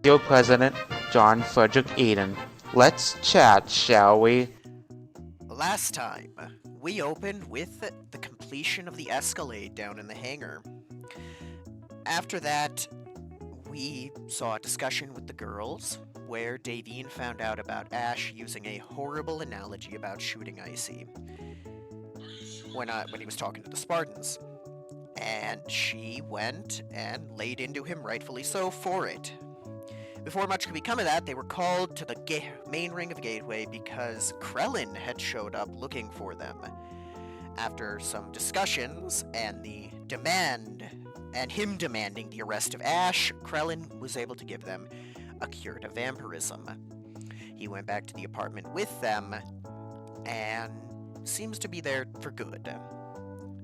Your President, John Frederick Eden. Let's chat, shall we? Last time, we opened with the completion of the Escalade down in the hangar. After that, we saw a discussion with the girls where Davine found out about Ash using a horrible analogy about shooting Icy when he was talking to the Spartans. And she went and laid into him, rightfully so, for it. Before much could become of that, they were called to the main ring of the gateway because Krellin had showed up looking for them. After some discussions and him demanding the arrest of Ash, Krellin was able to give them a cure to vampirism. He went back to the apartment with them and seems to be there for good.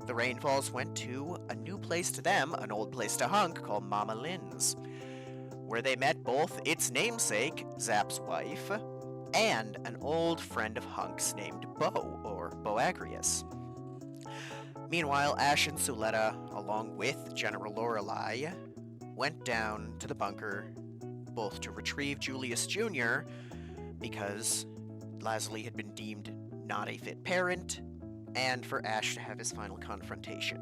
The Rainfalls went to a new place to them, an old place to Hunk, called Mama Lynn's, where they met both its namesake, Zap's wife, and an old friend of Hunk's named Bo, or Boagrius. Meanwhile, Ash and Suletta, along with General Lorelei, went down to the bunker, both to retrieve Julius Jr., because Lazuli had been deemed not a fit parent, and for Ash to have his final confrontation.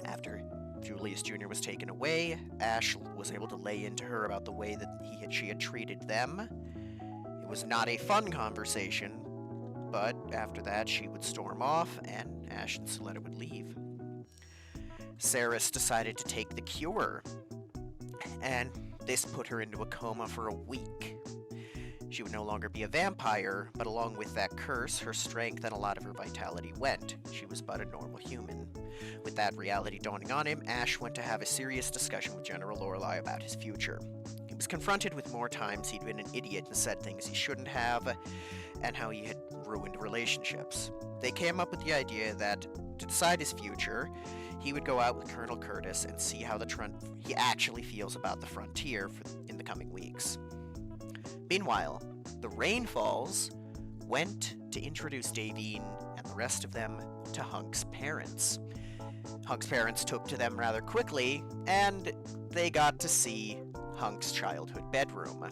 After Julius Jr. was taken away, Ash was able to lay into her about the way that she had treated them. It was not a fun conversation, but after that she would storm off and Ash and Suletta would leave. Ceres decided to take the cure, and this put her into a coma for a week. She would no longer be a vampire, but along with that curse, her strength and a lot of her vitality went. She was but a normal human. With that reality dawning on him, Ash went to have a serious discussion with General Lorelei about his future. He was confronted with more times he'd been an idiot and said things he shouldn't have, and how he had ruined relationships. They came up with the idea that, to decide his future, he would go out with Colonel Curtis and see how he actually feels about the frontier in the coming weeks. Meanwhile, the Rainfalls went to introduce Davine and the rest of them to Hunk's parents. Hunk's parents took to them rather quickly, and they got to see Hunk's childhood bedroom.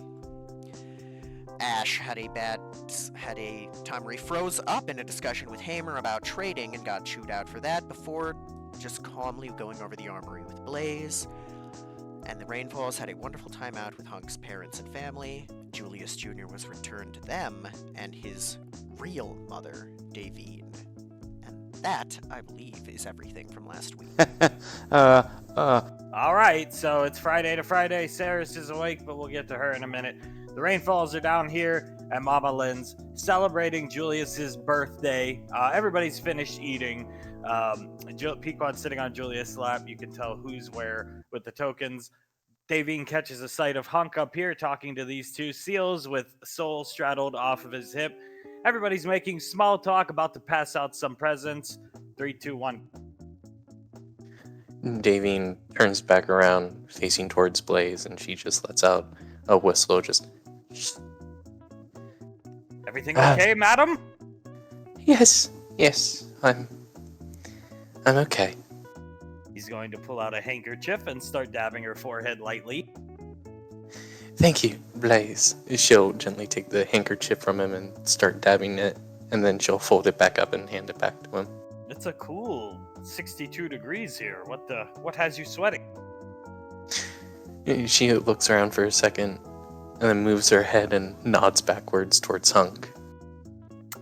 Ash had a time where he froze up in a discussion with Hamer about trading and got chewed out for that before just calmly going over the armory with Blaze. And the Rainfalls had a wonderful time out with Hunk's parents and family. Julius Jr. was returned to them and his real mother, Davine. And that, I believe, is everything from last week. Alright, so it's Friday to Friday. Ceres is awake, but we'll get to her in a minute. The Rainfalls are down here at Mama Lynn's celebrating Julius's birthday. Everybody's finished eating. Pequod's sitting on Julius' lap. You can tell who's where with the tokens. Davine catches a sight of Hunk up here talking to these two seals with Soul straddled off of his hip. Everybody's making small talk, about to pass out some presents. 3, 2, 1. Davine turns back around, facing towards Blaze, and she just lets out a whistle, just... Everything okay, madam? Yes, I'm okay. He's going to pull out a handkerchief and start dabbing her forehead lightly. Thank you, Blaze. She'll gently take the handkerchief from him and start dabbing it, and then she'll fold it back up and hand it back to him. It's a cool 62 degrees here. What has you sweating? She looks around for a second, and then moves her head and nods backwards towards Hunk.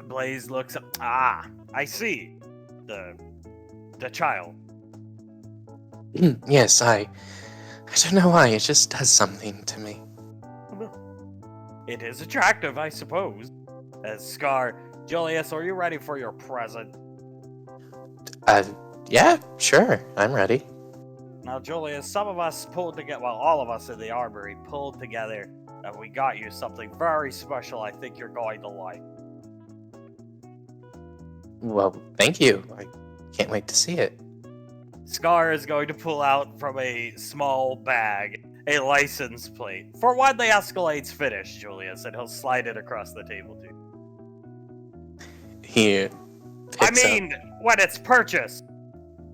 Blaze looks up. Ah, I see. The child. Yes, I don't know why, it just does something to me. It is attractive, I suppose. As Scar, Julius, are you ready for your present? Yeah, sure, I'm ready. Now, Julius, some of us pulled together, well, all of us in the armory pulled together, and we got you something very special I think you're going to like. Well, thank you. I can't wait to see it. Scar is going to pull out from a small bag a license plate for when the Escalade's finished, Julius, and he'll slide it across the table to you. He picks up. When it's purchased.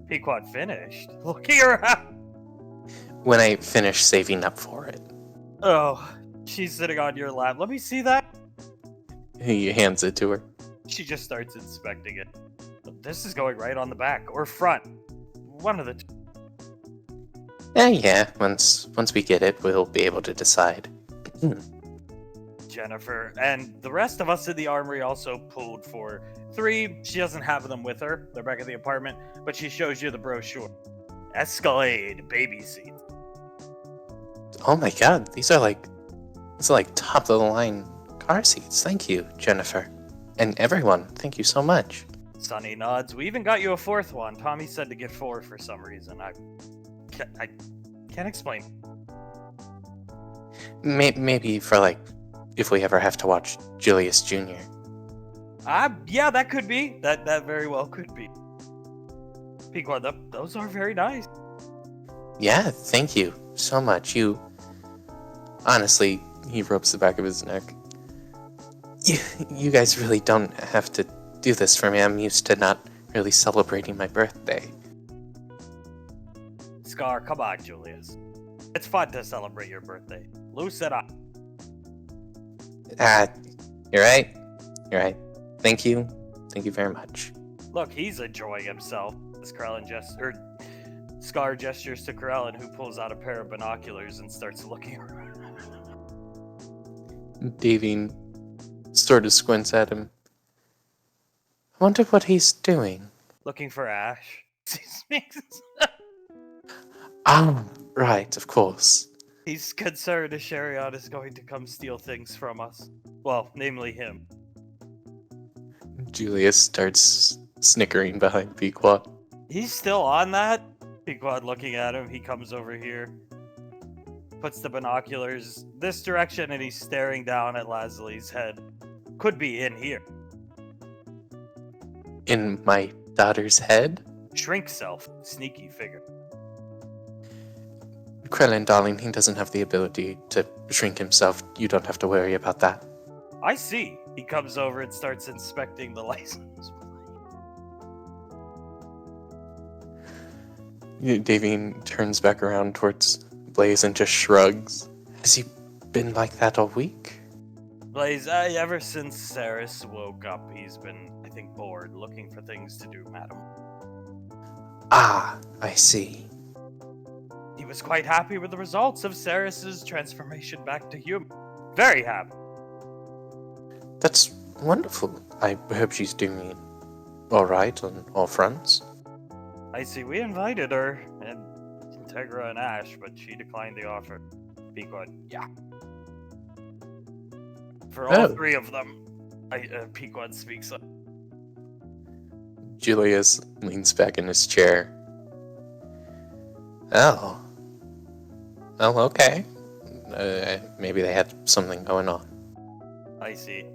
Pequod finished. Look here. When I finish saving up for it. Oh, She's sitting on your lap. Let me see that. He hands it to her. She just starts inspecting it. This is going right on the back or front. One of the two. Yeah. Once we get it, we'll be able to decide. Jennifer and the rest of us in the armory also pulled for 3. She doesn't have them with her. They're back at the apartment, but she shows you the brochure. Escalade baby seat. Oh my god, these are like top of the line car seats. Thank you, Jennifer. And everyone, thank you so much. Sunny nods. We even got you a 4th one. Tommy said to get 4 for some reason. I can't explain. Maybe for like, if we ever have to watch Julius Jr. Yeah, that could be. That very well could be. Pequod, those are very nice. Yeah, thank you so much. You, honestly, he rubs the back of his neck. You guys really don't have to do this for me. I'm used to not really celebrating my birthday. Scar, come on, Julius. It's fun to celebrate your birthday. Loosen up. You're right. You're right. Thank you. Thank you very much. Look, he's enjoying himself. As Scar gestures to Krellin, who pulls out a pair of binoculars and starts looking around. Davine sort of squints at him. I wonder what he's doing. Looking for Ash. Ah, right, of course. He's concerned Asherion is going to come steal things from us. Well, namely him. Julius starts snickering behind Pequod. He's still on that? Pequod looking at him, he comes over here. Puts the binoculars this direction and he's staring down at Laslie's head. Could be in here. In my daughter's head? Shrink self. Sneaky figure. Krellin, darling, he doesn't have the ability to shrink himself. You don't have to worry about that. I see. He comes over and starts inspecting the license plate. Davine turns back around towards Blaze and just shrugs. Has he been like that all week? Blaze, ever since Saris woke up, he's been, I think, bored, looking for things to do, madam. Ah, I see. He was quite happy with the results of Saris's transformation back to human. Very happy. That's wonderful. I hope she's doing alright on all fronts. I see. We invited her, and Integra and Ash, but she declined the offer. Pequod, yeah. For all 3 of them, Pequod speaks up. Julius leans back in his chair. Oh. Oh, okay. Maybe they had something going on. I see.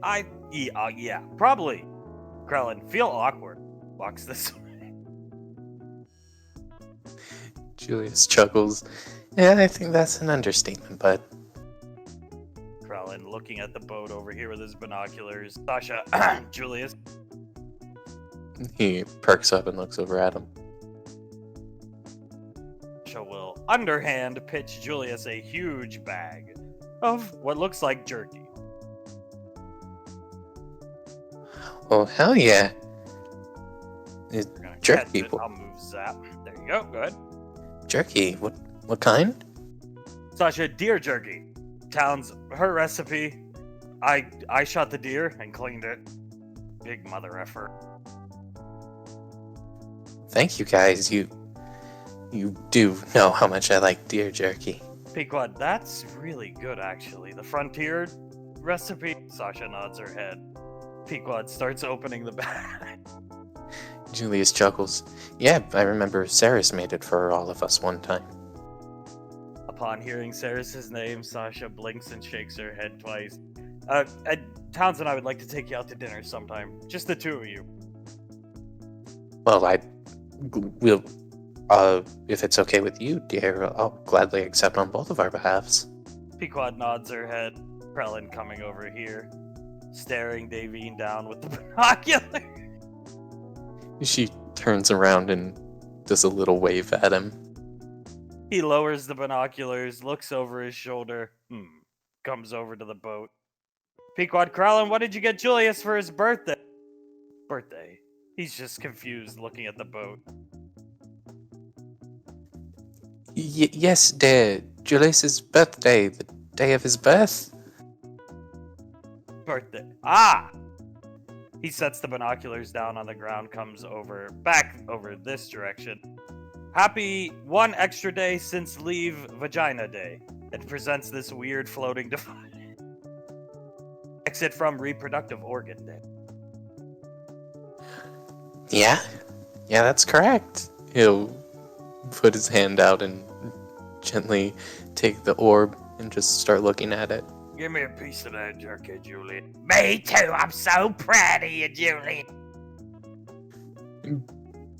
Yeah, probably. Krellin, feel awkward. Walks this way. Julius chuckles. Yeah, I think that's an understatement, but... Krellin looking at the boat over here with his binoculars. Sasha, Julius. He perks up and looks over at him. Sasha will underhand pitch Julius a huge bag of what looks like jerky. Oh, hell yeah. We're gonna Jerky. catch it. I'll move Zap. There you go. Good. Jerky? What kind? Sasha, deer jerky. Town's her recipe. I shot the deer and cleaned it. Big mother effort. Thank you guys. You do know how much I like deer jerky. Pequod, that's really good actually. The frontier recipe. Sasha nods her head. Pequod starts opening the bag. Julius chuckles. Yeah, I remember Saris made it for all of us one time. Upon hearing Saris's name, Sasha blinks and shakes her head twice. Towns and I would like to take you out to dinner sometime. Just the 2 of you. Well, we'll, if it's okay with you, dear, I'll gladly accept on both of our behalves. Pequod nods her head. Krellin coming over here, staring Davine down with the binocular. She turns around and does a little wave at him. He lowers the binoculars, looks over his shoulder. comes over to the boat. Pequod Krellin, what did you get Julius for his birthday? Birthday. He's just confused looking at the boat. Yes, dear. Julius's birthday, the day of his birth. Birthday. Ah! He sets the binoculars down on the ground, comes back over this direction. Happy one extra day since leave vagina day. It presents this weird floating device. Exit from reproductive organ day. Yeah, that's correct. He'll put his hand out and gently take the orb and just start looking at it. Give me a piece of that jerky, Julian. Me too, I'm so proud of you, Julian.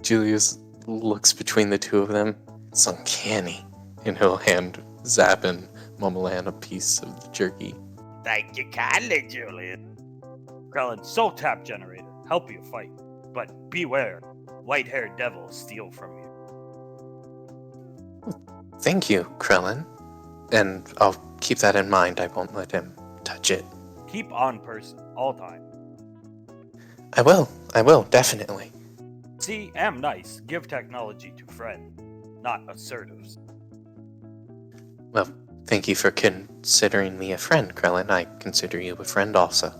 Julius looks between the two of them. It's uncanny. And he'll hand Zap and Momolan a piece of the jerky. Thank you kindly, Julian. Krellin, soul tap generator. Help you fight. But beware, white-haired devils steal from you. Thank you, Krellin. And I'll keep that in mind. I won't let him touch it. Keep on person, all time. I will, definitely. See, am nice. Give technology to friend, not assertives. Well, thank you for considering me a friend, Krellin. I consider you a friend also.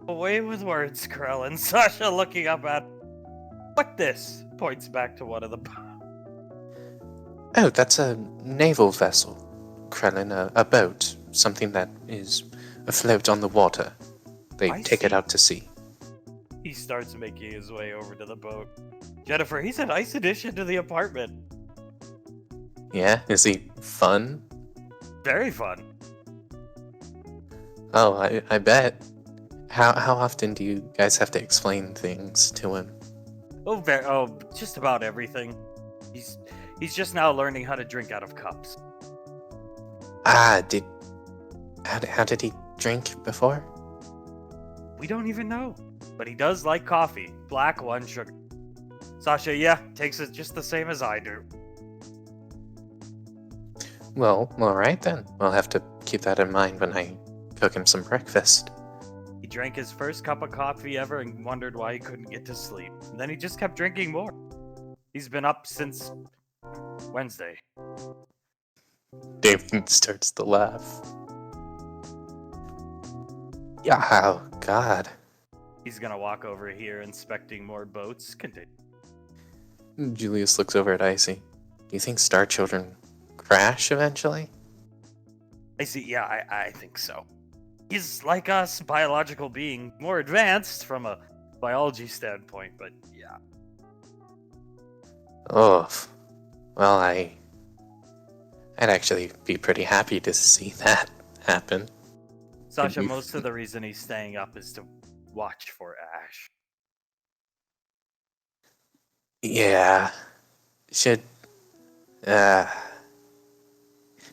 Away with words, Krellin. Sasha looking up at... What this? Points back to one of the... Oh, that's a naval vessel, Krellin, a boat. Something that is afloat on the water. They take it out to sea. He starts making his way over to the boat. Jennifer, he's a nice addition to the apartment. Yeah? Is he fun? Very fun. Oh, I bet. How often do you guys have to explain things to him? Just about everything. He's just now learning how to drink out of cups. Ah, how did he drink before? We don't even know. But he does like coffee. Black, one sugar. Sasha, yeah, takes it just the same as I do. Well, alright then. I'll have to keep that in mind when I cook him some breakfast. He drank his first cup of coffee ever and wondered why he couldn't get to sleep. And then he just kept drinking more. He's been up since Wednesday. David starts to laugh. Yeah, oh god. He's gonna walk over here inspecting more boats. Continue. Julius looks over at Icy. Do you think Star Children crash eventually? I see, yeah, I think so. He's like us, biological being, more advanced from a biology standpoint, but yeah. Oh, well, I'd actually be pretty happy to see that happen. Sasha, most of the reason he's staying up is to watch for Ash. Yeah.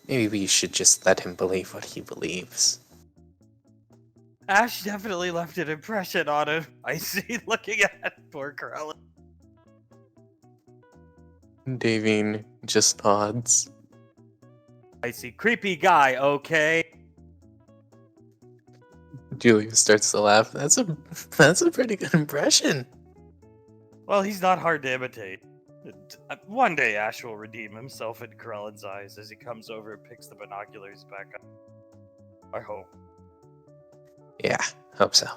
Maybe we should just let him believe what he believes. Ash definitely left an impression on him. I see looking at poor Krellin. Davine just nods. I see creepy guy, okay? Julia starts to laugh. That's a pretty good impression. Well, he's not hard to imitate. One day Ash will redeem himself in Krellin's eyes as he comes over and picks the binoculars back up. I hope. Yeah, hope so.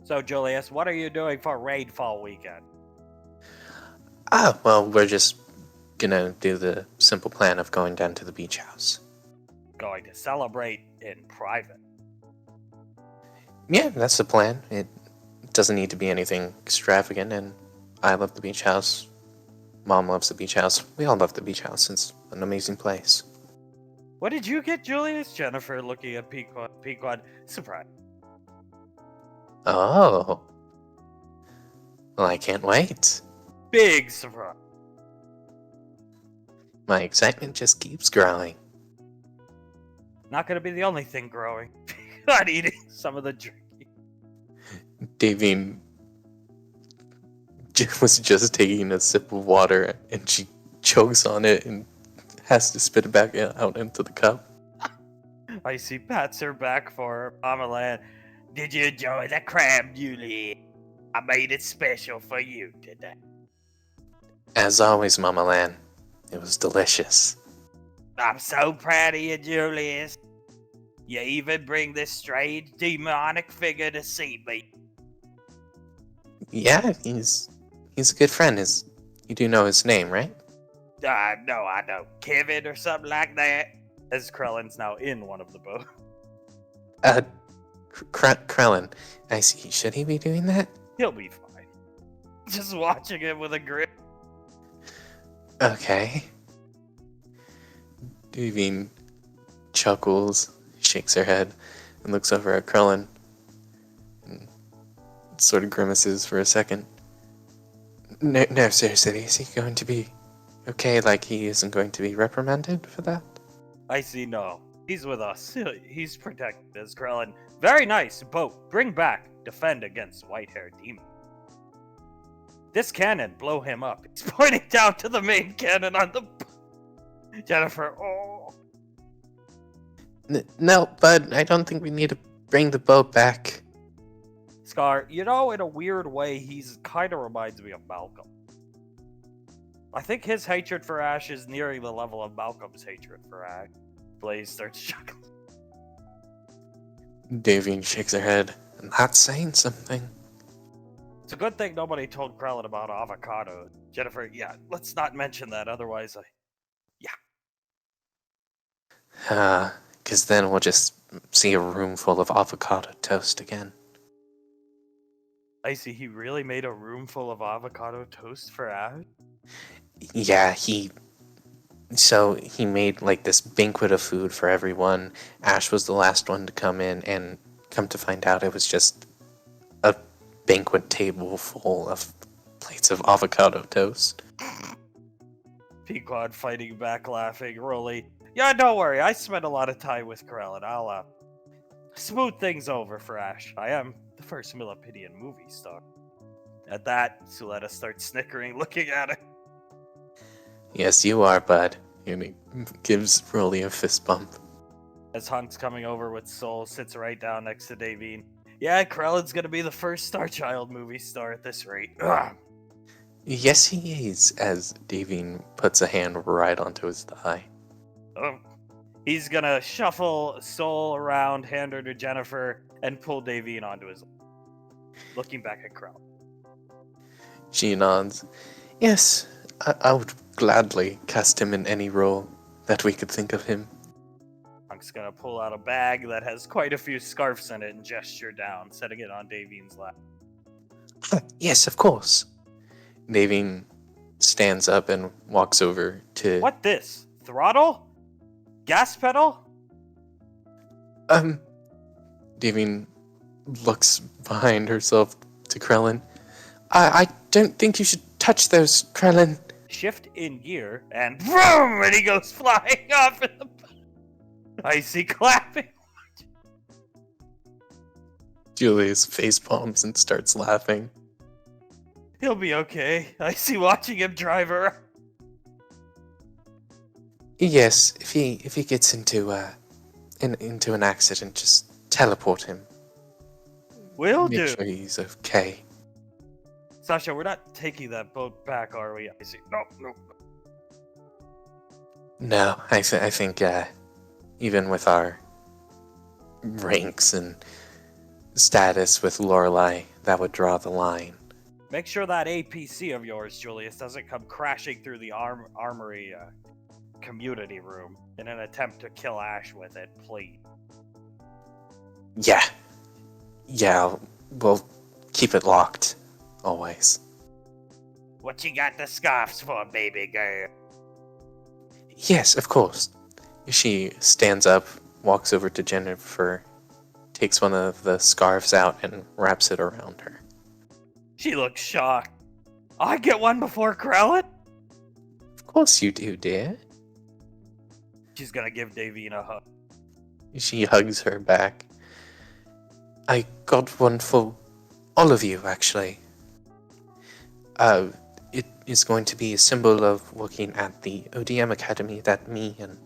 So, Julius, what are you doing for Rainfall Weekend? Well, we're just gonna do the simple plan of going down to the beach house. Going to celebrate in private. Yeah, that's the plan. It doesn't need to be anything extravagant, and I love the beach house. Mom loves the beach house. We all love the beach house. It's an amazing place. What did you get, Julius? Jennifer looking at Pequod. Surprise. Oh. Well, I can't wait. Big surprise. My excitement just keeps growing. Not gonna be the only thing growing. Not eating some of the jerky. Davine was just taking a sip of water, and she chokes on it and has to spit it back out into the cup. Icy pats her back for her. Mama Lan, did you enjoy the crab, Julie? I made it special for you today. As always, Mama Lan. It was delicious. I'm so proud of you, Julius. You even bring this strange demonic figure to see me. Yeah, he's a good friend. You do know his name, right? No, I know. Kevin or something like that. As Krellin's now in one of the boats. Uh, Krellin. I see. Should he be doing that? He'll be fine. Just watching him with a grin. Okay. Davine chuckles, shakes her head, and looks over at Krellin. And sort of grimaces for a second. No, seriously, is he going to be okay? Like, he isn't going to be reprimanded for that? I see, no. He's with us. He's protected as Krellin. Very nice boat. Bring back. Defend against white-haired demon. This cannon, blow him up. He's pointing down to the main cannon on the... Jennifer, oh. No, bud, I don't think we need to bring the boat back. Scar, you know, in a weird way, he's kind of reminds me of Malcolm. I think his hatred for Ash is nearing the level of Malcolm's hatred for Ash. Blaze starts chuckling. Davine shakes her head. Not saying something. It's a good thing nobody told Krellin about avocado. Jennifer, yeah, let's not mention that, otherwise Because then we'll just see a room full of avocado toast again. I see he really made a room full of avocado toast for Ash? Yeah, So he made like this banquet of food for everyone. Ash was the last one to come in, and come to find out it was just a banquet table full of plates of avocado toast. Pequod fighting back, laughing. Rolly, yeah, don't worry. I spent a lot of time with Krellin. I'll smooth things over for Ash. I am the first Millipedia movie star. At that, Suletta starts snickering, looking at it. Yes, you are, bud. And he gives Rolly a fist bump. As Hunk's coming over with Soul, sits right down next to Davine. Yeah, Krellin's gonna be the first Starchild movie star at this rate. Ugh. Yes, he is, as Davine puts a hand right onto his thigh. Oh. He's gonna shuffle Soul around, hand her to Jennifer, and pull Davine onto his lap. Looking back at Krellin. She nods. Yes, I would gladly cast him in any role that we could think of him. Hunk's gonna pull out a bag that has quite a few scarves in it and gesture down, setting it on Davine's lap. Yes, of course. Davine stands up and walks over to... What this? Throttle? Gas pedal? Davine looks behind herself to Krellin. I don't think you should touch those, Krellin. Shift in gear, and boom! And he goes flying off in the... Icy clapping. Julius face palms and starts laughing. He'll be okay. Icy watching him drive around. Yes, if he gets into an accident, just teleport him. Will Make do. sure he's okay. Sasha, we're not taking that boat back, are we? Icy. No. No, I think even with our ranks and status with Lorelei, that would draw the line. Make sure that APC of yours, Julius, doesn't come crashing through the armory community room in an attempt to kill Ash with it, please. Yeah, we'll keep it locked, always. What you got the scarves for, baby girl? Yes, of course. She stands up, walks over to Jennifer, takes one of the scarves out and wraps it around her. She looks shocked. I get one before Krellin? Of course you do, dear. She's gonna give Davine a hug. She hugs her back. I got one for all of you, actually. It is going to be a symbol of working at the ODM Academy that me and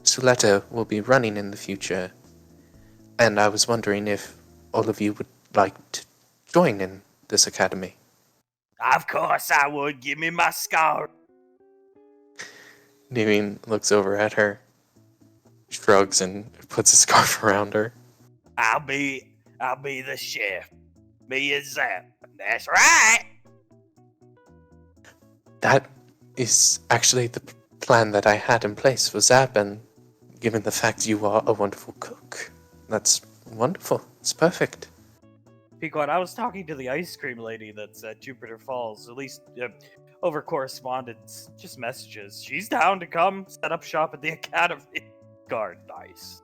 Suletta will be running in the future, and I was wondering if all of you would like to join in this academy. Of course I would. Give me my scar. Naveen looks over at her, shrugs, and puts a scarf around her. I'll be the chef. Me and Zap. That's right. That is actually the plan that I had in place for Zap, and given the fact you are a wonderful cook, that's wonderful. It's perfect. Pequod, I was talking to the ice cream lady that's at Jupiter Falls, at least over correspondence, just messages. She's down to come set up shop at the academy. Guard, nice.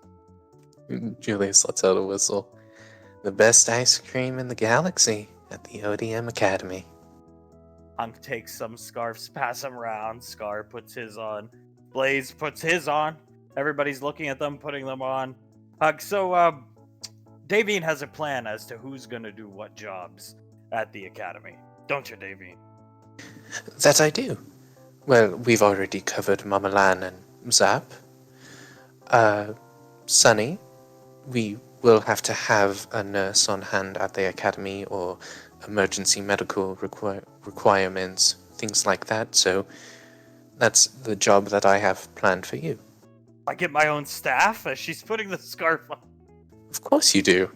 Julius lets out a whistle. The best ice cream in the galaxy at the ODM Academy. Hunk takes some scarves, pass them around. Scar puts his on. Blaze puts his on. Everybody's looking at them, putting them on. So, Davine has a plan as to who's gonna do what jobs at the academy. Don't you, Davine? That I do. Well, we've already covered Mama Lan and Zap. Sunny, we will have to have a nurse on hand at the academy or emergency medical requirements, things like that, so that's the job that I have planned for you. I get my own staff as she's putting the scarf on. Of course you do.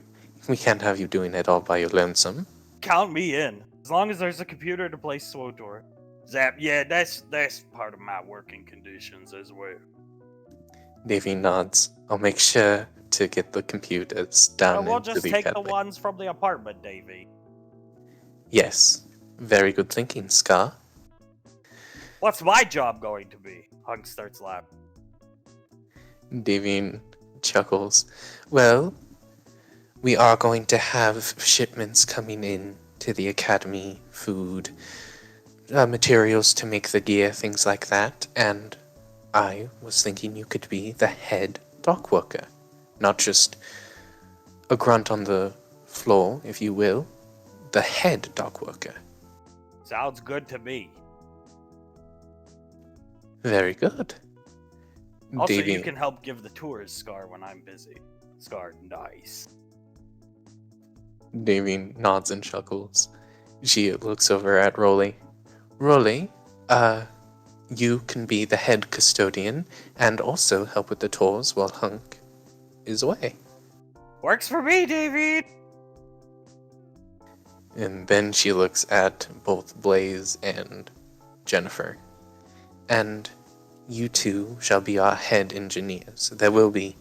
We can't have you doing it all by your lonesome. Count me in. As long as there's a computer to play SWOTOR. Zap, yeah, that's part of my working conditions as well. Davy nods. I'll make sure to get the computers down We'll into just the take academy. the ones from the apartment, Davy. Yes. Very good thinking, Scar. What's my job going to be? Hunk starts laughing. Davine chuckles. Well, we are going to have shipments coming in to the academy, food, materials to make the gear, things like that, and I was thinking you could be the head dock worker. Not just a grunt on the floor, if you will, the head dock worker. Sounds good to me. Very good. Also, Davy, you can help give the tours, Scar, when I'm busy. Scar, nice. Davy nods and chuckles. She looks over at Rolly. Rolly, you can be the head custodian and also help with the tours while Hunk is away. Works for me, David! And then she looks at both Blaze and Jennifer. And you two shall be our head engineers. There will be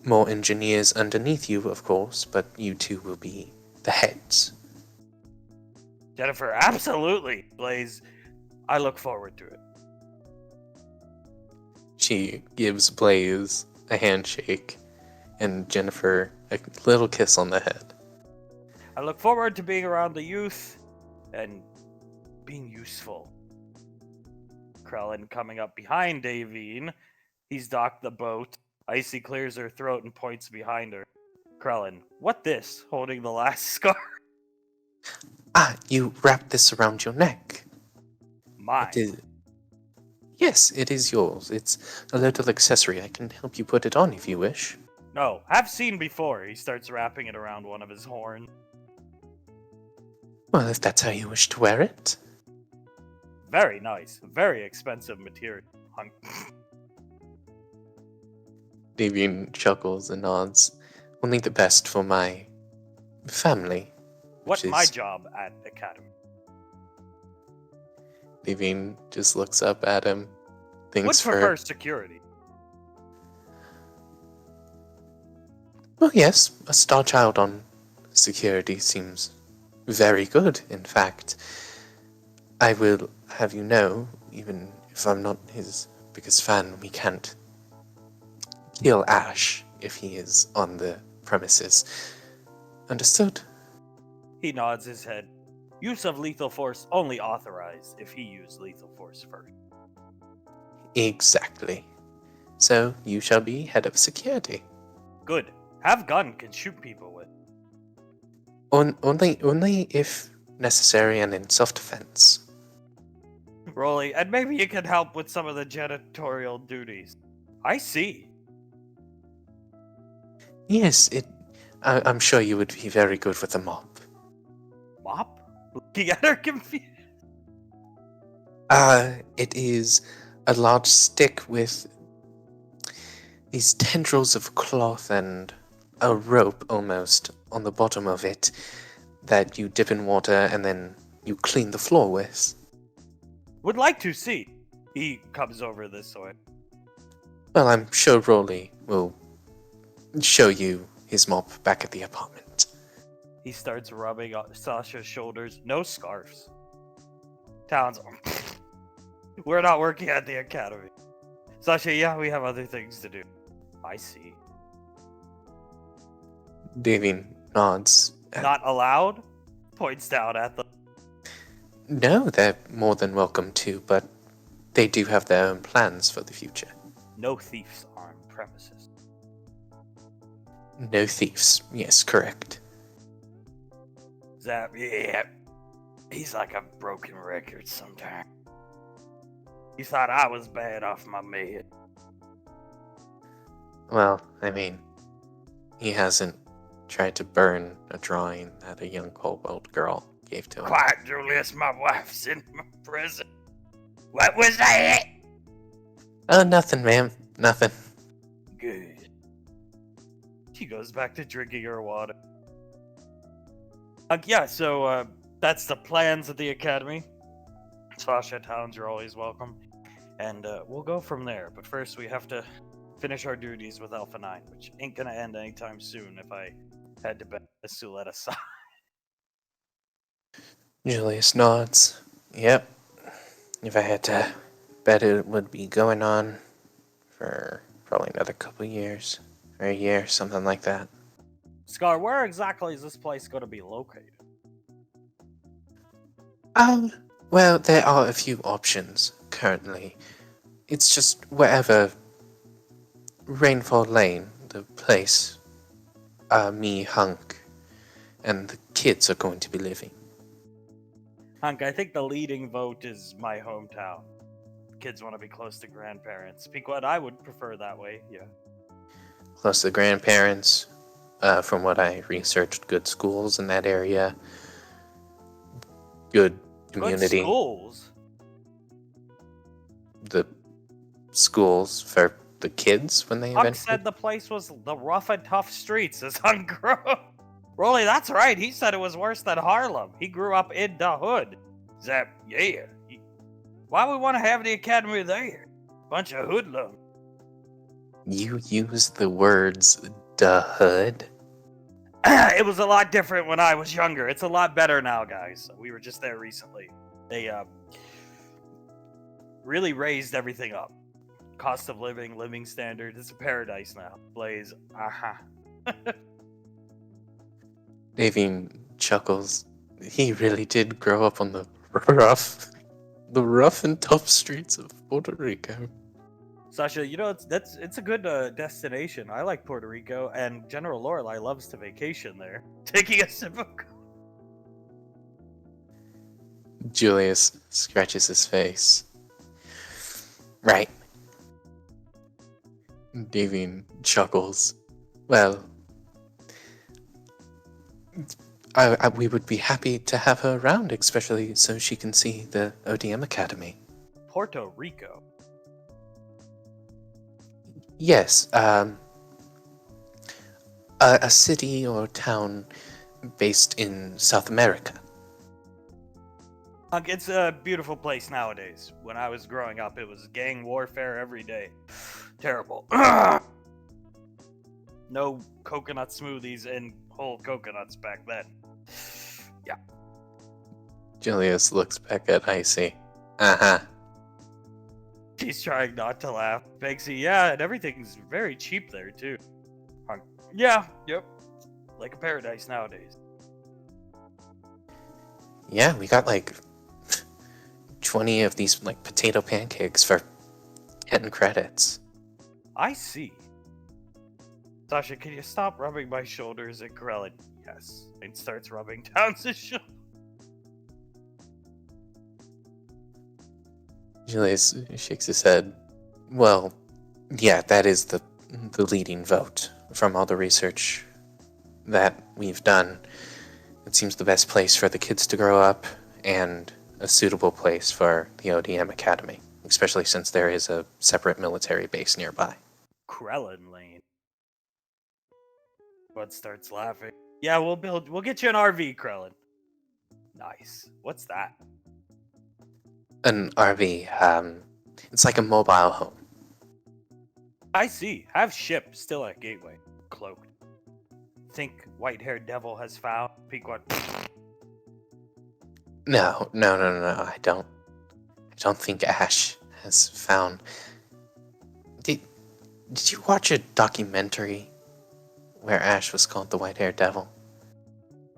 more engineers underneath you, of course, but you two will be the heads. Jennifer, absolutely! Blaze, I look forward to it. She gives Blaze a handshake and Jennifer a little kiss on the head. I look forward to being around the youth and being useful. Krellin coming up behind Davine. He's docked the boat. Icy clears her throat and points behind her. Krellin, what this? Holding the last scar? Ah, you wrapped this around your neck. Mine. It is... Yes, it is yours. It's a little accessory. I can help you put it on if you wish. No, have seen before. He starts wrapping it around one of his horns. Well, if that's how you wish to wear it. Very nice. Very expensive material. Davian chuckles and nods. Only the best for my family. What's which my is- job at Academy? Davian just looks up at him. Thinks What's for her security? Well, yes, a star child on security seems very good, in fact. I will have you know, even if I'm not his biggest fan, we can't kill Ash if he is on the premises. Understood? He nods his head. Use of lethal force only authorized if he used lethal force first. Exactly. So, you shall be head of security. Good. Have gun can shoot people with. Only if necessary and in self-defense. Rolly, and maybe you can help with some of the janitorial duties. I see. Yes, I'm sure you would be very good with a mop. Mop? Looking at her confused. It is a large stick with these tendrils of cloth and a rope almost on the bottom of it that you dip in water and then you clean the floor with. Would like to see. He comes over this way. Well, I'm sure Rolly will show you his mop back at the apartment. He starts rubbing Sasha's shoulders. No scarves. Towns. We're not working at the academy. Sasha, yeah, we have other things to do. I see. Davy nods. Not allowed? Points down at them. No, they're more than welcome to, but they do have their own plans for the future. No thieves on premises. No thieves. Yes, correct. Zap, yeah. He's like a broken record sometimes. You thought I was bad off my mid. Well, I mean, he hasn't tried to burn a drawing that a young kobold girl gave to him. Quiet, Julius, my wife's in prison. What was that? Oh, nothing, ma'am. Nothing. Good. She goes back to drinking her water. Yeah, so that's the plans at the academy. Sasha, Towns, you're always welcome. And we'll go from there. But first, we have to finish our duties with Alpha 9, which ain't gonna end anytime soon if I had to bet Suletta aside. Julius nods. Yep. If I had to bet, it would be going on for probably another couple years. Or a year, something like that. Scar, where exactly is this place going to be located? Well, there are a few options currently. It's just wherever Rainfall Lane, the place, me, Hunk, and the kids are going to be living. Hunk, I think the leading vote is my hometown. Kids want to be close to grandparents. Pequod, I would prefer that way, yeah. Close to the grandparents. From what I researched, good schools in that area. Good community. Good schools? The schools for the kids when they Hunk eventually... said the place was the rough and tough streets as Hunk grew up. Rolly, that's right. He said it was worse than Harlem. He grew up in the hood. Zap, yeah. Why we want to have the academy there? Bunch of hoodlums. You use the words "the hood"? It was a lot different when I was younger. It's a lot better now, guys. We were just there recently. They really raised everything up. Cost of living, living standard. It's a paradise now. Blaze, Davine chuckles. He really did grow up on the rough and tough streets of Puerto Rico. Sasha, you know it's a good destination. I like Puerto Rico, and General Lorelei loves to vacation there. Taking a sip of. Julius scratches his face. Right. Davine chuckles. Well, we would be happy to have her around, especially so she can see the ODM Academy. Puerto Rico. Yes, a city or town based in South America. It's a beautiful place nowadays. When I was growing up, it was gang warfare every day. Terrible. No coconut smoothies and whole coconuts back then. Yeah. Julius looks back at Icy. Uh-huh. She's trying not to laugh. Banksy, yeah, and everything's very cheap there, too. Yeah, yep. Like a paradise nowadays. Yeah, we got like 20 of these like potato pancakes for 10 credits. I see. Sasha, can you stop rubbing my shoulders? And Corella, yes. And starts rubbing Towns' shoulder. Julius shakes his head. Well, Yeah, that is the leading vote from all the research that we've done. It seems the best place for the kids to grow up and a suitable place for the ODM Academy, especially since there is a separate military base nearby. Krellin Lane. Bud starts laughing. Yeah, we'll get you an RV, Krellin. Nice. What's that? An RV, it's like a mobile home. I see. Have ship still at Gateway. Cloaked. Think white-haired devil has found Pequod. No, I don't. I don't think Ash has found. Did you watch a documentary where Ash was called the White-Haired Devil?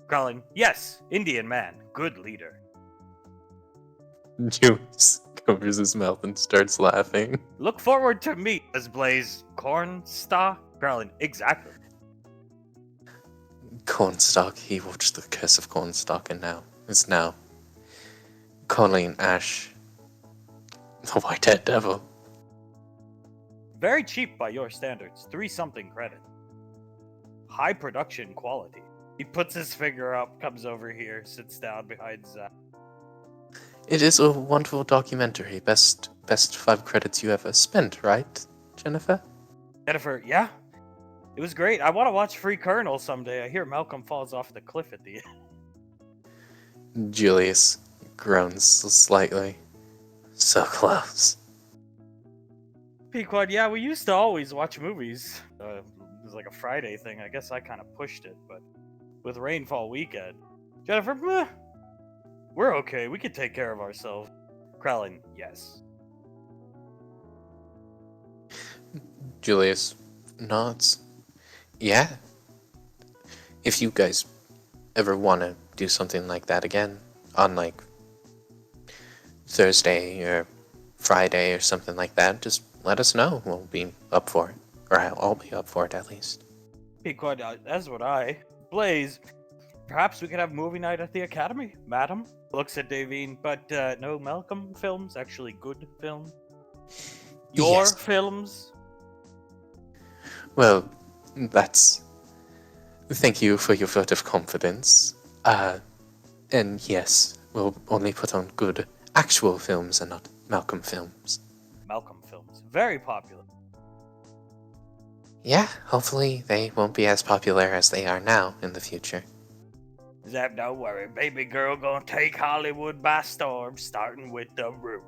Krellin. Yes, Indian man. Good leader. Julius covers his mouth and starts laughing. Look forward to meet as Blaze Cornstalk. Krellin. Exactly. Cornstalk, he watched the Curse of Cornstalk and is now calling Ash the White-Haired Devil. Very cheap by your standards. 3-something credit. High production quality. He puts his finger up, comes over here, sits down behind Zach. It is a wonderful documentary. Best 5 credits you ever spent, right, Jennifer? Jennifer, yeah? It was great. I want to watch Free Colonel someday. I hear Malcolm falls off the cliff at the end. Julius groans slightly. So close. Pequod, yeah, we used to always watch movies. It was like a Friday thing. I guess I kind of pushed it, but with Rainfall Weekend. Jennifer, meh, we're okay. We can take care of ourselves. Krellin, yes. Julius nods. Yeah. If you guys ever want to do something like that again, on like Thursday or Friday or something like that, just let us know. We'll be up for it. Or I'll be up for it at least. Pequod, that's what I. Blaze, perhaps we could have movie night at the Academy, madam? Looks at Davine, but no Malcolm films, actually good film. Your Yes. films? Well, that's... Thank you for your vote of confidence. And yes, we'll only put on good actual films and not Malcolm films. Malcolm films, very popular. Yeah, hopefully they won't be as popular as they are now in the future. Zap, don't worry, baby girl gonna take Hollywood by storm, starting with The Room.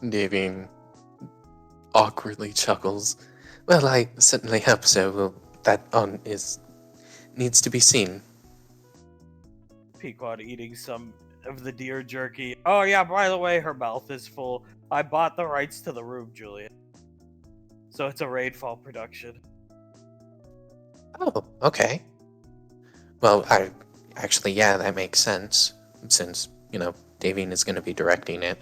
Davine awkwardly chuckles. Well, I certainly hope so. Well, that needs to be seen. Pequod eating some of the deer jerky. Oh yeah, by the way, her mouth is full. I bought the rights to The Room, Julia. So it's a Rainfall production. Oh, okay. Well, yeah, that makes sense. Since, Davine is going to be directing it.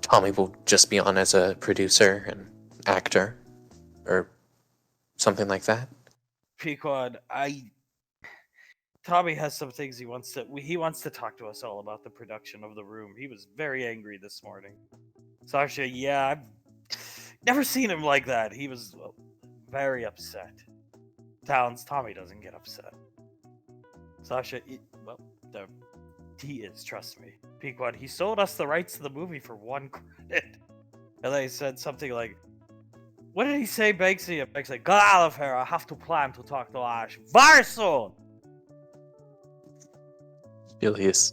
Tommy will just be on as a producer and actor. Or something like that. Pequod, Tommy has some things he wants to talk to us all about the production of The Room. He was very angry this morning. Sasha, yeah, I've never seen him like that. He was very upset. Tommy doesn't get upset. Sasha, he is, trust me. Pequod, he sold us the rights to the movie for 1 credit. And they said something like, what did he say, Banksy? Banksy like, get out of here, I have to plan to talk to Ash. Very soon! Julius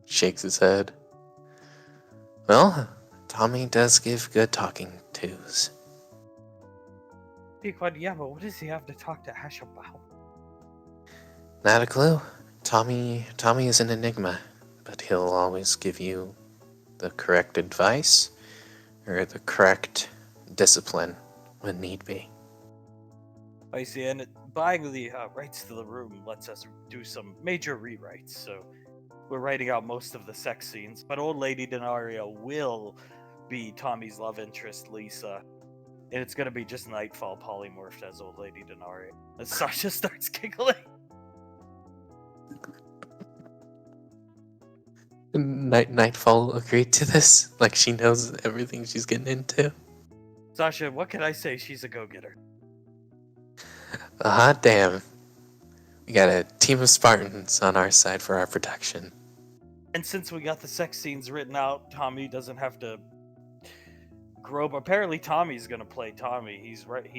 shakes his head. Well, Tommy does give good talking tos. Pequod, yeah, but what does he have to talk to Ash about? Not a clue. Tommy is an enigma, but he'll always give you the correct advice or the correct discipline when need be. I see, and buying the rights to The Room lets us do some major rewrites, so we're writing out most of the sex scenes, but Old Lady Denario will be Tommy's love interest, Lisa, and it's gonna be just Nightfall polymorphed as Old Lady Denario. And Sasha starts giggling. Nightfall agreed to this? Like she knows everything she's getting into? Sasha, what can I say? She's a go-getter. Damn. We got a team of Spartans on our side for our protection. And since we got the sex scenes written out, Tommy doesn't have to grope. Apparently, Tommy's gonna play Tommy. He's right.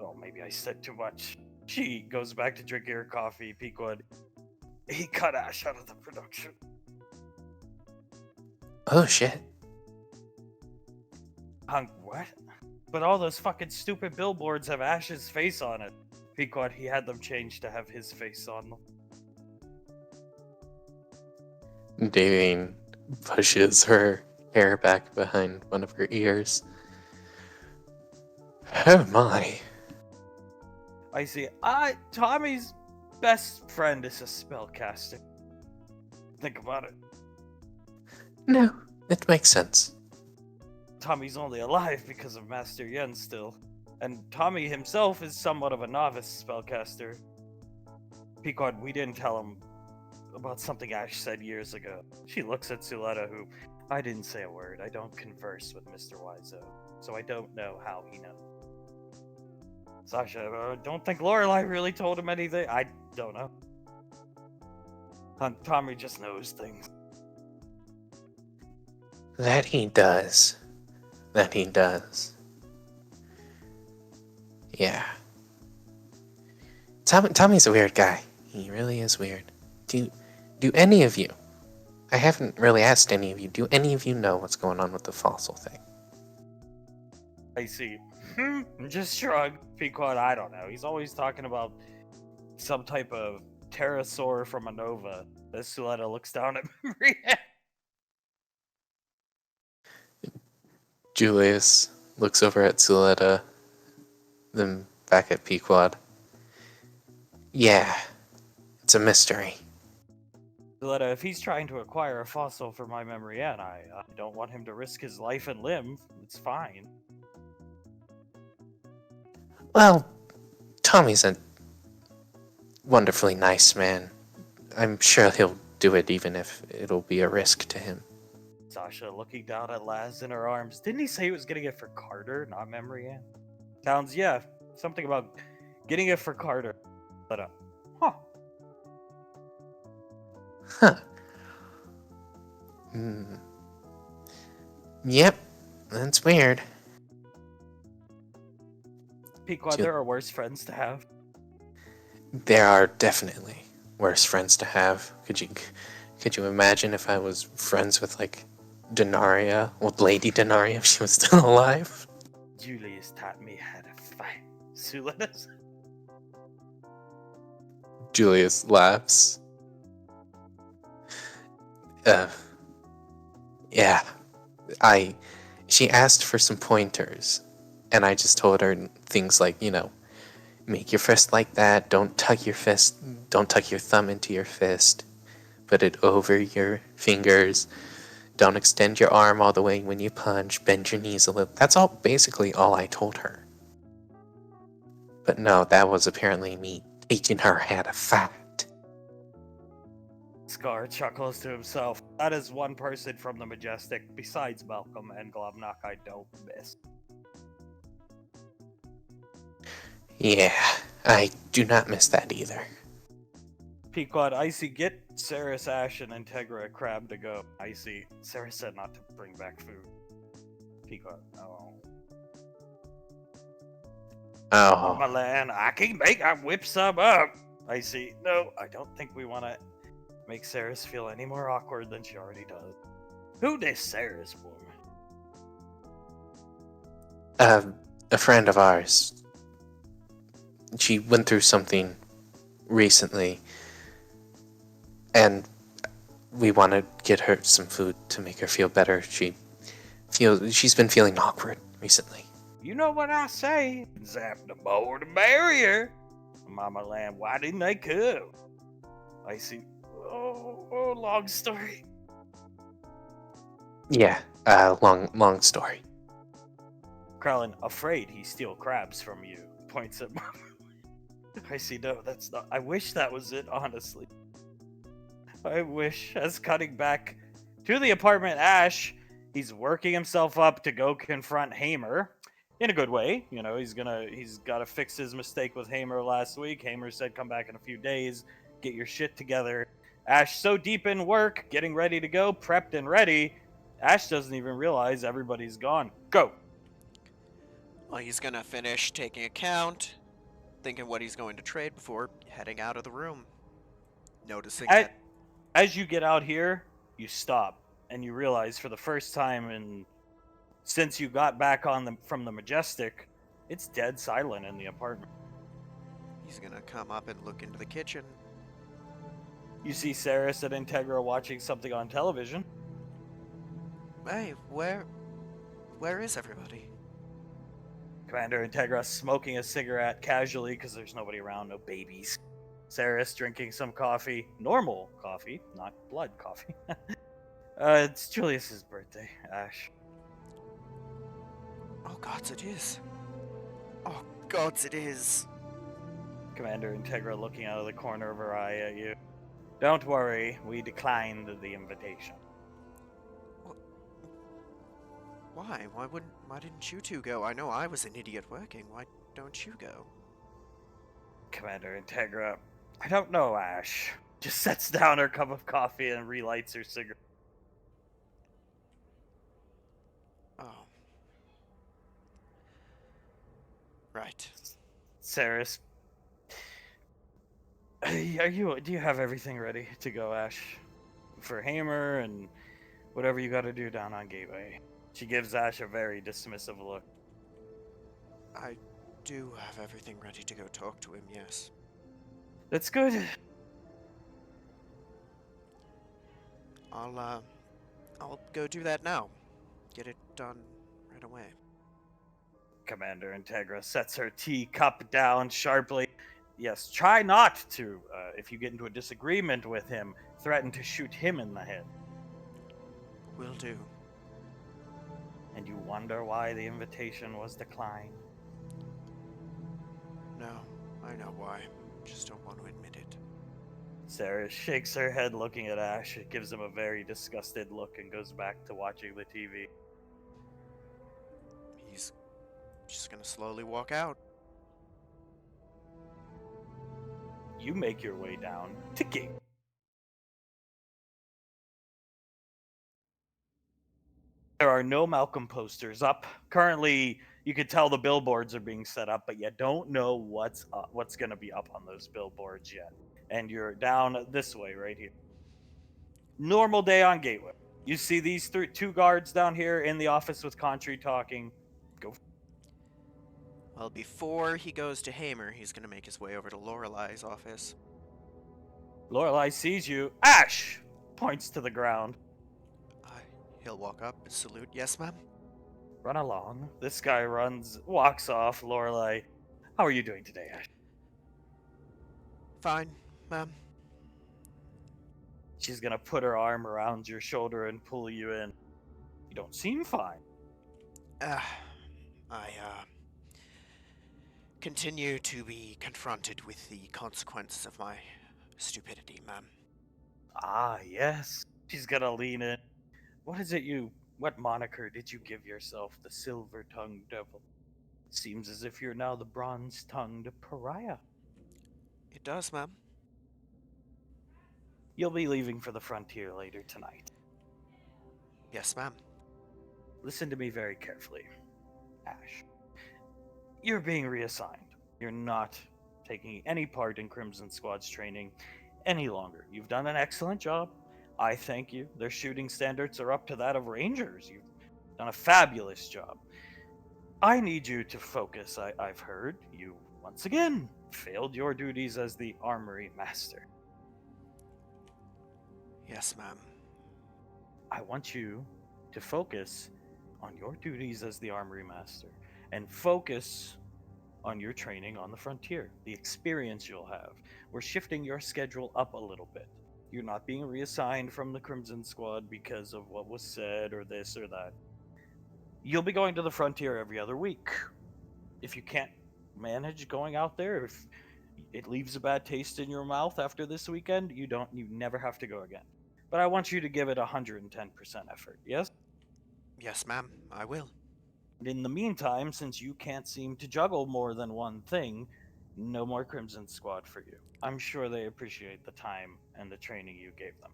Oh, maybe I said too much. She goes back to drinking her coffee. Pequod. He cut Ash out of the production. Oh shit. What? But all those fucking stupid billboards have Ash's face on it. Pequod, he had them changed to have his face on them. Davine pushes her hair back behind one of her ears. Oh my. I see. Tommy's best friend is a spellcaster. Think about it. No, it makes sense. Tommy's only alive because of Master Yen still. And Tommy himself is somewhat of a novice spellcaster. Pequod, we didn't tell him about something Ash said years ago. She looks at Suletta, who I didn't say a word. I don't converse with Mr. Wiseau, so I don't know how he knows. Sasha, don't think Lorelai really told him anything. I don't know. Tommy just knows things. That he does. That he does. Yeah. Tommy's a weird guy. He really is weird. Do any of you, I haven't really asked any of you, do any of you know what's going on with the fossil thing? I see. Just shrug. Pequod, I don't know. He's always talking about some type of pterosaur from a nova. As Suletta looks down at Maria. Julius looks over at Suletta, then back at Pequod. Yeah, it's a mystery. Suletta, if he's trying to acquire a fossil for my memory, and I don't want him to risk his life and limb, it's fine. Well, Tommy's a wonderfully nice man. I'm sure he'll do it even if it'll be a risk to him. Sasha looking down at Laz in her arms. Didn't he say he was getting it for Carter, not Memory Ann? Sounds, yeah. Something about getting it for Carter. But, huh. Huh. Yep, that's weird. Pequod, there are worse friends to have. There are definitely worse friends to have. Could you imagine if I was friends with, like, Denaria, old Lady Denaria, if she was still alive? Julius taught me how to fight. Suletta. Julius laughs. Yeah. She asked for some pointers, and I just told her things like, make your fist like that, don't tuck your thumb into your fist, put it over your fingers, don't extend your arm all the way when you punch, bend your knees a little. That's basically all I told her. But no, that was apparently me teaching her how to fight. Scar chuckles to himself. That is one person from the Majestic, besides Malcolm and Globnock, I don't miss. Yeah, I do not miss that either. Pequod, Icy, get Saris, Ash, and Integra a crab to go. Icy, Sarah said not to bring back food. Pequod, oh. Oh. Milan, I whip some up. Icy, no, I don't think we want to make Saris feel any more awkward than she already does. Who this Saris woman? A friend of ours. She went through something recently, and we want to get her some food to make her feel better. She's been feeling awkward recently. You know what I say? Zap the more the merrier. Mama Lamb, why didn't they come? I see. Oh, long story. Yeah, long story. Krellin, afraid he steal crabs from you, points at Mama. I see, no, that's not. I wish that was it, honestly. I wish. As cutting back to the apartment, Ash, he's working himself up to go confront Hamer. In a good way, he's got to fix his mistake with Hamer last week. Hamer said, "Come back in a few days, get your shit together." Ash, so deep in work, getting ready to go, prepped and ready, Ash doesn't even realize everybody's gone. Go. Well, he's gonna finish taking account, thinking what he's going to trade before heading out of the room. Noticing As, that as you get out here, you stop and you realize for the first time since you got back from the Majestic, it's dead silent in the apartment. he's gonna come up and look into the kitchen. You see Saris and Integra watching something on television. Hey, where is everybody? Commander Integra smoking a cigarette casually because there's nobody around, no babies. Saris drinking some coffee, normal coffee, not blood coffee. It's Julius's birthday, Ash. Oh gods, it is. Oh gods, it is. Commander Integra looking out of the corner of her eye at you. Don't worry, we declined the invitation. Why? Why didn't you two go? I know I was an idiot working. Why don't you go? Commander Integra, I don't know, Ash. Just sets down her cup of coffee and relights her cigarette. Oh. Right. Saris, do you have everything ready to go, Ash? For Hamer and whatever you gotta do down on Gateway. She gives Ash a very dismissive look. I do have everything ready to go talk to him, yes. That's good. I'll go do that now. Get it done right away. Commander Integra sets her teacup down sharply. Yes, try not to, if you get into a disagreement with him, threaten to shoot him in the head. Will do. And you wonder why the invitation was declined. No, I know why. Just don't want to admit it. Sarah shakes her head looking at Ash. It gives him a very disgusted look and goes back to watching the TV. He's just gonna slowly walk out. You make your way down to Gate. There are no Malcolm posters up. Currently, you can tell the billboards are being set up, but you don't know what's going to be up on those billboards yet. And you're down this way right here. Normal day on Gateway. You see these two guards down here in the office with Contry talking. Go. Well, before he goes to Hamer, he's gonna make his way over to Lorelai's office. Lorelai sees you. Ash points to the ground. He'll walk up, salute. Yes, ma'am? Run along. This guy walks off. Lorelai, how are you doing today, Ash? Fine, ma'am. She's gonna put her arm around your shoulder and pull you in. You don't seem fine. I continue to be confronted with the consequences of my stupidity, ma'am. Ah, yes. She's gonna lean in. What moniker did you give yourself? The silver-tongued devil. Seems as if you're now the bronze-tongued pariah. It does, ma'am. You'll be leaving for the frontier later tonight. Yes, ma'am. Listen to me very carefully, Ash. You're being reassigned. You're not taking any part in Crimson Squad's training any longer. You've done an excellent job. I thank you. Their shooting standards are up to that of Rangers. You've done a fabulous job. I need you to focus. I've heard you, once again, failed your duties as the Armory Master. Yes, ma'am. I want you to focus on your duties as the Armory Master and focus on your training on the frontier, the experience you'll have. We're shifting your schedule up a little bit. You're not being reassigned from the Crimson Squad because of what was said or this or that. You'll be going to the frontier every other week. If you can't manage going out there, if it leaves a bad taste in your mouth after this weekend, you never have to go again. But I want you to give it 110% effort, yes? Yes, ma'am, I will. In the meantime, since you can't seem to juggle more than one thing, no more Crimson Squad for you. I'm sure they appreciate the time and the training you gave them.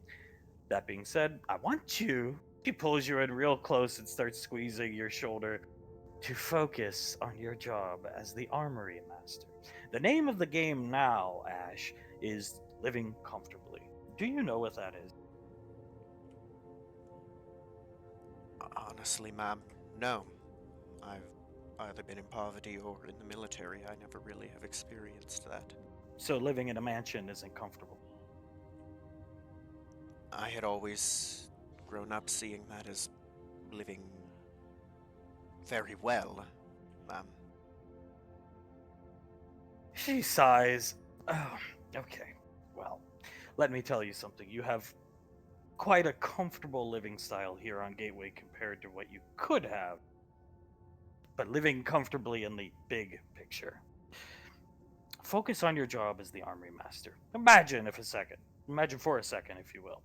That being said, I want you. She pulls you in real close and starts squeezing your shoulder to focus on your job as the Armory Master. The name of the game now, Ash, is Living Comfortably. Do you know what that is? Honestly, ma'am, no. I've either been in poverty or in the military. I never really have experienced that. So living in a mansion isn't comfortable. I had always grown up seeing that as living very well, ma'am. She sighs. Oh, okay. Well, let me tell you something. You have quite a comfortable living style here on Gateway compared to what you could have, but living comfortably in the big picture. Focus on your job as the Armory Master. Imagine for a second, if you will.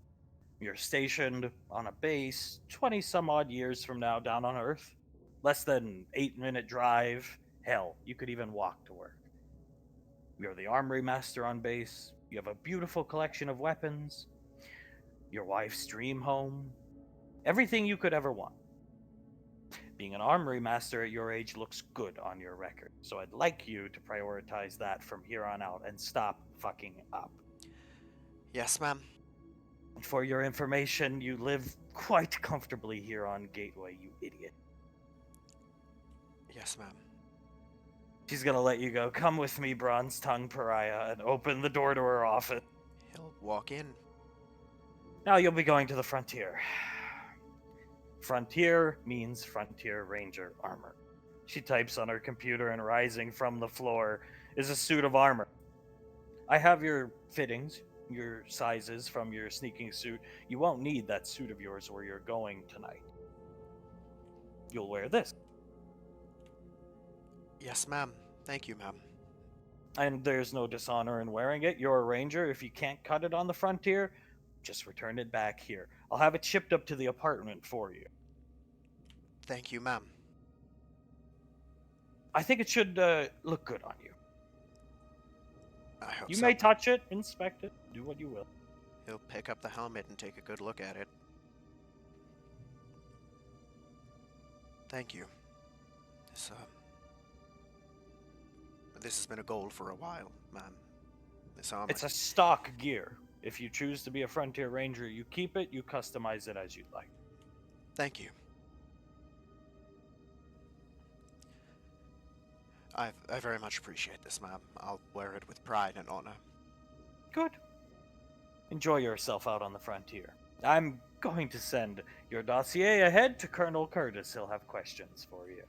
You're stationed on a base 20 some odd years from now down on Earth. Less than 8-minute drive. Hell, you could even walk to work. You're the Armory Master on base. You have a beautiful collection of weapons. Your wife's dream home. Everything you could ever want. Being an Armory Master at your age looks good on your record. So I'd like you to prioritize that from here on out and stop fucking up. Yes, ma'am. For your information, you live quite comfortably here on Gateway, you idiot. Yes, ma'am. She's gonna let you go. Come with me, Bronze Tongue Pariah, and open the door to her office. He'll walk in. Now you'll be going to the Frontier. Frontier means Frontier Ranger armor. She types on her computer, and rising from the floor is a suit of armor. I have your fittings, your sizes from your sneaking suit. You won't need that suit of yours where you're going tonight. You'll wear this. Yes, ma'am. Thank you, ma'am. And there's no dishonor in wearing it. You're a ranger. If you can't cut it on the Frontier, just return it back here. I'll have it shipped up to the apartment for you. Thank you, ma'am. I think it should look good on you. I hope You so. may touch it, inspect it, do what you will. He'll pick up the helmet and take a good look at it. Thank you. This has been a goal for a while, ma'am. This armor. It's a stock gear. If you choose to be a Frontier Ranger, you keep it, you customize it as you'd like. Thank you. I very much appreciate this, ma'am. I'll wear it with pride and honor. Good. Enjoy yourself out on the Frontier. I'm going to send your dossier ahead to Colonel Curtis. He'll have questions for you.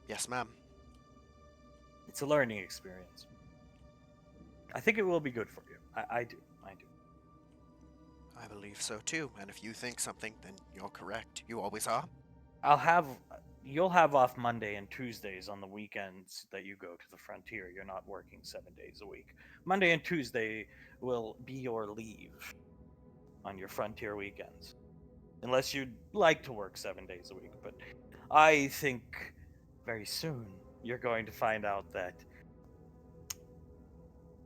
Yes, ma'am. It's a learning experience. I think it will be good for you. I do. I believe so too, and if you think something, then you're correct. You always are. You'll have off Monday and Tuesdays on the weekends that you go to the Frontier. You're not working 7 days a week. Monday and Tuesday will be your leave on your Frontier weekends. Unless you'd like to work 7 days a week, but I think very soon you're going to find out that.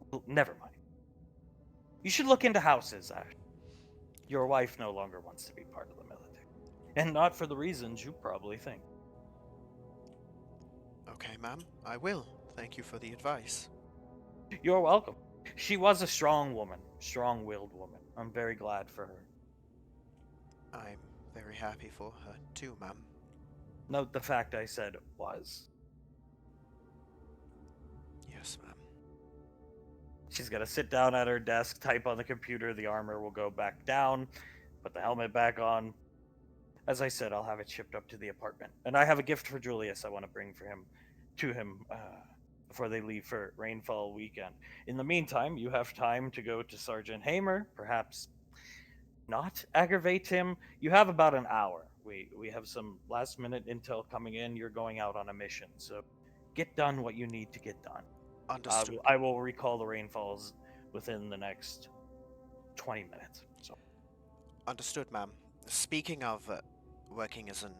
Well, never mind. You should look into houses, Ash. Your wife no longer wants to be part of the military. And not for the reasons you probably think. Okay, ma'am. I will. Thank you for the advice. You're welcome. She was a strong woman, strong-willed woman. I'm very glad for her. I'm very happy for her too, ma'am. Note the fact I said was. Yes, ma'am. She's gonna sit down at her desk, type on the computer, the armor will go back down, put the helmet back on. As I said, I'll have it shipped up to the apartment. And I have a gift for Julius I want to bring to him before they leave for Rainfall weekend. In the meantime, you have time to go to Sergeant Hamer, perhaps not aggravate him. You have about an hour. We have some last minute intel coming in. You're going out on a mission, so get done what you need to get done. Understood. I will recall the rainfalls within the next 20 minutes. So Understood, ma'am. Speaking of working as an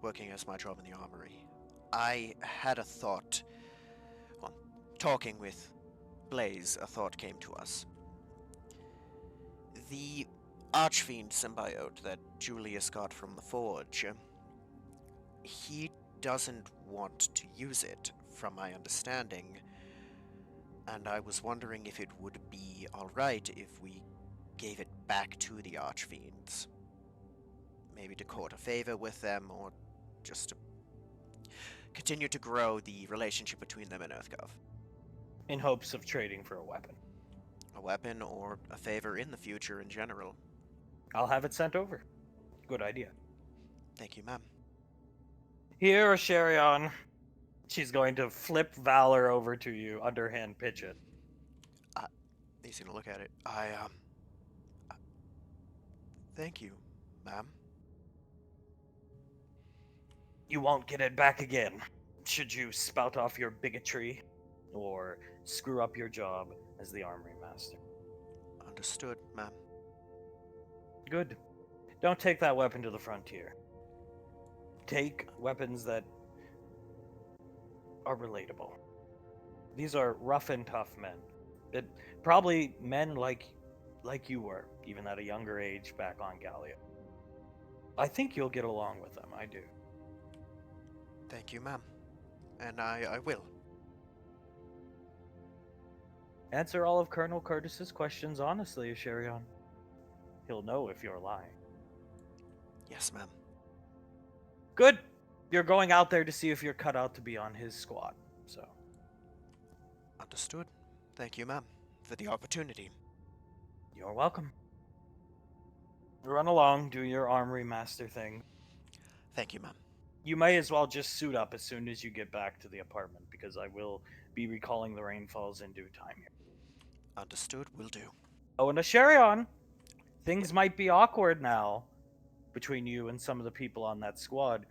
working as my job in the armory, I had a thought. Well, talking with Blaze, a thought came to us. The Archfiend symbiote that Julius got from the Forge, he doesn't want to use it, from my understanding, and I was wondering if it would be alright if we gave it back to the Archfiends. Maybe to court a favor with them, or just to continue to grow the relationship between them and EarthGov. in hopes of trading for a weapon. A weapon or a favor in the future in general. I'll have it sent over. Good idea. Thank you, ma'am. Here, Sherion. She's going to flip Valor over to you, underhand pitch it. He's gonna look at it. Thank you, ma'am. You won't get it back again. Should you spout off your bigotry or screw up your job as the Armory Master. Understood, ma'am. Good. Don't take that weapon to the frontier. Take weapons that are relatable. These are rough and tough men. Probably men like you were, even at a younger age back on Gallia. I think you'll get along with them, I do. Thank you, ma'am. And I will. Answer all of Colonel Curtis's questions honestly, Sherion. He'll know if you're lying. Yes, ma'am. Good. You're going out there to see if you're cut out to be on his squad, so. Understood. Thank you, ma'am, for the opportunity. You're welcome. Run along, do your Armory Master thing. Thank you, ma'am. You may as well just suit up as soon as you get back to the apartment, because I will be recalling the rainfalls in due time here. Understood, will do. Oh, and a Sherion! Things might be awkward now between you and some of the people on that squad.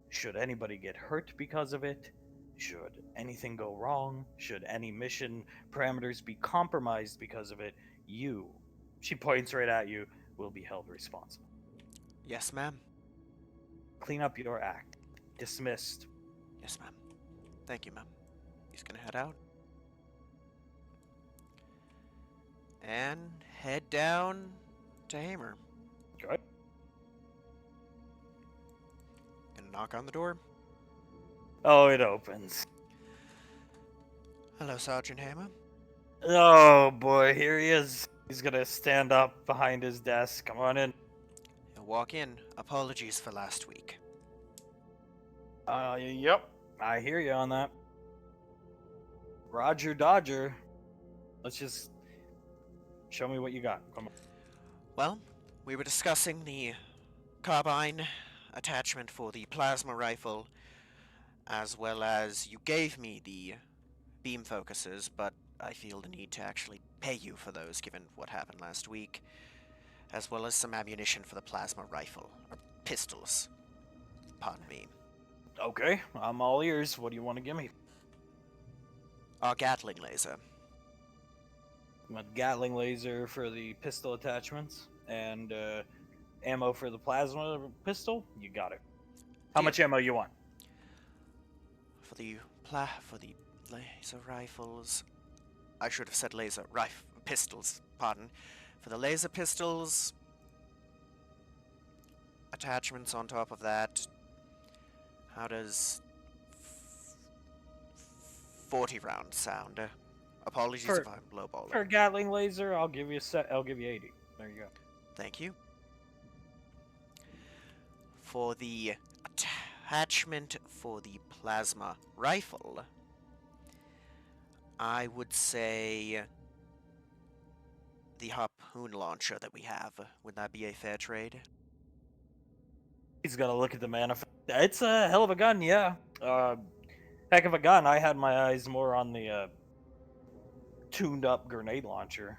Should anybody get hurt because of it? Should anything go wrong? Should any mission parameters be compromised because of it? You, she points right at you, will be held responsible. Yes, ma'am. Clean up your act. Dismissed. Yes, ma'am. Thank you, ma'am. He's gonna head out. And head down to Hamer. Good. Gonna knock on the door. Oh, it opens. Hello, Sergeant Hamer. Oh boy, here he is. He's gonna stand up behind his desk. Come on in. He'll walk in. Apologies for last week. Yep. I hear you on that. Roger Dodger. Let's just show me what you got. Come on. Well, we were discussing the carbine attachment for the plasma rifle, as well as you gave me the beam focusers, but I feel the need to actually pay you for those given what happened last week, as well as some ammunition for the plasma rifle, or pistols. Pardon me. Okay, I'm all ears. What do you want to give me? Our Gatling laser. A Gatling laser for the pistol attachments and ammo for the plasma pistol. You got it. How much ammo you want? For the laser rifles. I should have said pistols, pardon. For the laser pistols, attachments on top of that. How does 40 rounds sound? Apologies if I'm lowballing. For Gatling laser, I'll give you 80. There you go. Thank you. For the attachment for the plasma rifle, I would say the harpoon launcher that we have. Would that be a fair trade? He's gonna look at the manifest. It's a hell of a gun, yeah. Heck of a gun. I had my eyes more on the tuned-up grenade launcher.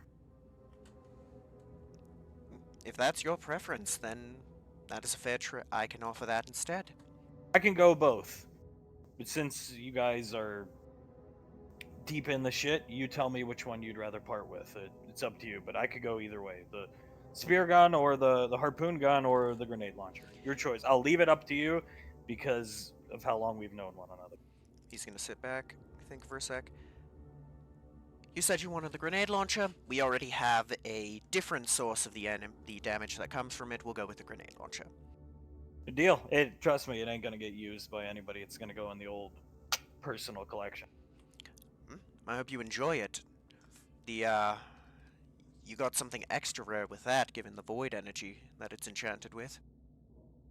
If that's your preference, then that is a fair trade. I can offer that instead. I can go both. But since you guys are deep in the shit. You tell me which one you'd rather part with. It's up to you, but I could go either way. The spear gun or the harpoon gun or the grenade launcher. Your choice. I'll leave it up to you because of how long we've known one another. He's gonna sit back, think for a sec. You said you wanted the grenade launcher. We already have a different source of the damage that comes from it. We'll go with the grenade launcher. Good deal. Trust me, it ain't gonna get used by anybody. It's gonna go in the old personal collection. I hope you enjoy it. You got something extra rare with that, given the void energy that it's enchanted with.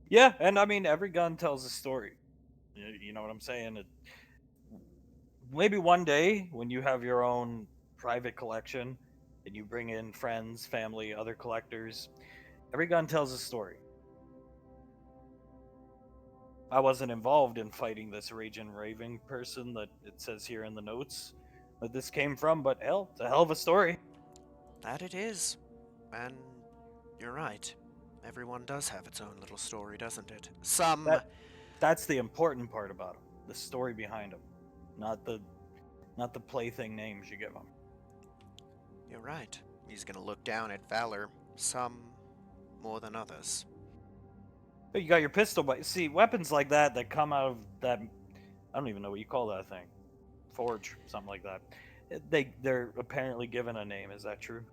Yeah, and I mean every gun tells a story. You know what I'm saying? Maybe one day when you have your own private collection and you bring in friends, family, other collectors, every gun tells a story. I wasn't involved in fighting this raging raving person that it says here in the notes that this came from, but hell, it's a hell of a story. That it is. And you're right. Everyone does have its own little story, doesn't it? That's the important part about them, the story behind them, not the plaything names you give them. You're right. He's gonna look down at Valor. Some more than others. But you got your pistol, but see, weapons like that come out of that. I don't even know what you call that thing. Forge, something like that. They're apparently given a name. Is that true?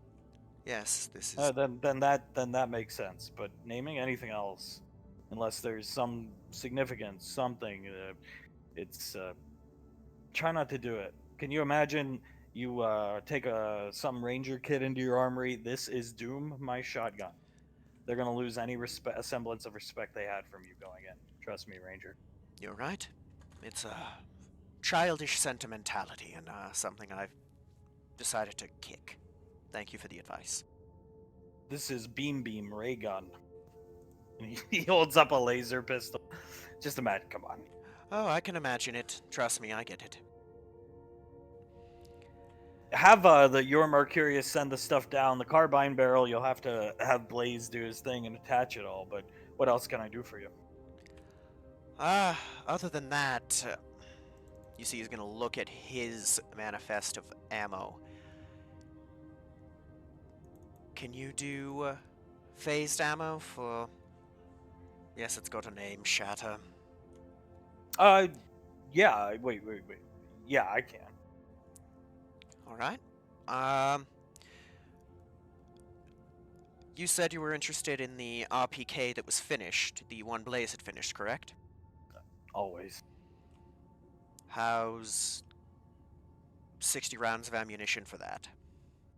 Yes, this is. Then that makes sense. But naming anything else, unless there's some significance, something, it's try not to do it. Can you imagine you take some ranger kid into your armory? This is Doom, my shotgun. They're gonna lose any semblance of respect they had from you going in. Trust me, Ranger. You're right. It's a childish sentimentality and something I've decided to kick. Thank you for the advice. This is Beam Ray Gun. And he holds up a laser pistol. Just imagine, come on. Oh, I can imagine it. Trust me, I get it. Have your Mercurius send the stuff down. The carbine barrel, you'll have to have Blaze do his thing and attach it all. But what else can I do for you? Other than that, you see he's gonna look at his manifest of ammo. Can you do phased ammo for... Yes, it's got a name, Shatter. Yeah, wait. Yeah, I can. Alright. You said you were interested in the RPK that was finished, the one Blaze had finished, correct? Always. How's 60 rounds of ammunition for that?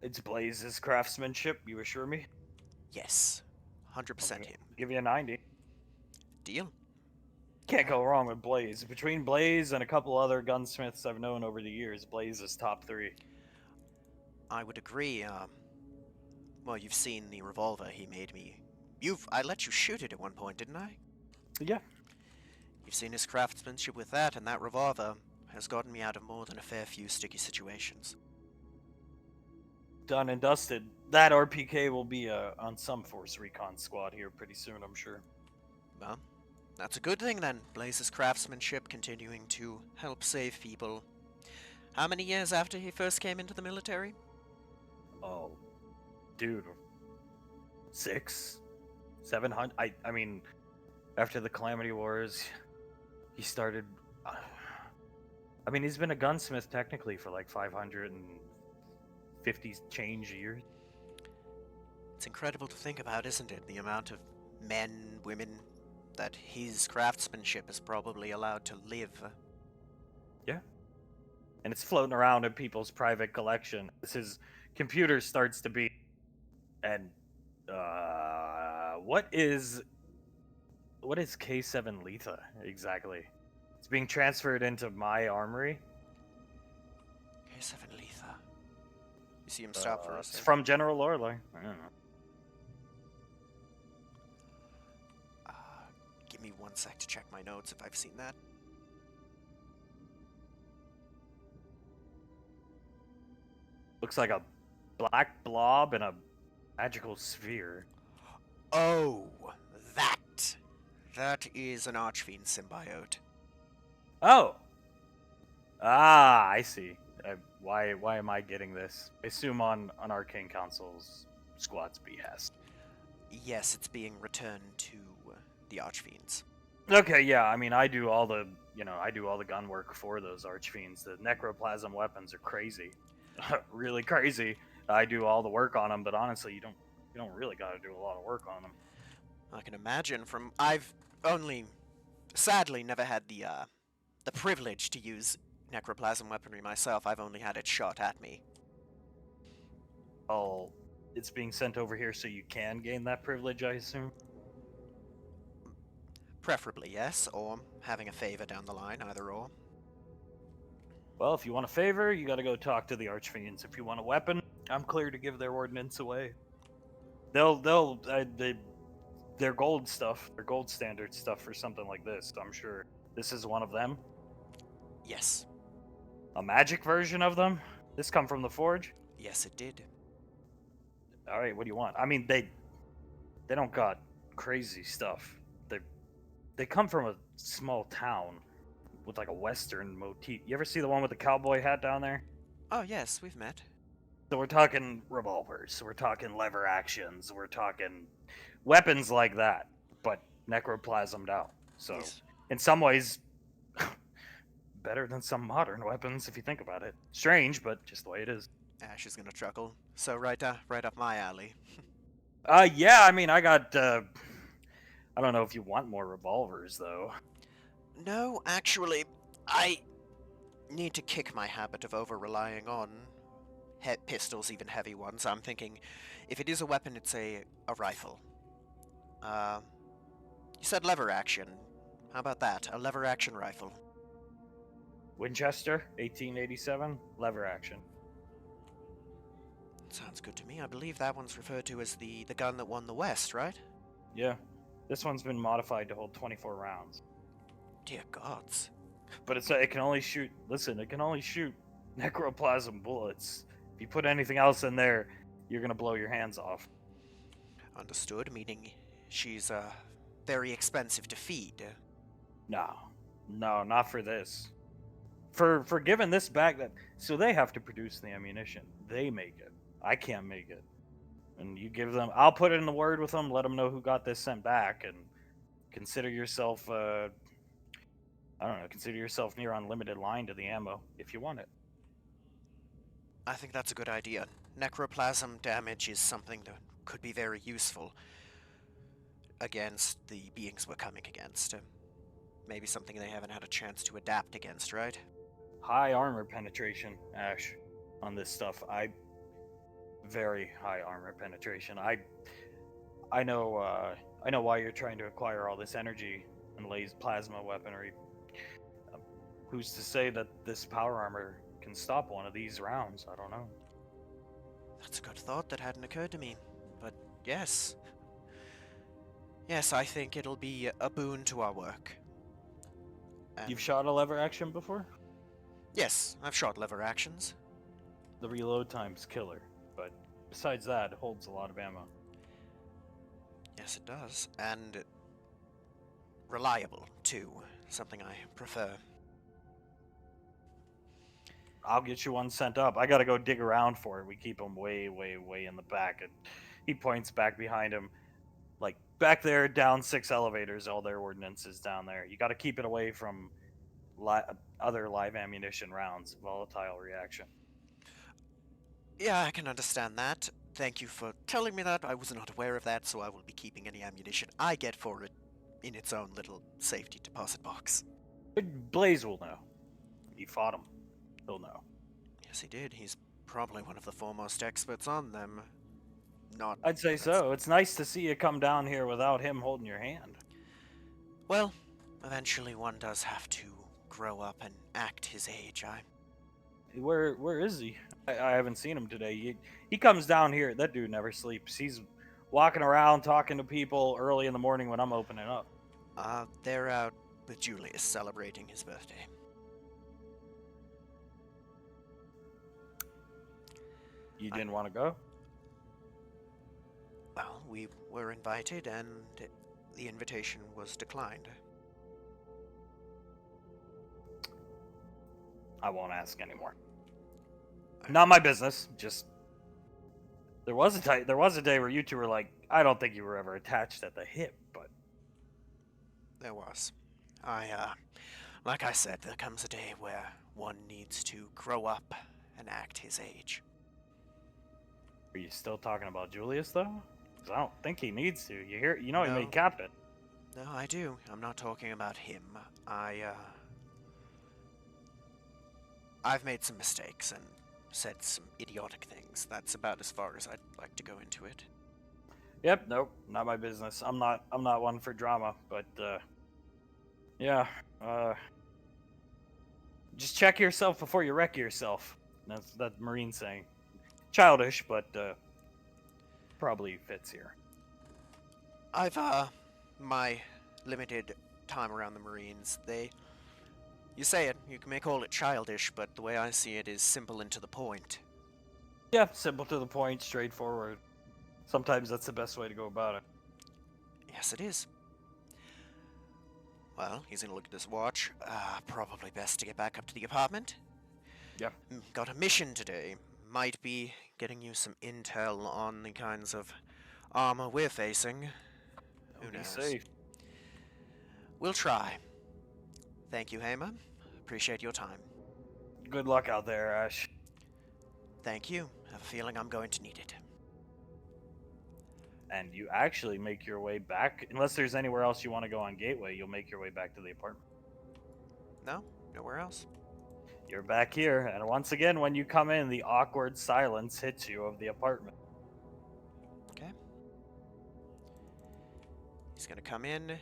It's Blaze's craftsmanship, you assure me? Yes. 100% Okay. him. Give you a 90. Deal. Can't go wrong with Blaze. Between Blaze and a couple other gunsmiths I've known over the years, Blaze is top 3. I would agree. Well, you've seen the revolver he made me. I let you shoot it at one point, didn't I? Yeah. You've seen his craftsmanship with that, and that revolver has gotten me out of more than a fair few sticky situations. Done and dusted. That RPK will be on some Force Recon squad here pretty soon, I'm sure. Well, that's a good thing then. Blaze's craftsmanship continuing to help save people. How many years after he first came into the military? Oh, dude. 600, 700. I mean, after the Calamity Wars, he started. I mean, he's been a gunsmith technically for like 550 change years. It's incredible to think about, isn't it? The amount of men, women that his craftsmanship is probably allowed to live. Yeah. And it's floating around in people's private collection as his computer starts to be. And what is K7 Letha exactly? It's being transferred into my armory. K7 Letha. You see him stop for a It's second. from General Lorelei. I don't know. Give me 1 sec to check my notes if I've seen that. Looks like a black blob and a magical sphere. Oh, that. That is an Archfiend symbiote. Oh. Ah, I see. Why am I getting this? I assume on Arcane Council's squad's behest. Yes, it's being returned to the Archfiends. Okay, yeah. I mean, I do all the gun work for those Archfiends. The necroplasm weapons are crazy, really crazy. I do all the work on them, but honestly, you don't really got to do a lot of work on them. I can imagine from I've only sadly never had the privilege to use necroplasm weaponry myself. I've only had it shot at me. Oh, it's being sent over here so you can gain that privilege, I assume. Preferably, yes, or having a favor down the line, either or. Well, if you want a favor, you got to go talk to the Archfiends. If you want a weapon, I'm clear to give their ordnance away. Their gold stuff, their gold standard stuff for something like this. I'm sure this is one of them. Yes. A magic version of them. This come from the forge. Yes, it did. All right, what do you want? I mean, they don't got crazy stuff. They come from a small town with like a western motif. You ever see the one with the cowboy hat down there? Oh, yes, we've met. So we're talking revolvers, we're talking lever actions, we're talking weapons like that, but necroplasmed out. So Yes. in some ways, better than some modern weapons if you think about it. Strange, but just the way it is. Ash is gonna chuckle. So right up my alley. Yeah, I mean, I got. I don't know if you want more revolvers though. No, actually, I need to kick my habit of over-relying on pistols, even heavy ones. I'm thinking, if it is a weapon, it's a rifle. You said lever action. How about that? A lever action rifle. Winchester, 1887, lever action. Sounds good to me. I believe that one's referred to as the gun that won the West, right? Yeah, this one's been modified to hold 24 rounds. Dear gods. But it can only shoot. Listen, it can only shoot necroplasm bullets. If you put anything else in there, you're gonna blow your hands off. Understood, meaning she's very expensive to feed. No, not for this. For giving this back, so they have to produce the ammunition. They make it. I can't make it. And you give them. I'll put it in the word with them. Let them know who got this sent back, and consider yourself. I don't know. Consider yourself near unlimited line to the ammo if you want it. I think that's a good idea. Necroplasm damage is something that could be very useful against the beings we're coming against. Maybe something they haven't had a chance to adapt against, right? High armor penetration, Ash, on this stuff. Very high armor penetration. I know why you're trying to acquire all this energy and lays plasma weaponry. Who's to say that this power armor can stop one of these rounds? I don't know. That's a good thought that hadn't occurred to me. But yes. Yes, I think it'll be a boon to our work. And You've shot a lever action before? yes, I've shot lever actions. The reload time's killer, but besides that, it holds a lot of ammo. Yes, it does. And reliable, too. Something I prefer. I'll get you one sent up. I gotta go dig around for it. We keep them way, way, way in the back. And he points back behind him. Like, back there, down 6 elevators, all their ordnance is down there. You gotta keep it away from other live ammunition rounds. Volatile reaction. Yeah, I can understand that. Thank you for telling me that. I was not aware of that, so I will be keeping any ammunition I get for it in its own little safety deposit box. Blaze will know. He fought him. He'll know. Yes, he did. He's probably one of the foremost experts on them. Not. I'd say so. It's nice to see you come down here without him holding your hand. Well, eventually one does have to grow up and act his age. Where is he? I haven't seen him today. He comes down here. That dude never sleeps. He's walking around talking to people early in the morning when I'm opening up. They're out with Julius celebrating his birthday. You didn't want to go? Well, we were invited and the invitation was declined. I won't ask anymore. Not my business. Just there was a day where you two were like, I don't think you were ever attached at the hip, but There was. Like I said, there comes a day where one needs to grow up and act his age. are you still talking about Julius though? 'Cause I don't think he needs to. You know he No. made captain. No, I do. I'm not talking about him. I've made some mistakes and said some idiotic things. That's about as far as I'd like to go into it. Yep, nope, not my business. I'm not one for drama, but yeah, just check yourself before you wreck yourself. That's that Marine saying. Childish, but probably fits here. I've, my limited time around the Marines, you say it, you may call it childish, but the way I see it is simple and to the point. Yeah, simple to the point, straightforward. Sometimes that's the best way to go about it. Yes, it is. Well, he's gonna look at his watch. Probably best to get back up to the apartment. Yeah. Got a mission today. Might be getting you some intel on the kinds of armor we're facing. Who Be knows? safe. We'll try. Thank you, Hamer. Appreciate your time. Good luck out there, Ash. Thank you. Have a feeling I'm going to need it. And you actually make your way back, unless there's anywhere else you want to go on Gateway, you'll make your way back to the apartment. No? Nowhere else? You're back here, and once again, when you come in, the awkward silence hits you of the apartment. Okay. He's gonna come in,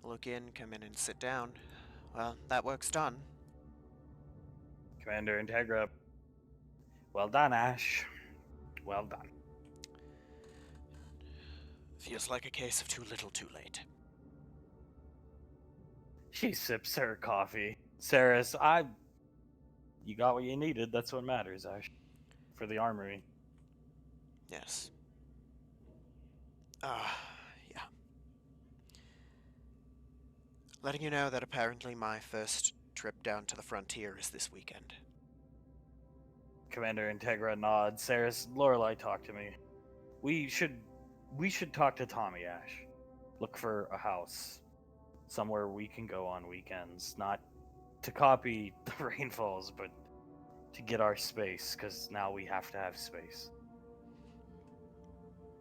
look in, come in and sit down. Well, that work's done. Commander Integra. Well done, Ash. Well done. Feels like a case of too little too late. She sips her coffee. Saris, you got what you needed. That's what matters, Ash. For the armory. Yes. Yeah. Letting you know that apparently my first trip down to the frontier is this weekend. Commander Integra nods. Saris, Lorelei talked to me. We should talk to Tommy, Ash. Look for a house. Somewhere we can go on weekends. Not to copy the Rainfalls, but to get our space, because now we have to have space.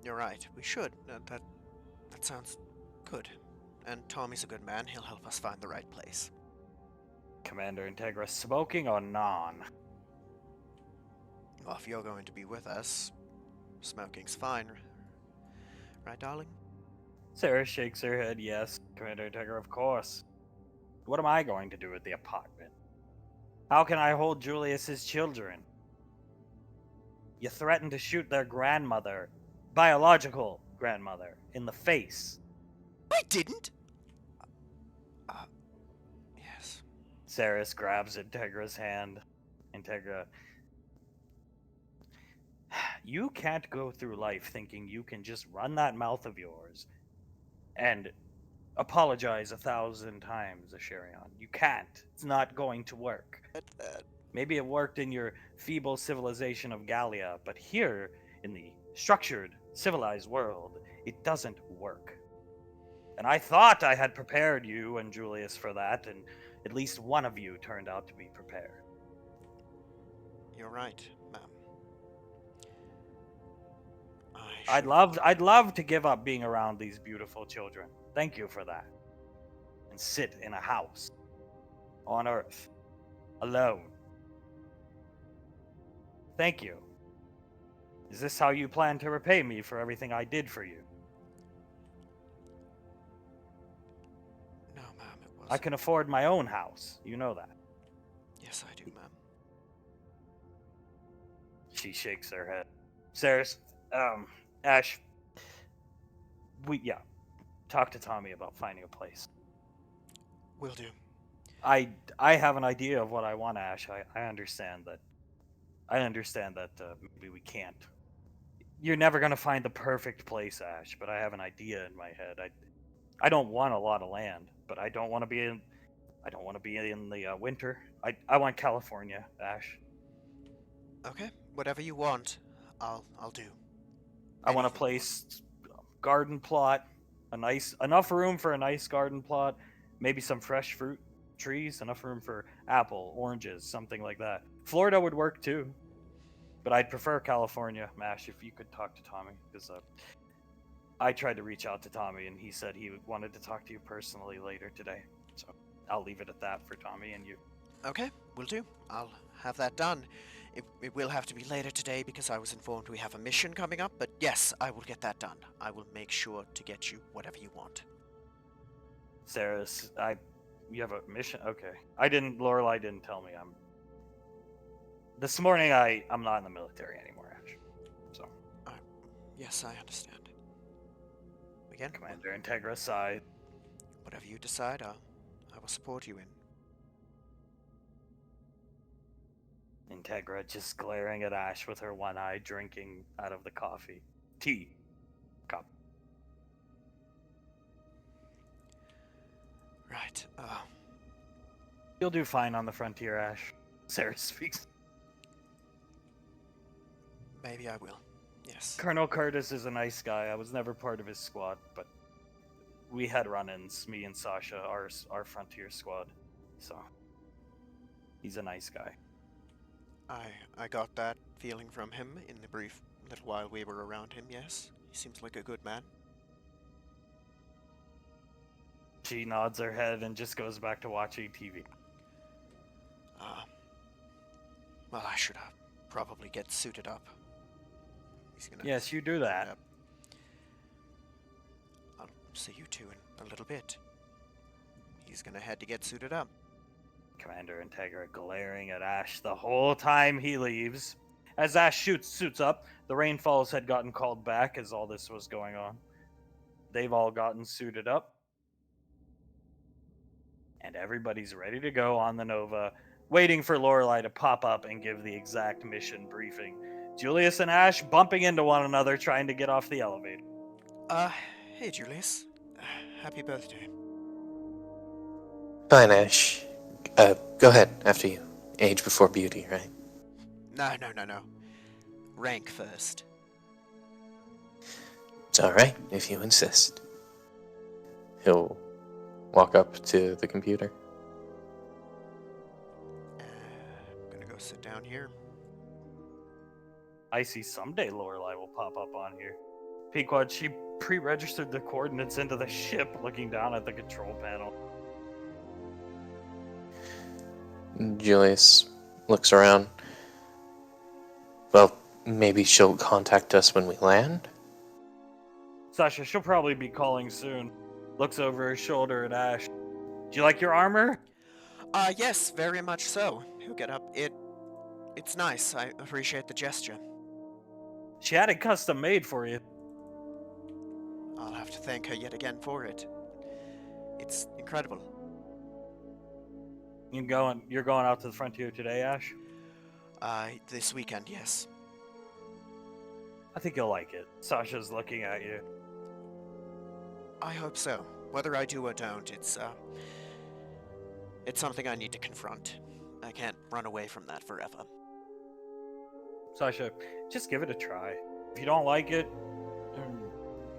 You're right. We should. That sounds good. And Tommy's a good man. He'll help us find the right place. Commander Integra, smoking or non? Well, if you're going to be with us, smoking's fine. Right, darling? Sarah shakes her head, yes. Commander Integra, of course. What am I going to do at the apartment? How can I hold Julius's children? You threatened to shoot their grandmother, biological grandmother, in the face. I didn't! Yes. Saris grabs Integra's hand. Integra, you can't go through life thinking you can just run that mouth of yours and apologize 1,000 times, Asherion. You can't. It's not going to work. Maybe it worked in your feeble civilization of Gallia, but here, in the structured, civilized world, it doesn't work. And I thought I had prepared you and Julius for that, and at least one of you turned out to be prepared. You're right, ma'am. I'd love to give up being around these beautiful children. Thank you for that. And sit in a house on Earth alone. Thank you. Is this how you plan to repay me for everything I did for you? No, ma'am, it was. I can afford my own house. You know that. Yes, I do, ma'am. She shakes her head. Saris, Ash, talk to Tommy about finding a place. Will do. I have an idea of what I want, Ash. I understand that. Maybe we can't. You're never gonna find the perfect place, Ash. But I have an idea in my head. I don't want a lot of land, but I don't want to be in. I don't want to be in the winter. I want California, Ash. Okay, whatever you want, I'll do. I want to Anything you want. place garden plot, enough room for a nice garden plot, maybe some fresh fruit trees, enough room for apple, oranges, something like that. Florida would work too, but I'd prefer California. Mash, if you could talk to Tommy, because I tried to reach out to Tommy and he said he wanted to talk to you personally later today. So I'll leave it at that for Tommy and you. Okay, will do. I'll have that done. It will have to be later today because I was informed we have a mission coming up, but yes, I will get that done. I will make sure to get you whatever you want. Sarah's, you have a mission? Okay. Lorelai didn't tell me. This morning I'm not in the military anymore, Ash. So, Yes, I understand. Again, Commander Integra side. whatever you decide, I will support you in. Integra just glaring at Ash with her one eye, drinking out of the coffee. Tea. Cup. Right, You'll do fine on the frontier, Ash. Sarah speaks. maybe I will. Yes. Colonel Curtis is a nice guy. I was never part of his squad, but we had run-ins, me and Sasha, our frontier squad. So, he's a nice guy. I got that feeling from him in the brief little while we were around him, yes. He seems like a good man. She nods her head and just goes back to watching TV. Well, I should probably get suited up. He's gonna Yes, you do that. Yep. I'll see you two in a little bit. He's gonna head to get suited up. Commander Integra glaring at Ash the whole time he leaves. As Ash suits up, the Rainfalls had gotten called back as all this was going on. They've all gotten suited up. And everybody's ready to go on the Nova, waiting for Lorelai to pop up and give the exact mission briefing. Julius and Ash bumping into one another trying to get off the elevator. Hey Julius. Happy birthday. Fine, Ash. Go ahead, after you. Age before beauty, right? No. Rank first. It's alright, if you insist. He'll walk up to the computer. I'm gonna go sit down here. I see someday Lorelai will pop up on here. Pequod, she pre-registered the coordinates into the ship looking down at the control panel. Julius looks around. Well, maybe she'll contact us when we land? Sasha, she'll probably be calling soon. Looks over her shoulder at Ash. Do you like your armor? Yes, very much so. He'll get up. It's nice. I appreciate the gesture. She had it custom made for you. I'll have to thank her yet again for it. It's incredible. You're going out to the frontier today, Ash? This weekend, yes. I think you'll like it. Sasha's looking at you. I hope so. Whether I do or don't, it's something I need to confront. I can't run away from that forever. Sasha, just give it a try. If you don't like it,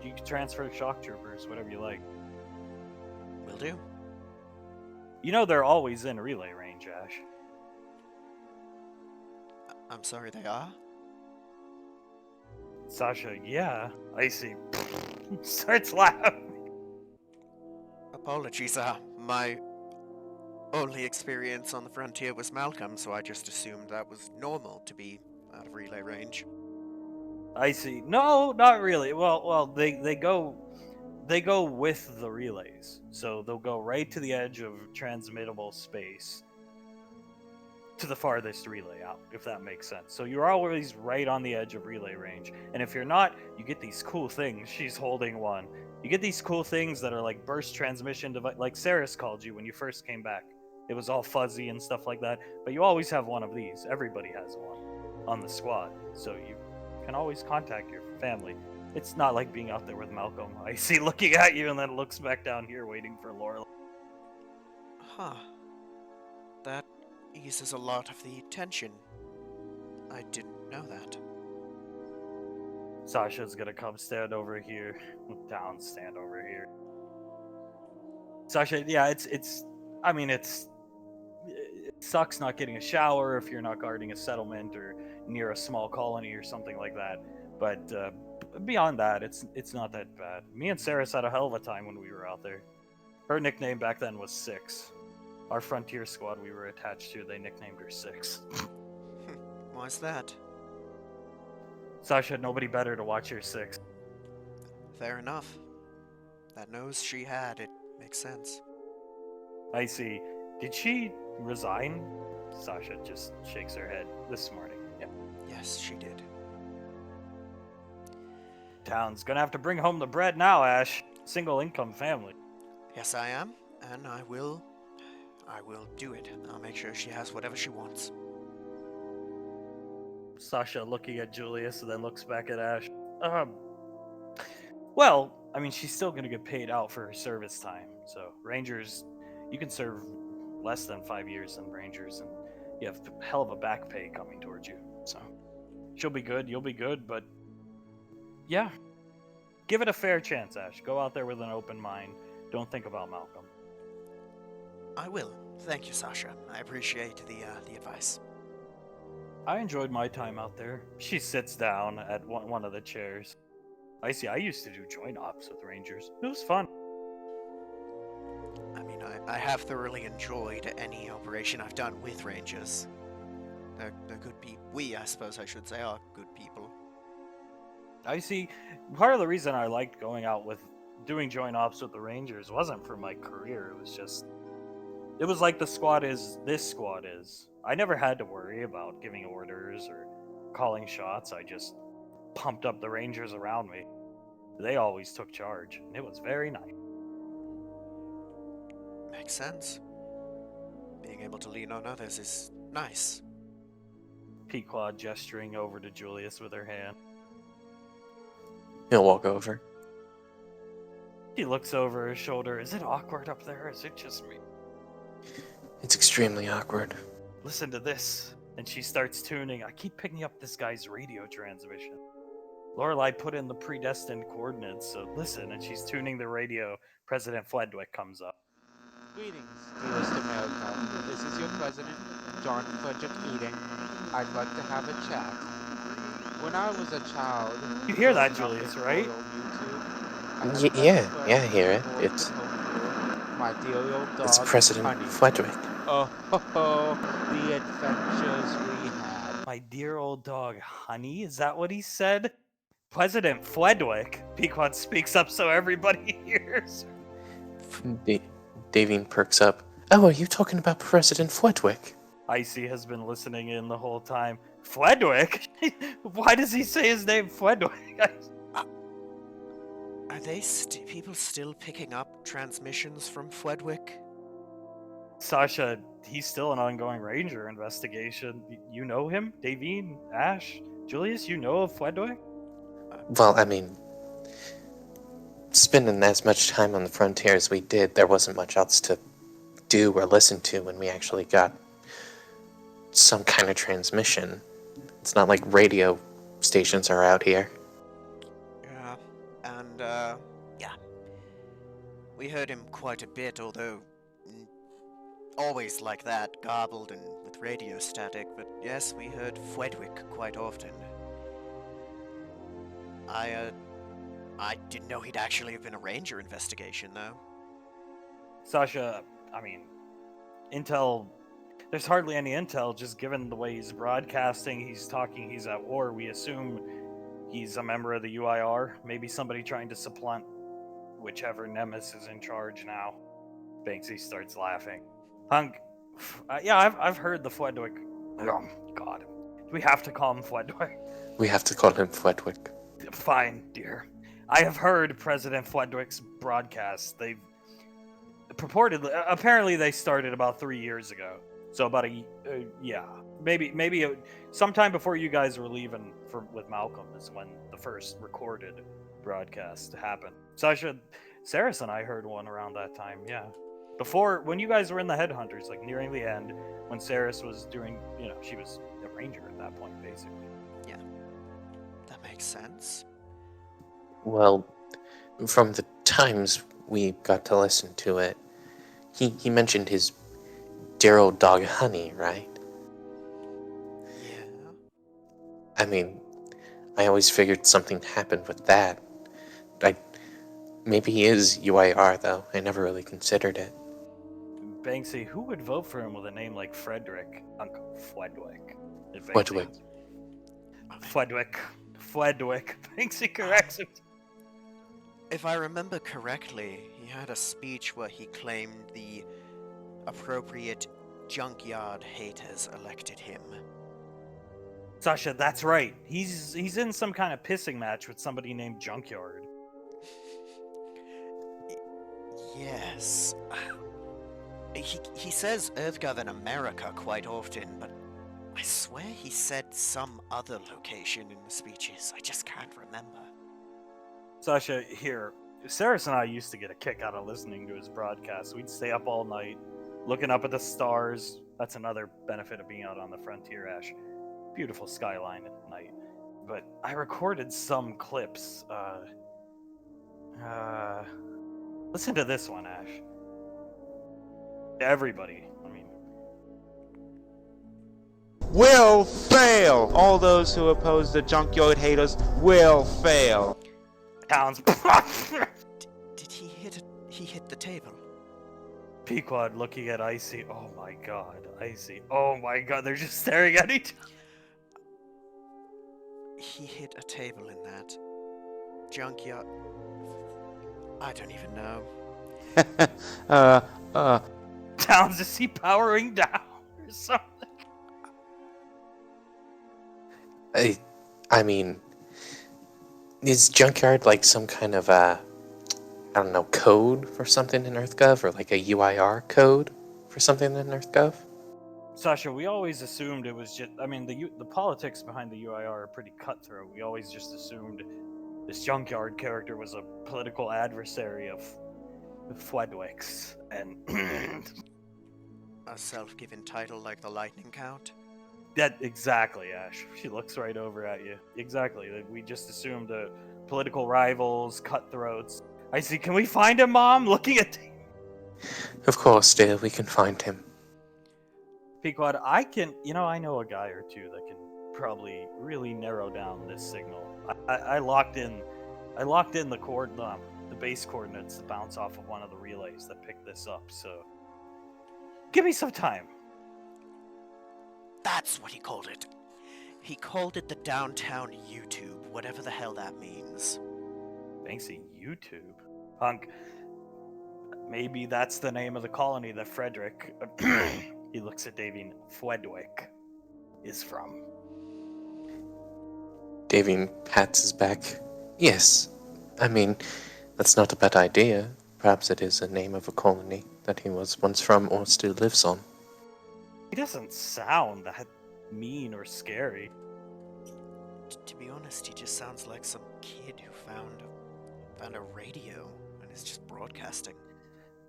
you can transfer to shock troopers, whatever you like. Will do. You know they're always in relay range, Ash. I'm sorry, they are? Sasha, yeah. Icy starts laughing. Apologies, my only experience on the frontier was Malcolm, so I just assumed that was normal to be out of relay range. I see. No, not really. Well, they go with the relays. So they'll go right to the edge of transmittable space to the farthest relay out, if that makes sense. So you're always right on the edge of relay range. And if you're not, you get these cool things. She's holding one. You get these cool things that are like burst transmission device, like Saris called you when you first came back. It was all fuzzy and stuff like that. But you always have one of these. Everybody has one on the squad. So you can always contact your family. It's not like being out there with Malcolm. I see looking at you and then looks back down here waiting for Laurel. Huh. That eases a lot of the tension. I didn't know that. Sasha's gonna come stand over here. Down, stand over here. Sasha, yeah, I mean, it sucks not getting a shower if you're not guarding a settlement or near a small colony or something like that. But beyond that, it's not that bad. Me and Saris had a hell of a time when we were out there. Her nickname back then was Six. Our frontier squad we were attached to, they nicknamed her Six. Why's that? Sasha had nobody better to watch her Six. Fair enough. That nose she had, it makes sense. I see. Did she resign? Sasha just shakes her head this morning. Yeah. Yes, she did. Town's gonna have to bring home the bread now, Ash. Single income family. Yes, I am, and I will do it. I'll make sure she has whatever she wants. Sasha looking at Julius and then looks back at Ash. Well, I mean, she's still gonna get paid out for her service time. So Rangers, you can serve less than 5 years in Rangers, and you have a hell of a back pay coming towards you. So she'll be good, you'll be good, but yeah, give it a fair chance, Ash. Go out there with an open mind. Don't think about Malcolm. I will. Thank you, Sasha. I appreciate the advice. I enjoyed my time out there. She sits down at one of the chairs. I see. I used to do joint ops with Rangers. It was fun. I mean, I have thoroughly enjoyed any operation I've done with Rangers. They're good people. We, I suppose I should say, are good people. I see. Part of the reason I liked going out with doing joint ops with the Rangers wasn't for my career. It was like the squad is this squad is. I never had to worry about giving orders or calling shots. I just pumped up the Rangers around me. They always took charge, and it was very nice. Makes sense. Being able to lean on others is nice. Pequod gesturing over to Julius with her hand. He'll walk over. He looks over her shoulder. Is it awkward up there? Is it just me? It's extremely awkward. Listen to this. And she starts tuning. I keep picking up this guy's radio transmission. Lorelei put in the predestined coordinates, so listen. And she's tuning the radio. President Fledwick comes up. Greetings, dearest America. This is your president, John Frederick Eden. I'd like to have a chat. When I was a child, You hear that, growing up Julius, in right? rural YouTube, I had Yeah, best I friend hear it. aboard It's the home my dear old dog, it's President Honey. Fledwick. Oh, ho, ho, the adventures we had. My dear old dog, Honey? Is that what he said? President Fledwick? Pequod speaks up so everybody hears. Davine perks up. Oh, are you talking about President Fledwick? Icy has been listening in the whole time. Fledwick? Why does he say his name Fledwick? Are they people still picking up transmissions from Fledwick? Sasha, he's still an ongoing Ranger investigation. You know him? Davine? Ash? Julius, you know of Fledwick? Well, I mean, spending as much time on the frontier as we did, there wasn't much else to do or listen to when we actually got some kind of transmission. It's not like radio stations are out here. Yeah, and yeah. We heard him quite a bit, although always like that, garbled and with radio static, but yes, we heard Fledwick quite often. I didn't know he'd actually have been a Ranger investigation, though. Sasha, I mean, intel. There's hardly any intel, just given the way he's broadcasting, he's talking, he's at war. We assume he's a member of the UIR, maybe somebody trying to supplant whichever Nemesis is in charge now. Banksy starts laughing. Hunk, yeah, I've heard the Fledwick. Oh, God. Do we have to call him Fledwick? We have to call him Fledwick. Fine, dear. I have heard President Fledwick's broadcasts. They've purportedly, apparently they started about 3 years ago. So about maybe sometime before you guys were leaving with Malcolm is when the first recorded broadcast happened. Sasha, Saris and I heard one around that time, yeah. Before, when you guys were in the Headhunters, like nearing the end, when Saris was doing, she was a stranger at that point, basically. That makes sense. Well, from the times we got to listen to it, he mentioned his dear old dog Honey, right? Yeah. I mean, I always figured something happened with that. I maybe he is UIR though. I never really considered it. Banksy, who would vote for him with a name like Frederick Uncle Fledwick? If What Banksy would? Fledwick. Fledwick. Banksy corrects him. If I remember correctly, he had a speech where he claimed the appropriate junkyard haters elected him. Sasha, that's right. He's in some kind of pissing match with somebody named Junkyard. Yes. He says EarthGov in America quite often, but I swear he said some other location in the speeches. I just can't remember. Sasha, here, Saris and I used to get a kick out of listening to his broadcasts. We'd stay up all night, looking up at the stars. That's another benefit of being out on the frontier, Ash. Beautiful skyline at night. But I recorded some clips. Listen to this one, Ash. Everybody. I mean, Will fail. All those who oppose the junkyard haters will fail. Towns. Did he hit the table? Pequod looking at Icy. Oh my god, Icy. Oh my god, they're just staring at each other. He hit a table in that junkyard. I don't even know. Towns, is he powering down or something? I mean, is Junkyard like some kind of I don't know, code for something in EarthGov, or like a UIR code for something in EarthGov? Sasha, we always assumed it was just. I mean, the politics behind the UIR are pretty cutthroat. We always just assumed this Junkyard character was a political adversary of Fledwick's, and A self-given title like the Lightning Count? that exactly, Ash. She looks right over at you. Exactly. We just assumed political rivals, cutthroats. I see. Can we find him, Mom? Looking at Of course, dear, we can find him. Pequod, I can. I know a guy or two that can probably really narrow down this signal. I locked in the base coordinates to bounce off of one of the relays that picked this up. So, give me some time. That's what he called it. He called it the downtown YouTube, whatever the hell that means. Banksy, YouTube, Hunk. Maybe that's the name of the colony that Frederick. He looks at Davian. Fledwick is from. Davian pats his back. Yes, I mean, that's not a bad idea. Perhaps it is a name of a colony that he was once from or still lives on. He doesn't sound that mean or scary. To be honest, he just sounds like some kid who found a radio and is just broadcasting.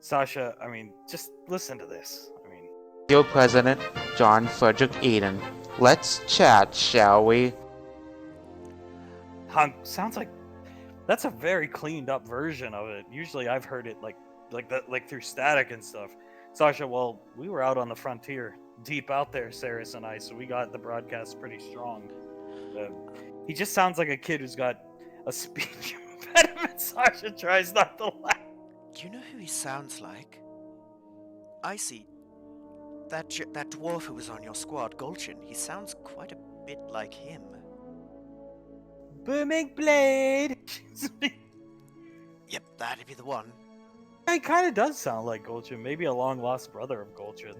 Sasha, I mean, just listen to this. I mean, Your President, John Frederick Eden. Let's chat, shall we? Hunk sounds like that's a very cleaned up version of it. Usually, I've heard it like that, like through static and stuff. Sasha, well, we were out on the frontier, deep out there, Saris and I, so we got the broadcast pretty strong. He just sounds like a kid who's got a speech impediment. Sasha tries not to laugh. Do you know who he sounds like? Icy. That dwarf who was on your squad, Gulchin. He sounds quite a bit like him. Booming blade. Yep, that'd be the one. He kind of does sound like Gulchin, maybe a long lost brother of Gulchin.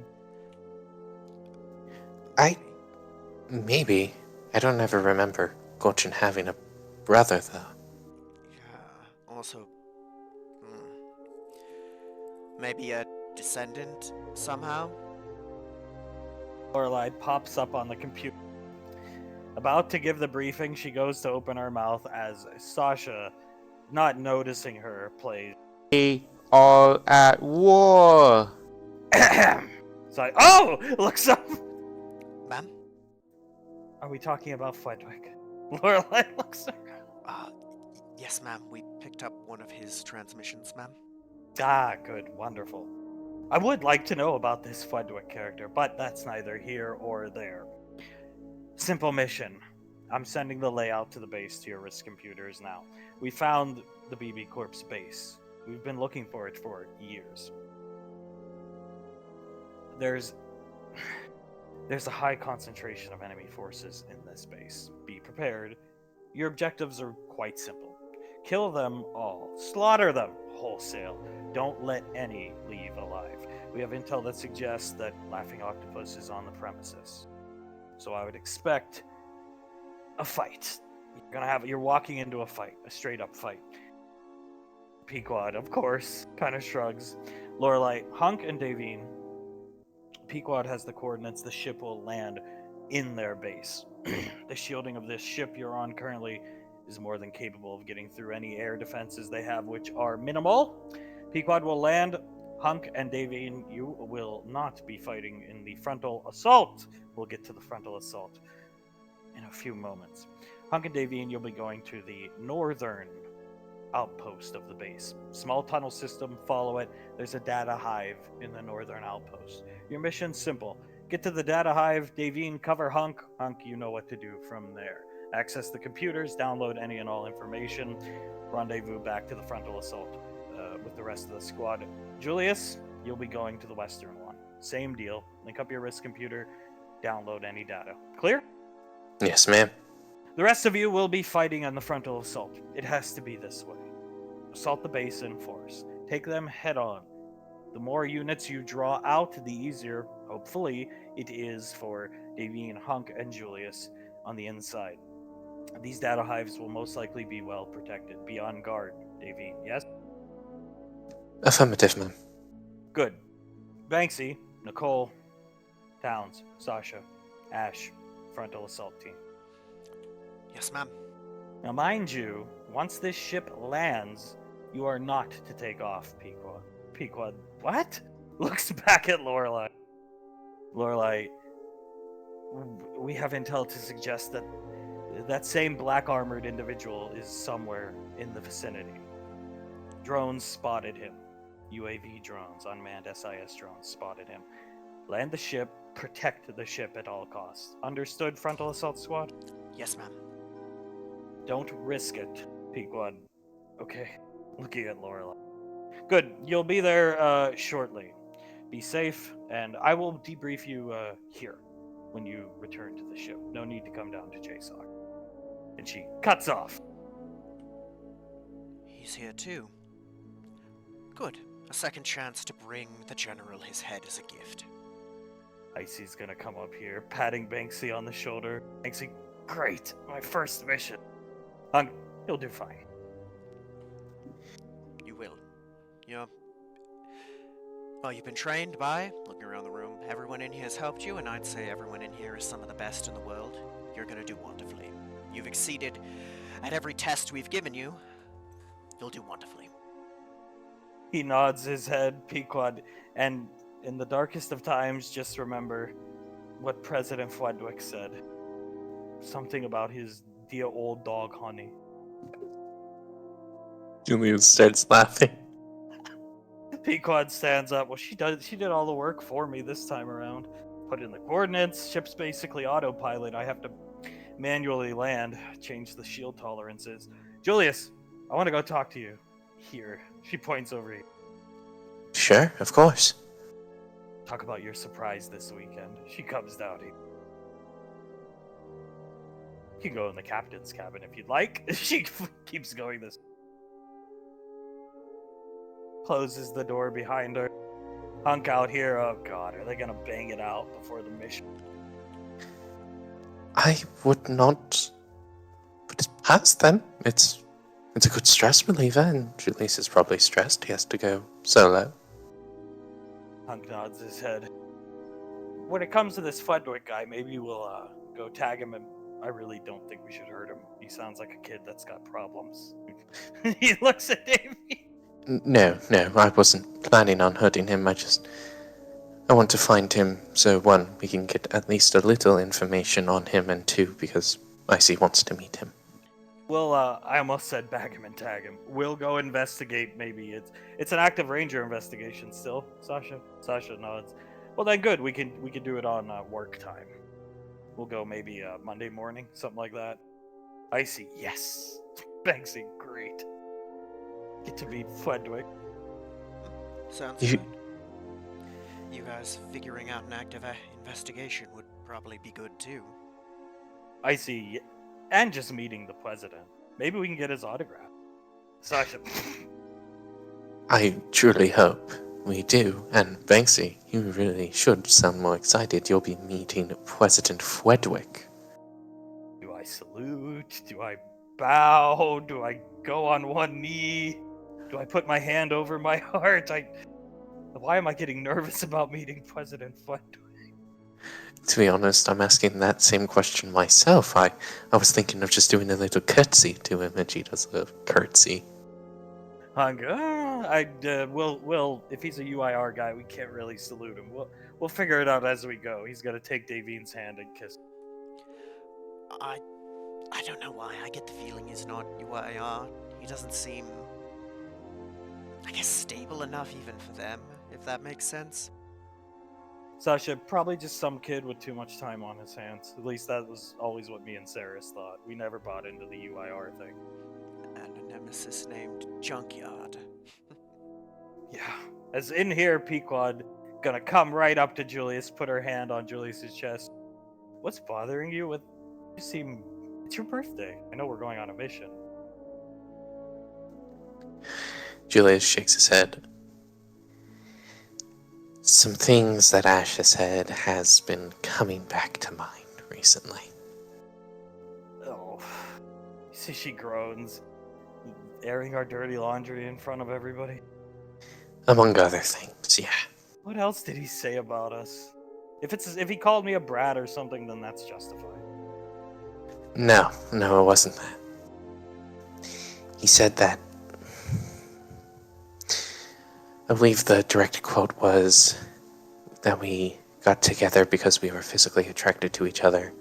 Maybe. I don't ever remember Gulchin having a brother, though. Yeah. Also, maybe a descendant somehow? Lorelei pops up on the computer. About to give the briefing, she goes to open her mouth as Sasha, not noticing her, plays. We are at war. It's like, oh! Looks up. Ma'am? Are we talking about Fledwick? Lorelei looks at her. Uh, yes, ma'am. We picked up one of his transmissions, ma'am. Ah, good, wonderful. I would like to know about this Fledwick character, but that's neither here or there. Simple mission. I'm sending the layout to the base to your risk computers now. We found the BB Corp's base. We've been looking for it for years. There's a high concentration of enemy forces in this base. Be prepared. Your objectives are quite simple. Kill them all. Slaughter them wholesale. Don't let any leave alive. We have intel that suggests that Laughing Octopus is on the premises. So I would expect a fight. You're walking into a fight, a straight up fight. Pequod, of course, kind of shrugs. Lorelei, Hunk, and Davine. Pequod has the coordinates. The ship will land in their base. The shielding of this ship you're on currently is more than capable of getting through any air defenses they have, which are minimal. Pequod will land. Hunk and Davine, you will not be fighting in the frontal assault. We'll get to the frontal assault in a few moments. Hunk and Davine, you'll be going to the northern outpost of the base. Small tunnel system, follow it. There's a data hive in the northern outpost. Your mission's simple. Get to the data hive, Davine, cover Hunk. Hunk, you know what to do from there. Access the computers, download any and all information. Rendezvous back to the frontal assault with the rest of the squad. Julius, you'll be going to the western one. Same deal. Link up your risk computer, download any data. Clear? Yes, ma'am. The rest of you will be fighting on the frontal assault. It has to be this way. Assault the base in force. Take them head on. The more units you draw out, the easier, hopefully, it is for Davine, Hunk, and Julius on the inside. These data hives will most likely be well protected. Be on guard, Davine, yes? Affirmative, ma'am. Good. Banksy, Nicole, Towns, Sasha, Ash, frontal assault team. Yes, ma'am. Now, mind you, once this ship lands, you are not to take off, Pequod. Pequod, what? Looks back at Lorelei. Lorelei, we have intel to suggest that that same black armored individual is somewhere in the vicinity. Drones spotted him. UAV drones, unmanned SIS drones spotted him. Land the ship, protect the ship at all costs. Understood, frontal assault squad? Yes, ma'am. Don't risk it, Pequod. Okay, looking at Lorelei. Good, you'll be there shortly. Be safe, and I will debrief you here when you return to the ship. No need to come down to JSOC. And she cuts off. He's here too. Good. A second chance to bring the General his head as a gift. Icy's gonna come up here, patting Banksy on the shoulder. Banksy, great, my first mission. You'll do fine. You will. Well, you've been trained by, looking around the room, everyone in here has helped you, and I'd say everyone in here is some of the best in the world. You're gonna do wonderfully. You've exceeded at every test we've given you. You'll do wonderfully. He nods his head, Pequod, and in the darkest of times, just remember what President Fledwick said. Something about his dear old dog, Honey. Julius starts laughing. Pequod stands up. Well, she did all the work for me this time around. Put in the coordinates. Ship's basically autopilot. I have to manually land, change the shield tolerances. Julius, I want to go talk to you. Here. She points over here. Sure, of course. Talk about your surprise this weekend. She comes down here. You can go in the captain's cabin if you'd like. She keeps going this. Closes the door behind her. Hunk out here. Oh god, are they gonna bang it out before the mission? I would not put it past them. It's a good stress reliever, and Julius is probably stressed. He has to go solo. Hunk nods his head. When it comes to this Fledwick guy, maybe we'll go tag him, and I really don't think we should hurt him. He sounds like a kid that's got problems. He looks at Davey. No, I wasn't planning on hurting him. I just I want to find him, so one, we can get at least a little information on him, and two, because Icy wants to meet him. We'll I almost said bag him and tag him. We'll go investigate. Maybe it's an active ranger investigation still. Sasha nods. Well then, good. We can do it on work time. We'll go maybe Monday morning, something like that. Icy, yes. Banksy, great. Get to meet Fledwick. Sounds You- good. You guys figuring out an active investigation would probably be good too. Icy, and just meeting the president. Maybe we can get his autograph. Sasha, I truly hope we do, and Banksy, you really should sound more excited. You'll be meeting President Fredwick. do I salute? Do I bow? Do I go on one knee? Do I put my hand over my heart? Why am I getting nervous about meeting President Fledwick? To be honest, I'm asking that same question myself. I was thinking of just doing a little curtsy to him, and she does a curtsy. We'll if he's a UIR guy, we can't really salute him. We'll figure it out as we go. He's gonna take Davine's hand and kiss. I don't know why. I get the feeling he's not UIR. He doesn't seem, I guess, stable enough even for them, if that makes sense. Sasha, probably just some kid with too much time on his hands. At least that was always what me and Saris thought. We never bought into the UIR thing. And a nemesis named Junkyard. Yeah. As in here, Pequod gonna come right up to Julius, put her hand on Julius's chest. What's bothering you? You seem. It's your birthday. I know we're going on a mission. Julius shakes his head. Some things that Ash has said has been coming back to mind recently. Oh. You see, she groans, airing our dirty laundry in front of everybody. Among other things, yeah. What else did he say about us? If he called me a brat or something, then that's justified. No, it wasn't that. He said that. I believe the direct quote was that we got together because we were physically attracted to each other.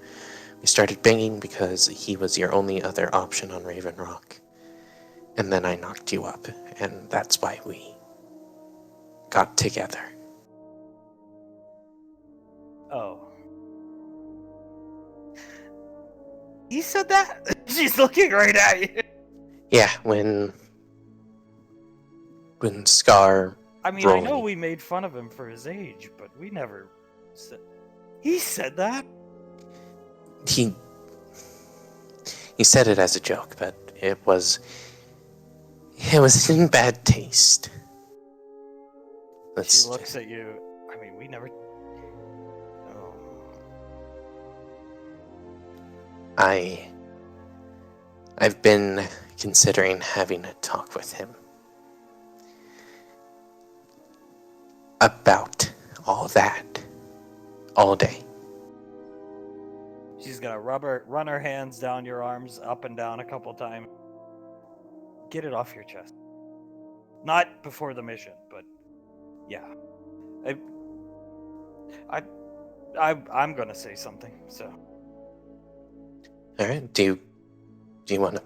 We started banging because he was your only other option on Raven Rock. And then I knocked you up, and that's why we got together. Oh. He said that? She's looking right at you. Yeah, when Scar I mean, I know Broly- we made fun of him for his age, but we never said. He said that? he said it as a joke, but it was in bad taste. She looks at you. I mean, we never. Oh. I've been considering having a talk with him about all that all day. She's gonna run her hands down your arms, up and down a couple times. Get it off your chest. Not before the mission, but yeah. I'm gonna say something. So All right, do you want to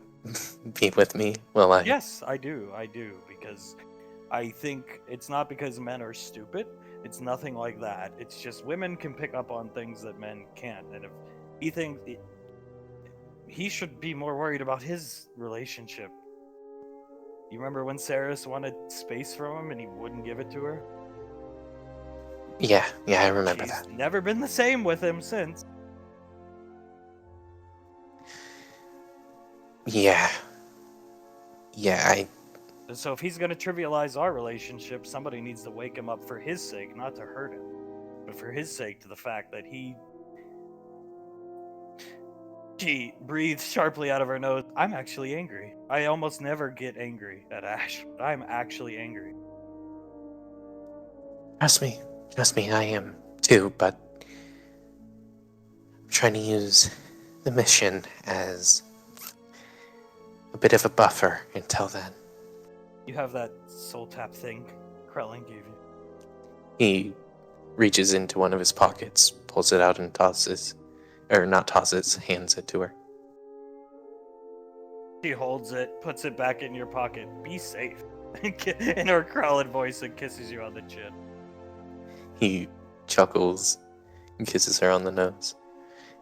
be with me? Well, yes, I do, because I think it's not because men are stupid. It's nothing like that. It's just women can pick up on things that men can't, and if he thinks he should be more worried about his relationship. You remember when Saris wanted space from him and he wouldn't give it to her? Yeah, I remember She's that. never been the same with him since. Yeah, So if he's going to trivialize our relationship, somebody needs to wake him up for his sake, not to hurt him, but for his sake, to the fact that She breathes sharply out of her nose. I'm actually angry. I almost never get angry at Ash. I'm actually angry. Trust me, I am too, but I'm trying to use the mission as a bit of a buffer until then. You have that soul tap thing Krellin gave you. He reaches into one of his pockets, pulls it out, and hands it to her. She holds it, puts it back in your pocket. Be safe. In her Krellin voice, and kisses you on the chin. He chuckles and kisses her on the nose.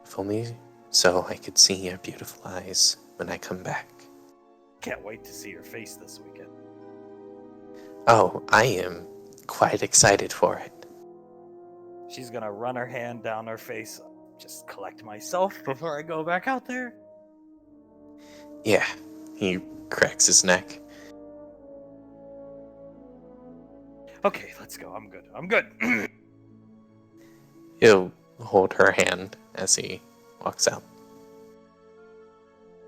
If only so I could see your beautiful eyes when I come back. Can't wait to see your face this weekend. Oh, I am quite excited for it. She's gonna run her hand down her face. Just collect myself before I go back out there. Yeah, he cracks his neck. Okay, let's go. I'm good. I'm good. He'll hold her hand as he walks out.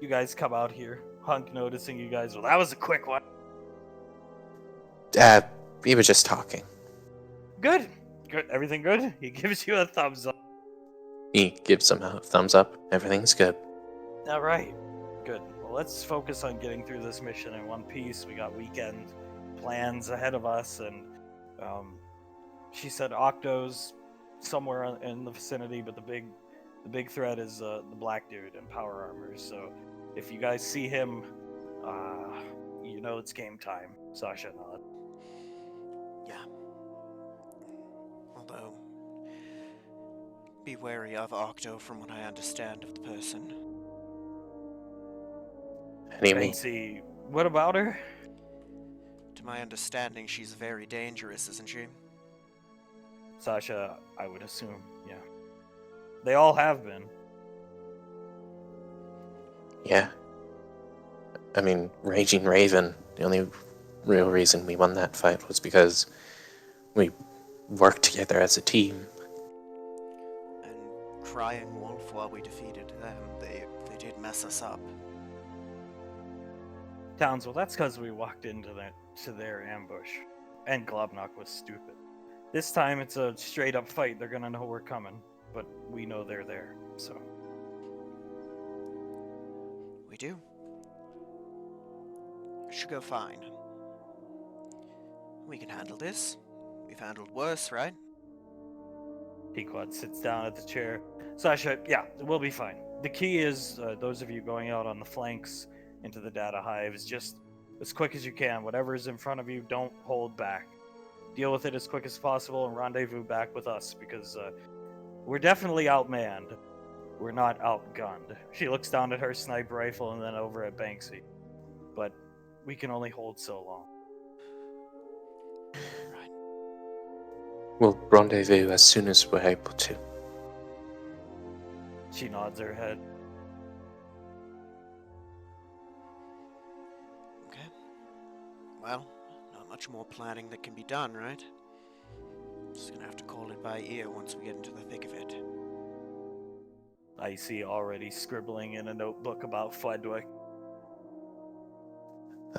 You guys come out here. Hunk noticing you guys. Well, that was a quick one. We were just talking. Good. Good. Everything good? He gives you a thumbs up. He gives him a thumbs up. Everything's good. All right. Good. Well, let's focus on getting through this mission in one piece. We got weekend plans ahead of us, and she said Octo's somewhere in the vicinity, but the big threat is the black dude in power armor. So if you guys see him, you know it's game time. Sasha nod. Yeah. Although, be wary of Octo from what I understand of the person. How do you mean? Banksy, what about her? To my understanding, she's very dangerous, isn't she? Sasha, I would assume, yeah. They all have been. Yeah. I mean, Raging Raven, the only real reason we won that fight was because we worked together as a team. And Crying Wolf, while we defeated them, they did mess us up. Townsville, that's because we walked into their ambush. And Globnock was stupid. This time it's a straight up fight. They're gonna know we're coming. But we know they're there, so. We do. It should go fine. We can handle this. We've handled worse, right? Pequod sits down at the chair. Sasha, yeah, we'll be fine. The key is, those of you going out on the flanks into the data hives, just as quick as you can. Whatever is in front of you, don't hold back. Deal with it as quick as possible and rendezvous back with us, because we're definitely outmanned. We're not outgunned. She looks down at her sniper rifle and then over at Banksy. But we can only hold so long. Right. We'll rendezvous as soon as we're able to. She nods her head. Okay. Well, not much more planning that can be done, right? Just gonna have to call it by ear once we get into the thick of it. I see already scribbling in a notebook about Fledwick.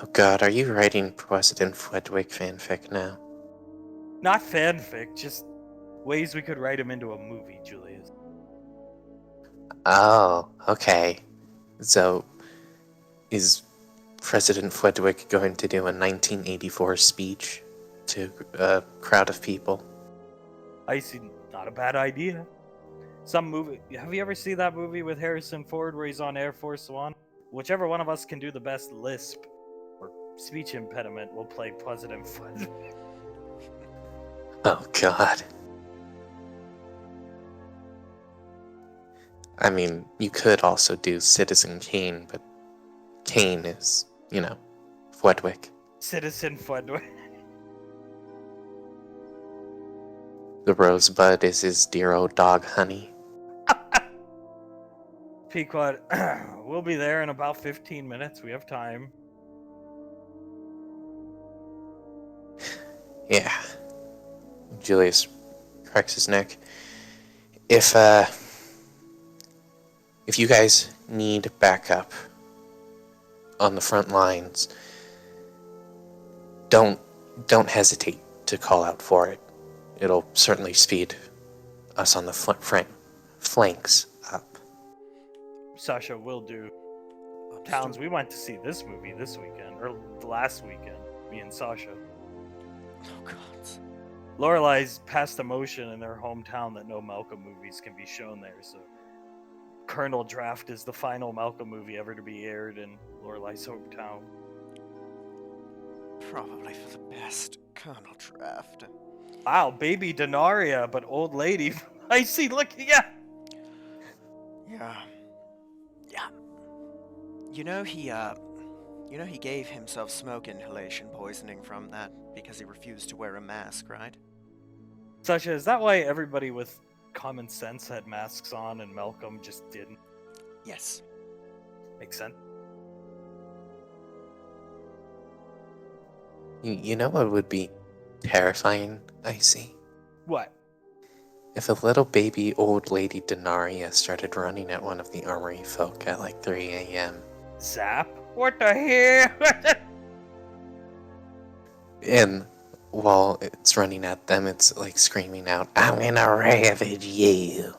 Oh god, are you writing President Fledwick fanfic now? Not fanfic, just ways we could write him into a movie, Julius. Oh, okay. So, is President Fledwick going to do a 1984 speech to a crowd of people? I see, not a bad idea. Some movie. Have you ever seen that movie with Harrison Ford where he's on Air Force One? Whichever one of us can do the best lisp or speech impediment will play President Fledwick. Oh god. I mean, you could also do Citizen Kane, but Kane is, Fledwick. Citizen Fledwick. The rosebud is his dear old dog, Honey. Pequod, we'll be there in about 15 minutes. We have time. Yeah. Julius cracks his neck. If you guys need backup on the front lines, don't hesitate to call out for it. It'll certainly speed us on the flanks up. Sasha will do. Towns, we went to see this movie this weekend, or the last weekend, me and Sasha. Oh god. Lorelai's passed a motion in their hometown that no Malcolm movies can be shown there, so Colonel Draft is the final Malcolm movie ever to be aired in Lorelai's hometown. Probably for the best, Colonel Draft. Wow, baby Denaria, but old lady. I see, look, yeah. Yeah. You know he gave himself smoke inhalation poisoning from that because he refused to wear a mask, right? Sasha, is that why everybody with common sense had masks on and Malcolm just didn't? Yes. Makes sense. You know what would be terrifying, Icy? What? If a little baby old lady Denaria started running at one of the armory folk at like 3 a.m. Zap? What the hell? And while it's running at them, it's like screaming out, "I'm gonna ravage you!"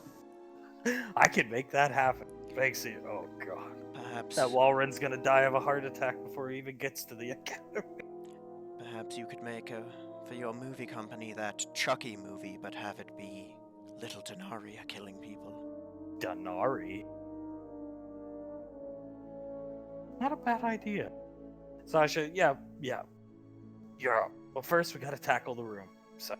I can make that happen. Makes it. Oh god. Perhaps That Walren's gonna die of a heart attack before he even gets to the academy. perhaps you could make for your movie company that Chucky movie, but have it be little Denaria killing people. Denari? Not a bad idea. Sasha, yeah. You're up. But first, we gotta tackle the room. So,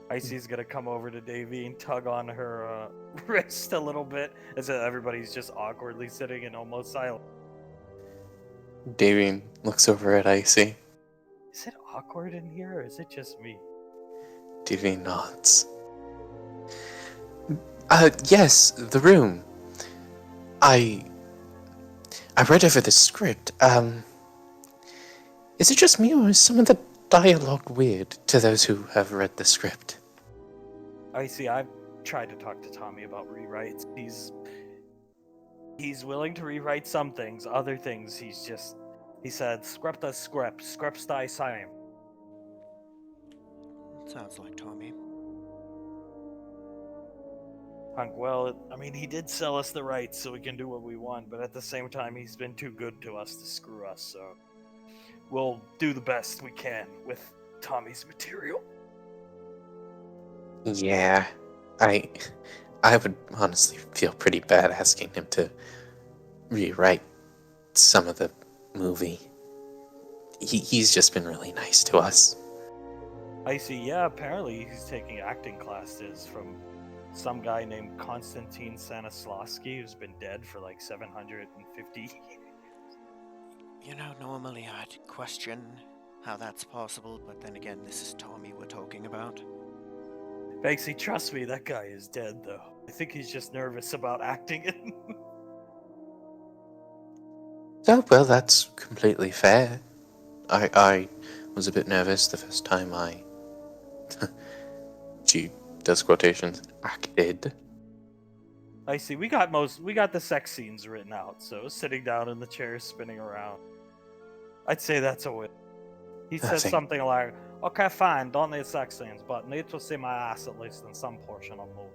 Icy's gonna come over to Davy and tug on her wrist a little bit as everybody's just awkwardly sitting and almost silent. Davy looks over at Icy. Is it awkward in here, or is it just me? Davy nods. Yes, the room. I read over the script. Is it just me, or is some of the dialogue weird to those who have read the script? Icy, I've tried to talk to Tommy about rewrites. He's willing to rewrite some things, other things he said, script as script, scripts die same. Sounds like Tommy. Hunk, well, I mean, he did sell us the rights so we can do what we want, but at the same time, he's been too good to us to screw us, so we'll do the best we can with Tommy's material. Yeah, I would honestly feel pretty bad asking him to rewrite some of the movie. He's just been really nice to us. I see, yeah, apparently he's taking acting classes from some guy named Konstantin Stanislavski, who's been dead for like 750 years. You know, normally I'd question how that's possible, but then again, this is Tommy we're talking about. Banksy, trust me, that guy is dead, though. I think he's just nervous about acting it. Oh, well, that's completely fair. I was a bit nervous the first time I... She does quotations. Acted. I see. We got the sex scenes written out, so sitting down in the chair, spinning around. I'd say that's a win. He says something like, "Okay, fine, don't need sex scenes, but need to see my ass at least in some portion of the movie."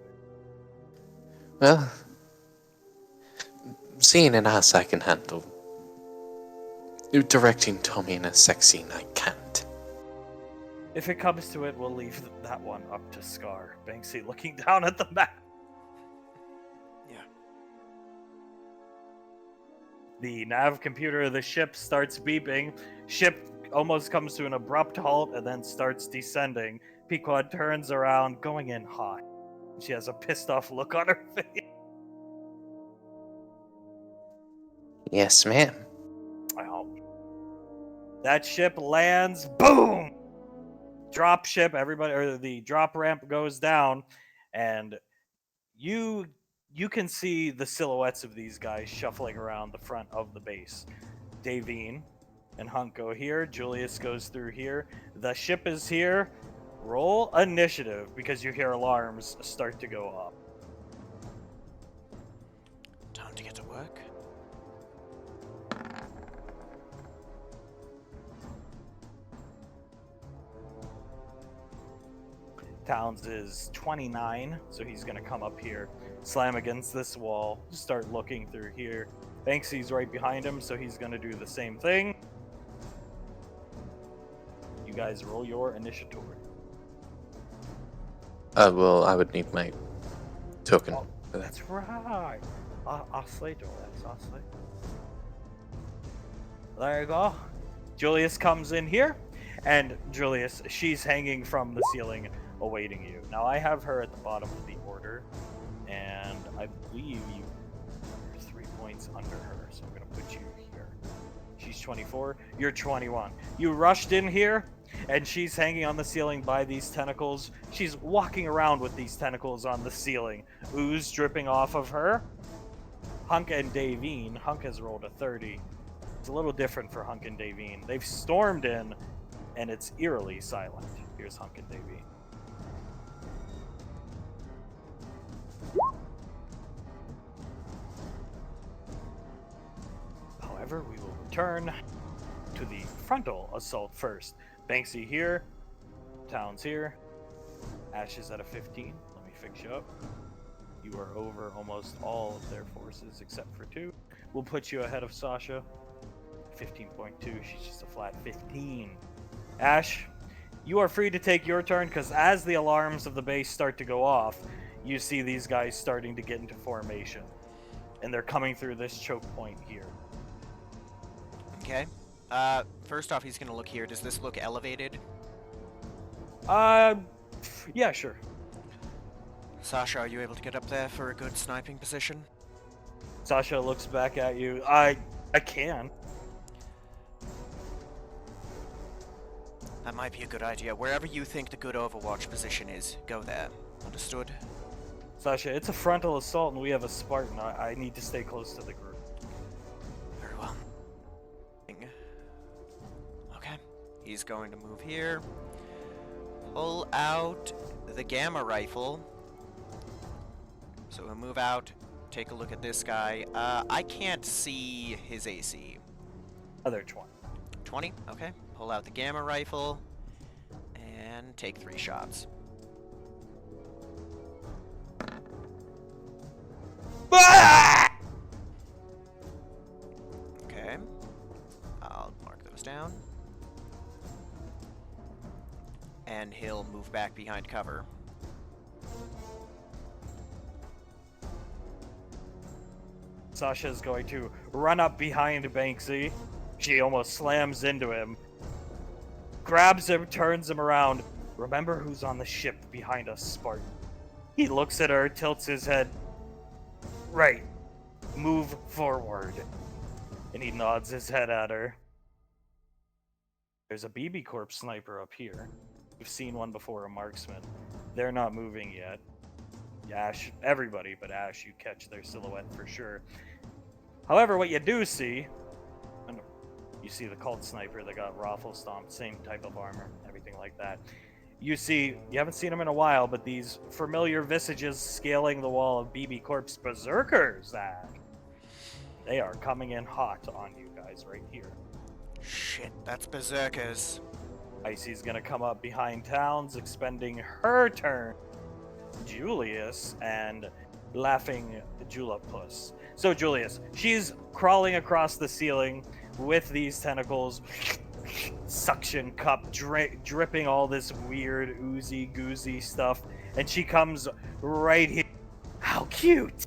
Well, seeing an ass I can handle. Directing Tommy in a sex scene I can't. If it comes to it, we'll leave that one up to Scar. Banksy looking down at the map. Yeah. The nav computer of the ship starts beeping. Ship almost comes to an abrupt halt and then starts descending. Pequod turns around, going in hot. She has a pissed off look on her face. Yes, ma'am. Wow. That ship lands, boom! Drop ship, everybody, or the drop ramp goes down, and you can see the silhouettes of these guys shuffling around the front of the base. Davine and Hunk go here. Julius goes through here. The ship is here. Roll initiative because you hear alarms start to go up. Time to get to work. Towns is 29, so he's going to come up here, slam against this wall, start looking through here. Banksy's right behind him, so he's going to do the same thing. You guys roll your initiative. Well, I would need my token Oh, for that. that's right. I'll say Julius. I'll say. There you go. Julius comes in here, and Julius, she's hanging from the ceiling, awaiting you. Now I have her at the bottom of the order, and I believe you're 3 points under her, so I'm gonna put you here. She's 24. You're 21. You rushed in here, and she's hanging on the ceiling by these tentacles. She's walking around with these tentacles on the ceiling, ooze dripping off of her. Hunk and Davine. Hunk has rolled a 30. It's a little different for Hunk and Davine. They've stormed in, and it's eerily silent. Here's Hunk and Davine. However, we will return to the frontal assault first. Banksy here. Town's here. Ash is at a 15. Let me fix you up. You are over almost all of their forces except for 2. We'll put you ahead of Sasha. 15.2. She's just a flat 15. Ash, you are free to take your turn because as the alarms of the base start to go off, you see these guys starting to get into formation. And they're coming through this choke point here. Okay. First off, he's gonna look here. Does this look elevated? Yeah, sure. Sasha, are you able to get up there for a good sniping position? Sasha looks back at you. I can. That might be a good idea. Wherever you think the good Overwatch position is, go there. Understood? Sasha, it's a frontal assault and we have a Spartan. I need to stay close to the group. Very well. Okay. He's going to move here. Pull out the gamma rifle. So we'll move out. Take a look at this guy. I can't see his AC. Other 20. 20? Okay. Pull out the gamma rifle. And take 3 shots. Okay. I'll mark those down. And he'll move back behind cover. Sasha's going to run up behind Banksy. She almost slams into him. Grabs him, turns him around. Remember who's on the ship behind us, Spartan. He looks at her, tilts his head. Right. Move forward. And he nods his head at her. There's a BB Corp sniper up here. We've seen one before, a marksman. They're not moving yet. Ash, everybody but Ash, you catch their silhouette for sure. However, what you do see, and you see the cult sniper that got raffle stomped, same type of armor, everything like that. You see, you haven't seen them in a while, but these familiar visages scaling the wall of BB Corp's berserkers, Ash. They are coming in hot on you guys right here. Shit, that's berserkers. Icy's gonna come up behind Towns, expending her turn. Julius and laughing Julapus. So Julius, she's crawling across the ceiling with these tentacles, suction cup dripping all this weird oozy goozy stuff, and she comes right here. How cute!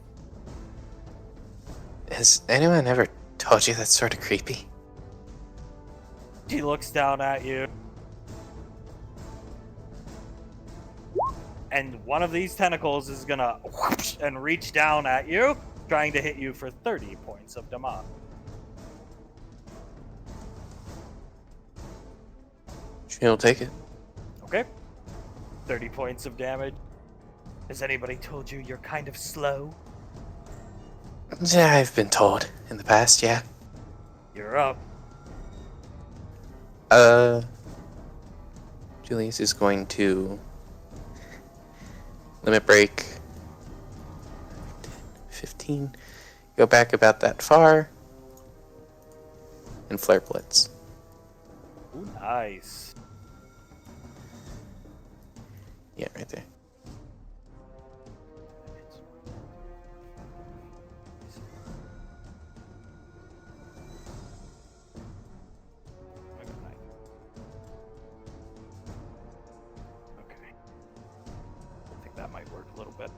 Has anyone ever told you that's sort of creepy? She looks down at you. And one of these tentacles is gonna whoosh and reach down at you, trying to hit you for 30 points of damage. She'll take it. Okay. 30 points of damage. Has anybody told you you're kind of slow? Yeah, I've been told in the past, yeah. You're up. Julius is going to limit break 15, go back about that far, and flare blitz. Ooh, nice. Yeah, right there. work a little bit.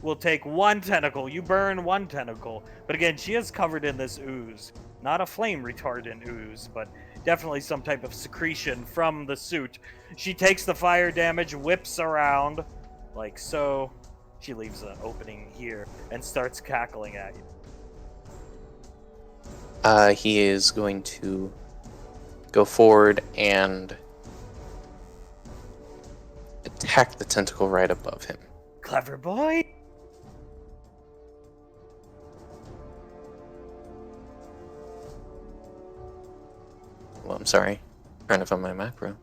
We'll take one tentacle. You burn one tentacle. But again, she is covered in this ooze. Not a flame retardant ooze, but definitely some type of secretion from the suit. She takes the fire damage, whips around, like so. She leaves an opening here and starts cackling at you. He is going to go forward and attack the tentacle right above him. Clever boy. Well, I'm sorry. Trying to find my macro.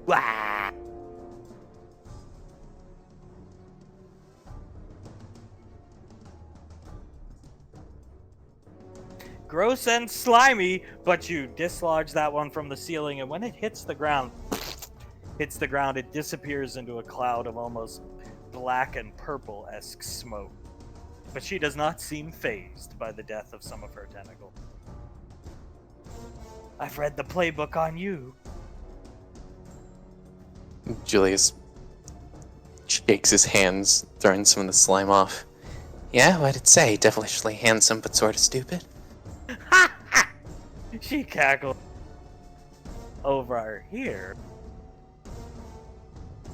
Wah! Gross and slimy, but you dislodge that one from the ceiling, and when it hits the ground, it disappears into a cloud of almost black and purple-esque smoke. But she does not seem fazed by the death of some of her tentacles. I've read the playbook on you. Julius shakes his hands, throwing some of the slime off. Yeah, what'd it say? Devilishly handsome, but sort of stupid. She cackled. Over here.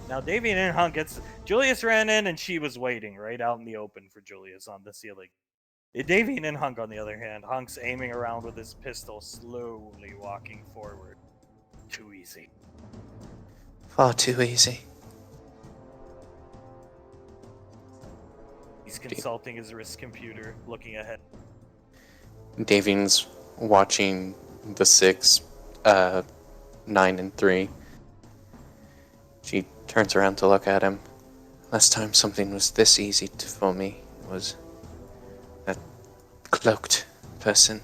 Now, Davian and Hunk, Julius ran in and she was waiting right out in the open for Julius on the ceiling. Davian and Hunk, on the other hand, Hunk's aiming around with his pistol, slowly walking forward. Too easy. Far too easy. He's consulting his wrist computer, looking ahead. Davian's watching the 6, 9, and 3. She turns around to look at him. Last time something was this easy for me was that cloaked person.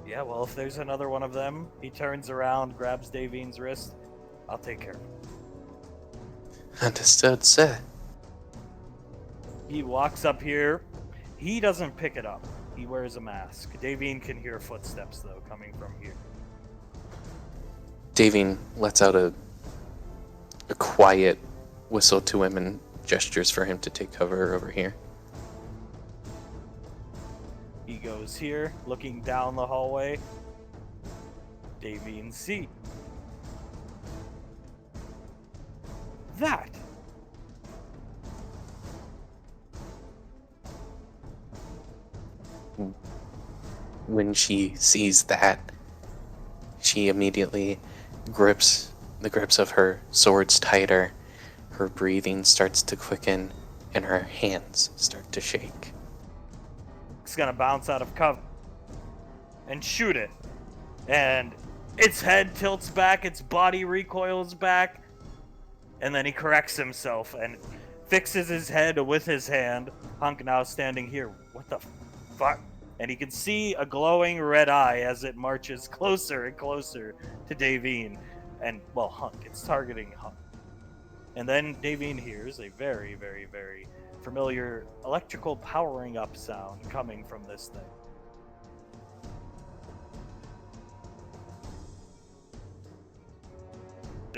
Yeah, well, if there's another one of them, he turns around, grabs Davian's wrist. I'll take care of him. Understood, sir. He walks up here. He doesn't pick it up. He wears a mask. Davian can hear footsteps, though, coming from here. Davian lets out a quiet whistle to him and gestures for him to take cover over here. He goes here, looking down the hallway. Davian sees that. When she sees that, she immediately grips the grips of her swords tighter. Her breathing starts to quicken, and her hands start to shake. It's gonna bounce out of cover and shoot it. And its head tilts back, its body recoils back, and then he corrects himself and fixes his head with his hand. Hunk now standing here. What the fuck? And he can see a glowing red eye as it marches closer and closer to Davian. And, well, Hunk. It's targeting Hunk. And then Davian hears a very, very, very familiar electrical powering up sound coming from this thing.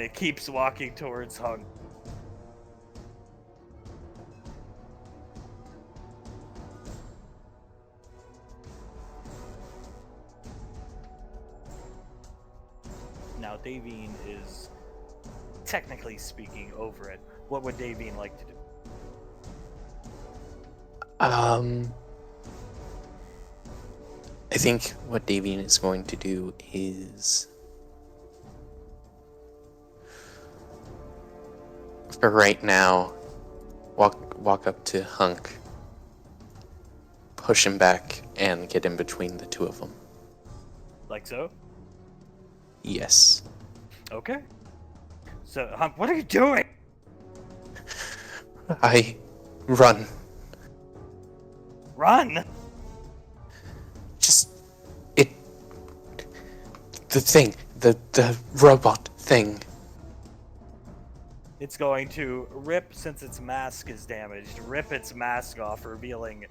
It keeps walking towards Hunk. Now, Davian is, technically speaking, over it. What would Davian like to do? I think what Davian is going to do is, for right now, walk up to Hunk, push him back, and get in between the two of them. Like so? Yes. Okay. So, Hunk, what are you doing? I run. Run! Just it. The thing, the robot thing. It's going to rip, since its mask is damaged, rip its mask off, revealing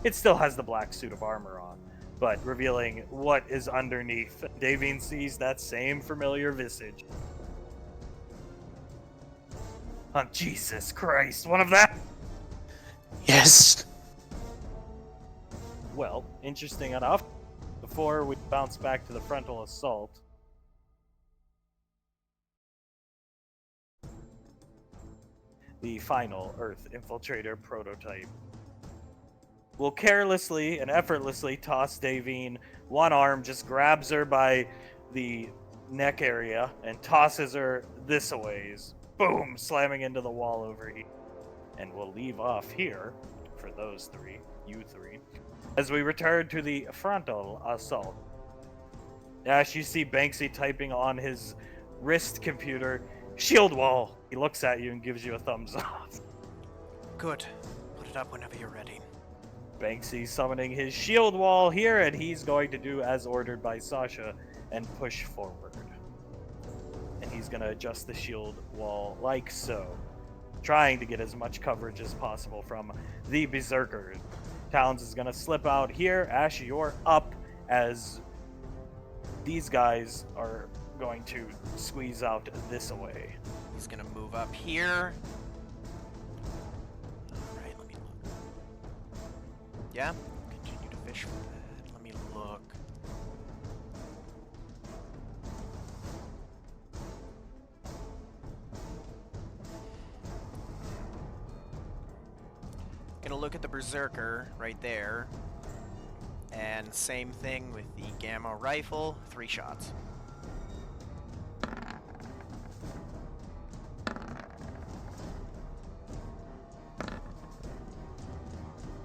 it still has the black suit of armor on, but revealing what is underneath. Davian sees that same familiar visage. Oh, Jesus Christ, one of them! Yes. Well, interesting enough, before we bounce back to the frontal assault, the final Earth Infiltrator prototype will carelessly and effortlessly toss Davine. One arm just grabs her by the neck area and tosses her this a ways. Boom! Slamming into the wall over here. And we'll leave off here for those three, you three, as we return to the frontal assault. As you see Banksy typing on his wrist computer, shield wall. He looks at you and gives you a thumbs up. Good. Put it up whenever you're ready. Banksy summoning his shield wall here, and he's going to do as ordered by Sasha and push forward. And he's going to adjust the shield wall like so, trying to get as much coverage as possible from the Berserkers. Towns is going to slip out here. Ash, you're up as these guys are going to squeeze out this way. He's gonna move up here. Alright, let me look. Yeah, continue to fish for that. Let me look. Gonna look at the Berserker right there. And same thing with the Gamma Rifle, 3 shots.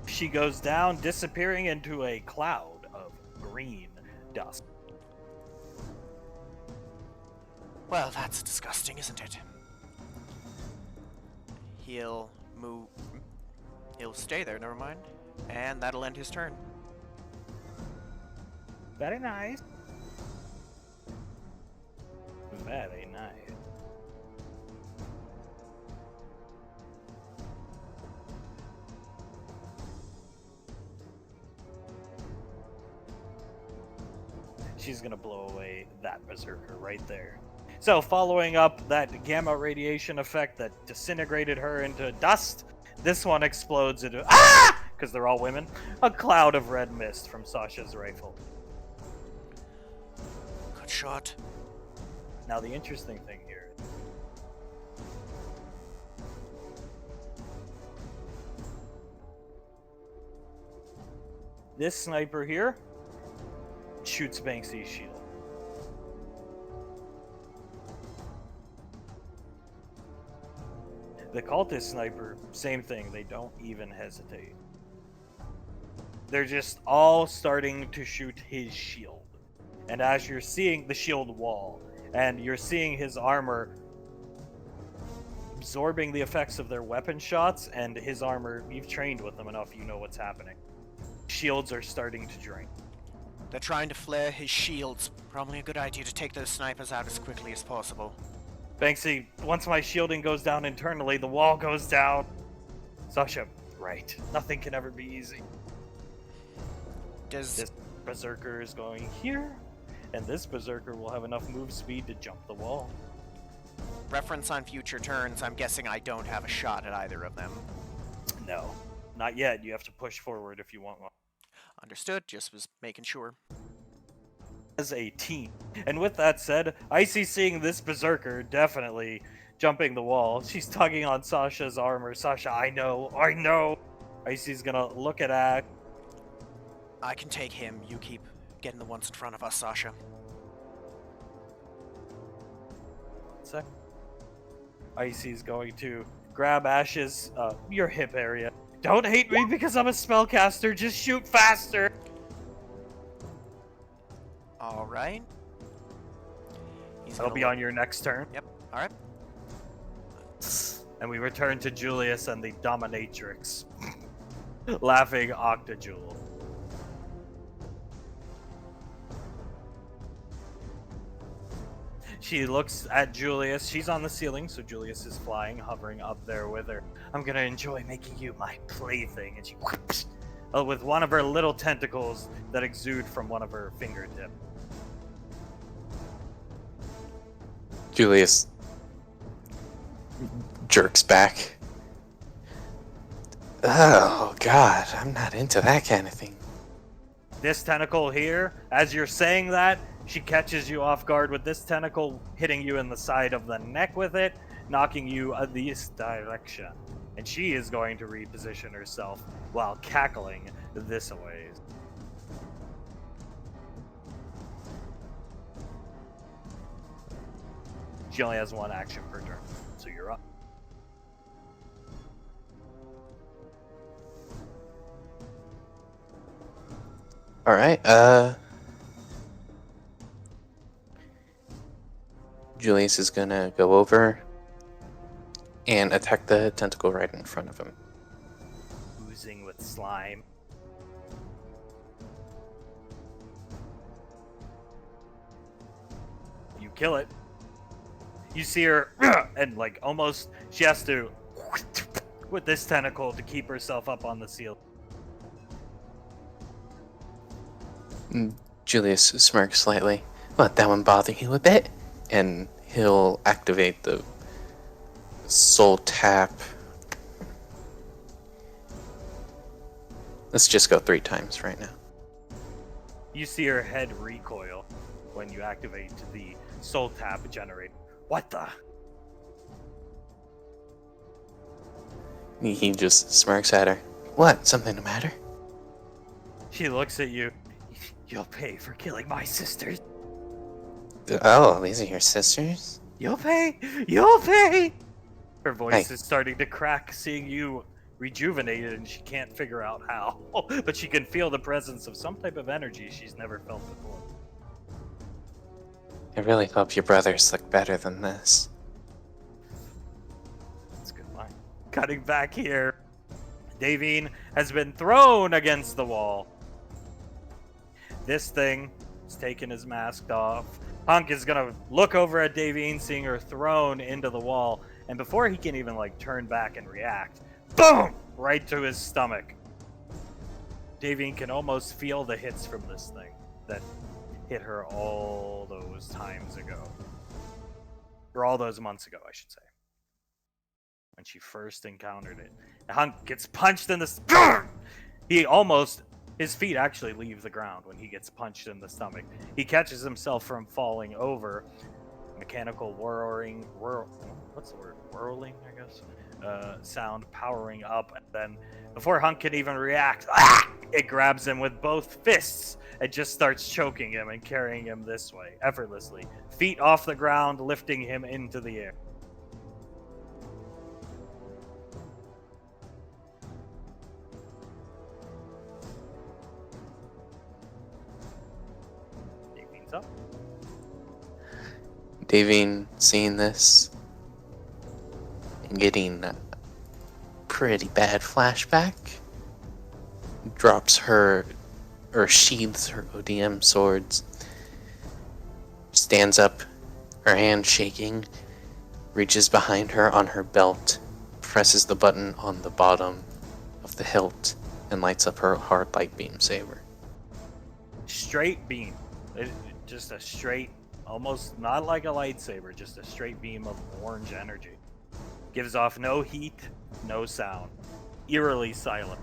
She goes down, disappearing into a cloud of green dust. Well, that's disgusting, isn't it? He'll move... He'll stay there, never mind. And that'll end his turn. Very nice. Very nice. She's gonna blow away that Berserker right there. So, following up that gamma radiation effect that disintegrated her into dust, this one explodes into because they're all women, a cloud of red mist from Sasha's rifle. Good shot. Now, the interesting thing here, this sniper here shoots Banksy's shield. The cultist sniper, same thing, they don't even hesitate. They're just all starting to shoot his shield. And as you're seeing the shield wall, and you're seeing his armor absorbing the effects of their weapon shots, and his armor, you've trained with them enough, you know what's happening. Shields are starting to drain. They're trying to flare his shields. Probably a good idea to take those snipers out as quickly as possible. Banksy, once my shielding goes down internally, the wall goes down. Sasha, right. Nothing can ever be easy. This Berserker is going here, and this Berserker will have enough move speed to jump the wall. Reference on future turns, I'm guessing I don't have a shot at either of them. No, not yet. You have to push forward if you want one. Understood, just was making sure. As a team. And with that said, Icy seeing this Berserker definitely jumping the wall. She's tugging on Sasha's armor. Sasha, I know. Icy's gonna look at Ash. I can take him. You keep getting the ones in front of us, Sasha. 1 sec. Icy's going to grab Ash's, your hip area. Don't hate me because I'm a spellcaster, just shoot faster! Alright. That'll be on your next turn. Yep, alright. And we return to Julius and the Dominatrix. Laughing Octajewel. She looks at Julius. She's on the ceiling, so Julius is flying, hovering up there with her. I'm gonna enjoy making you my plaything. And she whoops, with one of her little tentacles that exude from one of her fingertips. Julius jerks back. Oh, God, I'm not into that kind of thing. This tentacle here, as you're saying that, she catches you off guard with this tentacle hitting you in the side of the neck with it, knocking you this direction. And she is going to reposition herself while cackling this way. She only has one action per turn, so you're up. Alright, Julius is gonna go over and attack the tentacle right in front of him. Oozing with slime. You kill it. You see her, and like almost, she has to with this tentacle to keep herself up on the ceiling. Julius smirks slightly. Let that one bother you a bit? And he'll activate the soul tap. Let's just go 3 times right now. You see her head recoil when you activate the soul tap generator. What the? He just smirks at her. What? Something the matter? She looks at you. You'll pay for killing my sisters. Oh, these are your sisters? You'll pay. You'll pay. Her voice Hey. is starting to crack, seeing you rejuvenated, and she can't figure out how. But she can feel the presence of some type of energy she's never felt before. I really hope your brothers look better than this. That's a good line. Cutting back here, Davine has been thrown against the wall. This thing is taking his mask off. Hunk is gonna look over at Davine, seeing her thrown into the wall, and before he can even like turn back and react, boom! Right to his stomach. Davine can almost feel the hits from this thing that hit her all those times ago. Or all those months ago, I should say. When she first encountered it. Hunk gets punched in the... His feet actually leave the ground when he gets punched in the stomach. He catches himself from falling over. Mechanical whirring... what's the word? Whirling, I guess? Sound powering up. And then, before Hunk can even react, it grabs him with both fists. It just starts choking him and carrying him this way, effortlessly. Feet off the ground, lifting him into the air. Davine's up. Davine, seeing this and getting a pretty bad flashback, drops her, or sheathes her ODM swords, stands up, her hand shaking, reaches behind her on her belt, presses the button on the bottom of the hilt, and lights up her hard light beam saber. Straight beam. Just a straight, almost not like a lightsaber, just a straight beam of orange energy. Gives off no heat, no sound. Eerily silent.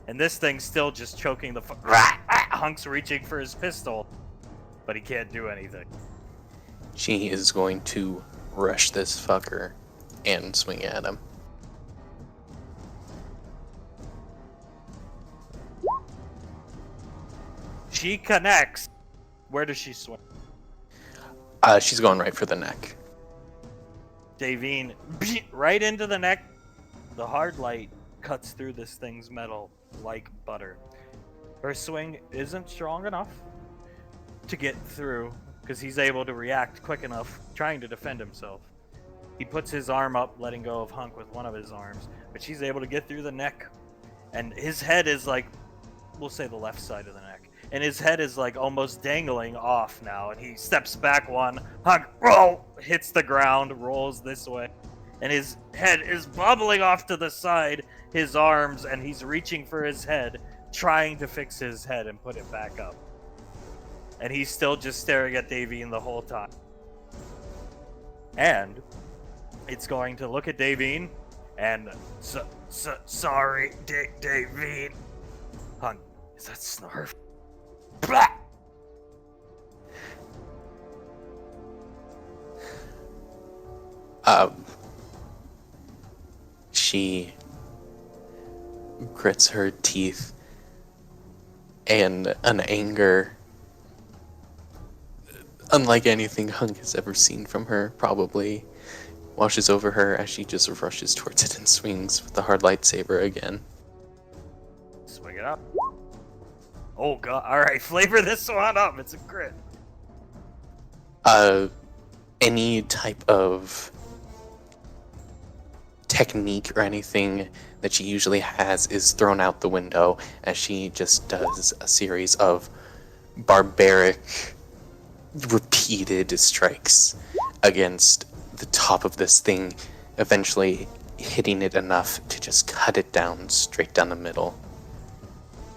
And this thing's still just choking the Hunk's reaching for his pistol, but he can't do anything. She is going to rush this fucker and swing at him. She connects. Where does she swing? She's going right for the neck. Davine, right into the neck. The hard light cuts through this thing's metal like butter. Her swing isn't strong enough to get through because he's able to react quick enough, trying to defend himself. He puts his arm up, letting go of Hunk with one of his arms, but she's able to get through the neck. And his head is like, we'll say the left side of the neck. And his head is like almost dangling off now, and he steps back one. Hunk hits the ground, rolls this way, and his head is bobbling off to the side, his arms, and he's reaching for his head, trying to fix his head and put it back up. And he's still just staring at Davine the whole time. And It's going to look at Davine and sorry, Davine. Hunk, is that Snarf? Blah! She grits her teeth, and an anger unlike anything Hunk has ever seen from her probably washes over her as she just rushes towards it and swings with the hard lightsaber again. Swing it up. Oh god! All right, flavor this one up. It's a crit. Any type of technique or anything that she usually has is thrown out the window as she just does a series of barbaric, repeated strikes against the top of this thing, eventually hitting it enough to just cut it down straight down the middle.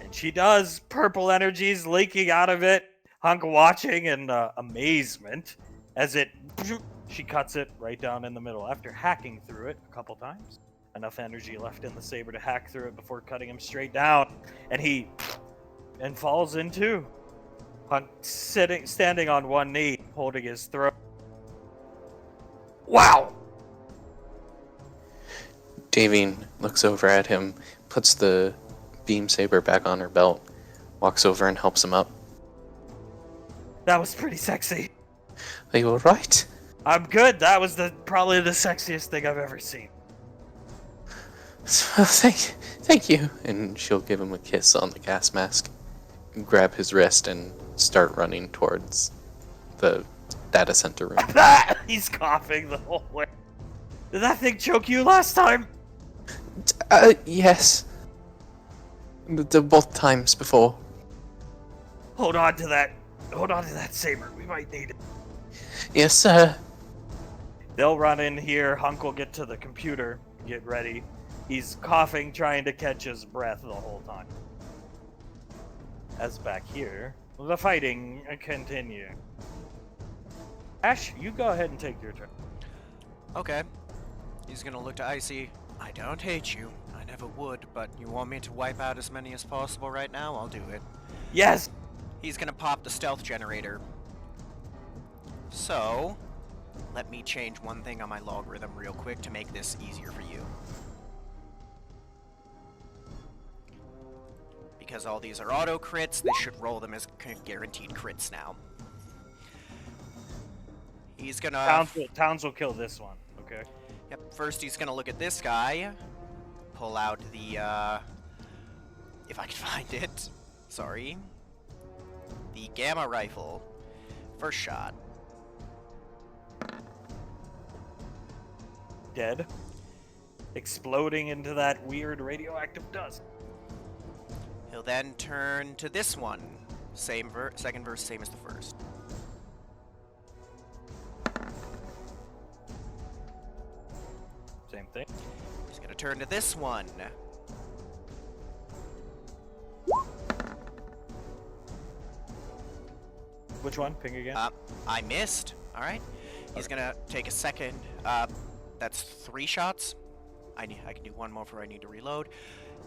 And she does. Purple energies leaking out of it. Hunk watching in amazement as she cuts it right down in the middle after hacking through it a couple times. Enough energy left in the saber to hack through it before cutting him straight down, and he falls in two. Hunk standing on one knee, holding his throat. Wow! Davine looks over at him, puts the beam saber back on her belt, walks over and helps him up. That was pretty sexy. Are you alright? I'm good. That was probably the sexiest thing I've ever seen. Thank you. And she'll give him a kiss on the gas mask, grab his wrist, and start running towards the data center room. He's coughing the whole way. Did that thing choke you last time? Yes. Both times before. Hold on to that saber. We might need it. Yes, sir. They'll run in here. Hunk will get to the computer, get ready. He's coughing, trying to catch his breath the whole time. As back here, the fighting continue. Ash, you go ahead and take your turn. Okay. He's gonna look to Icy. I don't hate you. I never would, but you want me to wipe out as many as possible right now? I'll do it. Yes! He's gonna pop the stealth generator. So, let me change one thing on my logarithm real quick to make this easier for you. Because all these are auto crits, they should roll them as guaranteed crits now. He's gonna... Towns will kill this one, okay? Yep, first he's gonna look at this guy. Pull out the, if I can find it. Sorry. The gamma rifle. First shot. Dead. Exploding into that weird radioactive dust. He'll then turn to this one. Second verse, same as the first. Same thing. He's gonna turn to this one. Which one? Ping again? I missed. Alright. He's gonna take a second. That's 3 shots. I can do one more before I need to reload.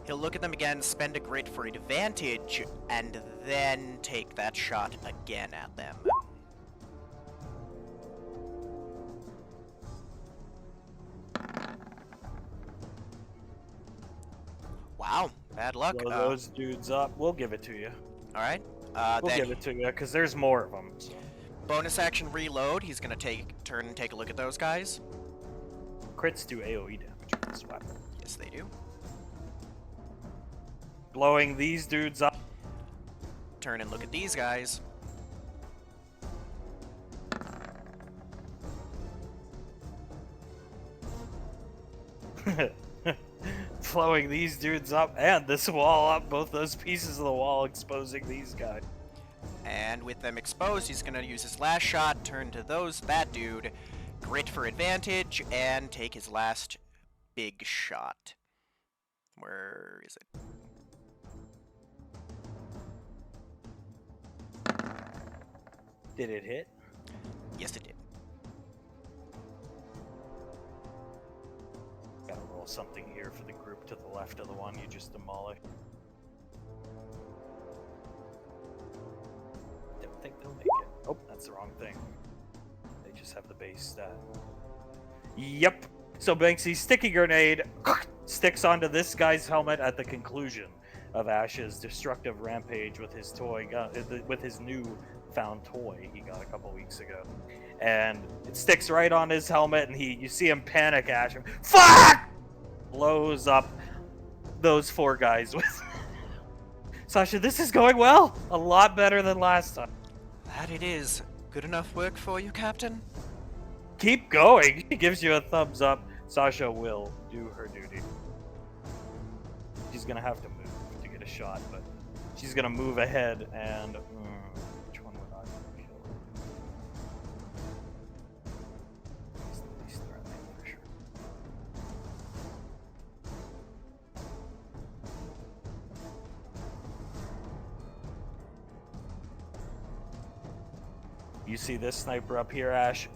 He'll look at them again, spend a grit for advantage, and then take that shot again at them. Wow, bad luck. Blow those dudes up. We'll give it to you. Alright. We'll give it to you, because there's more of them. So. Bonus action reload. He's gonna turn and take a look at those guys. Crits do AoE damage with this weapon. Yes, they do. Blowing these dudes up. Turn and look at these guys. Blowing these dudes up and this wall up. Both those pieces of the wall exposing these guys. And with them exposed, he's gonna use his last shot, turn to that dude, grit for advantage, and take his last big shot. Where is it? Did it hit? Yes, it did. little something here for the group to the left of the one you just demolished. Don't think they'll make it. Oh, that's the wrong thing. They just have the base stat. Yep. So Banksy's sticky grenade sticks onto this guy's helmet at the conclusion of Ash's destructive rampage with his toy, with his new found toy he got a couple weeks ago, and it sticks right on his helmet, and you see him panic. Ash, fuck, blows up those 4 guys with. Sasha, this is going well, a lot better than last time. That it is. Good enough work for you, Captain? Keep going. He gives you a thumbs up. Sasha will do her duty. She's gonna have to move to get a shot, but she's gonna move ahead and. Which one would I kill? He's the least threatening for sure. You see this sniper up here, Ash?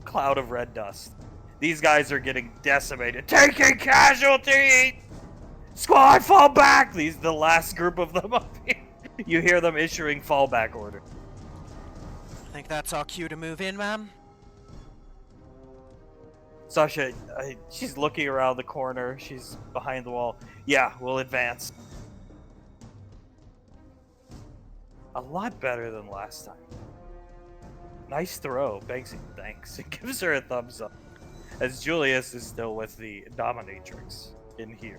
Cloud of red dust. These guys are getting decimated. Taking casualties! Squad, fall back! The last group of them up here. You hear them issuing fallback order. I think that's our cue to move in, ma'am. Sasha, she's looking around the corner. She's behind the wall. Yeah, we'll advance. A lot better than last time. Nice throw, Banksy. Thanks. It gives her a thumbs up. As Julius is still with the Dominatrix in here.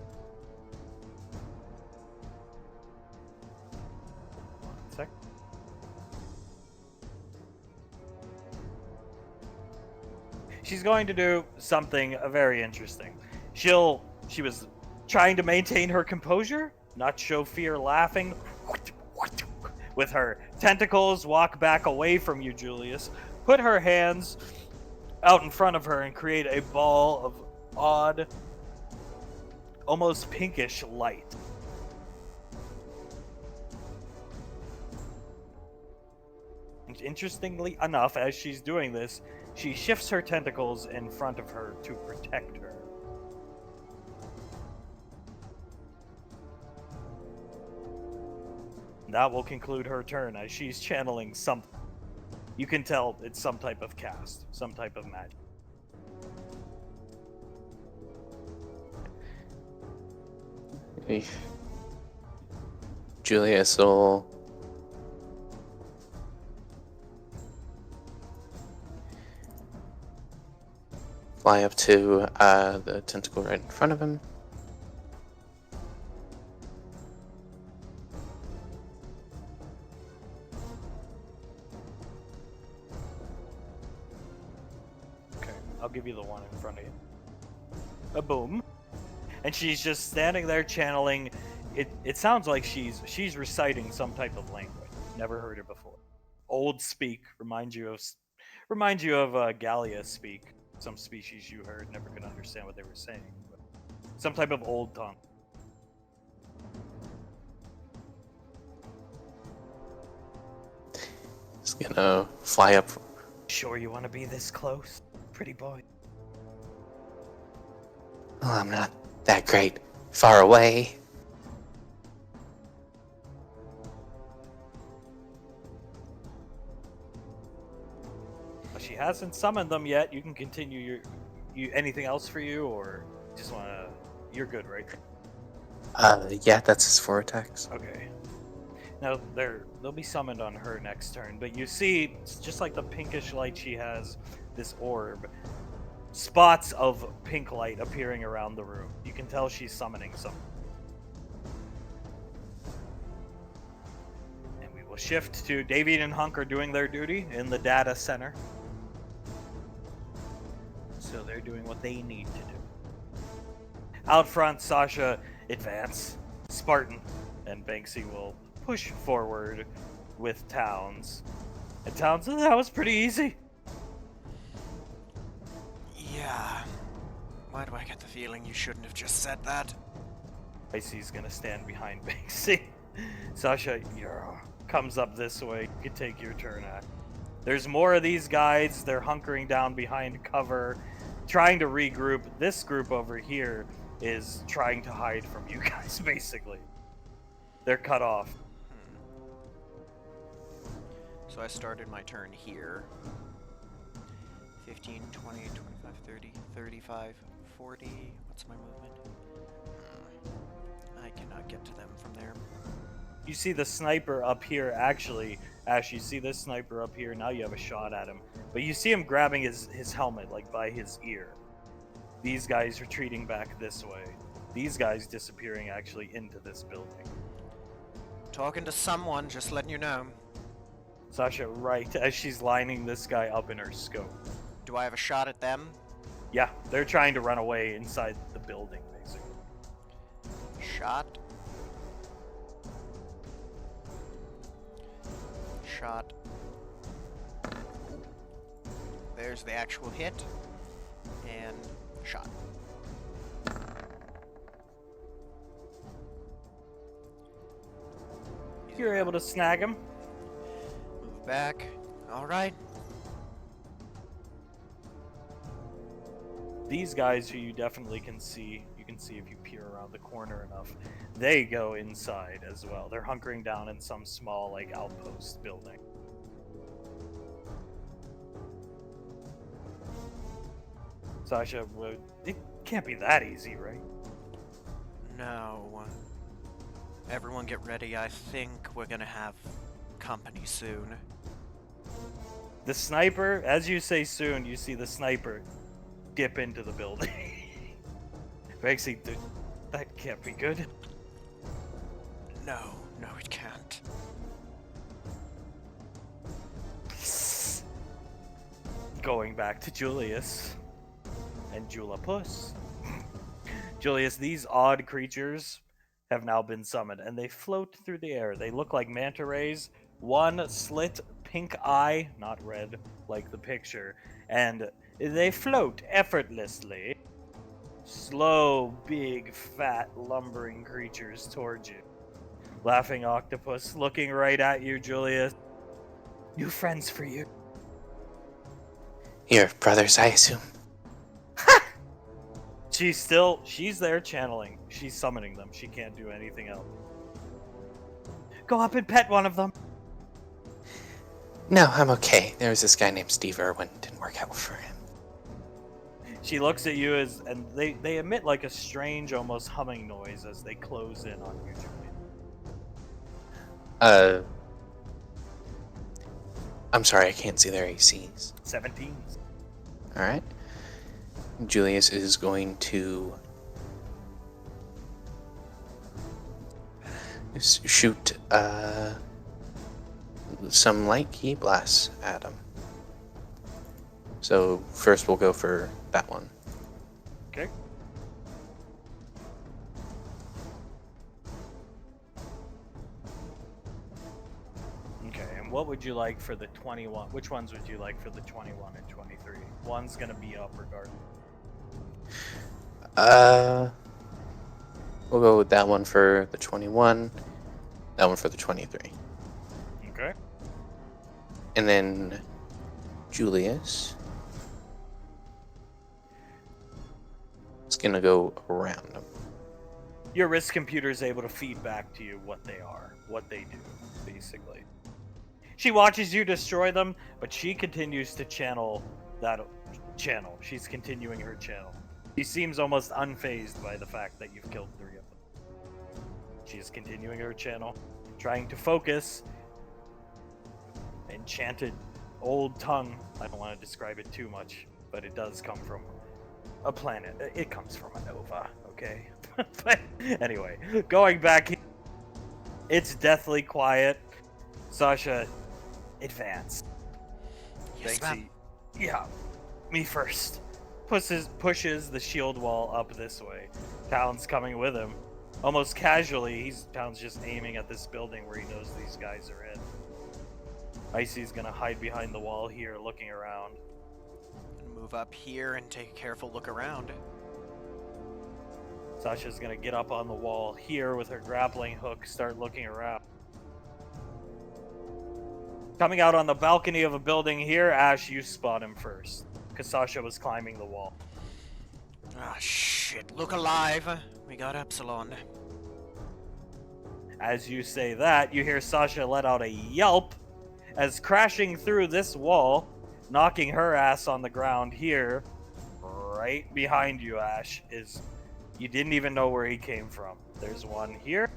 1 sec. She's going to do something very interesting. She was trying to maintain her composure, not show fear, laughing. With her tentacles, walk back away from you, Julius. Put her hands out in front of her and create a ball of odd, almost pinkish light. And interestingly enough, as she's doing this, she shifts her tentacles in front of her to protect her. That will conclude her turn as she's channeling something. You can tell it's some type of cast, some type of magic. Julius will fly up to the tentacle right in front of him. I'll give you the one in front of you. A boom. And she's just standing there channeling. It sounds like she's reciting some type of language. Never heard it before. Old speak reminds you of Gallia speak. Some species you heard, never could understand what they were saying. But some type of old tongue. He's gonna fly up. Sure you want to be this close? Pretty boy. Well, I'm not that great. Far away. She hasn't summoned them yet. You can continue anything else for you, or just wanna? You're good, right? Yeah, that's his 4 attacks. Okay. Now they'll be summoned on her next turn, but you see, just like the pinkish light she has, this orb, spots of pink light appearing around the room. You can tell she's summoning something. And we will shift to Davian and Hunk are doing their duty in the data center. So they're doing what they need to do. Out front, Sasha, advance. Spartan and Banksy will push forward with Towns. And Towns, that was pretty easy. Yeah. Why do I get the feeling you shouldn't have just said that? Icy's gonna stand behind Banksy. Sasha, comes up this way. You can take your turn at. There's more of these guys. They're hunkering down behind cover, trying to regroup. This group over here is trying to hide from you guys, basically. They're cut off. So I started my turn here. 15, 20, 25, 30, 35, 40. What's my movement? I cannot get to them from there. You see the sniper up here, actually. Ash, you see this sniper up here. Now you have a shot at him. But you see him grabbing his helmet, like by his ear. These guys retreating back this way. These guys disappearing actually into this building. Talking to someone, just letting you know. Sasha, right as she's lining this guy up in her scope. Do I have a shot at them? Yeah, they're trying to run away inside the building, basically. Shot. Shot. There's the actual hit. And shot. You're able to snag him. Move back. Alright. These guys who you definitely can see if you peer around the corner enough, they go inside as well. They're hunkering down in some small, like, outpost building. Sasha, it can't be that easy, right? No. Everyone get ready. I think we're gonna have company soon. The sniper, as you say soon, you see the sniper dip into the building. Actually, that can't be good. No, it can't. Going back to Julius and Julapus. Julius, these odd creatures have now been summoned, and they float through the air. They look like manta rays. One slit pink eye, not red like the picture, and they float effortlessly. Slow, big, fat, lumbering creatures towards you. Laughing octopus looking right at you, Julius. New friends for you. Your brothers, I assume. She's there channeling. She's summoning them. She can't do anything else. Go up and pet one of them. No, I'm okay. There was this guy named Steve Irwin. Didn't work out for him. She looks at you and they emit like a strange, almost humming noise as they close in on you, Julian. I'm sorry, I can't see their ACs. 17. Alright. Julius is going to shoot some light key blasts at him. So first we'll go for that one. Okay. Okay, and what would you like for the 21? Which ones would you like for the 21 and 23? One's gonna be up regardless. We'll go with that one for the 21, that one for the 23. Okay. And then Julius is gonna go around them. Your risk computer is able to feed back to you what they are, what they do, basically. She watches you destroy them, but she continues to channel that channel. She's continuing her channel. She seems almost unfazed by the fact that you've killed 3 of them. She is continuing her channel, trying to focus. Enchanted old tongue. I don't want to describe it too much, but it does come from a planet. It comes from a nova, okay? But anyway, going back, it's deathly quiet. Sasha, advance. Yes, ma'am. Yeah, me first. Pushes the shield wall up this way. Talon's coming with him. Almost casually, Talon's just aiming at this building where he knows these guys are in. Icy's gonna hide behind the wall here, looking around. And move up here and take a careful look around. Sasha's gonna get up on the wall here with her grappling hook, start looking around. Coming out on the balcony of a building here, Ash, you spot him first, because Sasha was climbing the wall. Ah, shit. Look alive. We got Epsilon. As you say that, you hear Sasha let out a yelp as crashing through this wall, knocking her ass on the ground here, right behind you, Ash, is you didn't even know where he came from. There's one here.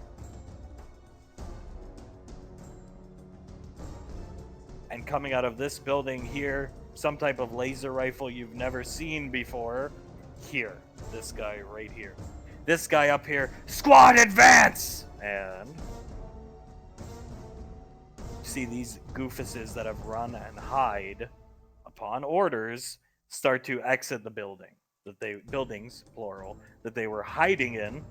And coming out of this building here, some type of laser rifle you've never seen before. Here. This guy right here. This guy up here. Squad advance! And see these goofuses that have run and hide upon orders start to exit the buildings plural that they were hiding in.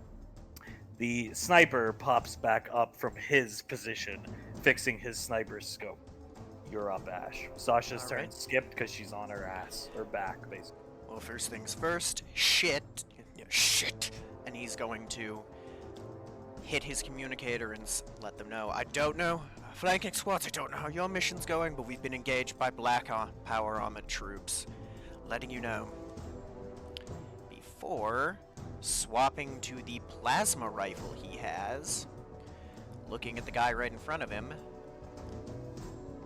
The sniper pops back up from his position, fixing his sniper scope. You're up, Ash. Sasha's All turn right. skipped because she's on her ass, her back, basically. Well, first things first, shit. Yeah, shit. And he's going to hit his communicator and let them know. I don't know. Flanking squads, I don't know how your mission's going, but we've been engaged by Black Power Armored troops. Letting you know. Before swapping to the plasma rifle he has, looking at the guy right in front of him,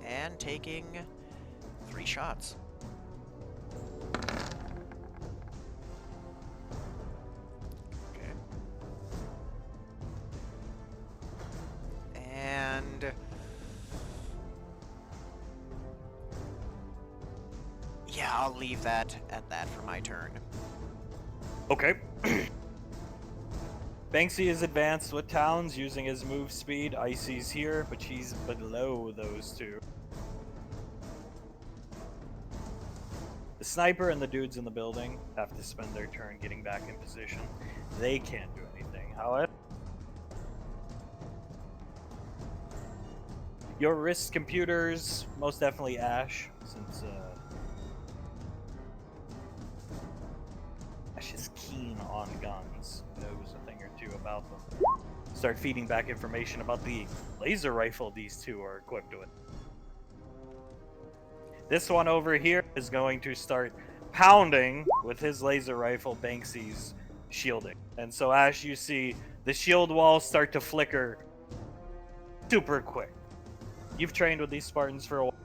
and taking 3 shots. Okay. And yeah, I'll leave that at that for my turn. Okay. Banksy is advanced with Towns using his move speed. Icy's here, but she's below those two. The sniper and the dudes in the building have to spend their turn getting back in position. They can't do anything. However, your wrist computers, most definitely Ash, since Ash is keen on guns, knows a thing or two about them. Start feeding back information about the laser rifle these two are equipped with. This one over here is going to start pounding with his laser rifle Banksy's shielding. And so Ash, you see the shield walls start to flicker super quick. You've trained with these Spartans for a while.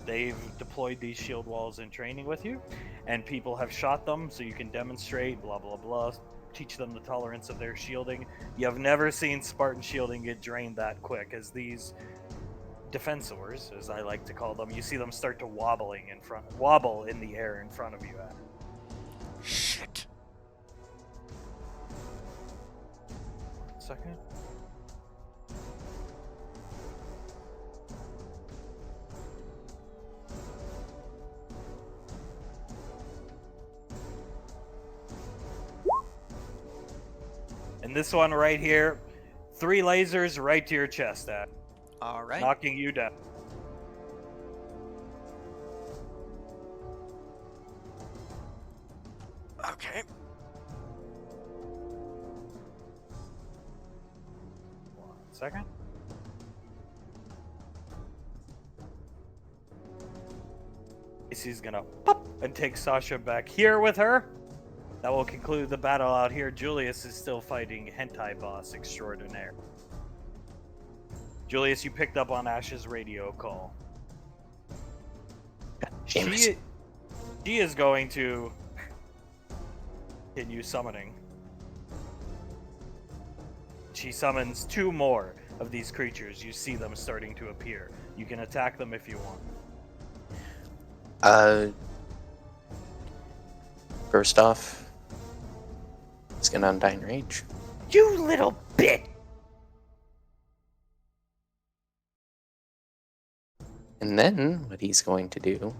They've deployed these shield walls in training with you, and people have shot them so you can demonstrate, blah, blah, blah, teach them the tolerance of their shielding. You have never seen Spartan shielding get drained that quick, as these defensors, as I like to call them, you see them start to wobble in the air in front of you. Shit. 1 second. And this one right here, 3 lasers right to your chest, All right. knocking you down. Okay. 1 second. Icy's gonna pop and take Sasha back here with her. That will conclude the battle out here. Julius is still fighting Hentai Boss Extraordinaire. Julius, you picked up on Ash's radio call. Damn it. She is going to continue summoning. She summons 2 more of these creatures. You see them starting to appear. You can attack them if you want. First off, it's gonna Undying Rage. You little bitch! And then what he's going to do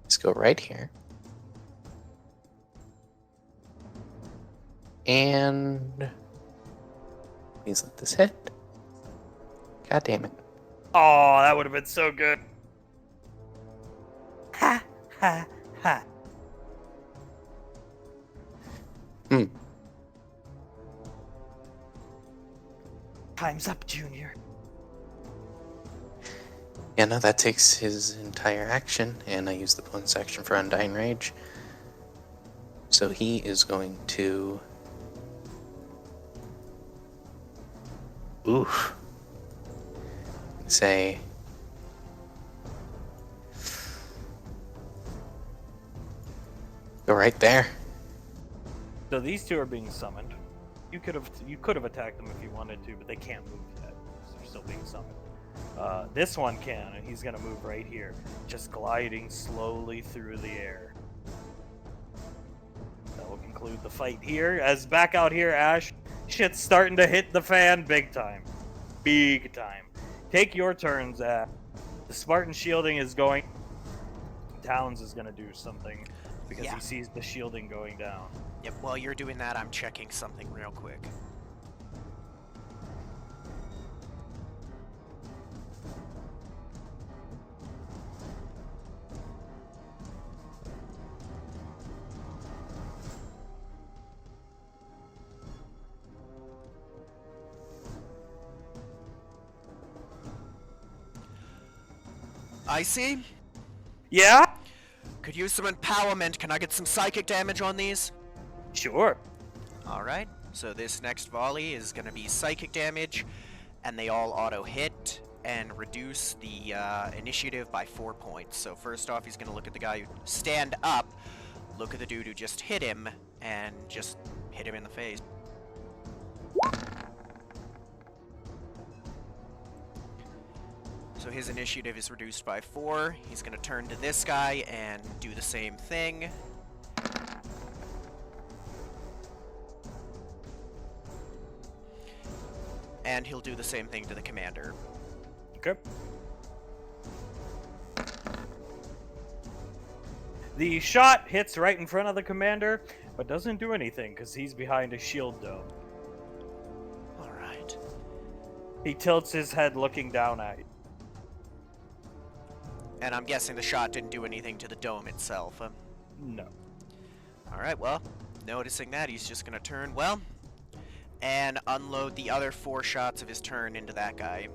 is go right here. And please let this hit. God damn it. Oh, that would have been so good. Ha, ha, ha. Time's up, Junior. Yeah, no, that takes his entire action, and I use the bonus action for Undying Rage. So So he is going to... Oof. Say... Go right there. So these two are being summoned. You could have attacked them if you wanted to, but they can't move yet. So they're still being summoned. This one can, and he's gonna move right here, just gliding slowly through the air. That will conclude the fight here. As back out here, Ash, shit's starting to hit the fan big time. Big time. Take your turns, Ash. The Spartan shielding is going. Towns is gonna do something because Yeah. he sees the shielding going down. Yep, while you're doing that, I'm checking something real quick. I see. Yeah? Could use some empowerment. Can I get some psychic damage on these? Sure. Alright, so this next volley is going to be psychic damage, and they all auto-hit and reduce the initiative by 4 points. So first off, he's going to look at the guy who stand up, look at the dude who just hit him, and just hit him in the face. So his initiative is reduced by 4. He's going to turn to this guy and do the same thing. And he'll do the same thing to the commander. Okay. The shot hits right in front of the commander, but doesn't do anything because he's behind a shield dome. Alright. He tilts his head looking down at you. And I'm guessing the shot didn't do anything to the dome itself. No. Alright, well, noticing that, he's just gonna turn, well, and unload the other 4 shots of his turn into that guy.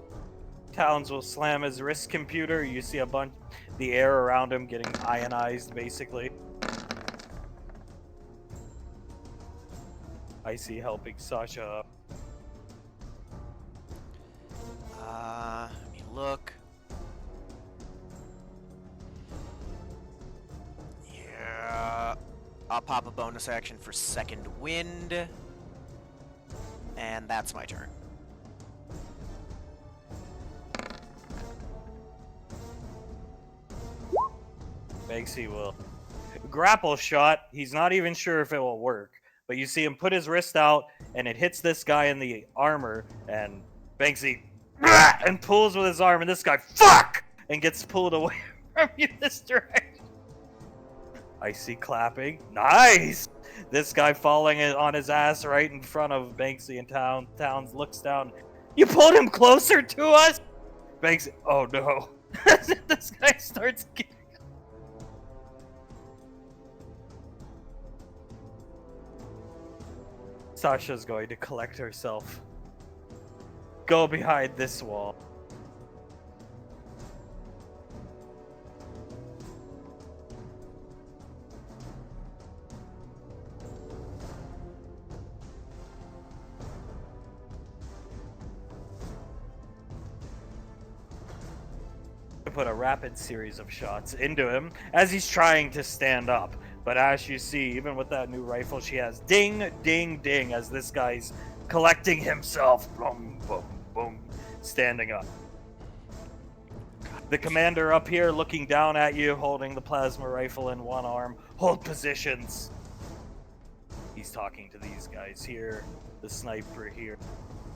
Towns will slam his wrist computer. You see a bunch, the air around him getting ionized, basically. I see helping Sasha up. Let me look. Yeah. I'll pop a bonus action for second wind. And that's my turn. Banksy will grapple shot. He's not even sure if it will work, but you see him put his wrist out, and it hits this guy in the armor, and Banksy and pulls with his arm, and this guy fuck and gets pulled away from you this direction. I see clapping. Nice. This guy falling on his ass right in front of Banksy and Towns looks down. You pulled him closer to us. Banksy. Oh no. This guy starts. Sasha's going to collect herself. Go behind this wall. Put a rapid series of shots into him as he's trying to stand up. But as you see, even with that new rifle she has, ding, ding, ding, as this guy's collecting himself. Boom, boom, boom, standing up. The commander up here looking down at you, holding the plasma rifle in one arm. Hold positions. He's talking to these guys here, the sniper here.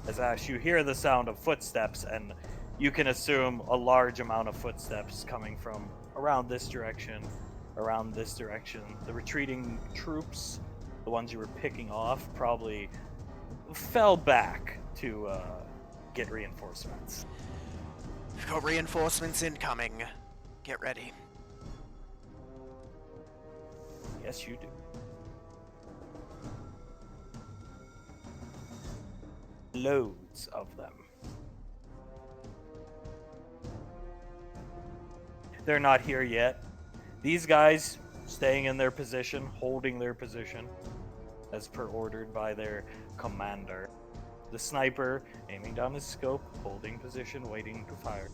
As Ash, you hear the sound of footsteps, and you can assume a large amount of footsteps coming from around this direction. The retreating troops, the ones you were picking off, probably fell back to get reinforcements. Got reinforcements incoming. Get ready. Yes, you do. Loads of them. They're not here yet. These guys staying in their position, holding their position, as per ordered by their commander. The sniper aiming down his scope, holding position, waiting to fire.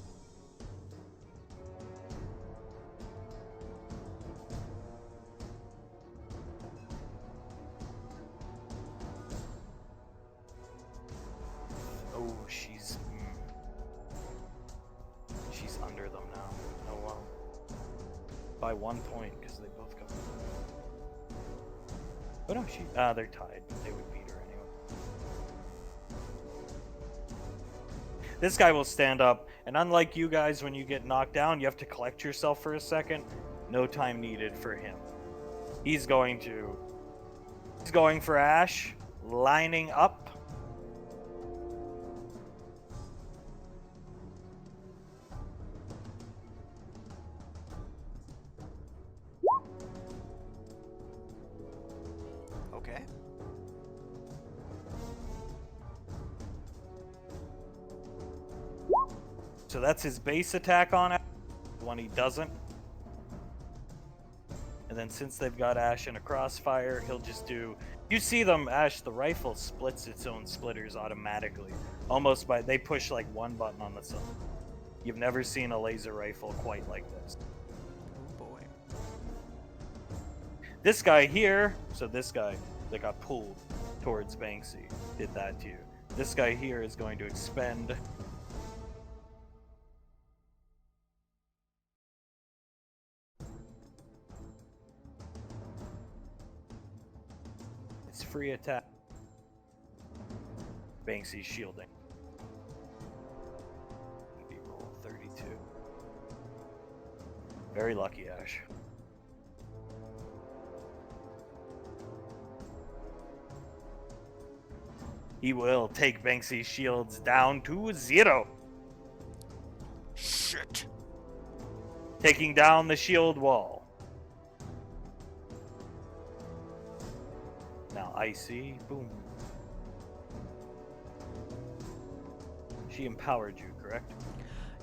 Oh, she's under them now. Oh well. By 1 point, because they both got. Oh no, they're tied. They would beat her anyway. This guy will stand up, and unlike you guys, when you get knocked down, you have to collect yourself for a second. No time needed for him. He's going for Ash, lining up. Okay. So that's his base attack on Ash, when he doesn't. And then since they've got Ash in a crossfire, he'll just do... You see them, Ash, the rifle splits its own splitters automatically. Almost by... They push like one button on the side. You've never seen a laser rifle quite like this. Oh boy. This guy here, so this guy that got pulled towards Banksy, did that to you. This guy here is going to expend... It's free attack. Banksy's shielding. Roll 32. Very lucky, Ash. He will take Banksy's shields down to 0. Shit. Taking down the shield wall. Now Icy, boom. She empowered you, correct?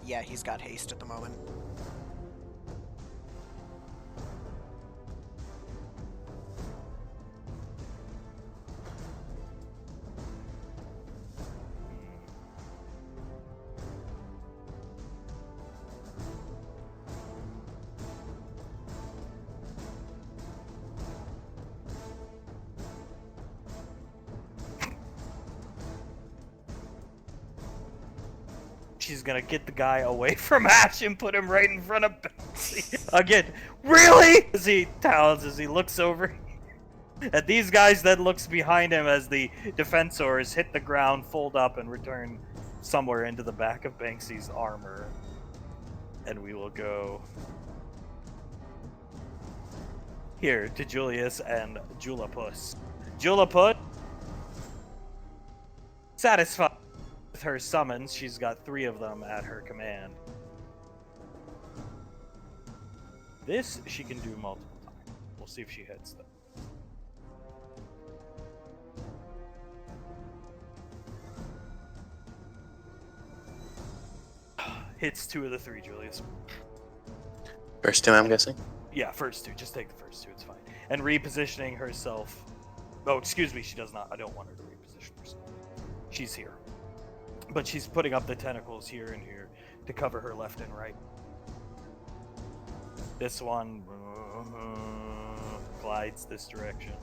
Yeah, he's got haste at the moment. She's gonna get the guy away from Ash and put him right in front of Betsy. Again, really? As he looks over at these guys, then looks behind him as the defensors hit the ground, fold up, and return somewhere into the back of Banksy's armor. And we will go here to Julius and Julapus. Julapus, satisfied with her summons, she's got 3 of them at her command. This she can do multiple times. We'll see if she hits them. Hits 2 of the 3, Julius. First 2, I'm guessing? Yeah, first 2. Just take the first 2, it's fine. And repositioning herself. Oh, excuse me, she does not. I don't want her to reposition herself. She's here. But she's putting up the tentacles here and here to cover her left and right. This one glides this direction.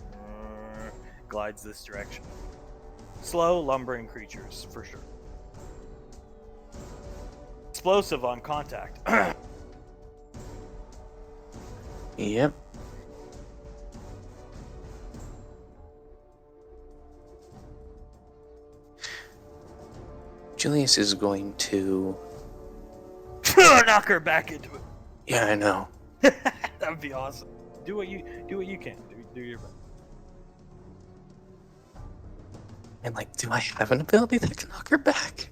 Glides this direction. Slow, lumbering creatures, for sure. Explosive on contact. Yep. Julius is going to... Knock her back into it. Yeah, I know. That would be awesome. Do what you can. Do your best. And, like, do I have an ability that can knock her back?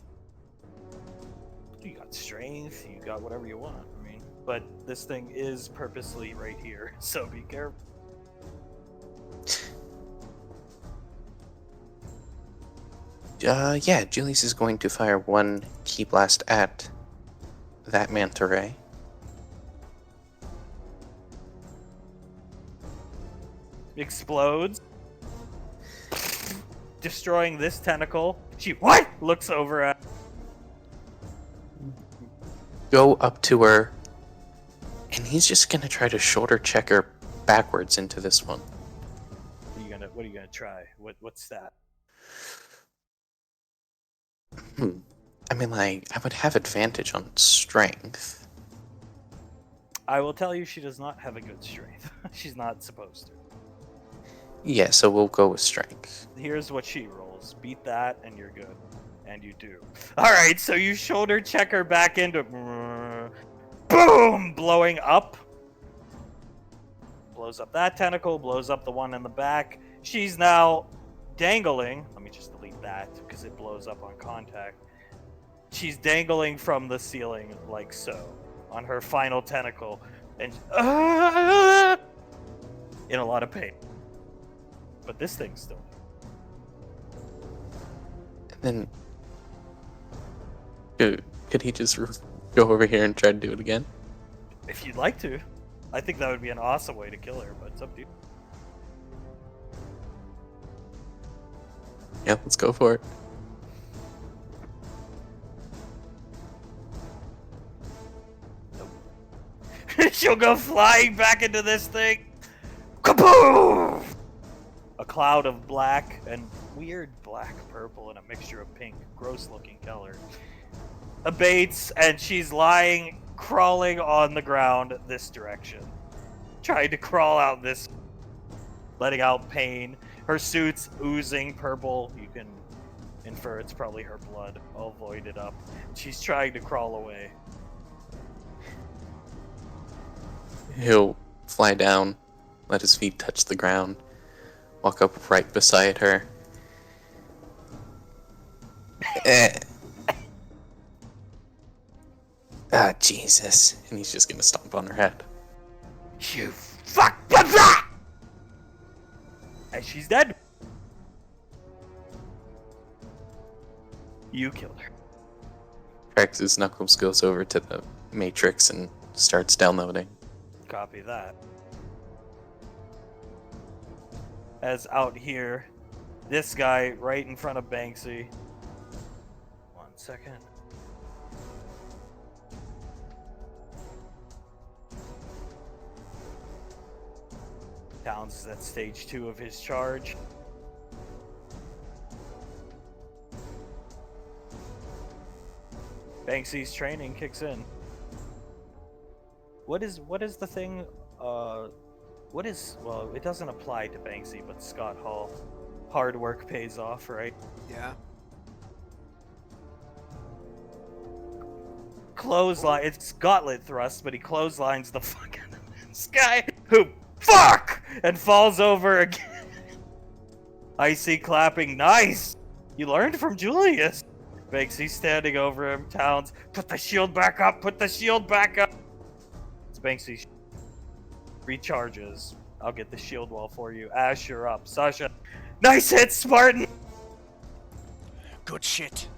You got strength. You got whatever you want. I mean, but this thing is purposely right here, so be careful. Yeah, Julius is going to fire 1 key blast at that manta ray. explodes, destroying this tentacle. She what? Looks over at. Go up to her, and he's just gonna try to shoulder check her backwards into this one. What are you gonna try? What's that? I mean, like, I would have advantage on strength. I will tell you, she does not have a good strength. She's not supposed to. Yeah, so we'll go with strength. Here's what she rolls. Beat that, and you're good. And you do. Alright, so you shoulder check her back into. Boom! Blowing up. Blows up that tentacle, blows up the one in the back. She's now dangling. Let me just delete that because it blows up on contact. She's dangling from the ceiling like so on her final tentacle. And in a lot of pain. But this thing's still. And then, could he just go over here and try to do it again? If you'd like to. I think that would be an awesome way to kill her, but it's up to you. Yeah, let's go for it. She'll go flying back into this thing. Kaboom! A cloud of black and weird black, purple, and a mixture of pink, gross-looking color abates, and she's lying, crawling on the ground this direction, trying to crawl out this, letting out pain. Her suit's oozing purple. You can infer it's probably her blood, all voided up. She's trying to crawl away. He'll fly down, let his feet touch the ground, walk up right beside her. Ah, Jesus. And he's just gonna stomp on her head. You fuck! And she's dead. You killed her. Cracks his knuckles, goes over to the Matrix, and starts downloading. Copy that. As out here, this guy right in front of Banksy. 1 second. Towns is at stage 2 of his charge. Banksy's training kicks in. What is the thing? Well, it doesn't apply to Banksy, but Scott Hall. Hard work pays off, right? Yeah. Clothesline. It's gauntlet thrust, but he clotheslines the fuck out of this guy who fuck and falls over again. Icy clapping. Nice. You learned from Julius. Banksy standing over him. Towns. Put the shield back up. Put the shield back up. It's Banksy. Recharges. I'll get the shield wall for you. Ash, you're up. Sasha. Nice hit, Spartan. Good shit.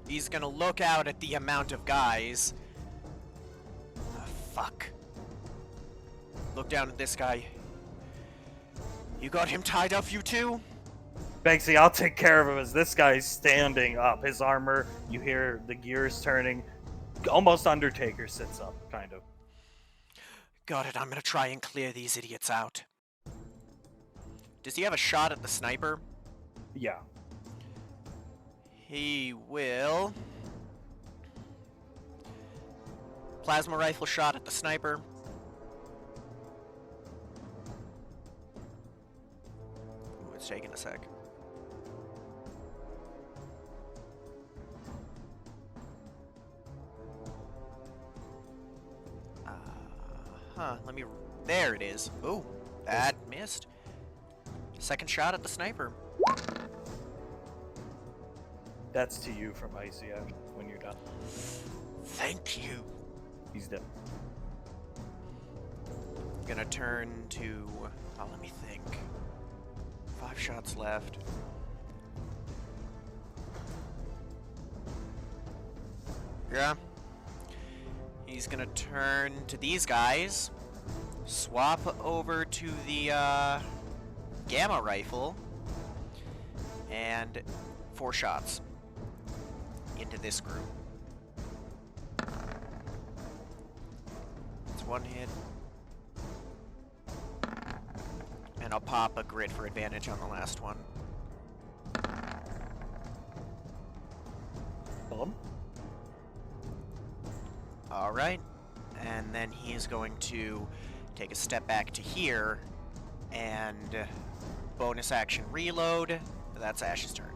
He's gonna look out at the amount of guys. Fuck. Look down at this guy. You got him tied up, you two? Banksy, I'll take care of him as this guy's standing up. His armor, you hear the gears turning. Almost Undertaker sits up, kind of. Got it, I'm gonna try and clear these idiots out. Does he have a shot at the sniper? Yeah. He will... Plasma rifle shot at the sniper. Ooh, it's taking a sec. Let me... There it is. Ooh, that missed. Second shot at the sniper. That's to you from ICF when you're done. Thank you. He's dead. Gonna turn to... Oh, let me think. 5 shots left. Yeah. He's gonna turn to these guys. Swap over to the, gamma rifle and 4 shots into this group. It's 1 hit. And I'll pop a grit for advantage on the last one. Kill him. Alright. And then he's going to take a step back to here and bonus action reload. That's Ash's turn.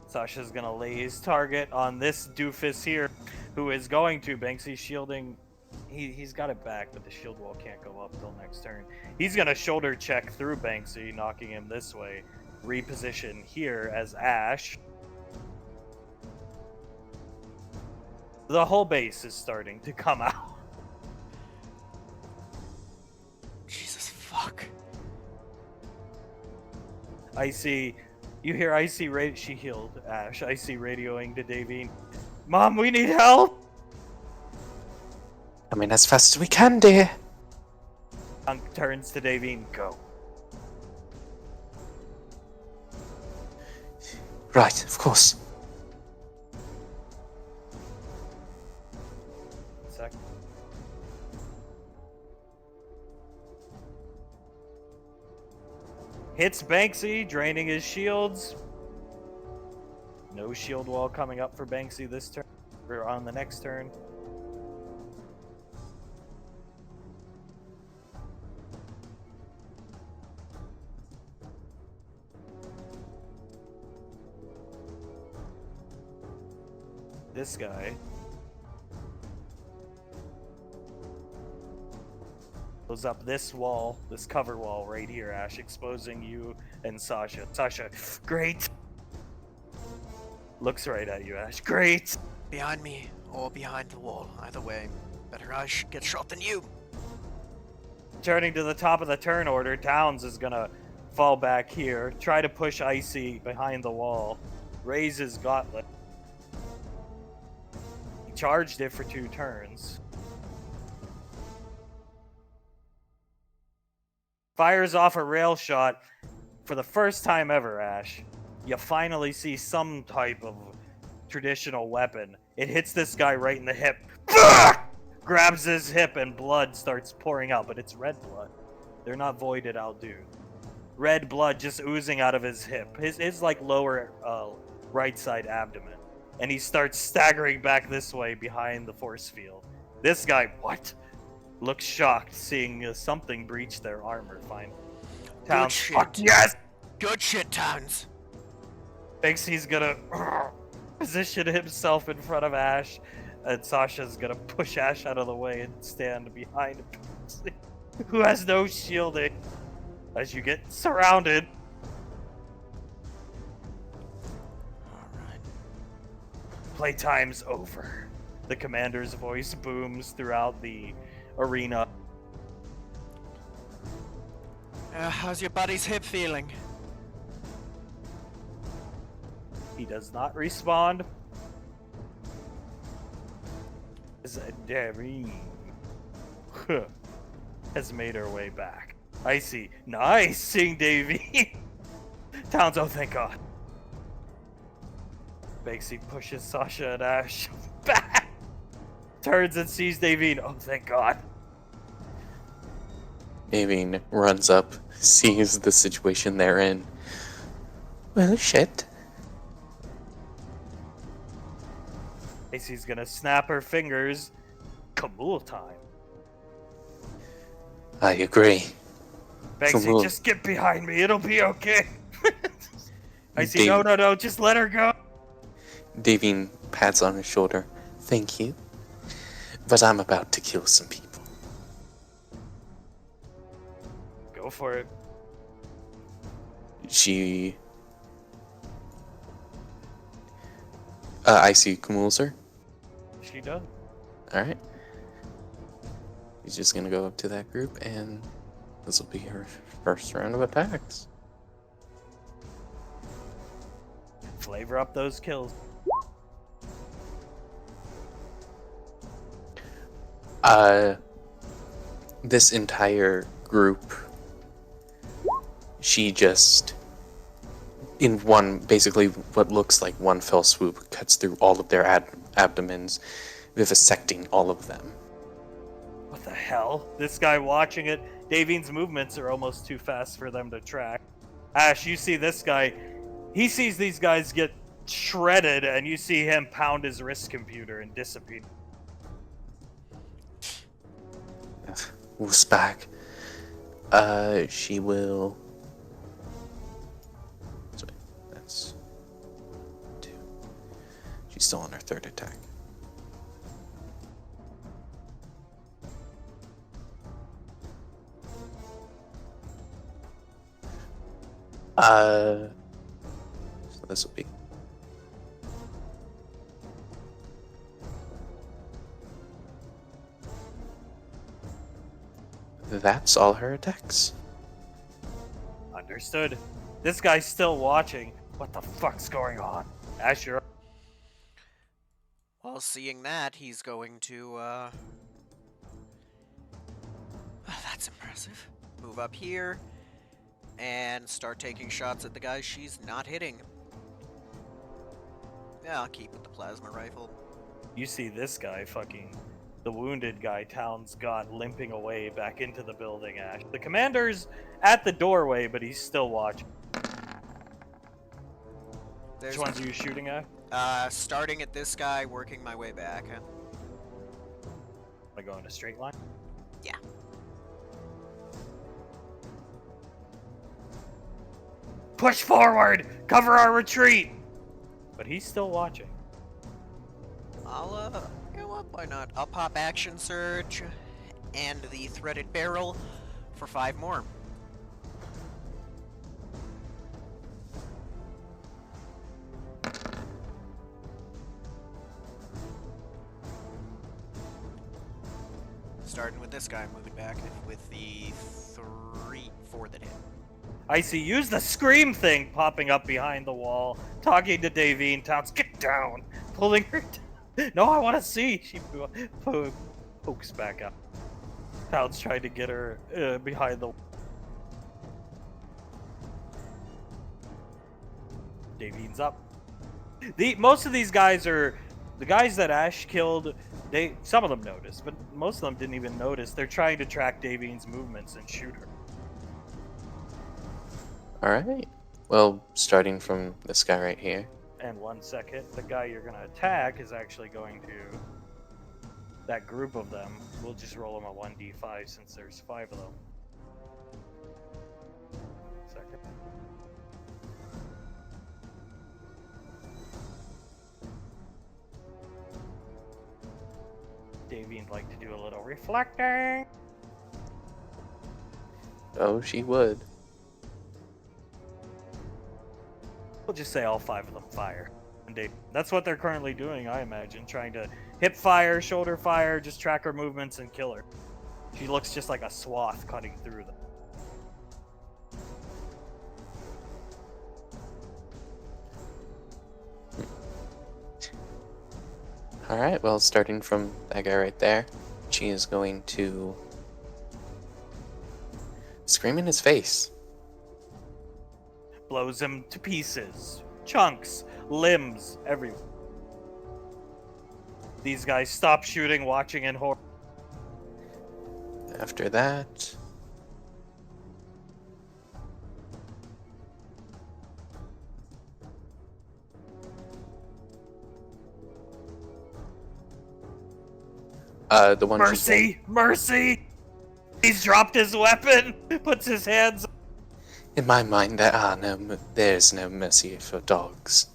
Sasha's gonna lay his target on this doofus here, who is going to Banksy shielding. He's got it back, but the shield wall can't go up till next turn. He's gonna shoulder check through Banksy, knocking him this way. Reposition here as Ash. The whole base is starting to come out. Jesus fuck. You hear Icy she healed Ash. Icy radioing to Davine. Mom, we need help! Coming as fast as we can, dear. Unk turns to Davine, go. Right, of course. Sec. Hits Banksy, draining his shields. No shield wall coming up for Banksy this turn, or on the next turn. This guy goes up this wall, this cover wall right here, Ash, exposing you and Sasha. Sasha, great! Looks right at you, Ash. Great! Behind me or behind the wall. Either way, better Ash get shot than you. Turning to the top of the turn order, Towns is gonna fall back here, try to push Icy behind the wall, raise his gauntlet. He charged it for 2 turns. Fires off a rail shot for the first time ever, Ash. You finally see some type of traditional weapon. It hits this guy right in the hip. Grabs his hip and blood starts pouring out, but it's red blood. They're not voided, I'll do. Red blood just oozing out of his hip. His like lower right side abdomen. And he starts staggering back this way behind the force field. This guy, what? Looks shocked, seeing something breach their armor. Fine. Towns, shit. fuck yes! Good shit, Towns. Thinks he's gonna position himself in front of Ash, and Sasha's gonna push Ash out of the way and stand behind him, who has no shielding. As you get surrounded. Alright. Playtime's over. The commander's voice booms throughout the arena. How's your buddy's hip feeling? He does not respond. Dareen has made her way back. Icy, nice seeing Davy. Towns, oh thank God. Banksy pushes Sasha and Ash back. Turns and sees Davine. Oh thank God. Davine runs up, sees the situation they're in. Well, shit. Icy's gonna snap her fingers. Kamul time. I agree. Banksy, Kamul. just get behind me. It'll be okay. Icy, no, just let her go. Davine pats on his shoulder. Thank you. But I'm about to kill some people. Go for it. She... I see Kumul, sir. She does. Alright. He's just gonna go up to that group, and this will be her first round of attacks. Flavor up those kills. Uh, this entire group, she just, in one, basically what looks like one fell swoop, cuts through all of their abdomens, vivisecting all of them. What the hell? This guy watching it, Davine's movements are almost too fast for them to track. Ash, you see this guy, he sees these guys get shredded, and you see him pound his wrist computer and disappear. Who's back? She will. Sorry, that's 2. She's still on her 3rd attack. So this will be. That's all her attacks. Understood. This guy's still watching. What the fuck's going on? Ash, you're... Well, seeing that, he's going to, that's impressive. Move up here and start taking shots at the guys she's not hitting. Yeah, I'll keep with the plasma rifle. You see this guy fucking... The wounded guy Towns got limping away back into the building, Ash. The commander's at the doorway, but he's still watching. There's Which ones are you shooting at? starting at this guy, working my way back. Am I going a straight line? Yeah. Push forward! Cover our retreat! But he's still watching. I'll, you know what, why not? I'll pop Action Surge and the Threaded Barrel for 5 more. Starting with this guy, moving back with the 4 that hit. I see. Use the scream thing popping up behind the wall, talking to Davine. Towns, get down! Pulling her down. No, I want to see! She pokes back up. Towns trying to get her behind the... Davine's up. Most of these guys are... The guys that Ash killed, some of them noticed, but most of them didn't even notice. They're trying to track Davine's movements and shoot her. Alright. Well, starting from this guy right here. And 1 second, the guy you're going to attack is actually going to... That group of them, we'll just roll them a 1d5 since there's 5 of them. Second. Davine'd like to do a little reflecting. Oh, she would. We'll just say all 5 of them fire. And that's what they're currently doing, I imagine. Trying to hip fire, shoulder fire, just track her movements and kill her. She looks just like a swath cutting through them. Alright, well, starting from that guy right there, she is going to scream in his face. Blows him to pieces. Chunks. Limbs. Everywhere. These guys stop shooting, watching in horror. After that... the one Mercy! Mercy! He's dropped his weapon! Puts his hands... In my mind, there's no mercy for dogs.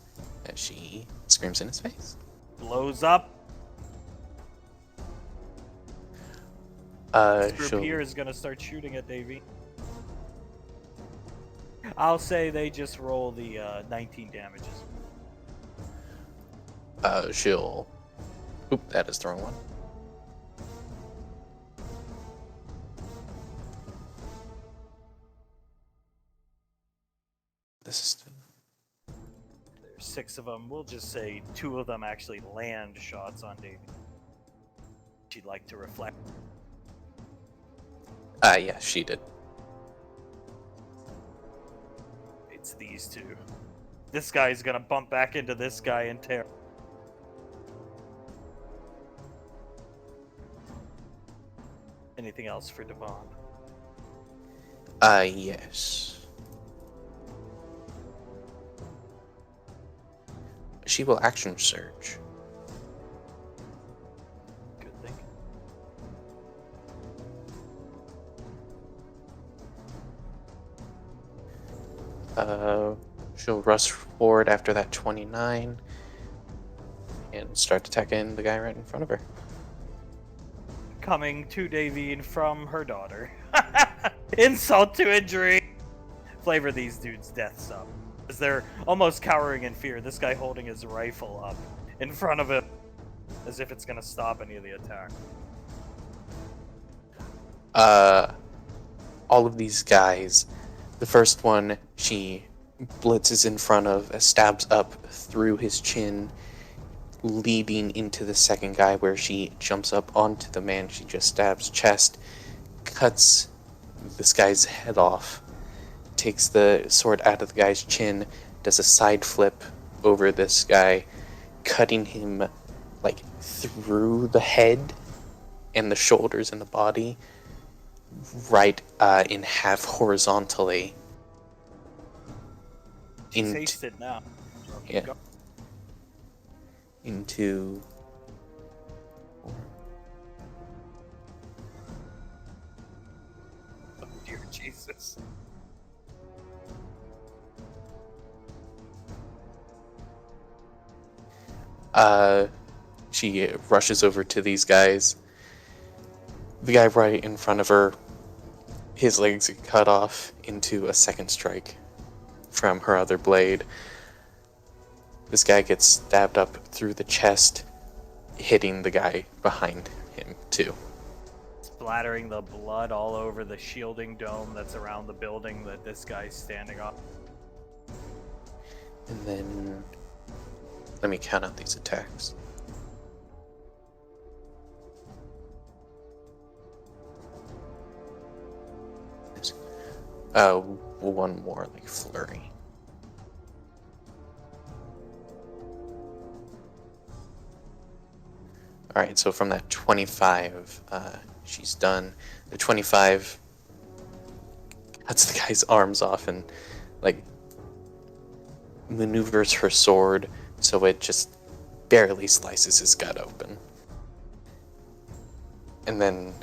As she screams in his face. Blows up. This group here is gonna start shooting at Davy. I'll say they just roll the 19 damages. She'll... Oop, that is the wrong one. This is... There's 6 of them. We'll just say 2 of them actually land shots on Davy. she'd like to reflect. Yeah, she did. It's these two. This guy's gonna bump back into this guy and tear. Anything else for Devon? Yes. She will action surge. Good thing. She'll rush forward after that 29 and start attacking the guy right in front of her. Coming to Davine from her daughter. Insult to injury. Flavor these dudes' deaths up. As they're almost cowering in fear, this guy holding his rifle up in front of him as if it's gonna stop any of the attack. All of these guys, the first one she blitzes in front of, stabs up through his chin, leading into the second guy where she jumps up onto the man she just stabs chest, cuts this guy's head off, takes the sword out of the guy's chin, does a side flip over this guy, cutting him like through the head and the shoulders and the body, right in half horizontally. She's hasted now. Yeah. Into. Oh, dear Jesus. She rushes over to these guys. The guy right in front of her, his legs get cut off into a second strike from her other blade. This guy gets stabbed up through the chest, hitting the guy behind him too. Splattering the blood all over the shielding dome that's around the building that this guy's standing on. And then let me count out these attacks. One more like flurry. Alright, so from that 25, she's done. The 25 cuts the guy's arms off and like maneuvers her sword so it just barely slices his gut open. And then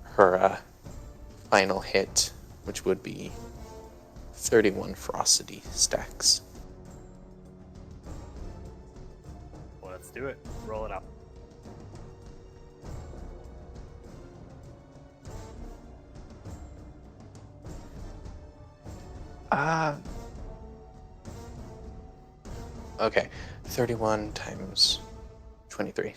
her final hit, which would be 31 ferocity stacks. Well, let's do it. Roll it up. Okay, 31 times 23.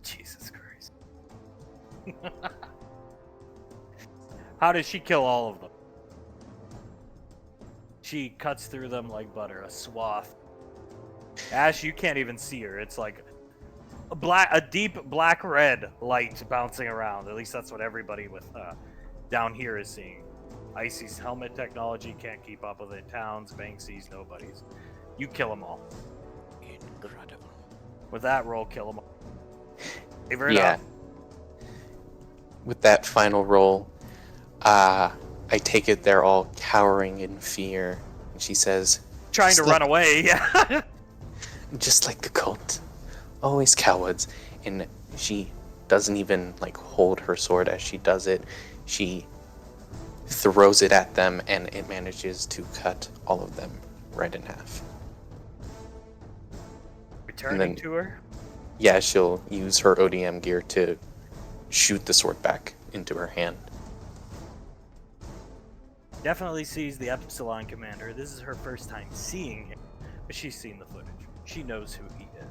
Jesus Christ. How does she kill all of them? She cuts through them like butter, a swath. Ash, you can't even see her. It's like a deep black red light bouncing around. At least that's what everybody with down here is seeing. Icy's helmet technology can't keep up with it. Towns, Banksy's, nobody's. You kill them all. Incredible. With that roll, kill them all. Favorite Yeah. up. With that final roll, I take it they're all cowering in fear. And she says, Trying to "Just run like- away, yeah. just like the cult. Always cowards." And she doesn't even like hold her sword as she does it. She throws it at them and it manages to cut all of them right in half. Returning then- to her. Yeah, she'll use her ODM gear to shoot the sword back into her hand. Definitely sees the Epsilon commander. This is her first time seeing him, but she's seen the footage. She knows who he is.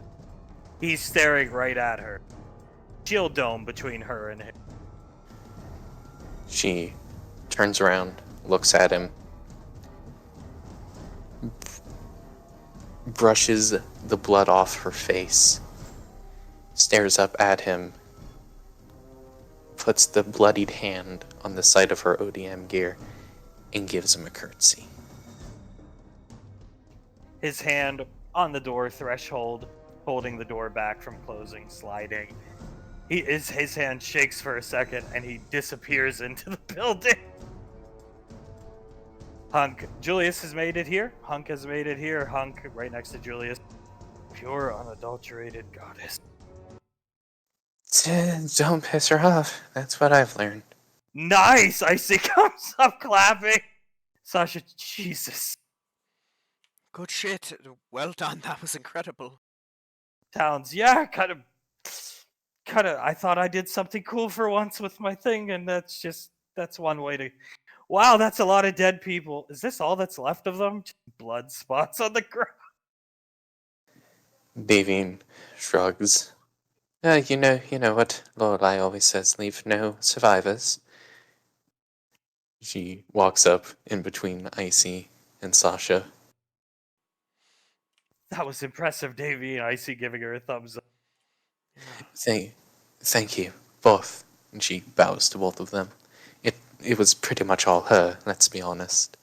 He's staring right at her. Shield dome between her and him. She turns around, looks at him, brushes the blood off her face, stares up at him, puts the bloodied hand on the side of her ODM gear, and gives him a curtsy. His hand on the door threshold, holding the door back from closing, sliding. His hand shakes for a second and he disappears into the building. Hunk, Julius has made it here. Hunk has made it here. Hunk, right next to Julius. Pure, unadulterated goddess. Don't piss her off. That's what I've learned. Nice! Icy comes up clapping. Sasha, Jesus. Good shit. Well done. That was incredible. Towns, yeah, kind of. I thought I did something cool for once with my thing, and that's one way to. Wow, that's a lot of dead people. Is this all that's left of them? Just blood spots on the ground. Davine shrugs. You know what Lorelai always says, leave no survivors. She walks up in between Icy and Sasha. That was impressive, Davey and Icy giving her a thumbs up. Thank you, both. And she bows to both of them. It was pretty much all her, let's be honest.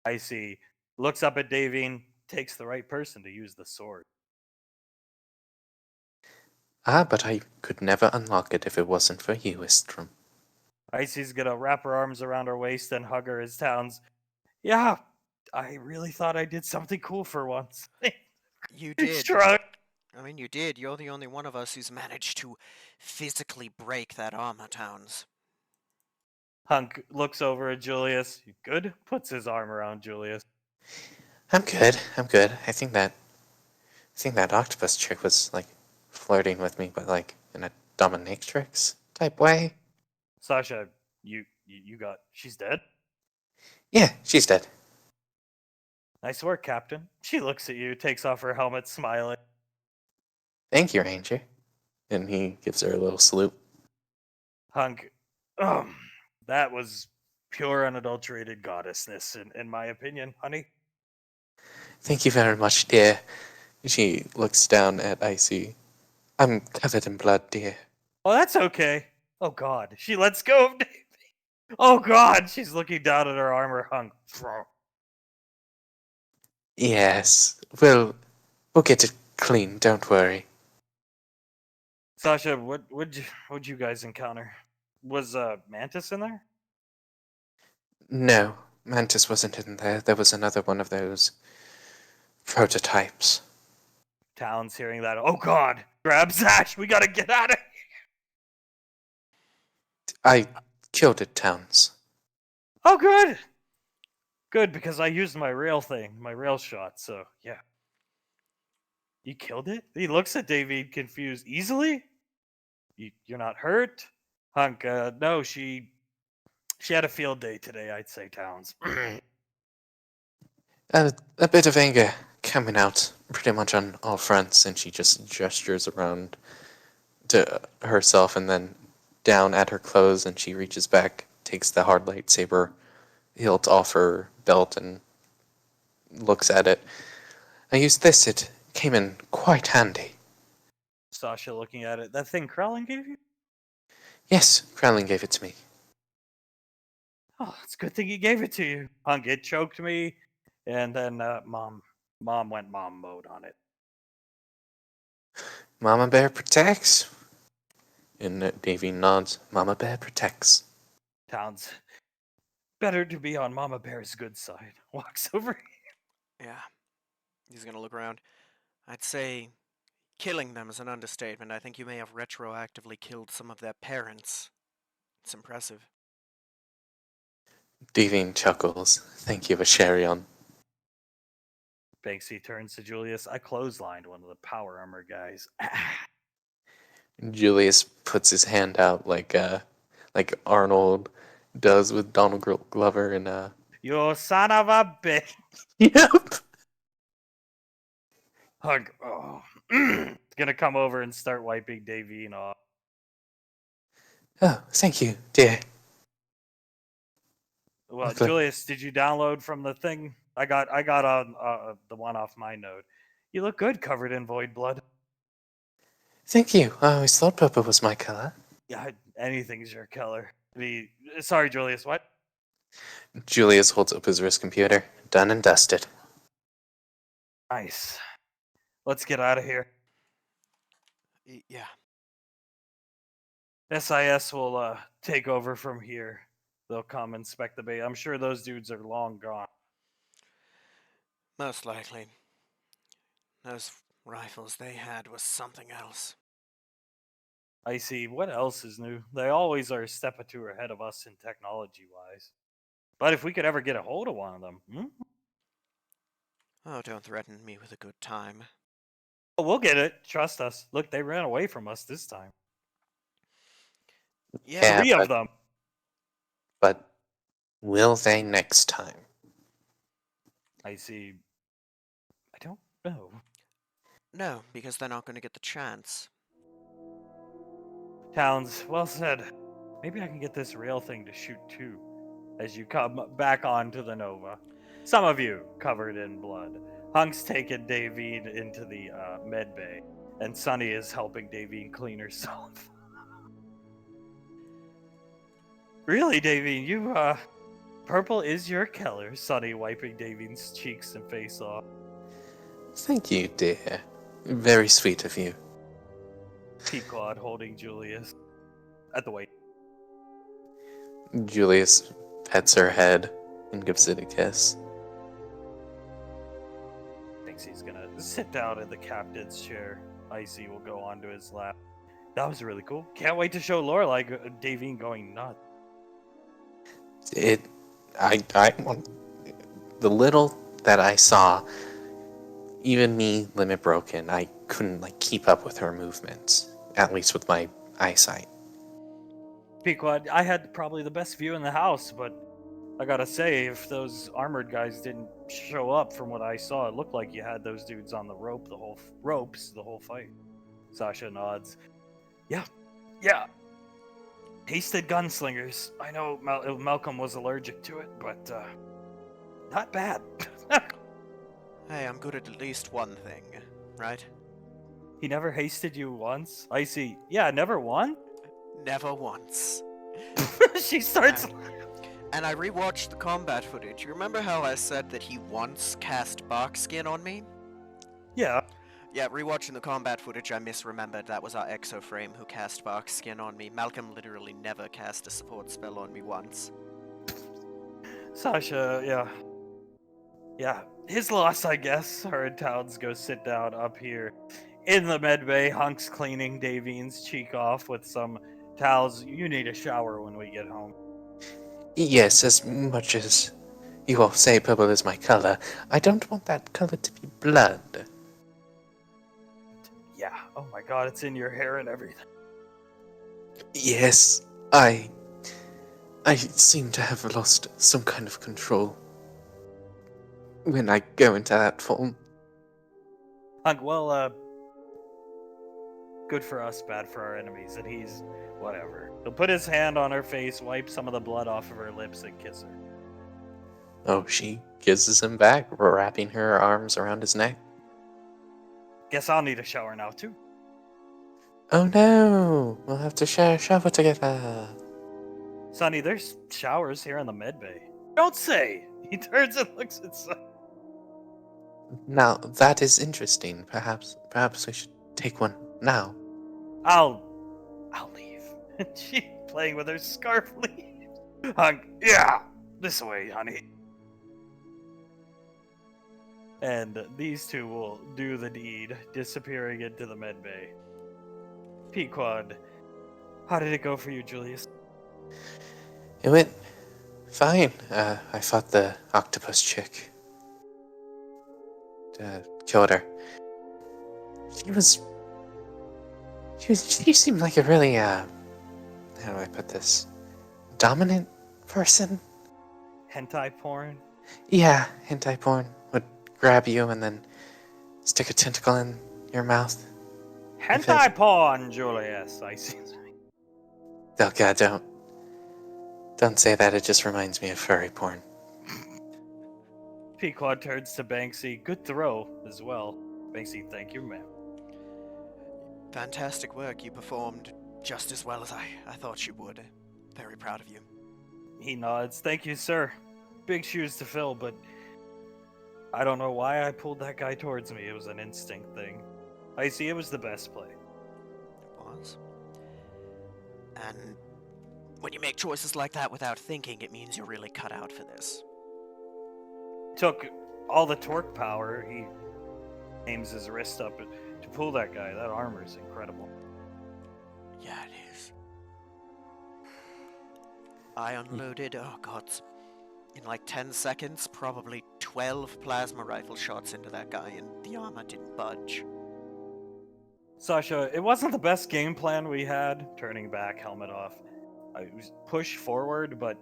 Icy looks up at Davine, takes the right person to use the sword. But I could never unlock it if it wasn't for you, Istrum. Icy's gonna wrap her arms around her waist and hug her as Towns. Yeah, I really thought I did something cool for once. You did. Shrug. I mean, you did. You're the only one of us who's managed to physically break that armor, Towns. Hunk looks over at Julius. You good? Puts his arm around Julius. I'm good. I think that octopus chick was like flirting with me, but like in a dominatrix type way. Sasha, she's dead? Yeah, she's dead. Nice work, Captain. She looks at you, takes off her helmet, smiling. Thank you, Ranger. And he gives her a little salute. Hunk, that was pure unadulterated goddessness, in my opinion, honey. Thank you very much, dear. She looks down at Icy. I'm covered in blood, dear. Oh, that's okay. Oh, God. She lets go of Davy. Oh, God. She's looking down at her armor, Hunk. Yes, we'll get it clean, don't worry. Sasha, what'd you guys encounter? Was Mantis in there? No, Mantis wasn't in there. There was another one of those prototypes. Towns hearing that. Oh God! Grab Zash. We gotta get out of here. I killed it, Towns. Oh, good. Good, because I used my rail thing, my rail shot. So yeah. You killed it? He looks at David confused. Easily? You're not hurt? Hunk, no, she had a field day today, I'd say, Towns. A bit of anger coming out pretty much on all fronts, and she just gestures around to herself and then down at her clothes, and she reaches back, takes the hard lightsaber hilt off her belt, and looks at it. I used this, it came in quite handy. Sasha looking at it. That thing Krellin gave you? Yes, Crowling gave it to me. Oh, it's a good thing he gave it to you. Hunk, it choked me, and then mom went mom mode on it. Mama Bear protects. And Davy nods. Mama Bear protects. Towns, better to be on Mama Bear's good side. Walks over. Yeah. He's gonna look around. I'd say killing them is an understatement. I think you may have retroactively killed some of their parents. It's impressive. Davine chuckles. Thank you, Vasherion. Banksy turns to Julius. I clotheslined one of the power armor guys. Julius puts his hand out like Arnold does with Donald Glover and You son of a bitch. Yep. Hug. Oh. Gonna come over and start wiping Davine off. Oh, thank you, dear. Well, The- Julius, did you download from the thing? I got on the one off my node. You look good, covered in void blood. Thank you. I always thought purple was my color. Yeah, anything's your color. Sorry, Julius. What? Julius holds up his wrist computer. Done and dusted. Nice. Let's get out of here. Yeah. SIS will take over from here. They'll come inspect the bay. I'm sure those dudes are long gone. Most likely. Those rifles they had was something else. I see. What else is new? They always are a step or two ahead of us in technology wise. But if we could ever get a hold of one of them, Oh, don't threaten me with a good time. oh, we'll get it. Trust us. Look, they ran away from us this time. Yeah, Yeah, Three of them. but will they next time? I see. I don't know. no, because they're not going to get the chance. Towns, well said. Maybe I can get this rail thing to shoot too, as you come back onto the Nova. Some of you covered in blood. Hunk's taken Davine into the med bay, and Sunny is helping Davine clean herself. Really, Davine, you, purple is your color, Sunny wiping Davine's cheeks and face off. Thank you, dear. Very sweet of you. Pequod holding Julius at the waist. Julius pets her head and gives it a kiss. Thinks he's gonna sit down in the captain's chair. Icy will go onto his lap. That was really cool. Can't wait to show Lorelai Davine going nuts. I want the little that I saw. Even me, limit broken, I couldn't keep up with her movements. At least with my eyesight. Pequod, I had probably the best view in the house, but I gotta say, if those armored guys didn't show up from what I saw, it looked like you had those dudes on the ropes the whole fight. Sasha nods. Yeah. Hasted gunslingers. I know Malcolm was allergic to it, but not bad. Hey, I'm good at least one thing, right? He never hasted you once? I see. Yeah, never one? Never once. She starts. And I rewatched the combat footage. You remember how I said that he once cast bark skin on me? Yeah. Yeah, rewatching the combat footage, I misremembered that was our exoframe who cast bark skin on me. Malcolm literally never cast a support spell on me once. Sasha, yeah. Yeah, his loss, I guess. Her and Towns go sit down up here in the med bay. Hunk's cleaning Davine's cheek off with some towels. You need a shower when we get home. Yes, as much as you all say purple is my color, I don't want that color to be blood. Yeah. Oh my god, it's in your hair and everything. Yes, I seem to have lost some kind of control when I go into that form. Hunk, well, good for us, bad for our enemies, and he's whatever. He'll put his hand on her face, wipe some of the blood off of her lips, and kiss her. Oh, she kisses him back, wrapping her arms around his neck. Guess I'll need a shower now, too. Oh no, we'll have to share a shower together. Sonny, there's showers here in the med bay. Don't say! He turns and looks at Sonny. Now that is interesting. Perhaps we should take one now. I'll leave. She playing with her scarf leaves. Hunk, yeah, this way, honey. And these two will do the deed, disappearing into the med bay. Pequod, how did it go for you, Julius? It went fine. I fought the octopus chick. Killed her. She seemed like a really, how do I put this? Dominant person? Hentai porn? Yeah, hentai porn. Would grab you and then stick a tentacle in your mouth. Hentai porn, Julius, I see. Oh god, don't Don't say that, it just reminds me of furry porn. Pequod turns to Banksy. Good throw as well. Banksy, thank you, ma'am. Fantastic work. You performed just as well as I thought you would. Very proud of you. He nods. Thank you, sir. Big shoes to fill, but I don't know why I pulled that guy towards me. It was an instinct thing. I see it was the best play. It was. And when you make choices like that without thinking, it means you're really cut out for this. Took all the torque power. He aims his wrist up to pull that guy. That armor is incredible. Yeah, it is. I unloaded, oh god, in like 10 seconds, probably 12 plasma rifle shots into that guy, and the armor didn't budge. Sasha, it wasn't the best game plan we had. Turning back, helmet off. I was push forward, but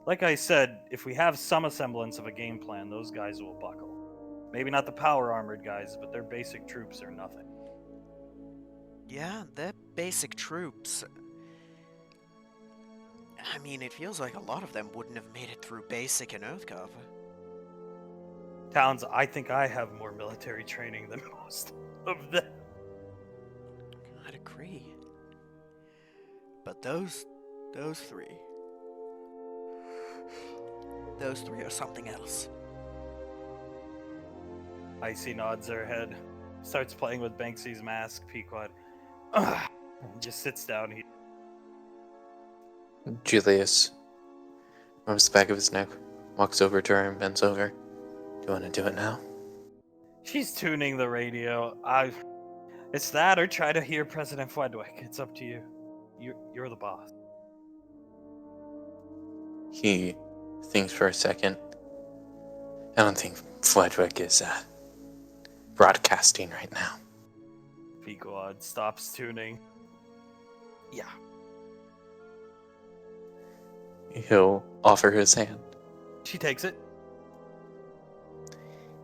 like I said, if we have some semblance of a game plan, those guys will buckle. Maybe not the power armored guys, but their basic troops are nothing. Yeah, they're basic troops. I mean, it feels like a lot of them wouldn't have made it through basic and Earthcover. Towns, I think I have more military training than most of them. I'd agree. But those three are something else. Icy nods her head, starts playing with Banksy's mask. Pequod just sits down. Julius rubs the back of his neck, walks over to her and bends over. Do you want to do it now? She's tuning the radio. It's that or try to hear President Fledwick. It's up to you. You're the boss. He thinks for a second. I don't think Fledwick is broadcasting right now. Pequod stops tuning. Yeah. He'll offer his hand. She takes it.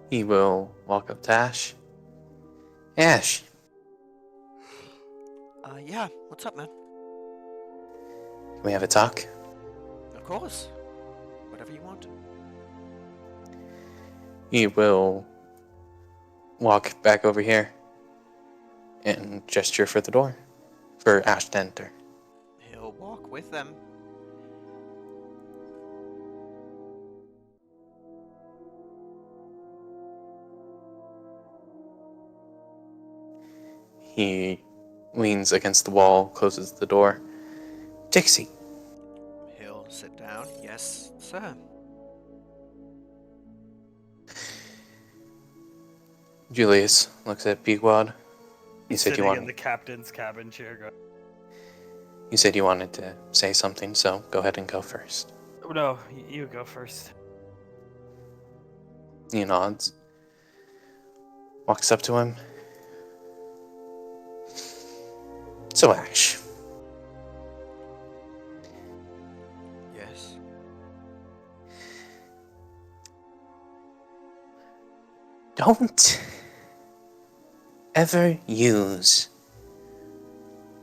He will walk up to Ash. Ash, Yeah, what's up, man? can we have a talk? Of course. Whatever you want. He will walk back over here and gesture for the door for Ash to enter. He'll walk with them. He leans against the wall, closes the door. Dixie, He'll sit down. Yes, sir. Julius looks at Pequod. He's said you sitting in wanted- the captain's cabin chair. You said you wanted to say something, so go ahead and go first. No, you go first. He nods. Walks up to him. So, Ash, Yes. don't ever use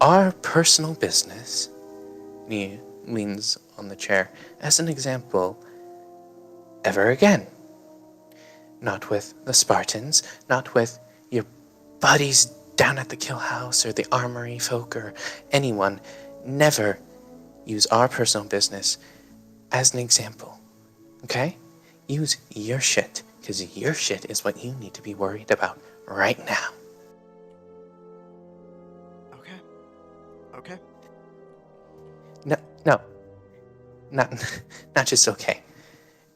our personal business, and he leans on the chair, as an example, ever again. Not with the Spartans, not with your buddies down at the kill house or the armory folk or anyone. Never use our personal business as an example. Okay? Use your shit, because your shit is what you need to be worried about right now. Okay. Okay. No. Not just okay.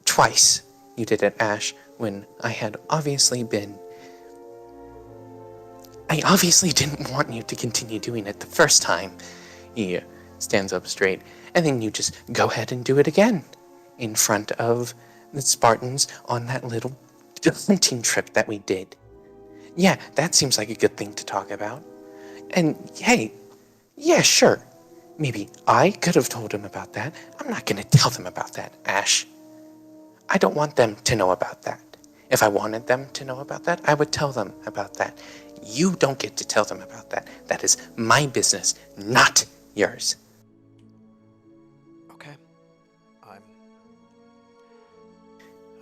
Twice you did it, Ash, when I obviously didn't want you to continue doing it the first time. He stands up straight, and then you just go ahead and do it again in front of the Spartans on that little hunting trip that we did. Yeah, that seems like a good thing to talk about. And hey, yeah, sure. Maybe I could have told him about that. I'm not going to tell them about that, Ash. I don't want them to know about that. If I wanted them to know about that, I would tell them about that. You don't get to tell them about that. That is my business, not yours. Okay.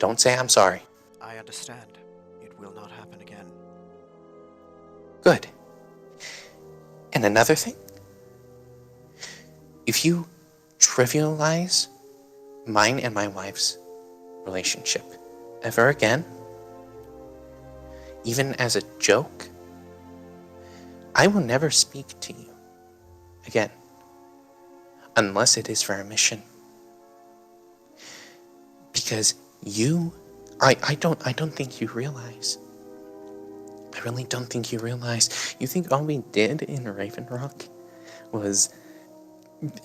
Don't say I'm sorry. I understand. It will not happen again. Good. And another thing, if you trivialize mine and my wife's relationship ever again, even as a joke, I will never speak to you again, unless it is for a mission. Because I don't think you realize. I really don't think you realize. You think all we did in Raven Rock was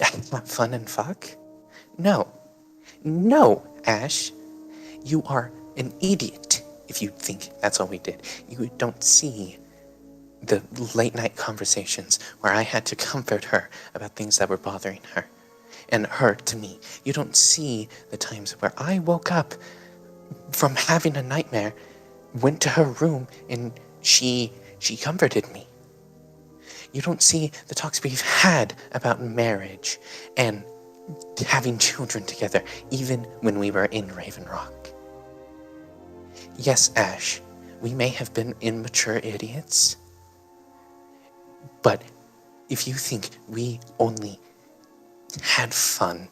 have fun and fuck? No. No, Ash. You are an idiot if you think that's all we did. You don't see the late night conversations where I had to comfort her about things that were bothering her, and her to me. You don't see the times where I woke up from having a nightmare, went to her room, and she comforted me. You don't see the talks we've had about marriage and having children together, even when we were in Raven Rock. Yes, Ash, we may have been immature idiots, but if you think we only had fun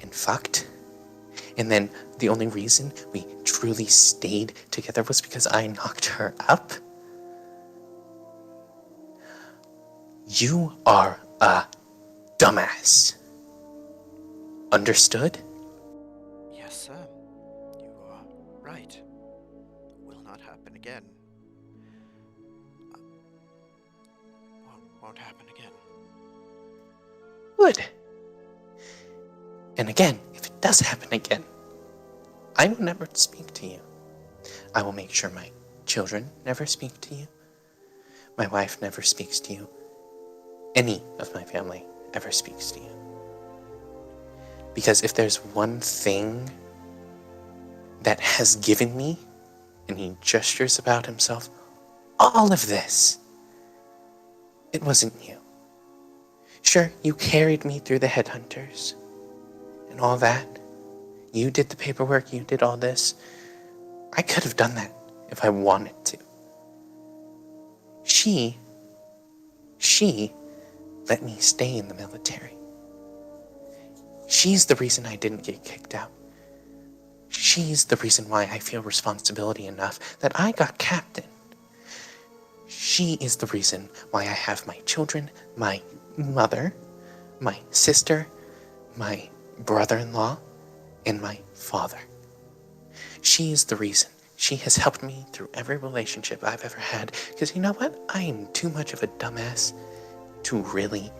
and fucked, and then the only reason we truly stayed together was because I knocked her up, you are a dumbass. Understood? Yes, sir. You are right. Will not happen again. Won't happen again. Good. And again, if it does happen again, I will never speak to you. I will make sure my children never speak to you. My wife never speaks to you. Any of my family ever speaks to you. Because if there's one thing that has given me, and he gestures about himself, all of this, it wasn't you. Sure, you carried me through the headhunters and all that. You did the paperwork, you did all this. I could have done that if I wanted to. She let me stay in the military. She's the reason I didn't get kicked out. She's the reason why I feel responsibility enough that I got captain. She is the reason why I have my children, my mother, my sister, my brother-in-law, and my father. She is the reason. She has helped me through every relationship I've ever had. Because you know what? I am too much of a dumbass to really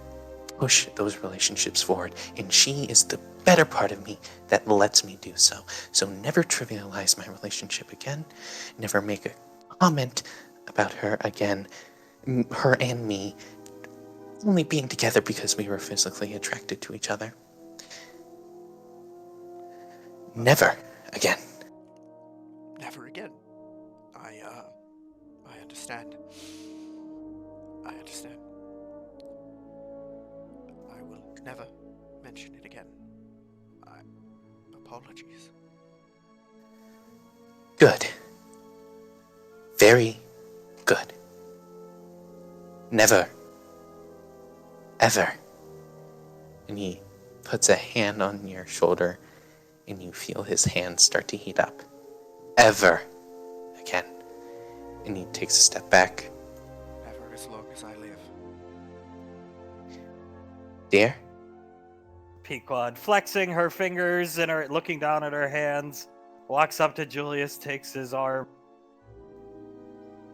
push those relationships forward. And she is the better part of me that lets me do so. So never trivialize my relationship again. Never make a comment about her again. Her and me only being together because we were physically attracted to each other. Never again. Never again. I understand. I understand. I will never mention it again. Apologies. Good. Very good. Never. Ever. And he puts a hand on your shoulder, and you feel his hand start to heat up. Ever again. And he takes a step back. Never as long as I live. Dear? Pequod, flexing her fingers and her looking down at her hands, walks up to Julius, takes his arm.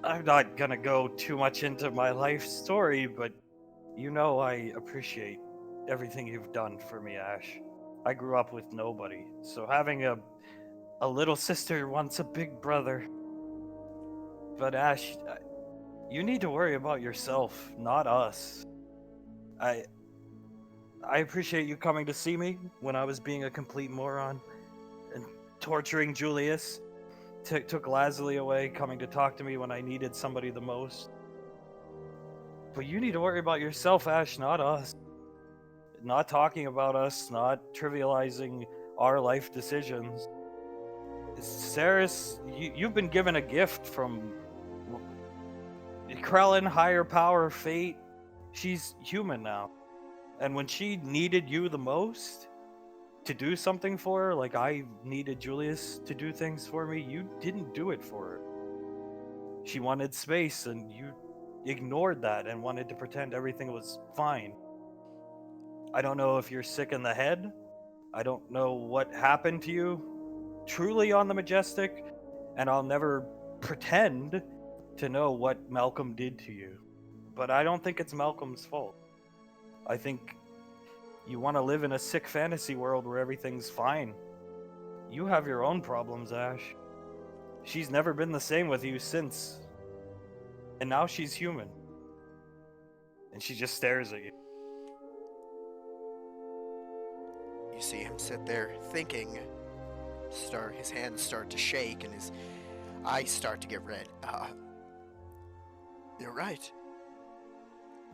I'm not gonna go too much into my life story, but you know I appreciate everything you've done for me, Ash. I grew up with nobody, so having a little sister wants a big brother. But Ash, you need to worry about yourself, not us. I appreciate you coming to see me when I was being a complete moron and torturing Julius. Took Lazuli away, coming to talk to me when I needed somebody the most. But you need to worry about yourself, Ash, not us. Not talking about us, not trivializing our life decisions. Saris, you've been given a gift from Krellin, higher power, fate. She's human now. And when she needed you the most to do something for her, like I needed Julius to do things for me, you didn't do it for her. She wanted space, and you ignored that and wanted to pretend everything was fine. I don't know if you're sick in the head. I don't know what happened to you truly on the Majestic, and I'll never pretend to know what Malcolm did to you. But I don't think it's Malcolm's fault. I think you want to live in a sick fantasy world where everything's fine. You have your own problems, Ash. She's never been the same with you since. And now she's human. And she just stares at you. You see him sit there thinking. His hands start to shake and his eyes start to get red. You're right.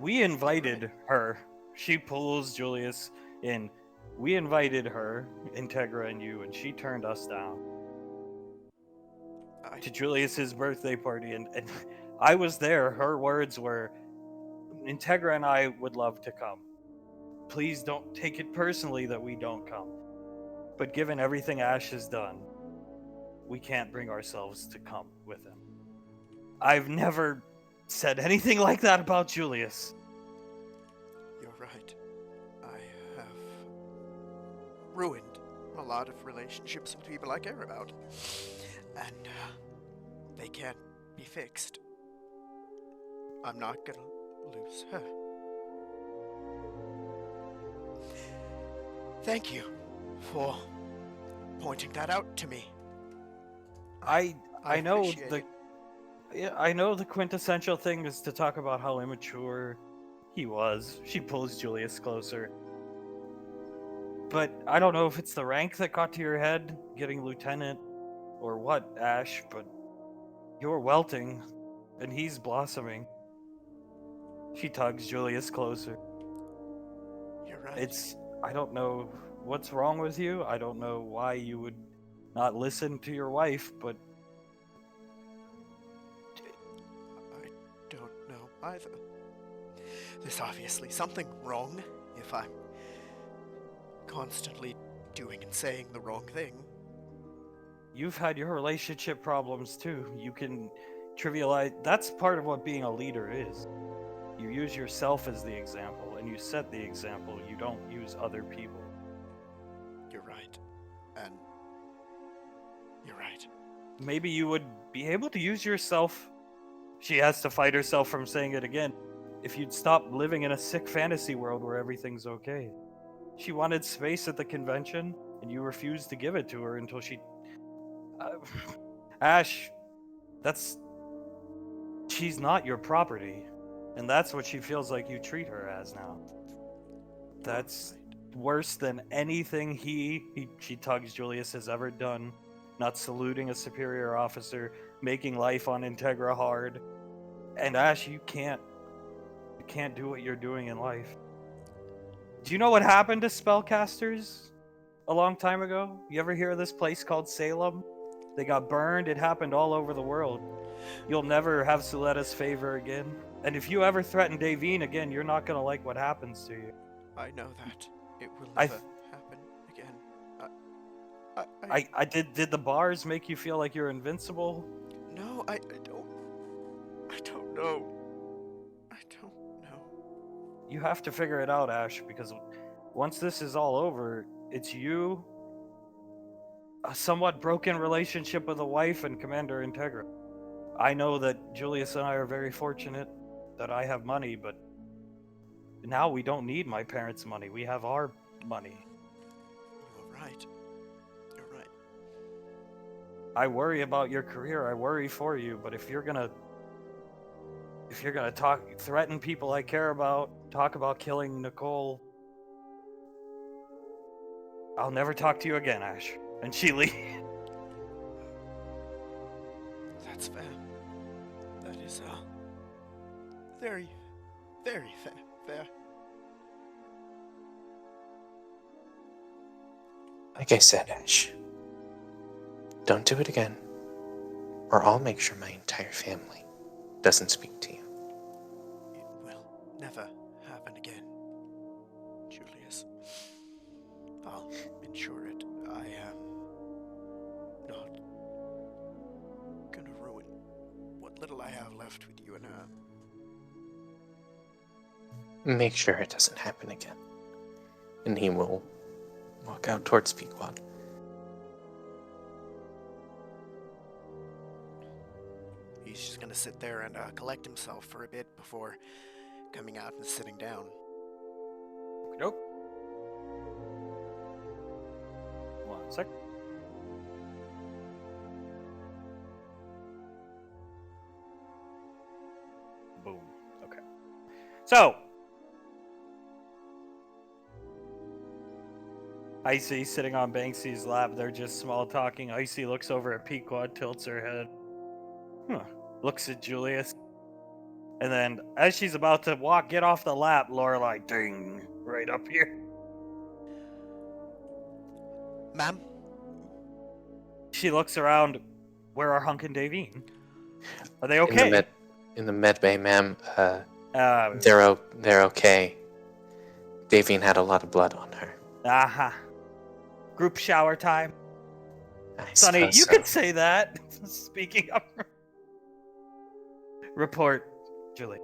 We invited her. She pulls Julius in. We invited her, Integra and you, and she turned us down. To Julius's birthday party, and I was there. Her words were, Integra and I would love to come. Please don't take it personally that we don't come. But given everything Ash has done, we can't bring ourselves to come with him. I've never said anything like that about Julius. You're right. I have ruined a lot of relationships with people I care about. And they can't be fixed. I'm not gonna lose her. Thank you for pointing that out to me. I know appreciate it. I know the quintessential thing is to talk about how immature he was. She pulls Julius closer. But I don't know if it's the rank that got to your head, getting lieutenant, or what, Ash, but you're welting, and he's blossoming. She tugs Julius closer. You're right. I don't know what's wrong with you. I don't know why you would not listen to your wife, but I don't know either. There's obviously something wrong if I'm constantly doing and saying the wrong thing. you've had your relationship problems too. You can trivialize. That's part of what being a leader is. You use yourself as the example, and you set the example. You don't use other people. You're right. And you're right. Maybe you would be able to use yourself. She has to fight herself from saying it again. If you'd stop living in a sick fantasy world where everything's okay. She wanted space at the convention, and you refused to give it to her until she. Ash, she's not your property, and that's what she feels like you treat her as now. That's worse than anything she tugs Julius has ever done. Not saluting a superior officer, making life on Integra hard. And Ash, you can't do what you're doing in life. Do you know what happened to spellcasters a long time ago? You ever hear of this place called Salem? They got burned. It happened all over the world. You'll never have Suletta's favor again. And if you ever threaten Davine again, you're not going to like what happens to you. I know that. It will never happen again. Did the bars make you feel like you're invincible? No, I don't know. I don't know. You have to figure it out, Ash, because once this is all over, it's you, a somewhat broken relationship with a wife, and Commander Integra. I know that Julius and I are very fortunate that I have money, but now we don't need my parents' money. We have our money. You're right. You're right. I worry about your career. I worry for you, but if you're gonna threaten people I care about, talk about killing Nicole, I'll never talk to you again, Ash. And she leaves. That's fair. That is very, very fair. Like I said, Ash, Don't do it again, or I'll make sure my entire family doesn't speak to you. It will never happen again, Julius. I'll ensure it. I am not gonna ruin what little I have left with you and her. Make sure it doesn't happen again. And he will walk out towards Pequod. He's just gonna sit there and collect himself for a bit before coming out and sitting down. Nope. 1 sec. Boom. Okay. So, Icy sitting on Banksy's lap. They're just small talking. Icy looks over at Pequod, tilts her head. Looks at Julius. And then, as she's about to get off the lap, Lorelai, ding, right up here. Ma'am? She looks around. Where are Hunk and Davine? Are they okay? In the med bay, ma'am. Uh, They're okay. Davine had a lot of blood on her. Aha. Group shower time. I Sonny, suppose you so. could say that. Speaking of. Report, Julie.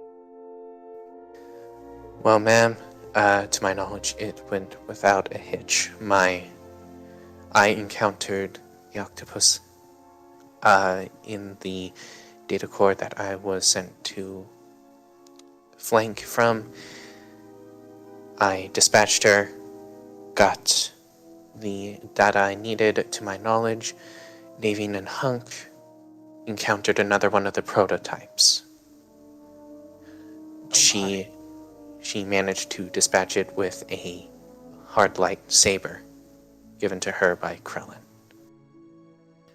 Well, ma'am, to my knowledge, it went without a hitch. I encountered the octopus in the data core that I was sent to flank from. I dispatched her, got the data I needed to my knowledge. Davine and Hunk encountered another one of the prototypes. She managed to dispatch it with a hard light saber given to her by Krellin.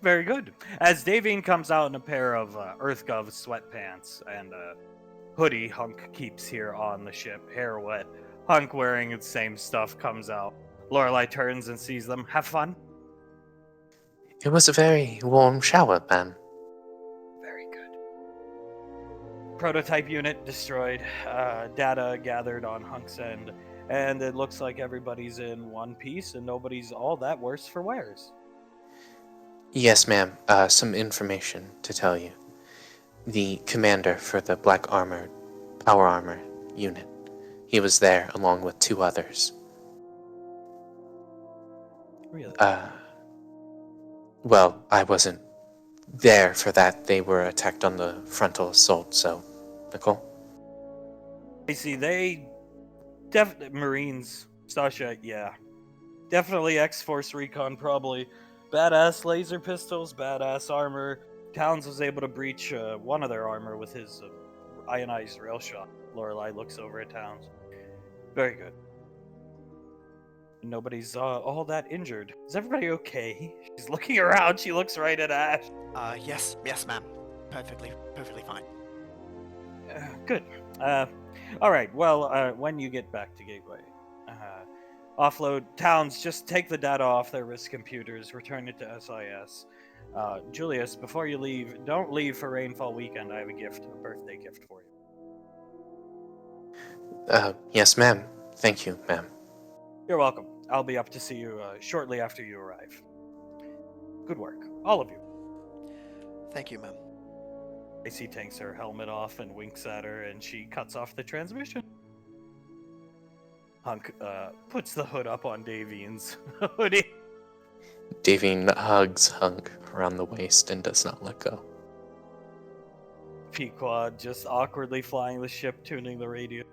Very good. As Davine comes out in a pair of EarthGov sweatpants and a hoodie Hunk keeps here on the ship, hair wet, Hunk wearing the same stuff comes out. Lorelai turns and sees them. Have fun? It was a very warm shower, ma'am. Very good. Prototype unit destroyed. Data gathered on Hunk's end. And it looks like everybody's in one piece and nobody's all that worse for wears. Yes, ma'am. Some information to tell you. The commander for the Black Armor, Power Armor unit. He was there along with 2 others. Really? Well, I wasn't there for that. They were attacked on the frontal assault, so... Nicole? I see, they... Marines. Stasha, yeah. Definitely X-Force Recon, probably. Badass laser pistols, badass armor. Towns was able to breach one of their armor with his ionized rail shot. Lorelai looks over at Towns. Very good. Nobody's all that injured. Is everybody okay? She's looking around. She looks right at Ash. Yes, ma'am. Perfectly fine. Good. All right. Well, when you get back to Gateway, offload Towns. Just take the data off their RISC computers. Return it to SIS. Julius, before you leave, don't leave for Rainfall Weekend. I have a birthday gift for you. Yes, ma'am. Thank you, ma'am. You're welcome. I'll be up to see you shortly after you arrive. Good work, all of you. Thank you, ma'am. AC takes her helmet off and winks at her, and she cuts off the transmission. Hunk puts the hood up on Davine's hoodie. Davine hugs Hunk around the waist and does not let go. Pequod just awkwardly flying the ship, tuning the radio.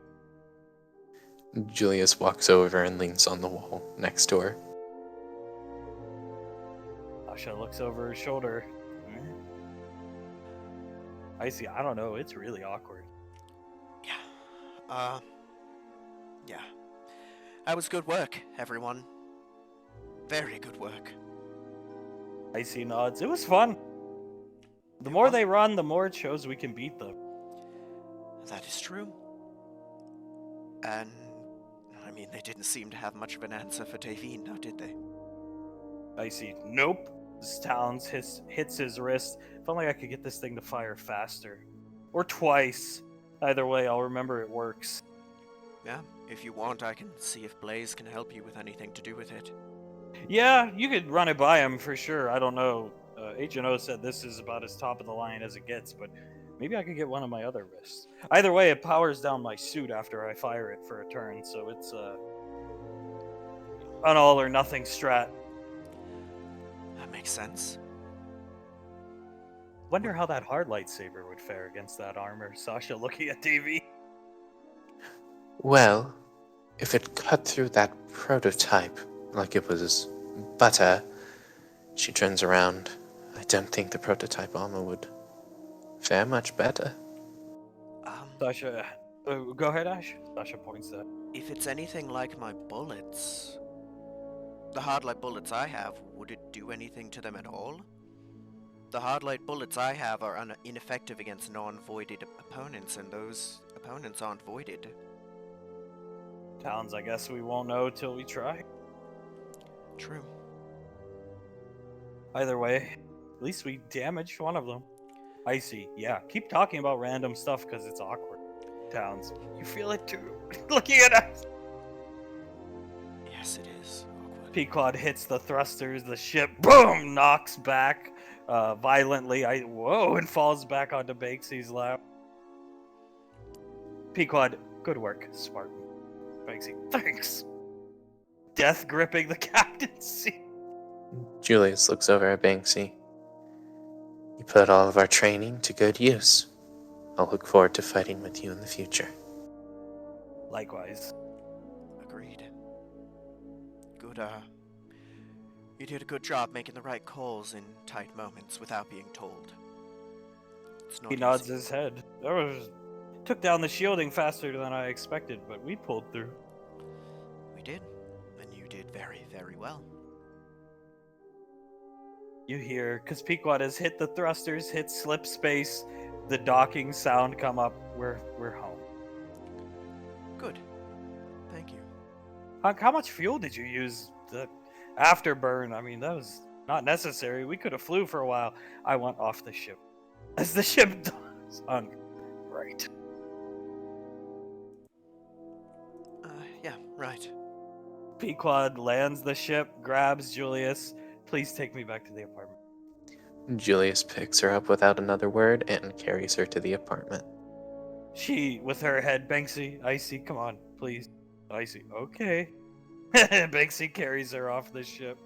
Julius walks over and leans on the wall next to her. Asha looks over her shoulder. Icy, I don't know, it's really awkward. Yeah. Yeah. That was good work, everyone. Very good work. Icy nods. It was fun. The more they run, the more it shows we can beat them. That is true. And, I mean, they didn't seem to have much of an answer for Davine, now did they? Icy, nope. Towns hits his wrist. If only I could get this thing to fire faster. Or twice. Either way, I'll remember it works. Yeah, if you want, I can see if Blaze can help you with anything to do with it. Yeah, you could run it by him for sure. I don't know. H&O said this is about as top of the line as it gets, but maybe I could get one of my other wrists. Either way, it powers down my suit after I fire it for a turn, so it's an all or nothing strat. That makes sense. Wonder how that hard lightsaber would fare against that armor. Sasha looking at TV. Well, if it cut through that prototype like it was butter, she turns around. I don't think the prototype armor would fare much better. Sasha, go ahead, Ash. Sasha points that. If it's anything like my bullets, the hardlight bullets I have, would it do anything to them at all? The hardlight bullets I have are ineffective against non-voided opponents, and those opponents aren't voided. Towns, I guess we won't know till we try. True. Either way, at least we damaged one of them. Icy, yeah. Keep talking about random stuff because it's awkward. Towns, you feel it too. Looking at us. Yes, it is awkward. Pequod hits the thrusters. The ship, boom, knocks back violently. Whoa, and falls back onto Bakesy's lap. Pequod, good work, Spartan. Banksy, thanks. Death gripping the captain's seat. Julius looks over at Banksy. You put all of our training to good use. I'll look forward to fighting with you in the future. Likewise. Agreed. Good, you did a good job making the right calls in tight moments without being told. It's not He nods easy. his head. Took down the shielding faster than I expected, but we pulled through. We did, and you did very, very well. You hear, because Pequod has hit the thrusters, hit slip space, the docking sound come up. We're home. Good. Thank you. How much fuel did you use? The afterburn, I mean, that was not necessary. We could have flew for a while. I went off the ship. As the ship does. Right. Yeah, right. Pequod lands the ship, grabs Julius. Please take me back to the apartment. Julius picks her up without another word and carries her to the apartment. She, with her head, Banksy, Icy, come on, please. Icy, okay. Banksy carries her off the ship.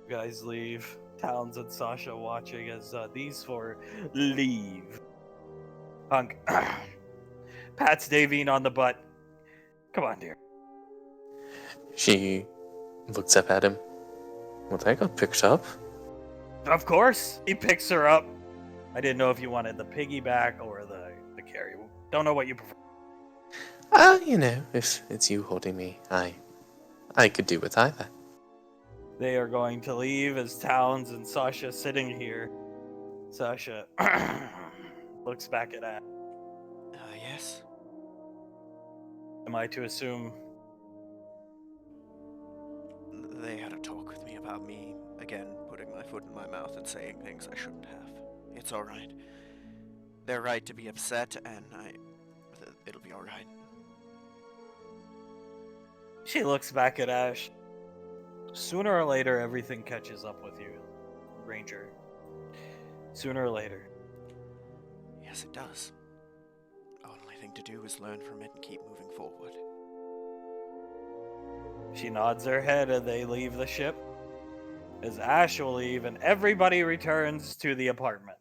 You guys leave. Towns and Sasha watching as these four leave. Hunk pats Davine on the butt. Come on, dear. She looks up at him. Well, that got picked up. Of course, he picks her up. I didn't know if you wanted the piggyback or the carry. Don't know what you prefer. If it's you holding me, I could do with either. They are going to leave as Towns and Sasha sitting here. Sasha looks back at Ash. Yes? Am I to assume? They had a talk with me about me, again, putting my foot in my mouth and saying things I shouldn't have. It's alright. They're right to be upset, and it'll be alright. She looks back at Ash. Sooner or later, everything catches up with you, Ranger. Sooner or later. Yes, it does. Only thing to do is learn from it and keep moving forward. She nods her head and they leave the ship. As Ash will leave and everybody returns to the apartment.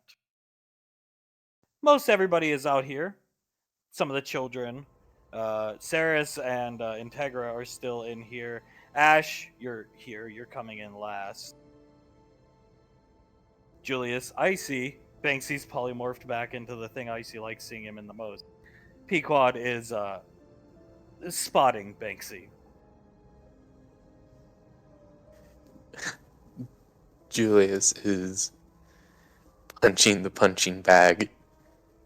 Most everybody is out here. Some of the children. Saris and Integra are still in here. Ash, you're here. You're coming in last. Julius, Icy. Banksy's polymorphed back into the thing Icy likes seeing him in the most. Pequod is spotting Banksy. Julius is punching the punching bag,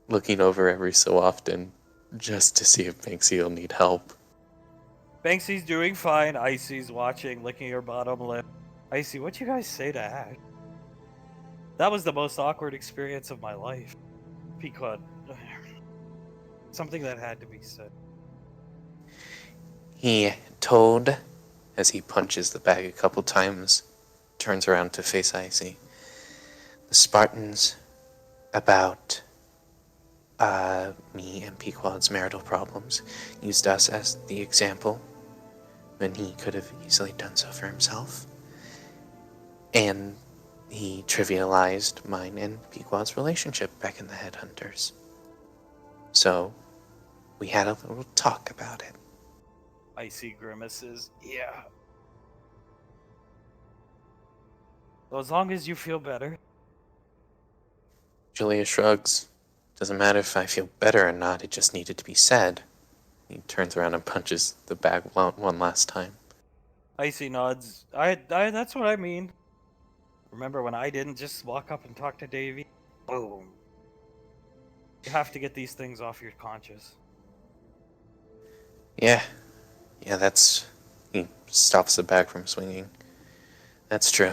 looking over every so often, just to see if Banksy will need help. Banksy's doing fine. Icy's watching, licking her bottom lip. Icy, what'd you guys say to Ash? That was the most awkward experience of my life. Pequod. Something that had to be said. He told, as he punches the bag a couple times, turns around to face Icy, the Spartans about me and Pequod's marital problems, used us as the example when he could have easily done so for himself. And he trivialized mine and Pequod's relationship back in the Headhunters. So we had a little talk about it. Icy grimaces. Yeah. Well, as long as you feel better. Julia shrugs. Doesn't matter if I feel better or not, it just needed to be said. He turns around and punches the bag one last time. Icy nods. That's what I mean. Remember when I didn't just walk up and talk to Davy? Boom. You have to get these things off your conscience. Yeah, that's... He stops the bag from swinging. That's true.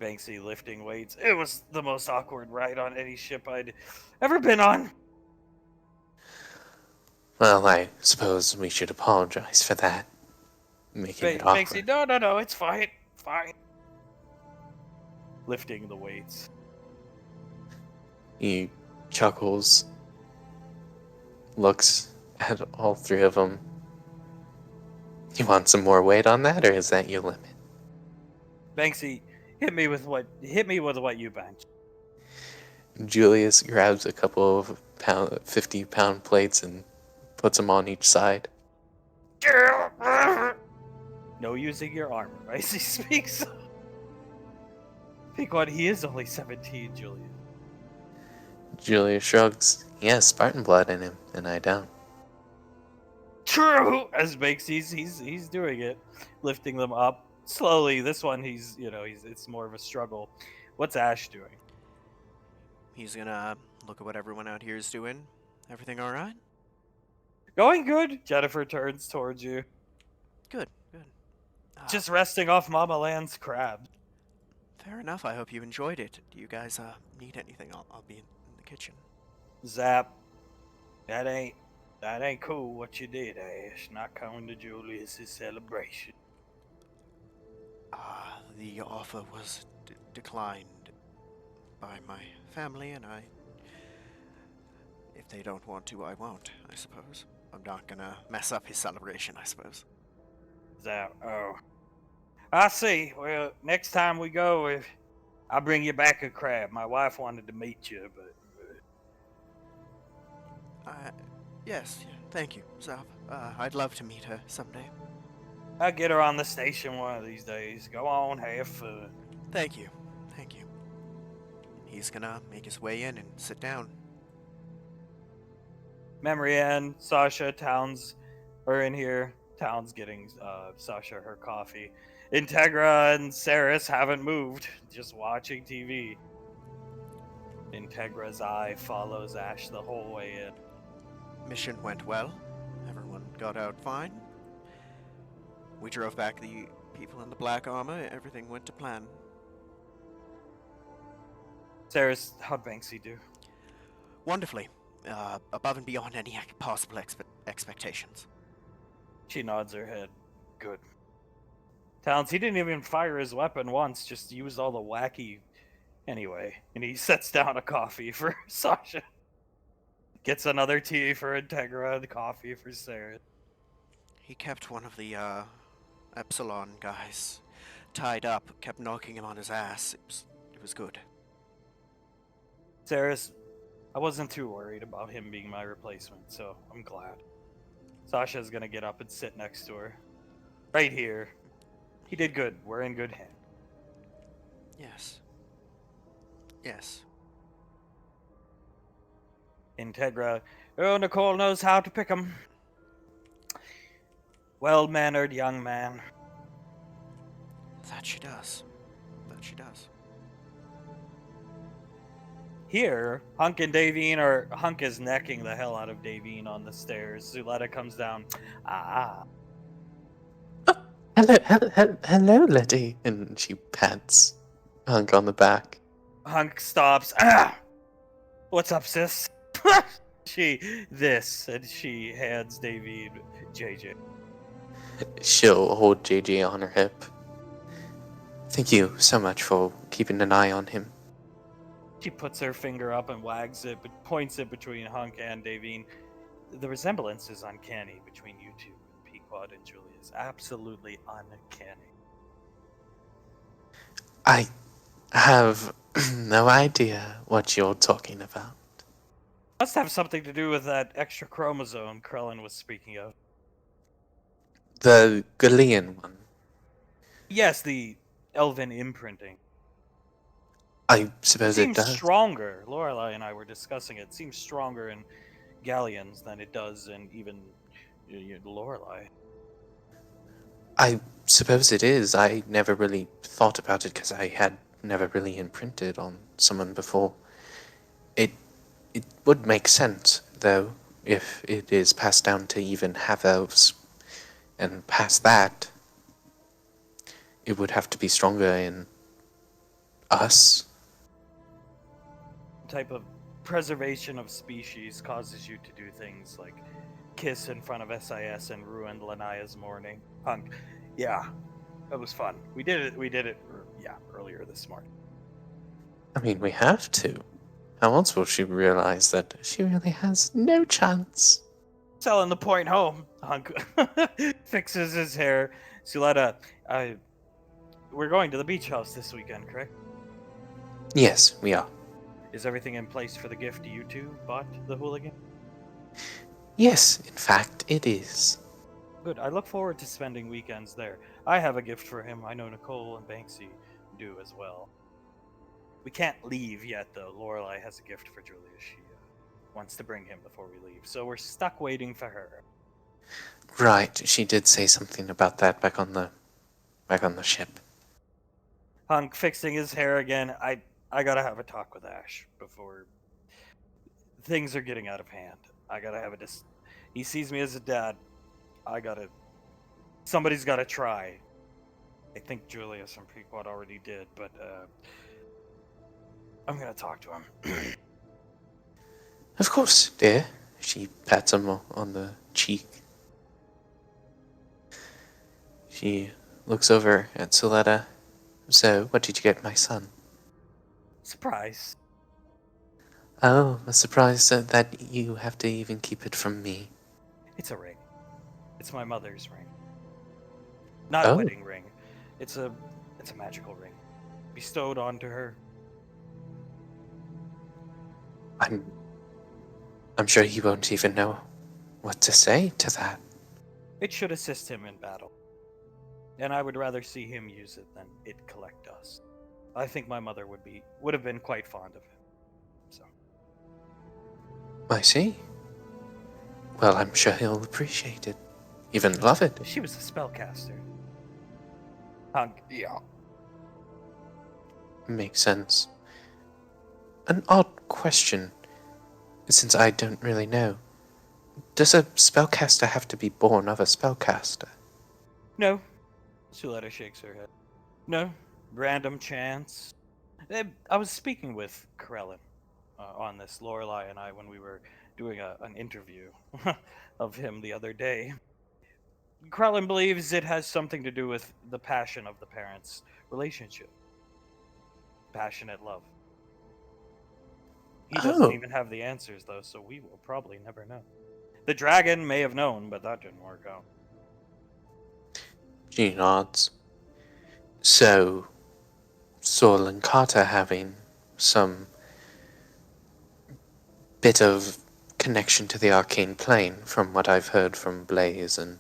Banksy lifting weights. It was the most awkward ride on any ship I'd ever been on. Well, I suppose we should apologize for that. Making it awkward. Banksy, no, it's fine. Fine. Lifting the weights. He chuckles, looks at all three of them. You want some more weight on that, or is that your limit? Banksy, hit me with what you bench. Julius grabs a couple of 50-pound plates and puts them on each side. No using your armor, Icy speaks. Pequod, he is only 17, Julian. Julius shrugs. He has Spartan blood in him, and I don't. True, as Banksy's he's doing it, lifting them up slowly. This one, he's it's more of a struggle. What's Ash doing? He's gonna look at what everyone out here is doing. Everything all right? Going good. Jennifer turns towards you. Good. Just resting off Mama Land's crabs. Fair enough. I hope you enjoyed it. Do you guys need anything? I'll be in the kitchen. Zap. That ain't cool what you did, Ash. Not coming to Julius's celebration. The offer was declined by my family, and if they don't want to, I won't, I suppose. I'm not gonna mess up his celebration, I suppose. Zap. Oh. I see. Well, next time we go, I'll bring you back a crab. My wife wanted to meet you, but... Yes, thank you, Zap. I'd love to meet her someday. I'll get her on the station one of these days. Go on, have fun. Thank you. He's gonna make his way in and sit down. Memory Ann, Sasha, Towns are in here. Towns getting Sasha her coffee. Integra and Saris haven't moved, just watching TV. Integra's eye follows Ash the whole way in. Mission went well. Everyone got out fine. We drove back the people in the black armor. Everything went to plan. Saris, how'd Banksy do? Wonderfully. Above and beyond any possible expectations. She nods her head. Good. Towns, he didn't even fire his weapon once, just used all the wacky... Anyway, and he sets down a coffee for Sasha. Gets another tea for Integra and coffee for Sarah. He kept one of the, Epsilon guys tied up, kept knocking him on his ass. It was good. Saris, I wasn't too worried about him being my replacement, so I'm glad. Sasha's gonna get up and sit next to her. Right here. He did good. We're in good hands. Yes. Integra. Oh, Nicole knows how to pick 'em. Well-mannered young man. That she does. Here, Hunk is necking the hell out of Davine on the stairs. Zuletta comes down. hello, Letty. And she pats Hunk on the back. Hunk stops. What's up, sis? And she hands David JJ. She'll hold JJ on her hip. Thank you so much for keeping an eye on him. She puts her finger up and wags it, but points it between Hunk and Davine. The resemblance is uncanny between you two, Pequod and Julius. Absolutely uncanny. I have no idea what you're talking about. Must have something to do with that extra chromosome Krellin was speaking of. The Galilean one. Yes, the elven imprinting. I suppose it Seems does. stronger. Lorelei and I were discussing it. Seems stronger in Galleons than it does in even Lorelei. I suppose it is. I never really thought about it because I had never really imprinted on someone before. It would make sense, though, if it is passed down to even half elves, and past that, it would have to be stronger in us. Type of preservation of species causes you to do things like kiss in front of SIS and ruin Lanaya's morning. Hunk. Yeah, that was fun. We did it, earlier this morning. I mean, we have to. How else will she realize that she really has no chance? Selling the point home. Hunk fixes his hair. Suletta, we're going to the beach house this weekend, correct? Yes, we are. Is everything in place for the gift you two bought the hooligan? Yes, in fact, it is. Good. I look forward to spending weekends there. I have a gift for him. I know Nicole and Banksy do as well. We can't leave yet, though. Lorelei has a gift for Julia. She wants to bring him before we leave, so we're stuck waiting for her. Right, she did say something about that back on the ship. Hunk fixing his hair again. I gotta have a talk with Ash before things are getting out of hand. I gotta have a he sees me as a dad. Somebody's gotta try. I think Julius and Prequad already did, but I'm gonna talk to him. Of course, dear. She pats him on the cheek. She looks over at Suletta. So, what did you get my son? Surprise. Oh, a surprise that you have to even keep it from me. It's a ring. It's my mother's ring. Not a Oh. wedding ring. It's a magical ring. Bestowed onto her. I'm sure he won't even know what to say to that. It should assist him in battle. And I would rather see him use it than it collect us. I think my mother would have been quite fond of him. So I see. Well, I'm sure he'll appreciate it. Even love it. she was a spellcaster. Yeah. Makes sense. An odd question, since I don't really know. Does a spellcaster have to be born of a spellcaster? No. Suletta shakes her head. No. Random chance. I was speaking with Krellin on this, Lorelei and I, when we were doing an interview of him the other day. Krellin believes it has something to do with the passion of the parents' relationship. Passionate love. He doesn't even have the answers, though, so we will probably never know. The dragon may have known, but that didn't work out. She nods. So, Saul and Carter having some bit of connection to the arcane plane, from what I've heard from Blaze and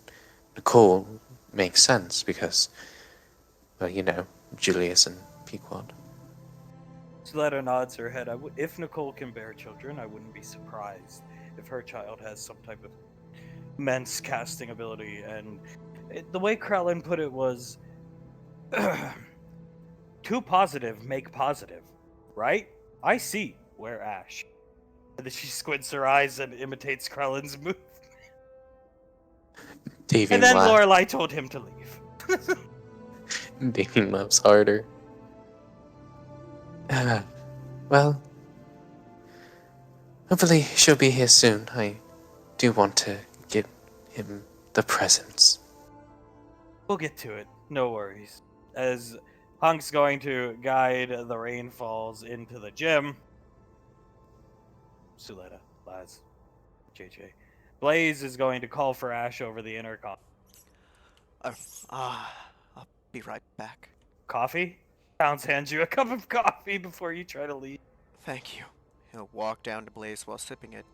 Nicole, makes sense because, well, you know, Julius and Pequod. Suletta nods her head. If Nicole can bear children, I wouldn't be surprised if her child has some type of immense casting ability. And the way Krellin put it was, too positive make positive, right? I see where Ash. And then she squints her eyes and imitates Krellin's move. Davy And then laughed. Lorelei told him to leave. Davin laughs harder. Well, hopefully she'll be here soon. I do want to get him the presents. We'll get to it. No worries. As Hunk's going to guide the Rainfalls into the gym. Suletta, Laz, JJ. Blaze is going to call for Ash over the intercom. Uh, I'll be right back. Coffee? Pounds hands you a cup of coffee before you try to leave. Thank you. He'll walk down to Blaze while sipping it.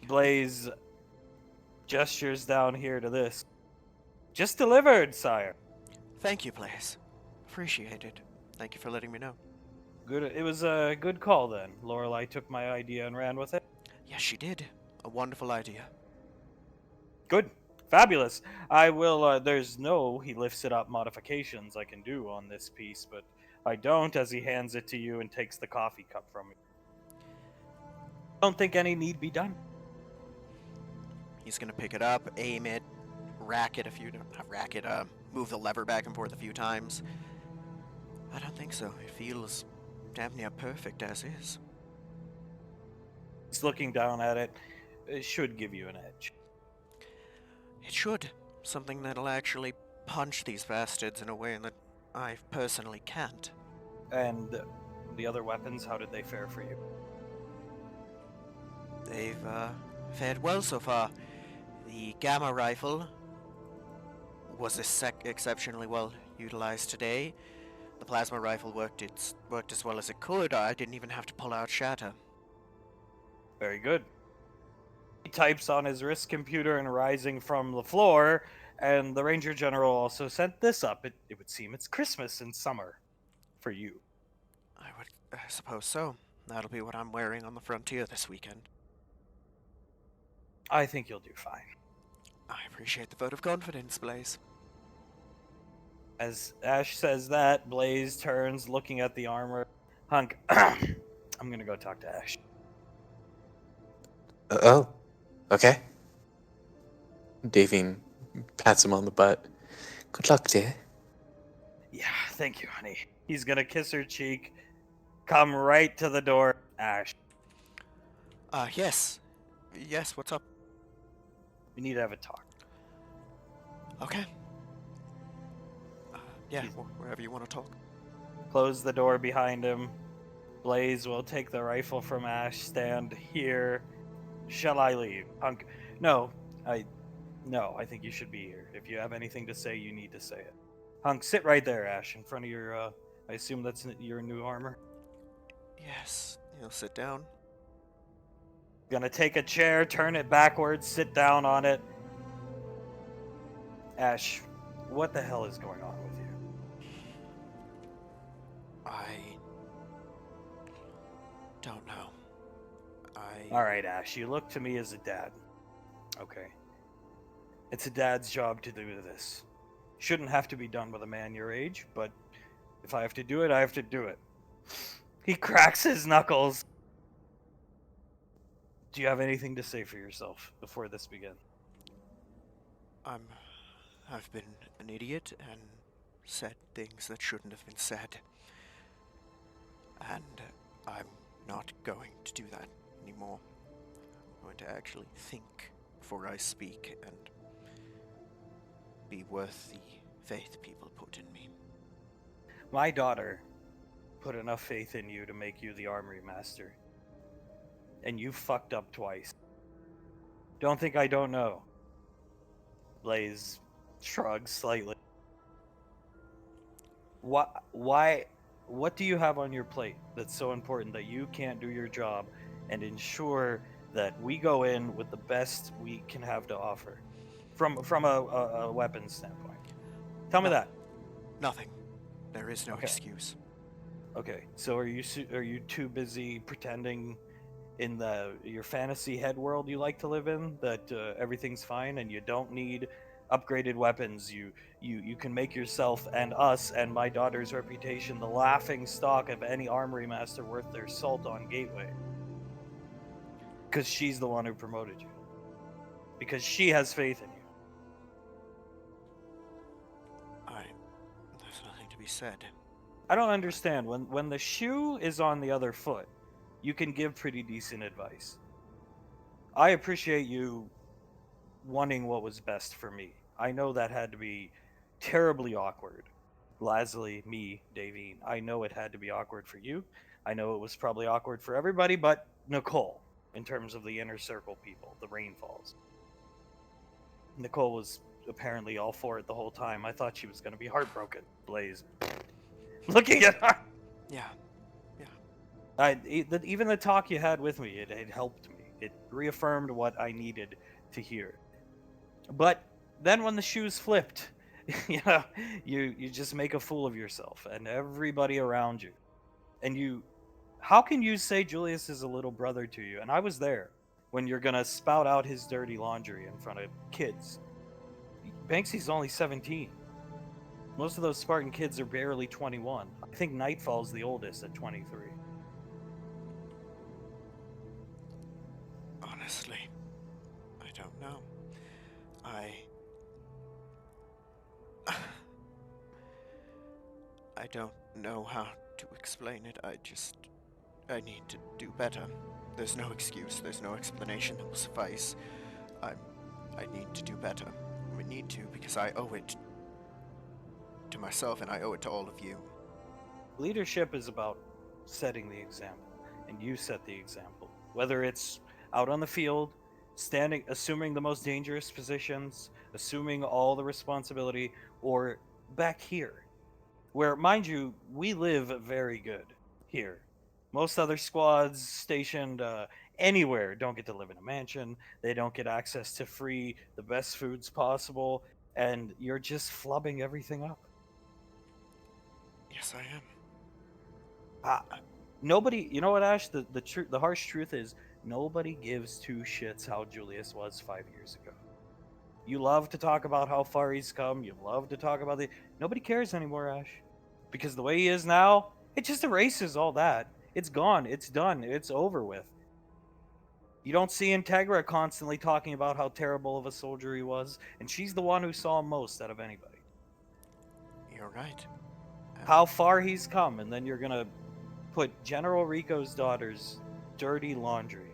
Blaze gestures down here to this. Just delivered, sire. Thank you, Blaze. Appreciate it. Thank you for letting me know. Good. It was a good call then. Lorelei took my idea and ran with it. Yes, she did. A wonderful idea. Good. Fabulous. I will, there's no, he lifts it up, modifications I can do on this piece, but I don't as he hands it to you and takes the coffee cup from you. Don't think any need be done. He's gonna pick it up, aim it, move the lever back and forth a few times. I don't think so. It feels damn near perfect as is. He's looking down at it. It should give you an edge. It should. Something that'll actually punch these bastards in a way that I personally can't. And the other weapons, how did they fare for you? They've fared well so far. The gamma rifle was exceptionally well utilized today. The plasma rifle worked as well as it could. I didn't even have to pull out shatter. Very good. He types on his wrist computer and rising from the floor, and the Ranger General also sent this up. It would seem it's Christmas in summer for you. I suppose so. That'll be what I'm wearing on the frontier this weekend. I think you'll do fine. I appreciate the vote of confidence, Blaze. As Ash says that, Blaze turns, looking at the armor. Hunk, I'm gonna go talk to Ash. Oh, okay. Davin pats him on the butt. Good luck, dear. Yeah, thank you, honey. He's gonna kiss her cheek, come right to the door. Ash, Yes. Yes, what's up? we need to have a talk. Okay. Yeah, wherever you want to talk. Close the door behind him. Blaze will take the rifle from Ash. Stand here. Shall I leave? Hunk, no, I think you should be here. If you have anything to say, you need to say it. Hunk, sit right there, Ash, in front of your, I assume that's your new armor? Yes. He'll sit down. Gonna take a chair, turn it backwards, sit down on it. Ash, what the hell is going on with you? I don't know. Alright, Ash, you look to me as a dad. Okay. It's a dad's job to do this. Shouldn't have to be done with a man your age, but if I have to do it, I have to do it. He cracks his knuckles. Do you have anything to say for yourself before this begins? I've been an idiot and said things that shouldn't have been said. And I'm not going to do that anymore. I'm going to actually think before I speak and be worth the faith people put in me. My daughter put enough faith in you to make you the armory master. And you fucked up twice. Don't think I don't know. Blaze shrugs slightly. What do you have on your plate that's so important that you can't do your job and ensure that we go in with the best we can have to offer from a weapons standpoint? Tell me that. Nothing. There is no Okay. excuse. Okay, so are you too busy pretending in your fantasy head world you like to live in that everything's fine and you don't need upgraded weapons? You can make yourself and us and my daughter's reputation the laughing stock of any armory master worth their salt on Gateway, because she's the one who promoted you, because she has faith in you. be said. I don't understand. When the shoe is on the other foot, you can give pretty decent advice. I appreciate you wanting what was best for me. I know that had to be terribly awkward. Lasley, me, Davine. I know it had to be awkward for you. I know it was probably awkward for everybody but Nicole, in terms of the inner circle people, the Rainfalls. Nicole was apparently all for it the whole time. I thought she was going to be heartbroken. Blaze. Looking at her. Yeah. Even the talk you had with me, it helped me. It reaffirmed what I needed to hear. But then when the shoes flipped, you know, you just make a fool of yourself and everybody around you. And how can you say Julius is a little brother to you? And I was there when you're gonna spout out his dirty laundry in front of kids. Banksy's only 17. Most of those Spartan kids are barely 21. I think Nightfall's the oldest at 23. Honestly, I don't know. I I don't know how to explain it. I need to do better. There's no excuse, there's no explanation that will suffice. I need to do better. We need to, because I owe it to myself and I owe it to all of you. Leadership is about setting the example, and you set the example. Whether it's out on the field, standing, assuming the most dangerous positions, assuming all the responsibility, or back here, where, mind you, we live very good here. Most other squads stationed anywhere don't get to live in a mansion. They don't get access to free, the best foods possible, and you're just flubbing everything up. Yes, I am. Nobody, you know what, Ash? The harsh truth is nobody gives two shits how Julius was 5 years ago. You love to talk about how far he's come. You love to talk about the. Nobody cares anymore, Ash, because the way he is now, it just erases all that. It's gone. It's done. It's over with. You don't see Integra constantly talking about how terrible of a soldier he was, and she's the one who saw him most out of anybody. You're right. How far he's come, and then you're gonna put General Rico's daughter's dirty laundry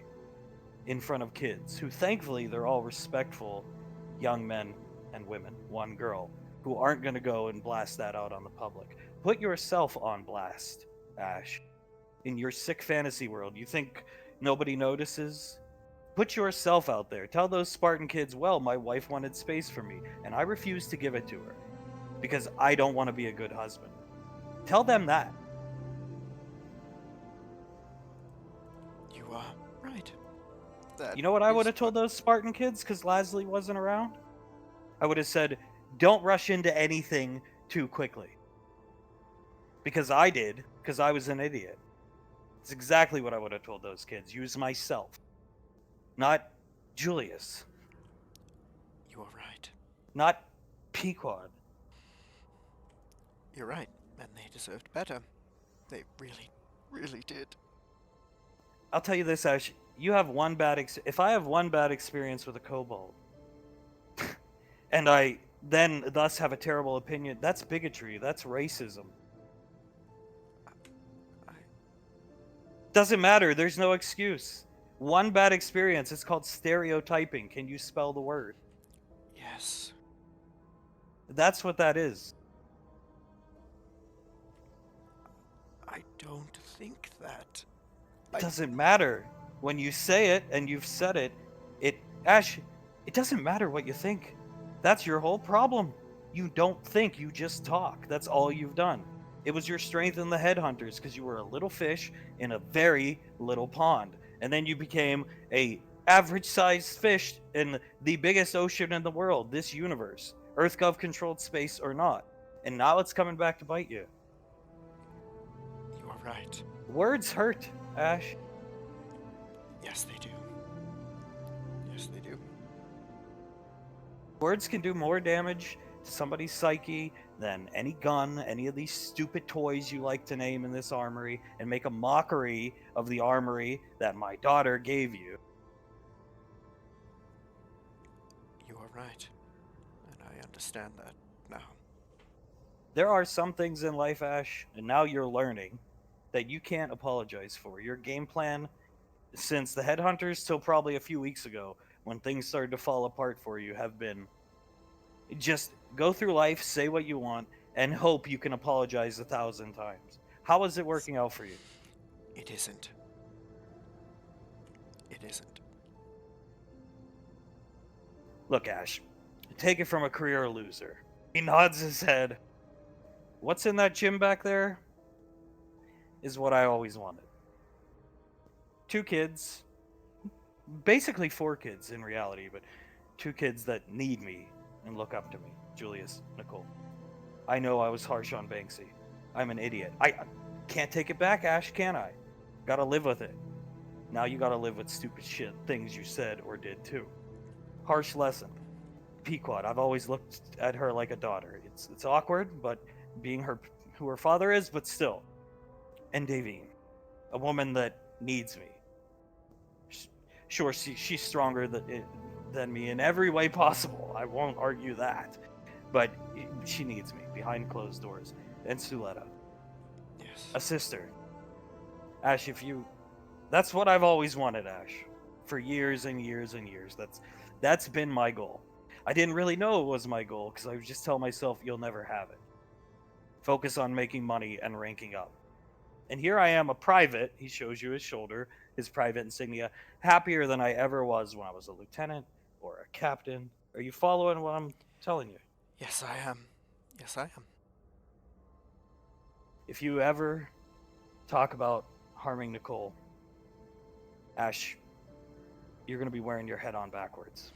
in front of kids who, thankfully, they're all respectful young men and women, one girl, who aren't going to go and blast that out on the public. Put yourself on blast, Ash. In your sick fantasy world, you think nobody notices? Put yourself out there. Tell those Spartan kids, well, my wife wanted space for me, and I refused to give it to her because I don't want to be a good husband. Tell them that. You are right. That You know what I is would have told those Spartan kids because Lasley wasn't around? I would have said, don't rush into anything too quickly. Because I did, because I was an idiot. It's exactly what I would have told those kids. Use myself, not Julius, You are right. not Pequod. You're right, and they deserved better. They really, really did. I'll tell you this, Ash. You have one bad if I have one bad experience with a kobold, and I then thus have a terrible opinion, that's bigotry. That's racism. I Doesn't matter. There's no excuse. One bad experience. It's called stereotyping. Can you spell the word? yes. That's what that is. I don't think that. It doesn't matter. When you say it and you've said it, Ash, it doesn't matter what you think. That's your whole problem. You don't think, you just talk. That's all you've done. It was your strength in the headhunters because you were a little fish in a very little pond. And then you became a average sized fish in the biggest ocean in the world, this universe. EarthGov controlled space or not. And now it's coming back to bite you. You are right. Words hurt, Ash. Yes, they do. Yes, they do. Words can do more damage to somebody's psyche than any gun, any of these stupid toys you like to name in this armory, and make a mockery of the armory that my daughter gave you. You are right. And I understand that now. there are some things in life, Ash, and now you're learning that you can't apologize for. Your game plan since the headhunters till probably a few weeks ago, when things started to fall apart for you, have been just go through life, say what you want, and hope you can apologize 1,000 times. How is it working out for you? It isn't. It isn't. Look, Ash, take it from a career loser. He nods his head. What's in that gym back there is what I always wanted. 2 kids, basically 4 kids in reality, but 2 kids that need me and look up to me. Julius, Nicole. I know I was harsh on Banksy. I'm an idiot. I can't take it back, Ash, can I? Gotta live with it. Now you gotta live with stupid shit things you said or did too. Harsh lesson. Pequod, I've always looked at her like a daughter. It's awkward, but being her who her father is, but still. And Davine, a woman that needs me. Sure, she's stronger than me in every way possible. I won't argue that. But she needs me behind closed doors. And Suletta, Yes. a sister. Ash, if you. That's what I've always wanted, Ash. For years and years and years. That's been my goal. I didn't really know it was my goal because I would just tell myself you'll never have it. Focus on making money and ranking up. And here I am, a private. He shows you his shoulder, his private insignia, happier than I ever was when I was a lieutenant or a captain. Are you following what I'm telling you? Yes, I am. Yes, I am. If you ever talk about harming Nicole, Ash, you're going to be wearing your head on backwards.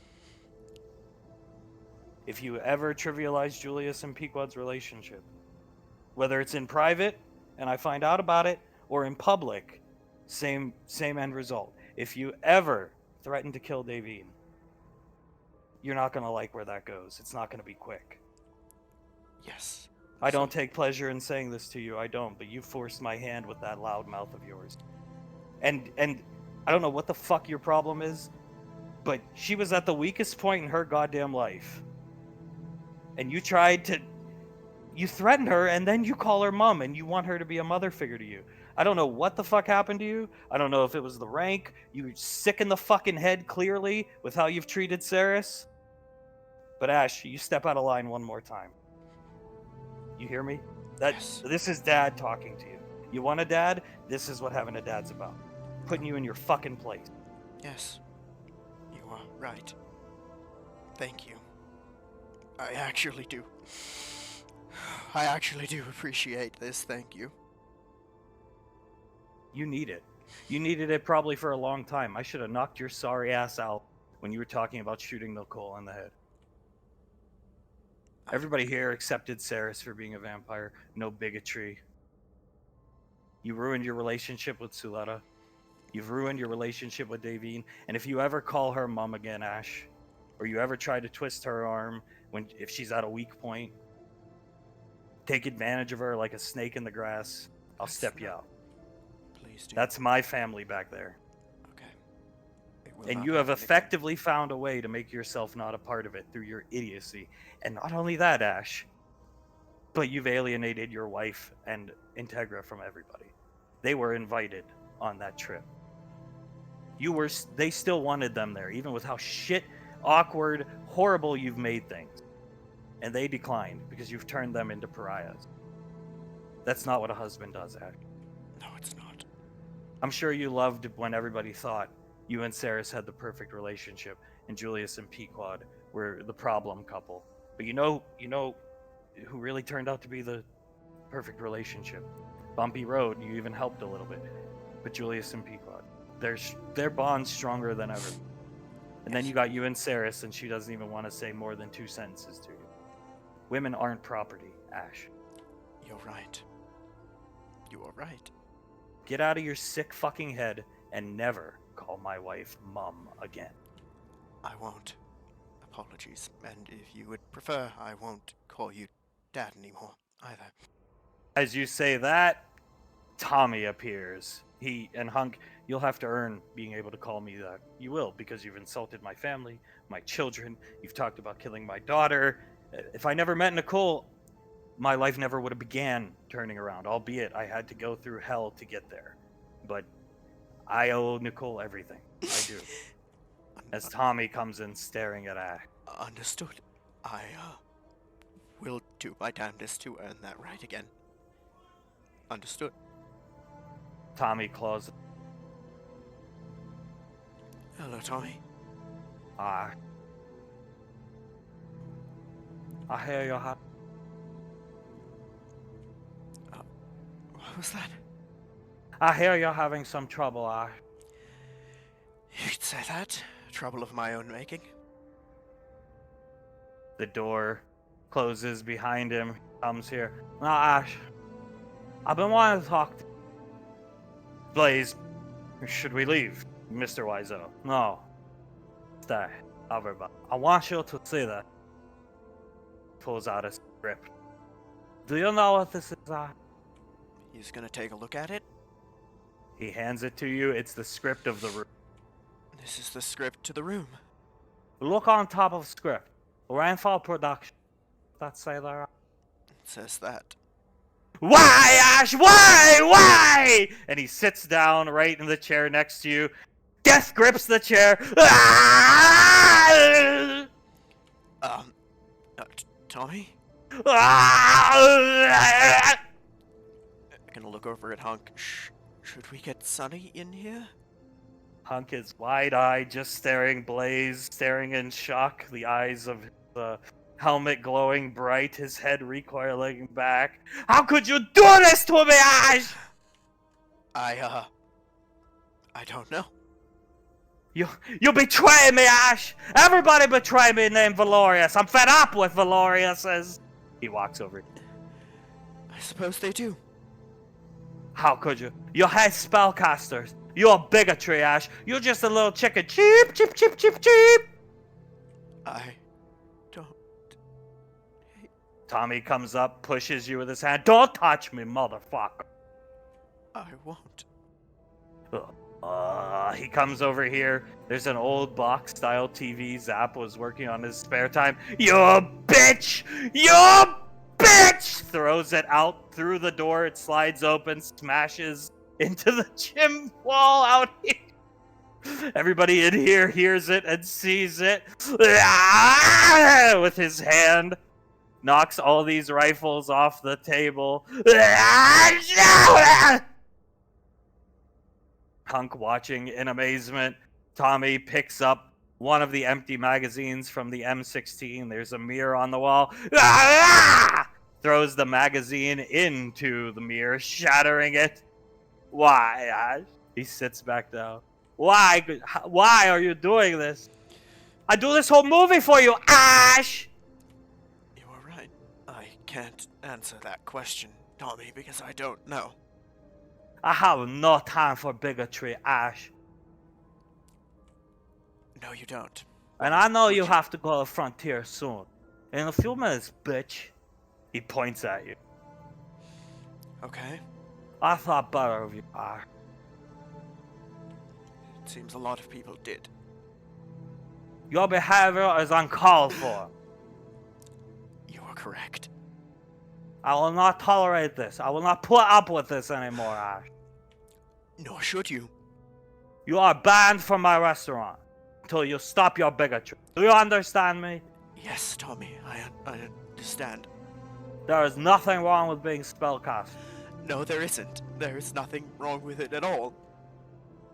If you ever trivialize Julius and Pequod's relationship, whether it's in private and I find out about it, or in public, same end result. If you ever threaten to kill Davine, you're not going to like where that goes. It's not going to be quick. Yes. I don't take pleasure in saying this to you. I don't, but you forced my hand with that loud mouth of yours. And I don't know what the fuck your problem is, but she was at the weakest point in her goddamn life. And you threatened her, and then you call her mom, and you want her to be a mother figure to you. I don't know what the fuck happened to you. I don't know if it was the rank. You sick in the fucking head, clearly, with how you've treated Saris. But Ash, you step out of line one more time. You hear me? Yes. This is Dad talking to you. You want a dad? This is what having a dad's about. Putting you in your fucking place. Yes. You are right. Thank you. I actually do. I actually do appreciate this. Thank you. You need it. You needed it probably for a long time. I should have knocked your sorry ass out when you were talking about shooting Nicole in the head. Everybody here accepted Saris for being a vampire. No bigotry. You ruined your relationship with Suletta. You've ruined your relationship with Davine. And if you ever call her mom again, Ash, or you ever try to twist her arm if she's at a weak point, take advantage of her like a snake in the grass, I'll step you out. Please do. That's my family back there. Okay. It will And not you have happen again. effectively found a way to make yourself not a part of it through your idiocy. And not only that, Ash, but you've alienated your wife and Integra from everybody. They were invited on that trip. They still wanted them there, even with how shit, awkward, horrible you've made things. And they declined because you've turned them into pariahs. That's not what a husband does, Ash. No, it's not. I'm sure you loved when everybody thought you and Saris had the perfect relationship, and Julius and Pequod were the problem couple. But you know who really turned out to be the perfect relationship? Bumpy road. You even helped a little bit, but Julius and Pequod, their bond's stronger than ever. And then you got you and Saris, and she doesn't even want to say more than 2 sentences to you. Women aren't property, Ash. You're right. You are right. Get out of your sick fucking head and never call my wife Mum again. I won't. Apologies. And if you would prefer, I won't call you Dad anymore, either. As you say that, Tommy appears. Hunk, you'll have to earn being able to call me that. You will, because you've insulted my family, my children. You've talked about killing my daughter. If I never met Nicole, my life never would have began turning around, albeit I had to go through hell to get there. But I owe Nicole everything. I do. As Tommy comes in staring at Ash. Understood. I will do my damnedest to earn that right again. Understood. Tommy closes. Hello, Tommy. Ash. I hear you're What was that? I hear you're having some trouble, Ash. You'd say that? Trouble of my own making? The door closes behind him. He comes here. Now, Ash, I've been wanting to talk to you. Blaze, should we leave, Mr. Wiseau? No. Stay, everybody. I want you to see that. Pulls out a script. Do you know what this is, Ash? He's gonna take a look at it? He hands it to you. It's the script of the room. This is the script to the room. Look on top of the script. Rainfall Production. That say there? It says that. Why, Ash? Why? And he sits down right in the chair next to you. Death grips the chair. Ah! Tommy? Ah! Gonna look over at Hunk. Should we get Sonny in here? Hunk is wide-eyed, just staring Blaze, staring in shock, the eyes of the helmet glowing bright, his head recoiling back. How could you do this to me, Ash? I don't know. You betray me, Ash! Everybody betray me named Valorius. I'm fed up with Valoriuses. He walks over. I suppose they do. How could you? You hate spellcasters. You're bigotry, Ash. You're just a little chicken. Cheep, cheep, cheep, cheep, cheep. I don't. Tommy comes up, pushes you with his hand. Don't touch me, motherfucker. I won't. He comes over here. There's an old box-style TV Zap was working on his spare time. You bitch! You bitch! Throws it out through the door. It slides open, smashes into the gym wall out here. Everybody in here hears it and sees it. With his hand, knocks all these rifles off the table. Hunk watching in amazement. Tommy picks up one of the empty magazines from the M16. There's a mirror on the wall. Throws the magazine into the mirror, shattering it. Why, Ash? He sits back down. Why are you doing this? I do this whole movie for you, Ash! You are right. I can't answer that question, Tommy, because I don't know. I have no time for bigotry, Ash. No, you don't. And I know you have to go to the frontier soon. In a few minutes, bitch. He points at you. Okay. I thought better of you, Ash. It seems a lot of people did. Your behavior is uncalled for. You are correct. I will not tolerate this. I will not put up with this anymore, Ash. Nor should you. You are banned from my restaurant until you stop your bigotry. Do you understand me? Yes, Tommy, I understand. There is nothing wrong with being spellcast. No, there isn't. There is nothing wrong with it at all.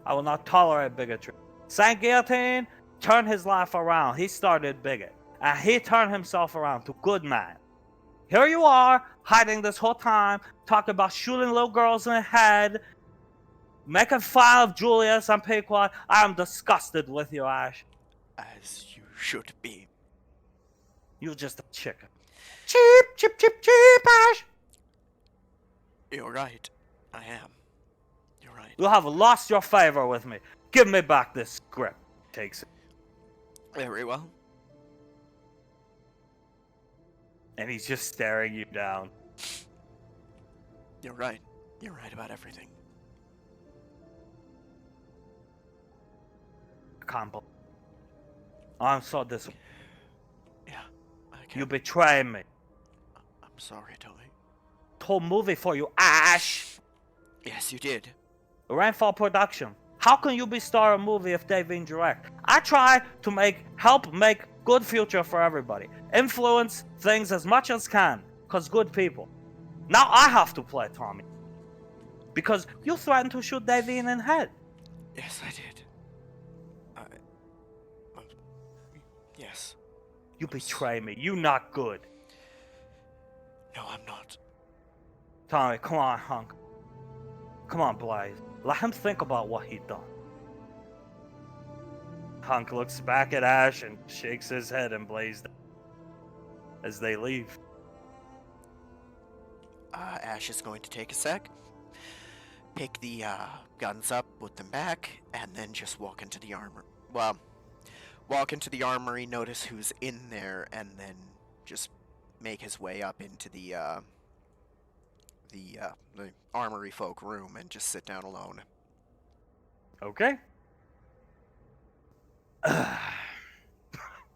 I will not tolerate bigotry. Saint Guillotine turned his life around. He started bigot. And he turned himself around to good man. Here you are, hiding this whole time, talking about shooting little girls in the head, making fun of Julius and Pequod. I am disgusted with you, Ash. As you should be. You're just a chicken. Cheep, cheep, cheep, cheep, Ash. You're right. I am. You're right. You have lost your favor with me. Give me back this script. Takes it. Very well. And he's just staring you down. You're right. You're right about everything. Combo. I'm so disappointed. Yeah, I You can't. betray me. I'm sorry, Tommy. Whole movie for you, Ash. Yes, you did. Rainfall Production. How can you be star a movie if they didn't direct? I try to help make good future for everybody. Influence things as much as can, cause good people. Now I have to play Tommy. Because you threatened to shoot Davine in the head. Yes, I did. I. Yes. You betray me. You not good. No, I'm not. Tommy, come on, Hunk. Come on, Blaze. Let him think about what he done. Hunk looks back at Ash and shakes his head and Blaze as they leave. Ash is going to take a sec, pick the guns up, put them back, and then just walk into the armor. Well, walk into the armory, notice who's in there, and then just make his way up into the armory folk room and just sit down alone. Okay.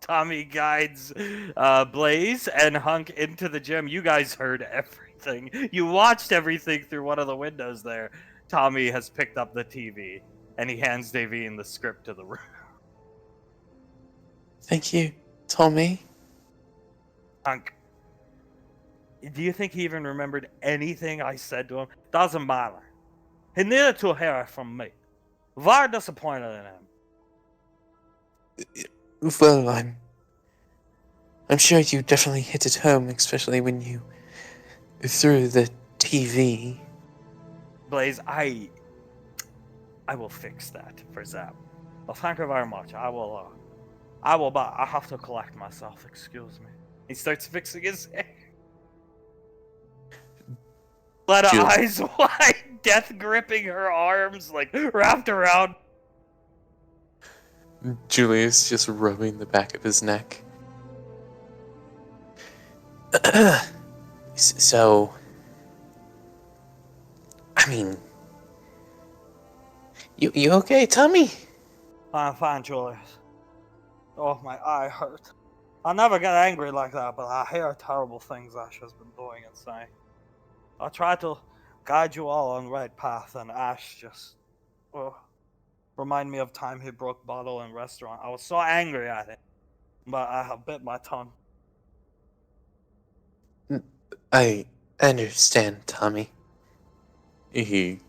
Tommy guides Blaze and Hunk into the gym. You guys heard everything. You watched everything through one of the windows there. Tommy has picked up the TV and he hands Davine the script to the room. Thank you, Tommy. Hunk, do you think he even remembered anything I said to him? Doesn't matter. He needed to hear it from me. Very disappointed in him. Well, I'm sure you definitely hit it home, especially when you threw the TV. Blaze, I will fix that for Zap. Well, thank you very much. But I have to collect myself. Excuse me. He starts fixing his hair. Let her eyes wide, death gripping her arms, like wrapped around. Julius just rubbing the back of his neck. So, I mean, you okay, Tommy? I'm fine, Julius. Oh, my eye hurt. I never get angry like that, but I hear terrible things Ash has been doing and saying. I try to guide you all on the right path, and Ash just remind me of time he broke bottle in restaurant. I was so angry at it, but I have bit my tongue. I understand, Tommy. He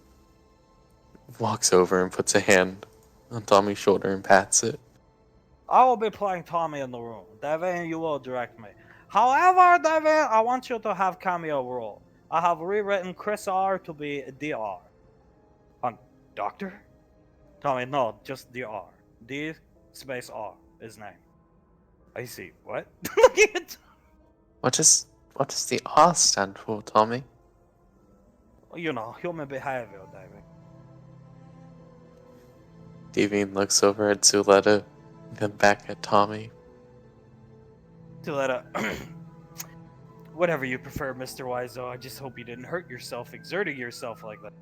walks over and puts a hand on Tommy's shoulder and pats it. I will be playing Tommy in the room. Devin, you will direct me. However, Devin, I want you to have cameo role. I have rewritten Chris R to be DR. Doctor? Tommy, no, just DR. D space R is name. I see. What? Look at What does the R stand for, Tommy? you know, human behavior, David. Devine looks over at Zuleta, then back at Tommy. Zuleta, whatever you prefer, Mr. Wiseau. I just hope you didn't hurt yourself exerting yourself like that.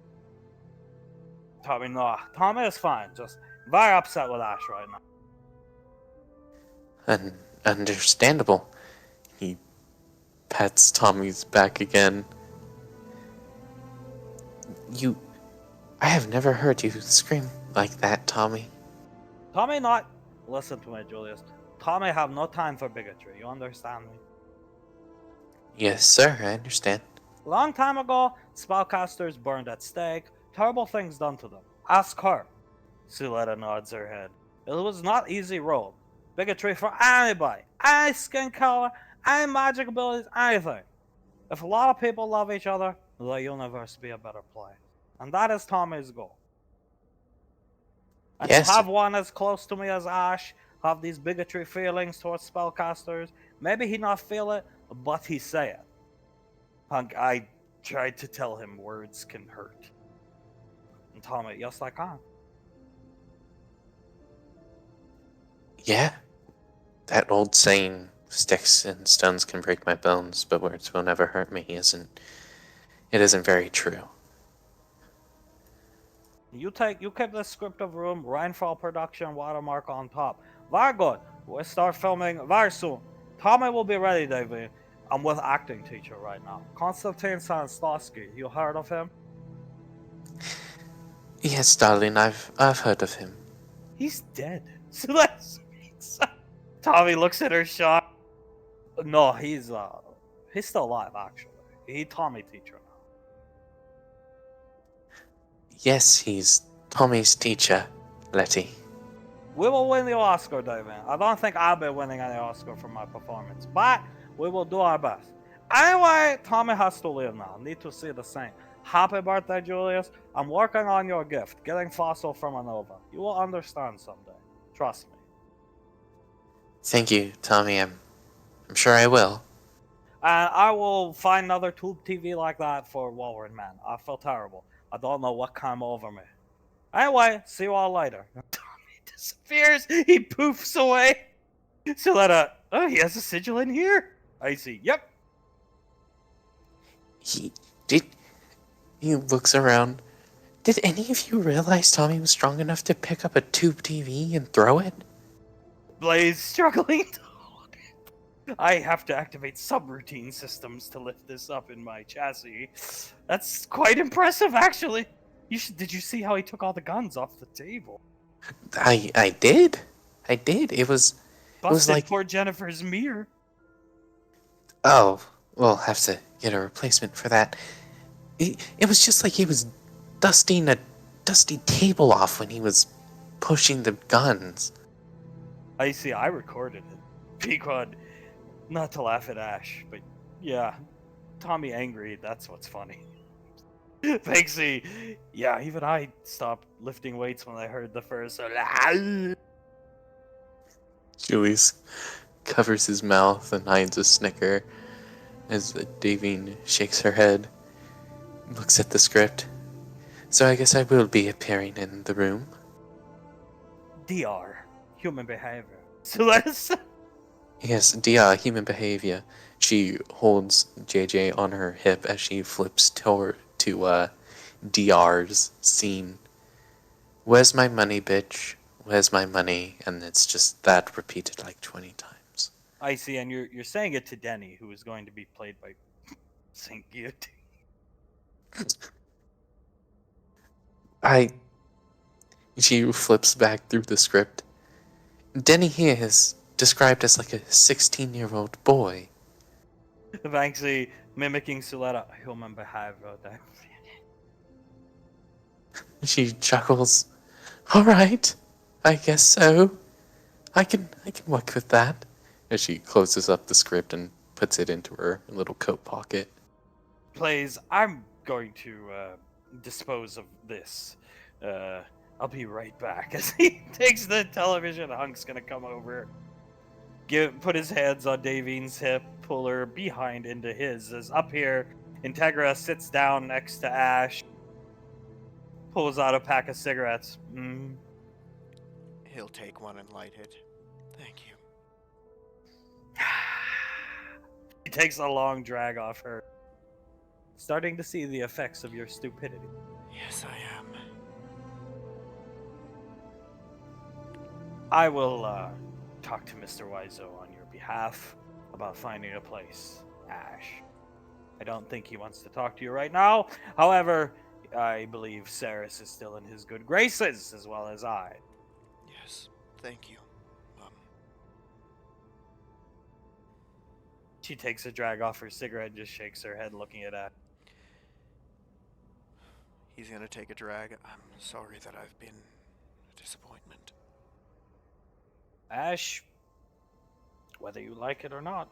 Tommy, no. Tommy is fine. Just very upset with Ash right now. Understandable. He pats Tommy's back again. I have never heard you scream like that, Tommy. Tommy, not. Listen to me, Julius. Tommy have no time for bigotry. You understand me? Yes, sir, I understand. Long time ago, spellcasters burned at stake. Terrible things done to them. Ask her. Suletta nods her head. It was not easy road. Bigotry for anybody. Any skin color, any magic abilities, anything. If a lot of people love each other, the universe will be a better place. And that is Tommy's goal. And Yes. to have one as close to me as Ash, have these bigotry feelings towards spellcasters, maybe he not feel it, but he say it. Punk, I tried to tell him words can hurt. And Tommy, yes, I can. Yeah. That old saying, sticks and stones can break my bones, but words will never hurt me, isn't very true. You keep the script of room, Rainfall production, watermark on top. Very good. We'll start filming very soon. Tommy will be ready, David. I'm with acting teacher right now. Konstantin Stanislavski. You heard of him? Yes, darling, I've heard of him. He's dead. So that's Tommy looks at her shocked. No, he's still alive actually. He Tommy teacher now. Yes, he's Tommy's teacher, Letty. We will win the Oscar, David. I don't think I'll be winning any Oscar for my performance, but we will do our best. Anyway, Tommy has to leave now. Need to see the saint. Happy birthday, Julius. I'm working on your gift, getting fossil from a nova. You will understand someday. Trust me. Thank you, Tommy. I'm sure I will. And I will find another tube TV like that for Wolverine Man. I feel terrible. I don't know what came over me. Anyway, see you all later. Tommy disappears. He poofs away. So that oh, he has a sigil in here. I see. Yep. He did. He looks around. Did any of you realize Tommy was strong enough to pick up a tube TV and throw it? Blaze struggling to hold it. I have to activate subroutine systems to lift this up in my chassis. That's quite impressive, actually. Did you see how he took all the guns off the table? I did. I did. It was Busted like, poor Jennifer's mirror. oh, we'll have to get a replacement for that. It was just like he was dusting a dusty table off when he was pushing the guns. I see. I recorded it. Pequod, not to laugh at Ash, but yeah, Tommy angry. That's what's funny. Banksy, yeah, even I stopped lifting weights when I heard the first. Julius covers his mouth and hides a snicker as Davine shakes her head, looks at the script. So I guess I will be appearing in the room. DR, human behavior. So let's. Yes, Dia, human behavior. She holds JJ on her hip as she flips to DR's scene. Where's my money, bitch? Where's my money? And it's just that repeated like 20 times. I see, and you're saying it to Denny, who is going to be played by Saint Guillotine. She flips back through the script. Denny here is described as like a 16-year-old boy. Banksy mimicking Suletta, human behavior. She chuckles. All right, I guess so. I can work with that. As she closes up the script and puts it into her little coat pocket. Plays, I'm going to dispose of this. I'll be right back. As he takes the television, Hunk's gonna come over, put his hands on Davine's hip, pull her behind into his. As up here, Integra sits down next to Ash, pulls out a pack of cigarettes. He'll take one and light it. Thank you. He takes a long drag off her. Starting to see the effects of your stupidity. Yes, I am. I will talk to Mr. Wiseau on your behalf about finding a place, Ash. I don't think he wants to talk to you right now. However, I believe Saris is still in his good graces, as well as I. Yes, thank you. She takes a drag off her cigarette and just shakes her head looking at Ash. He's gonna take a drag. I'm sorry that I've been a disappointment. Ash, whether you like it or not,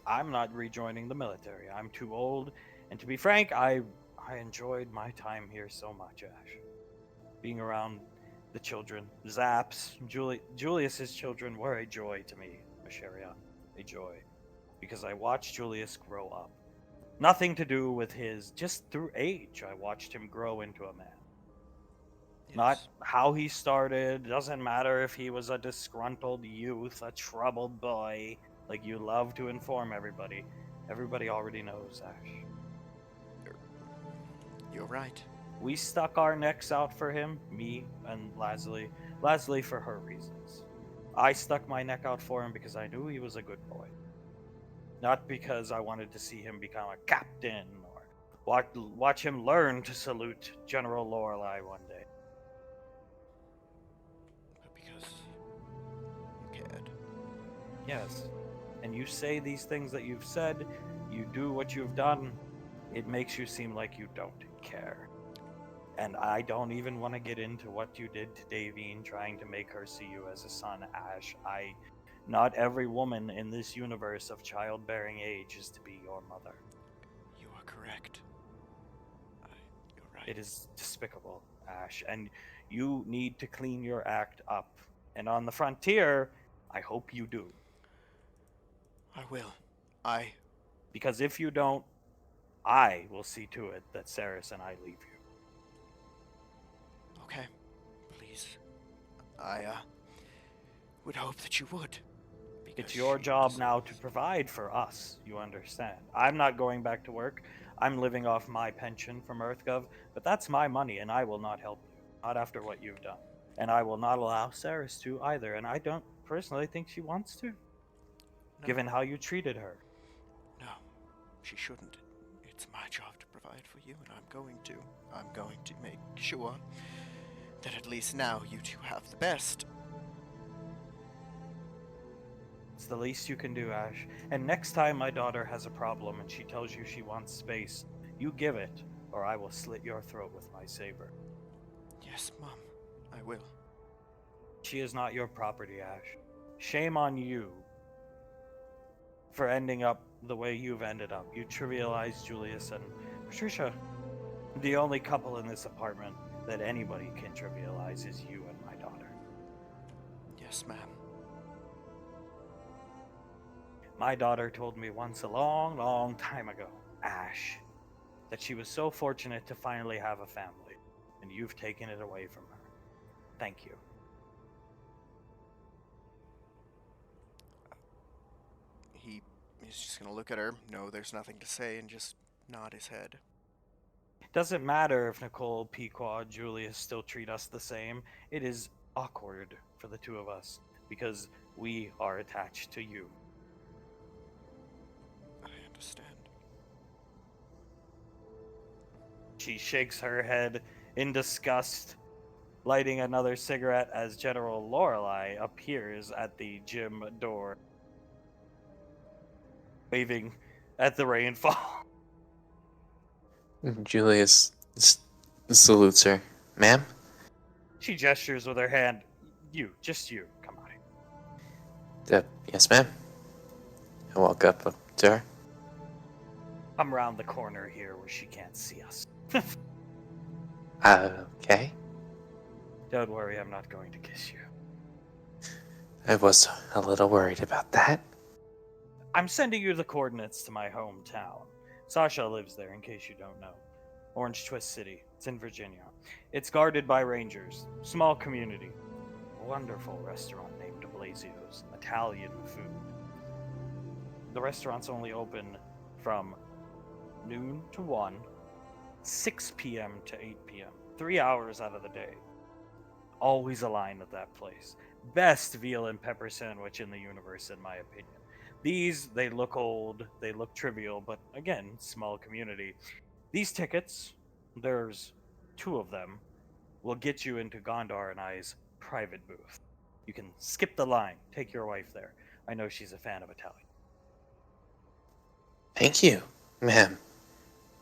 I'm not rejoining the military. I'm too old, and to be frank, I enjoyed my time here so much, Ash. Being around the children, Zaps, Julius's children were a joy to me, Asherion. A joy. Because I watched Julius grow up. Nothing to do with just through age, I watched him grow into a man. Yes. Not how he started. Doesn't matter if he was a disgruntled youth, a troubled boy, like you love to inform everybody. Everybody already knows, Ash. You're right. We stuck our necks out for him, me and Leslie. Leslie for her reasons. I stuck my neck out for him because I knew he was a good boy. Not because I wanted to see him become a captain or watch him learn to salute General Lorelei one day. But because you cared. Yes. And you say these things that you've said, you do what you've done, it makes you seem like you don't care. And I don't even want to get into what you did to Davine, trying to make her see you as a son, Ash. Not every woman in this universe of childbearing age is to be your mother. You are correct. You're right. It is despicable, Ash, and you need to clean your act up. And on the frontier, I hope you do. I will. Because if you don't, I will see to it that Saris and I leave you. Okay. Please. I would hope that you would. It's your job now to provide for us, you understand. I'm not going back to work. I'm living off my pension from EarthGov, but that's my money, and I will not help you. Not after what you've done. And I will not allow Saris to either, and I don't personally think she wants to, given how you treated her. No, she shouldn't. It's my job to provide for you, and I'm going to. I'm going to make sure that at least now you two have the best. It's the least you can do, Ash. And next time my daughter has a problem and she tells you she wants space, you give it, or I will slit your throat with my saber. Yes, Mom, I will. She is not your property, Ash. Shame on you for ending up the way you've ended up. You trivialized Julius and Patricia. The only couple in this apartment that anybody can trivialize is you and my daughter. Yes, ma'am. My daughter told me once a long, long time ago, Ash, that she was so fortunate to finally have a family, and you've taken it away from her. Thank you. He is just gonna look at her, know there's nothing to say, and just nod his head. Doesn't matter if Nicole, Pequod, Julius still treat us the same. It is awkward for the two of us because we are attached to you. I understand. She shakes her head in disgust, lighting another cigarette as General Lorelei appears at the gym door, waving at the rainfall. Julius salutes her. Ma'am? She gestures with her hand. You, just you. Come on. Yes, ma'am. I walk up to her. I'm around the corner here where she can't see us. Okay. Don't worry, I'm not going to kiss you. I was a little worried about that. I'm sending you the coordinates to my hometown. Sasha lives there, in case you don't know. Orange Twist City. It's in Virginia. It's guarded by rangers. Small community. Wonderful restaurant named Blazio's. Italian food. The restaurant's only open from noon to 1, 6 p.m. to 8 p.m. 3 hours out of the day. Always a line at that place. Best veal and pepper sandwich in the universe, in my opinion. These, they look old, they look trivial, but again, small community. These tickets, there's 2 of them, will get you into Gondar and I's private booth. You can skip the line, take your wife there. I know she's a fan of Italian. Thank you, ma'am.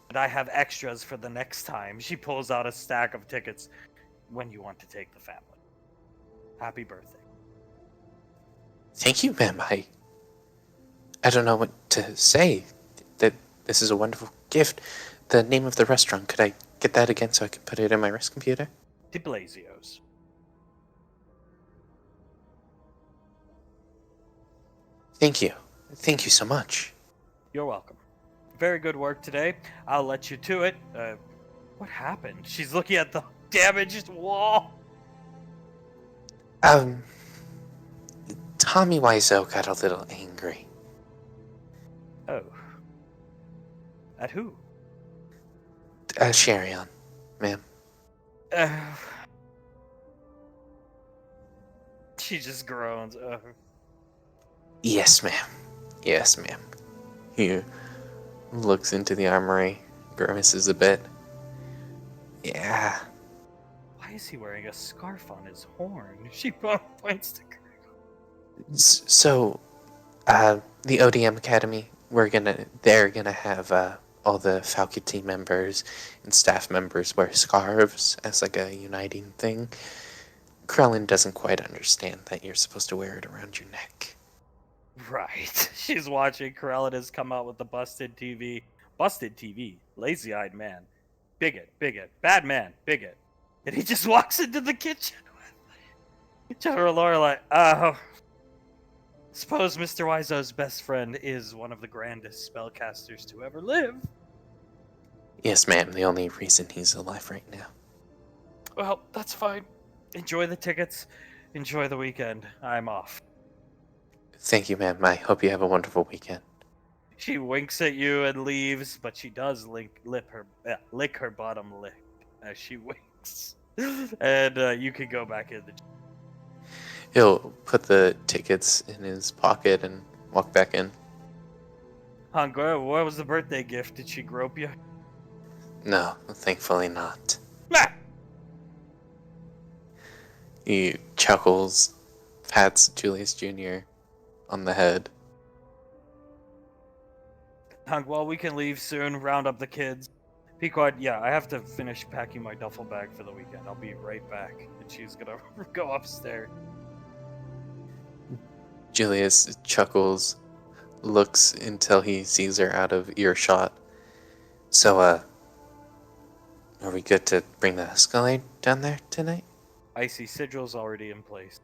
And I have extras for the next time. She pulls out a stack of tickets when you want to take the family. Happy birthday. Thank you, ma'am. I don't know what to say. That this is a wonderful gift. The name of the restaurant, could I get that again so I can put it in my wrist computer? De Blazio's. Thank you. Thank you so much. You're welcome. Very good work today. I'll let you to it. What happened? She's looking at the damaged wall. Tommy Wiseau got a little angry. Oh. At who? Sharion, ma'am. She just groans. Yes, ma'am. Yes, ma'am. He looks into the armory, grimaces a bit. Yeah. Why is he wearing a scarf on his horn? She points to. So, the ODM Academy, they're gonna have all the faculty members and staff members wear scarves as like a uniting thing. Krellin doesn't quite understand that you're supposed to wear it around your neck. Right. She's watching Corellidas come out with the busted TV. Busted TV. Lazy-eyed man. Bigot. Bigot. Bad man. Bigot. And he just walks into the kitchen with General Lorelei. Suppose Mr. Wiseau's best friend is one of the grandest spellcasters to ever live. Yes, ma'am, the only reason he's alive right now. Well, that's fine. Enjoy the tickets. Enjoy the weekend. I'm off. Thank you, ma'am. I hope you have a wonderful weekend. She winks at you and leaves, but she does lick her bottom lip as she winks. And you can go back in the. He'll put the tickets in his pocket and walk back in. Hunger, what was the birthday gift? Did she grope you? No, thankfully not. Ah! He chuckles, pats Julius Jr. on the head. Hunk, well, we can leave soon, round up the kids. Pequod, yeah, I have to finish packing my duffel bag for the weekend. I'll be right back. And she's gonna go upstairs. Julius chuckles, looks until he sees her out of earshot. So, are we good to bring the Escalade down there tonight? Icy Sigil's already in place.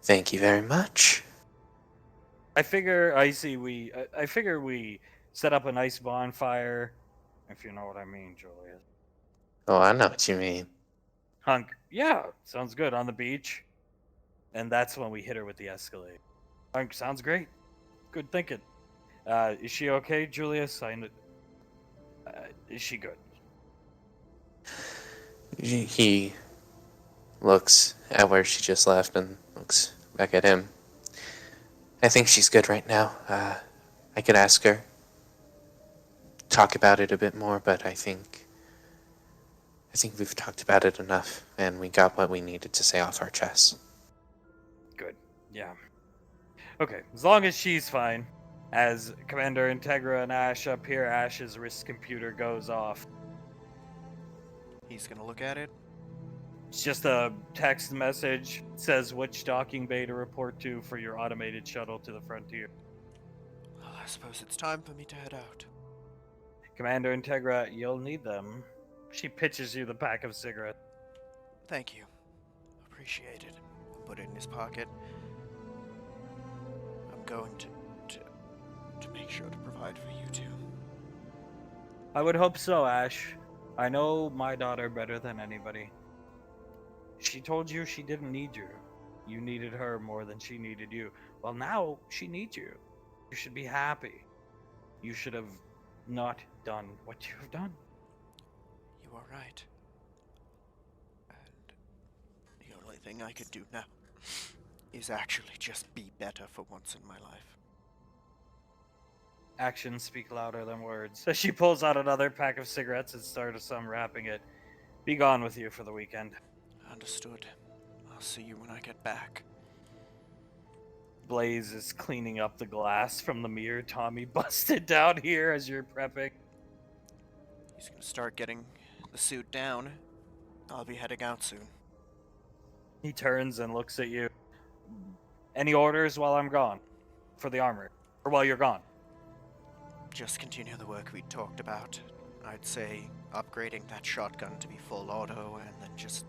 Thank you very much. I figure we set up a nice bonfire, if you know what I mean, Julius. Oh, I know what you mean. Hunk, yeah, sounds good, on the beach. And that's when we hit her with the Escalade. Hunk, sounds great. Good thinking. Is she okay, Julius? Is she good? He looks at where she just left and looks back at him. I think she's good right now. I could ask her, talk about it a bit more, but I think we've talked about it enough, and we got what we needed to say off our chests. Good. Yeah. Okay, as long as she's fine. As Commander Integra and Ash up here, Ash's wrist computer goes off. He's gonna look at it. It's just a text message. It says which docking bay to report to for your automated shuttle to the frontier. Well, I suppose it's time for me to head out. Commander Integra, you'll need them. She pitches you the pack of cigarettes. Thank you. Appreciate it. I'll put it in his pocket. I'm going to make sure to provide for you two. I would hope so, Ash. I know my daughter better than anybody. She told you she didn't need you. You needed her more than she needed you. Well, now she needs you. You should be happy. You should have not done what you have done. You are right. And the only thing I could do now is actually just be better for once in my life. Actions speak louder than words. As she pulls out another pack of cigarettes and starts unwrapping it. Be gone with you for the weekend. Understood. I'll see you when I get back. Blaze is cleaning up the glass from the mirror Tommy busted down here as you're prepping. He's gonna start getting the suit down. I'll be heading out soon. He turns and looks at you. Any orders while I'm gone? For the armor? Or while you're gone? Just continue the work we talked about. I'd say upgrading that shotgun to be full auto and then just...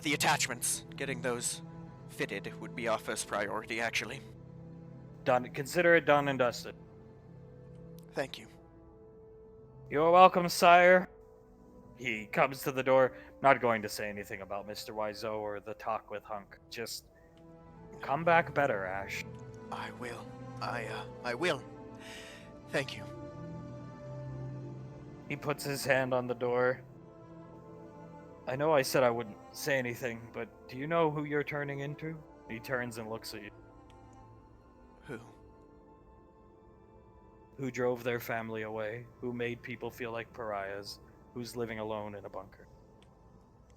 the attachments. Getting those fitted would be our first priority, actually. Done. Consider it done and dusted. Thank you. You're welcome, sire. He comes to the door, not going to say anything about Mr. Wiseau or the talk with Hunk. Just come back better, Ash. I will. I will. Thank you. He puts his hand on the door. I know I said I wouldn't say anything, but do you know who you're turning into? He turns and looks at you. Who? who drove their family away, who made people feel like pariahs, who's living alone in a bunker.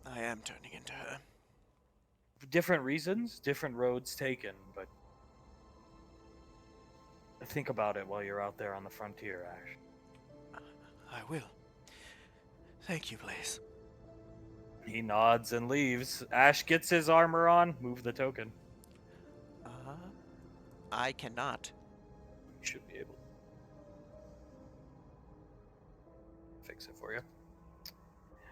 I am turning into her. Different reasons, different roads taken, but think about it while you're out there on the frontier, Ash. I will. Thank you, Blaze. He nods and leaves. Ash gets his armor on. Move the token. I cannot. You should be able to fix it for you.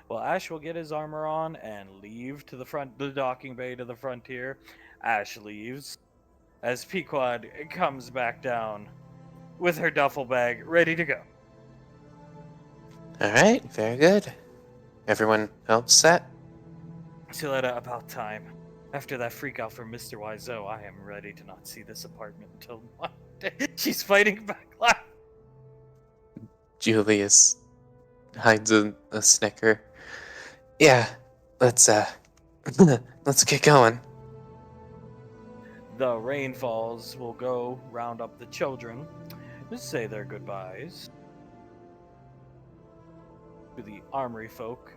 Well, Ash will get his armor on and leave to the docking bay to the frontier. Ash leaves as Pequod comes back down with her duffel bag ready to go. All right, very good. Everyone else set? Siletta, about time. After that freak out from Mr. Wiseau, I am ready to not see this apartment until Monday. She's fighting back laugh. Julius hides a snicker. Yeah, let's let's get going. The Rainfalls will go round up the children to say their goodbyes to the armory folk.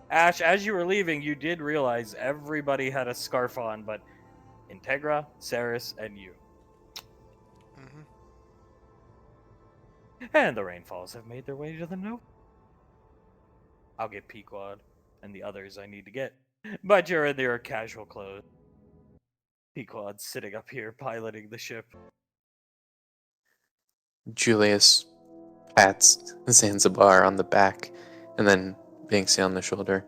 Ash, as you were leaving, you did realize everybody had a scarf on, but Integra, Saris, and you. Mm-hmm. And the Rainfalls have made their way to the Nova. I'll get Pequod and the others I need to get. But you're in your casual clothes. Pequod's sitting up here piloting the ship. Julius pats Zanzibar on the back and then Banksy on the shoulder.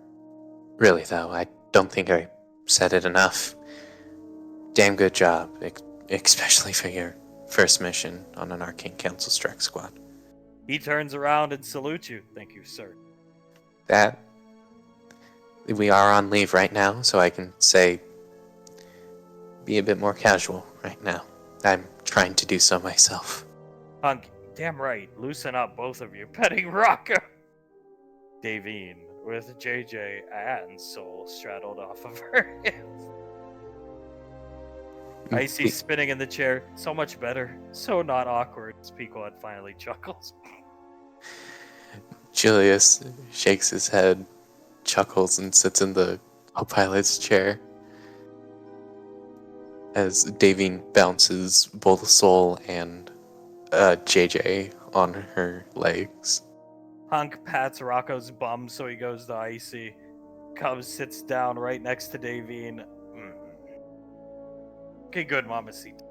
Really, though, I don't think I said it enough. Damn good job, especially for your first mission on an Arcane Council strike squad. He turns around and salutes you. Thank you, sir. That we are on leave right now, so I can say be a bit more casual right now. I'm trying to do so myself. Hunk, damn right. Loosen up, both of you. Petting Rocco. Davine, with JJ and Soul straddled off of her hands. Icy spinning in the chair. So much better. So not awkward. Pequod finally chuckles. Julius shakes his head, chuckles, and sits in the co-pilot's chair as Davine bounces both Soul and JJ on her legs. Hunk pats Rocco's bum so he goes to Icy. Comes, sits down right next to Davine. Okay, good, Mamacita.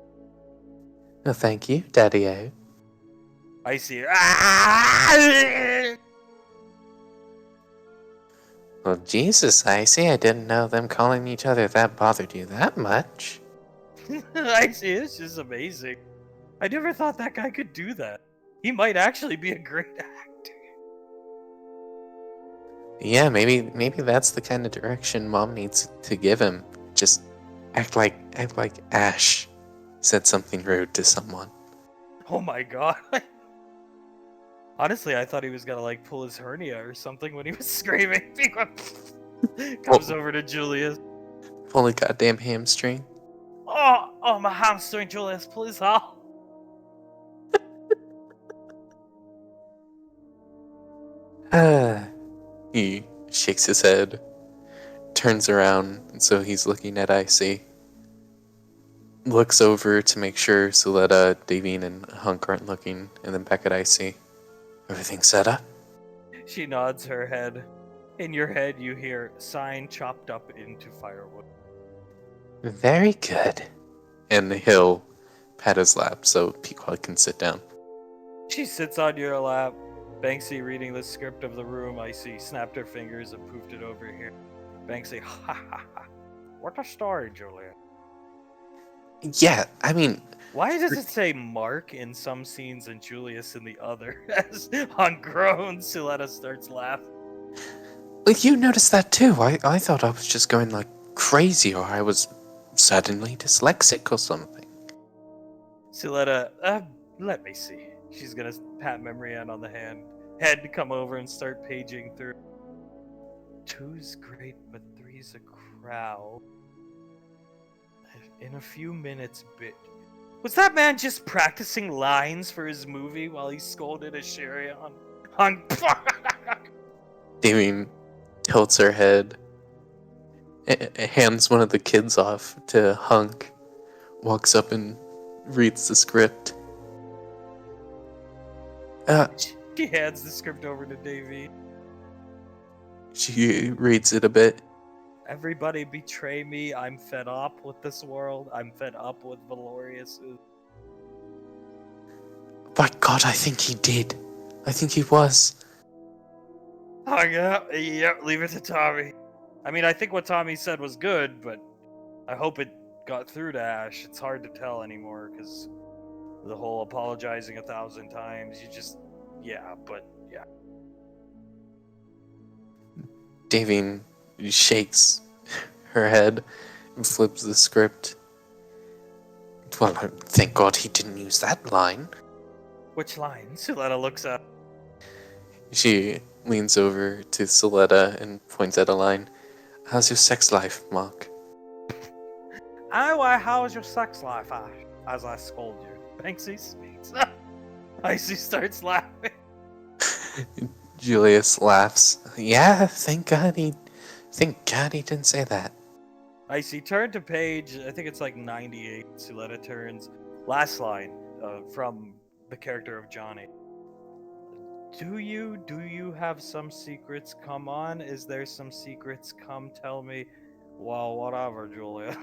Oh, thank you, Daddy-O. Icy. Well, Jesus, Icy, I didn't know them calling each other that bothered you that much. Icy is just amazing. I never thought that guy could do that. He might actually be a great actor. Yeah, maybe that's the kind of direction Mom needs to give him. Just act like Ash said something rude to someone. Oh my god. Honestly, I thought he was gonna like pull his hernia or something when he was screaming. Comes over to Julius. Pull a goddamn hamstring. Oh, my hamstring, Julius, please help. He shakes his head, turns around, and so he's looking at Icy. Looks over to make sure Suletta, Davine, and Hunk aren't looking, and then back at Icy. Everything set up? She nods her head. In your head, you hear sign chopped up into firewood. Very good. And he'll pat his lap so Pequod can sit down. She sits on your lap. Banksy reading the script of the room. Icy snapped her fingers and poofed it over here. Banksy, ha ha ha. What a story, Julian. Yeah, I mean... Why does it say Mark in some scenes and Julius in the other? As on groans, Suletta starts laughing. Like, you noticed that too. I thought I was just going like crazy or I was suddenly dyslexic or something. Suletta, let me see. She's gonna pat Memory Ann on the head to come over and start paging through. 2's great, but 3's a crowd. In a few minutes, Was that man just practicing lines for his movie while he scolded a Sherry on Davine tilts her head, hands one of the kids off to Hunk, walks up and reads the script. She hands the script over to Davy. She reads it a bit. Everybody betray me. I'm fed up with this world. I'm fed up with Valorius. By God, I think he did. I think he was. Oh, yeah, leave it to Tommy. I mean, I think what Tommy said was good, but I hope it got through to Ash. It's hard to tell anymore because the whole apologizing 1,000 times. Yeah. Davine shakes her head and flips the script. Well, thank God he didn't use that line. Which line? Suletta looks up. She leans over to Soletta and points at a line. How's your sex life, Mark? Anyway, how was your sex life, Ash? As I scold you. Banksy speaks. Icy starts laughing. Julius laughs. Yeah, thank God he didn't say that. Icy, turn to page, I think it's like 98. Suletta turns. Last line from the character of Johnny. Do you have some secrets? Come on. Is there some secrets? Come tell me. Well, whatever, Julia.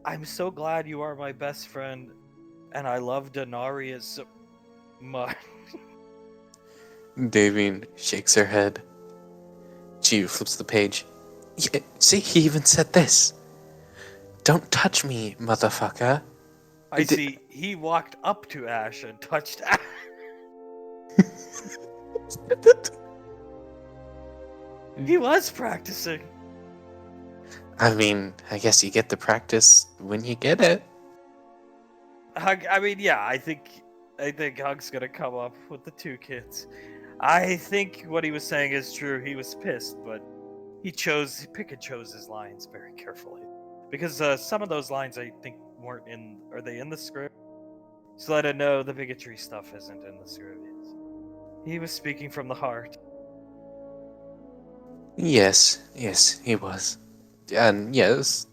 I'm so glad you are my best friend, and I love Denarius so much. Davine shakes her head. She flips the page. Yeah, see, he even said this. Don't touch me, motherfucker. I see. He walked up to Ash and touched Ash. He was practicing. I mean, I guess you get the practice when you get it. I mean, yeah. I think Hunk's gonna come up with the two kids. I think what he was saying is true. He was pissed, but pick and chose his lines very carefully. Because some of those lines I think weren't in. Are they in the script? So let it know the bigotry stuff isn't in the script. He was speaking from the heart. Yes, he was. And yes,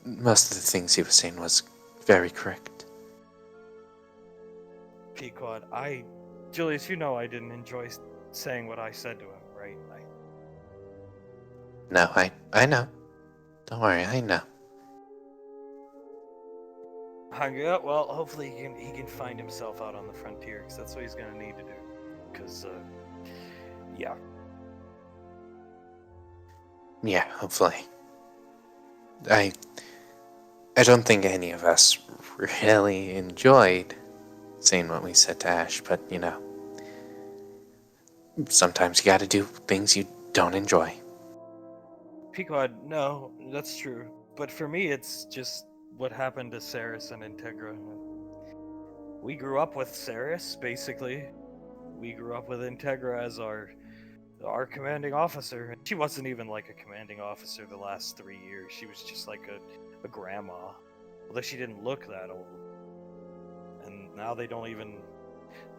most of the things he was saying was very correct. Pequod, Julius, you know I didn't enjoy saying what I said to him, right? No, I know. Don't worry, I know. Yeah, well, hopefully he can find himself out on the frontier, because that's what he's gonna need to do. Because, yeah. Yeah, hopefully. I don't think any of us really enjoyed saying what we said to Ash, but you know, sometimes you gotta do things you don't enjoy. Pequod, no, that's true. But for me, it's just what happened to Saris and Integra. We grew up with Saris, basically. We grew up with Integra as our commanding officer. She wasn't even like a commanding officer the last 3 years. She was just like a grandma. Although she didn't look that old. And now they don't even...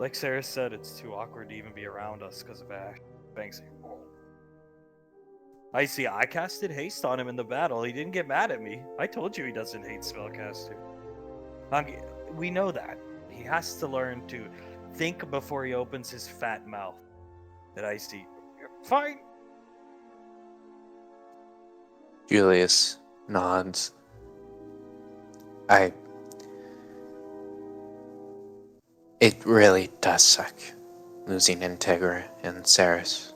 Like Sarah said, it's too awkward to even be around us because of Ash. Banksy. I see, I casted haste on him in the battle. He didn't get mad at me. I told you he doesn't hate spellcaster. We know that. He has to learn to think before he opens his fat mouth. That I see. Fine. Julius nods. It really does suck, losing Integra and Saris.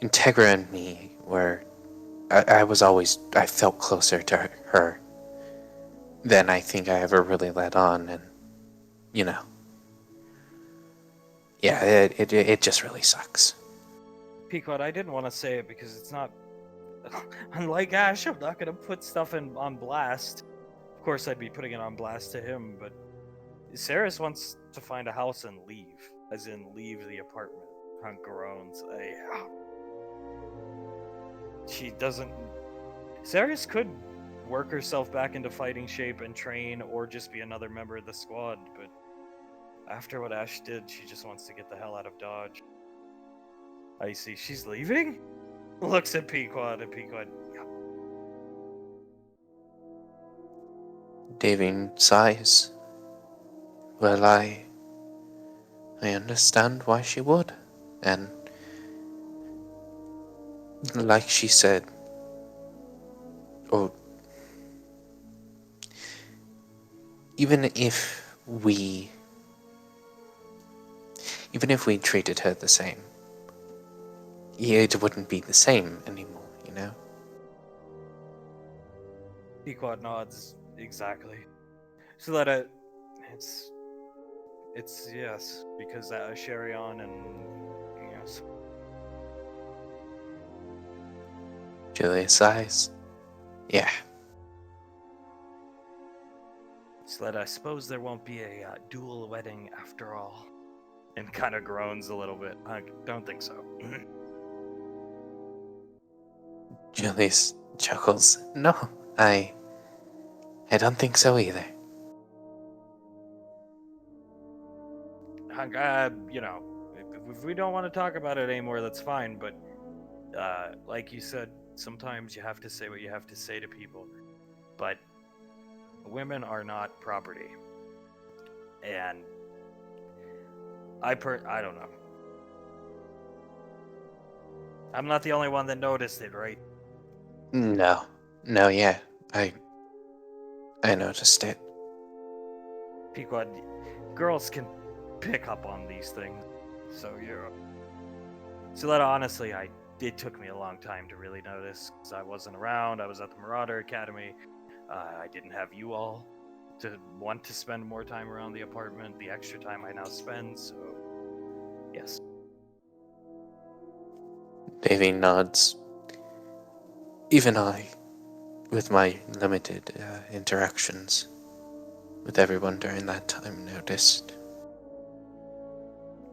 Integra and me were... I felt closer to her than I think I ever really let on, and, you know. Yeah, it just really sucks. Pequod, I didn't want to say it because it's not... Unlike Ash, I'm not going to put stuff on blast. Of course, I'd be putting it on blast to him, but Saris wants to find a house and leave. As in, leave the apartment. Hunk groans. She doesn't. Sarius could work herself back into fighting shape and train, or just be another member of the squad, but after what Ash did, she just wants to get the hell out of Dodge. I see. She's leaving? Looks at Pequod, and Pequod, yeah. Davin sighs. Well, I understand why she would. And like she said, or even if we treated her the same, it wouldn't be the same anymore, you know? Pequod nods. Exactly. So that it's yes, because Sherion and yes. Julia sighs. Yeah. So that I suppose there won't be a dual wedding after all. And kind of groans a little bit. I don't think so. Julius chuckles. No, I don't think so either. You know, if we don't want to talk about it anymore, that's fine. But like you said, sometimes you have to say what you have to say to people. But women are not property, and I don't know. I'm not the only one that noticed it, right? No, yeah, I noticed it. Pequod, girls can pick up on these things, so you're. So that honestly, it took me a long time to really notice, because I wasn't around. I was at the Marauder Academy. I didn't have you all to want to spend more time around the apartment. The extra time I now spend, so yes. Davy nods. Even I, with my limited interactions with everyone during that time, noticed.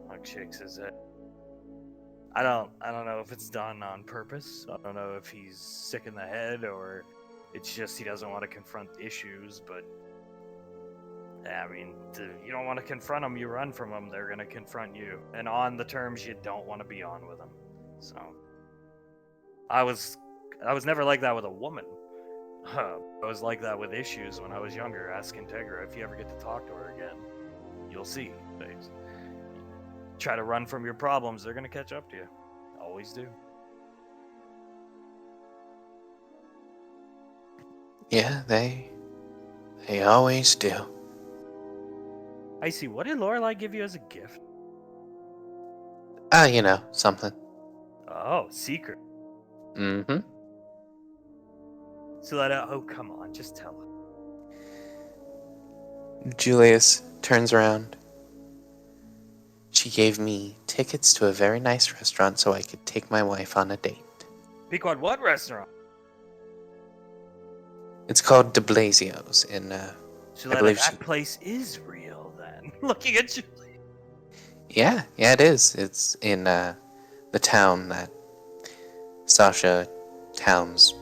Mike shakes his head. I don't know if it's done on purpose. I don't know if he's sick in the head or it's just he doesn't want to confront issues, but I mean, you don't want to confront them, you run from them, they're going to confront you. And on the terms you don't want to be on with them. So I was never like that with a woman. I was like that with issues when I was younger. Ask Integra if you ever get to talk to her again. You'll see. They try to run from your problems, they're going to catch up to you. Always do. Yeah, they always do. I see. What did Lorelai give you as a gift? You know, something. Oh, secret. Mm-hmm. So that, oh, come on, just tell her. Julius turns around. She gave me tickets to a very nice restaurant so I could take my wife on a date. Pequod, what restaurant? It's called De Blasio's in, So I believe that place is real then. Looking at Julie. Yeah, it is. It's in, the town that Sasha Towns,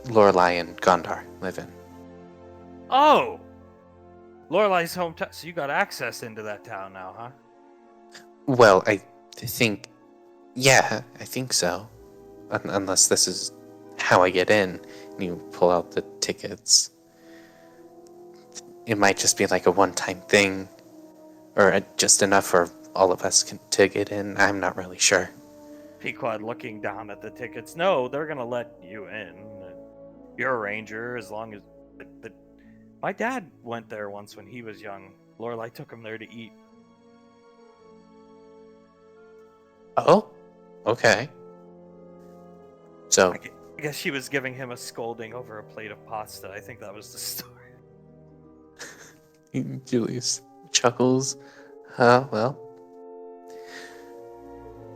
Lorelai and Gondar live in. Oh! Lorelai's hometown. So you got access into that town now, huh? Well, I think, yeah, I think so. Unless this is how I get in, and you pull out the tickets. It might just be like a one-time thing, or just enough for all of us to get in. I'm not really sure. Pequod looking down at the tickets. No, they're gonna let you in. You're a ranger as long as. But my dad went there once when he was young. Lorelai took him there to eat. Oh, okay. So, I guess she was giving him a scolding over a plate of pasta. I think that was the story. Julius chuckles. Well.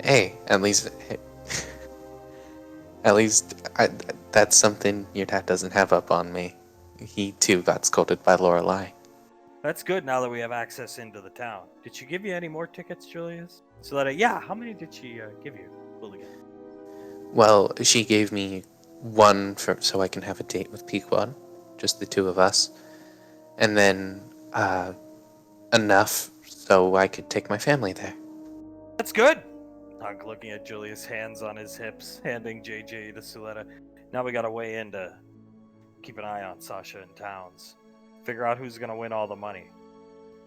Hey, at least that's something your dad doesn't have up on me. He too got scolded by Lorelai. That's good now that we have access into the town. Did she give you any more tickets, Julius? So that yeah, how many did she give you, Hooligan? Well, she gave me one so I can have a date with Pequod, just the two of us, and then enough so I could take my family there. That's good. Hunk looking at Julius, hands on his hips, handing JJ to Suletta. Now we gotta weigh in to keep an eye on Sasha and Towns. Figure out who's gonna win all the money.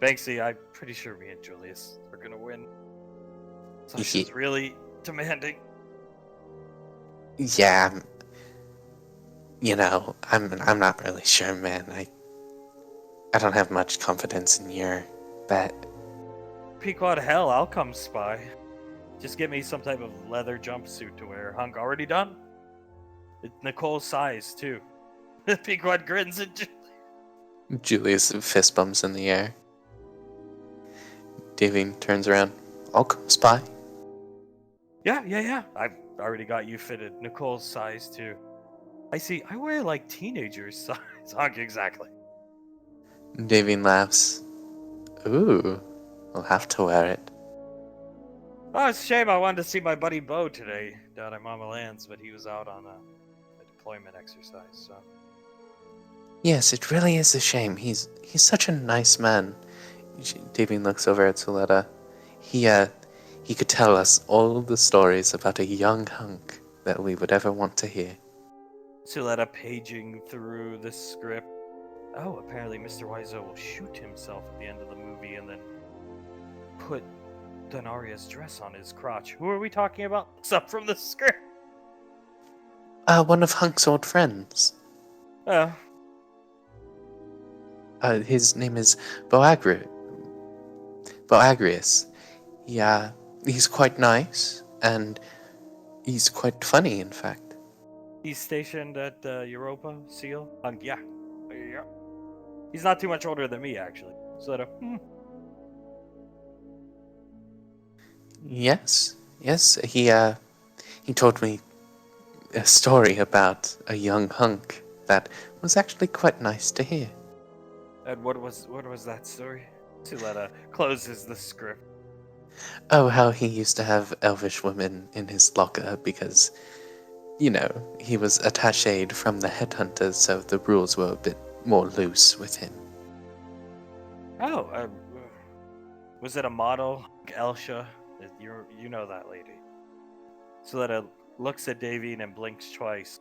Banksy, I'm pretty sure me and Julius are gonna win. Sasha's really demanding. Yeah, I'm not really sure, man. I don't have much confidence in your bet. Pequod, hell, I'll come spy. Just get me some type of leather jumpsuit to wear. Hunk, already done? It's Nicole's size, too. Pequod grins at Julius fist bumps in the air. Davy turns around. I'll come spy. Yeah. I've already got you fitted. Nicole's size, too. I see. I wear like teenagers' size. Hunk, exactly. Davy laughs. Ooh, I'll have to wear it. Oh, it's a shame I wanted to see my buddy Bo today down at Mama Land's, but he was out on a deployment exercise, so. Yes, it really is a shame. He's such a nice man. Davy looks over at Suletta. He could tell us all the stories about a young hunk that we would ever want to hear. Suletta paging through the script. Oh, apparently Mr. Wiseau will shoot himself at the end of the movie and then put Denaria's dress on his crotch. Who are we talking about? It's up from the script. One of Hunk's old friends. Oh, His name is Boagrius. Yeah, he's quite nice, and he's quite funny, in fact. he's stationed at Europa, SEAL? Yeah. He's not too much older than me, actually. So, Yes, he told me a story about a young hunk that was actually quite nice to hear. And what was that story? Suletta closes the script. Oh, how he used to have elvish women in his locker because, he was attached from the headhunters, so the rules were a bit more loose with him. Oh, was it a model, Elsha? You know that lady. Suletta looks at Davy and blinks twice.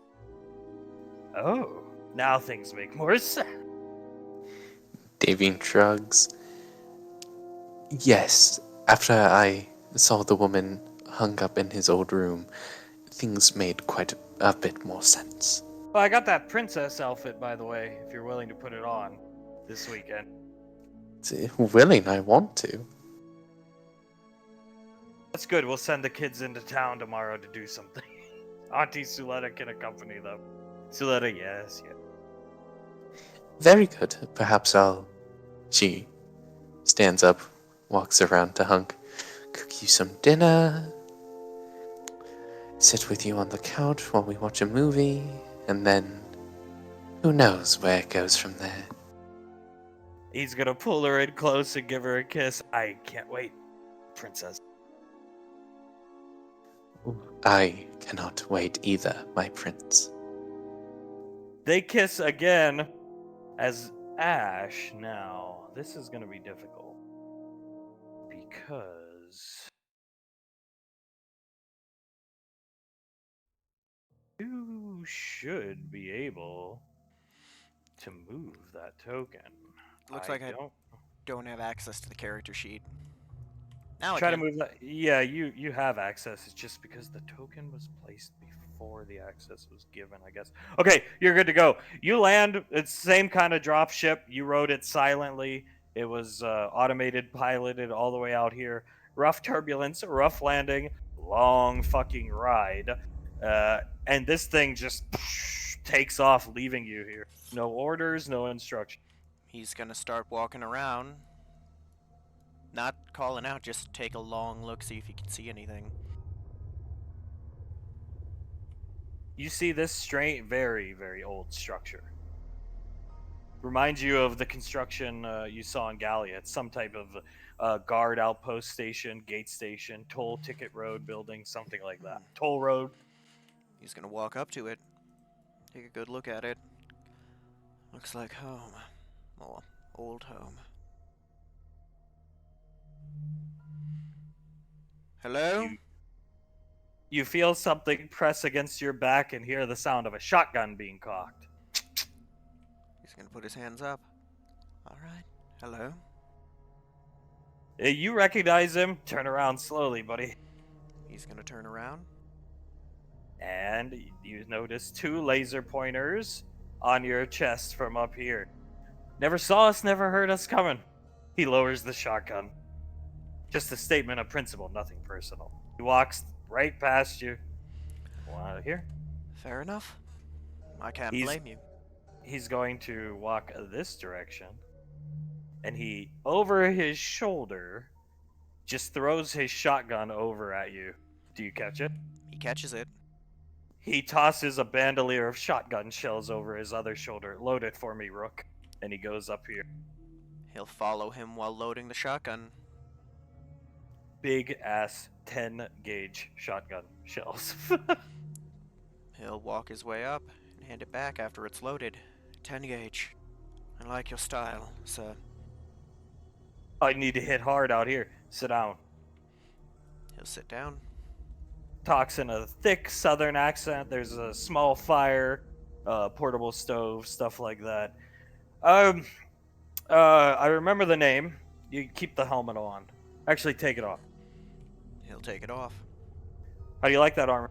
Oh, now things make more sense. Davine shrugs. Yes, after I saw the woman hung up in his old room, things made quite a bit more sense. Well, I got that princess outfit, by the way, if you're willing to put it on this weekend. Willing, I want to. That's good. We'll send the kids into town tomorrow to do something. Auntie Suletta can accompany them. Suletta, yes. Very good. Perhaps I'll. She stands up, walks around to Hunk, cook you some dinner, sit with you on the couch while we watch a movie, and then who knows where it goes from there. He's gonna pull her in close and give her a kiss. I can't wait, princess. I cannot wait either, my prince. They kiss again as Ash. Now, this is gonna be difficult because you should be able to move that token. Looks like I don't have access to the character sheet. Now Try I to can. move that. Yeah, you have access. It's just because the token was placed before the access was given, I guess. Okay, you're good to go. You land. It's the same kind of drop ship. You rode it silently. It was automated, piloted all the way out here. Rough turbulence, rough landing, long fucking ride. And this thing just takes off, leaving you here. No orders, no instructions. He's gonna start walking around. Not calling out, just take a long look, see if he can see anything. You see this very, very old structure. Reminds you of the construction you saw in Gallia. It's some type of guard outpost station, gate station, toll ticket road building, something like that. Toll road. He's gonna walk up to it, take a good look at it. Looks like home. Or old home. Hello? You feel something press against your back and hear the sound of a shotgun being cocked. He's gonna put his hands up. Alright. Hello? You recognize him. Turn around slowly, buddy. He's gonna turn around. And you notice 2 laser pointers on your chest from up here. Never saw us, never heard us coming. He lowers the shotgun. Just a statement of principle, nothing personal. He walks right past you. Out of here. Fair enough. I can't He's- blame you. He's going to walk this direction. And he, over his shoulder, just throws his shotgun over at you. Do you catch it? He catches it. He tosses a bandolier of shotgun shells over his other shoulder. Load it for me, Rook. And he goes up here. He'll follow him while loading the shotgun. Big ass 10 gauge shotgun shells. He'll walk his way up and hand it back after it's loaded. 10 gauge. I like your style, sir. I need to hit hard out here. Sit down. He'll sit down. Talks in a thick southern accent. There's a small fire, portable stove, stuff like that. I remember the name. You keep the helmet on. Actually, take it off. He'll take it off. How do you like that armor?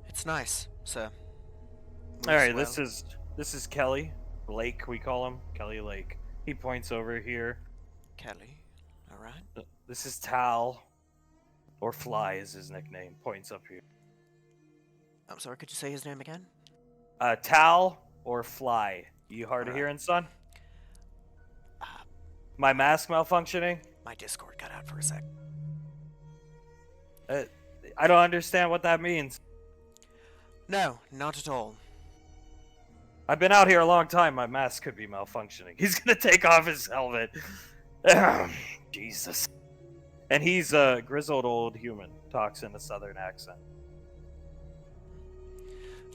It's nice, sir. All right, Moves this is Kelly Lake. We call him Kelly Lake. He points over here. Kelly. Alright. This is Tal, or Fly is his nickname. Points up here. I'm sorry, could you say his name again? Tal or Fly. You hard of Alright. hearing, son? Uh, My mask malfunctioning? my Discord cut out for a sec. I don't understand what that means. No, not at all. I've been out here a long time. My mask could be malfunctioning. He's gonna take off his helmet. Jesus. And he's a grizzled old human. Talks in a southern accent.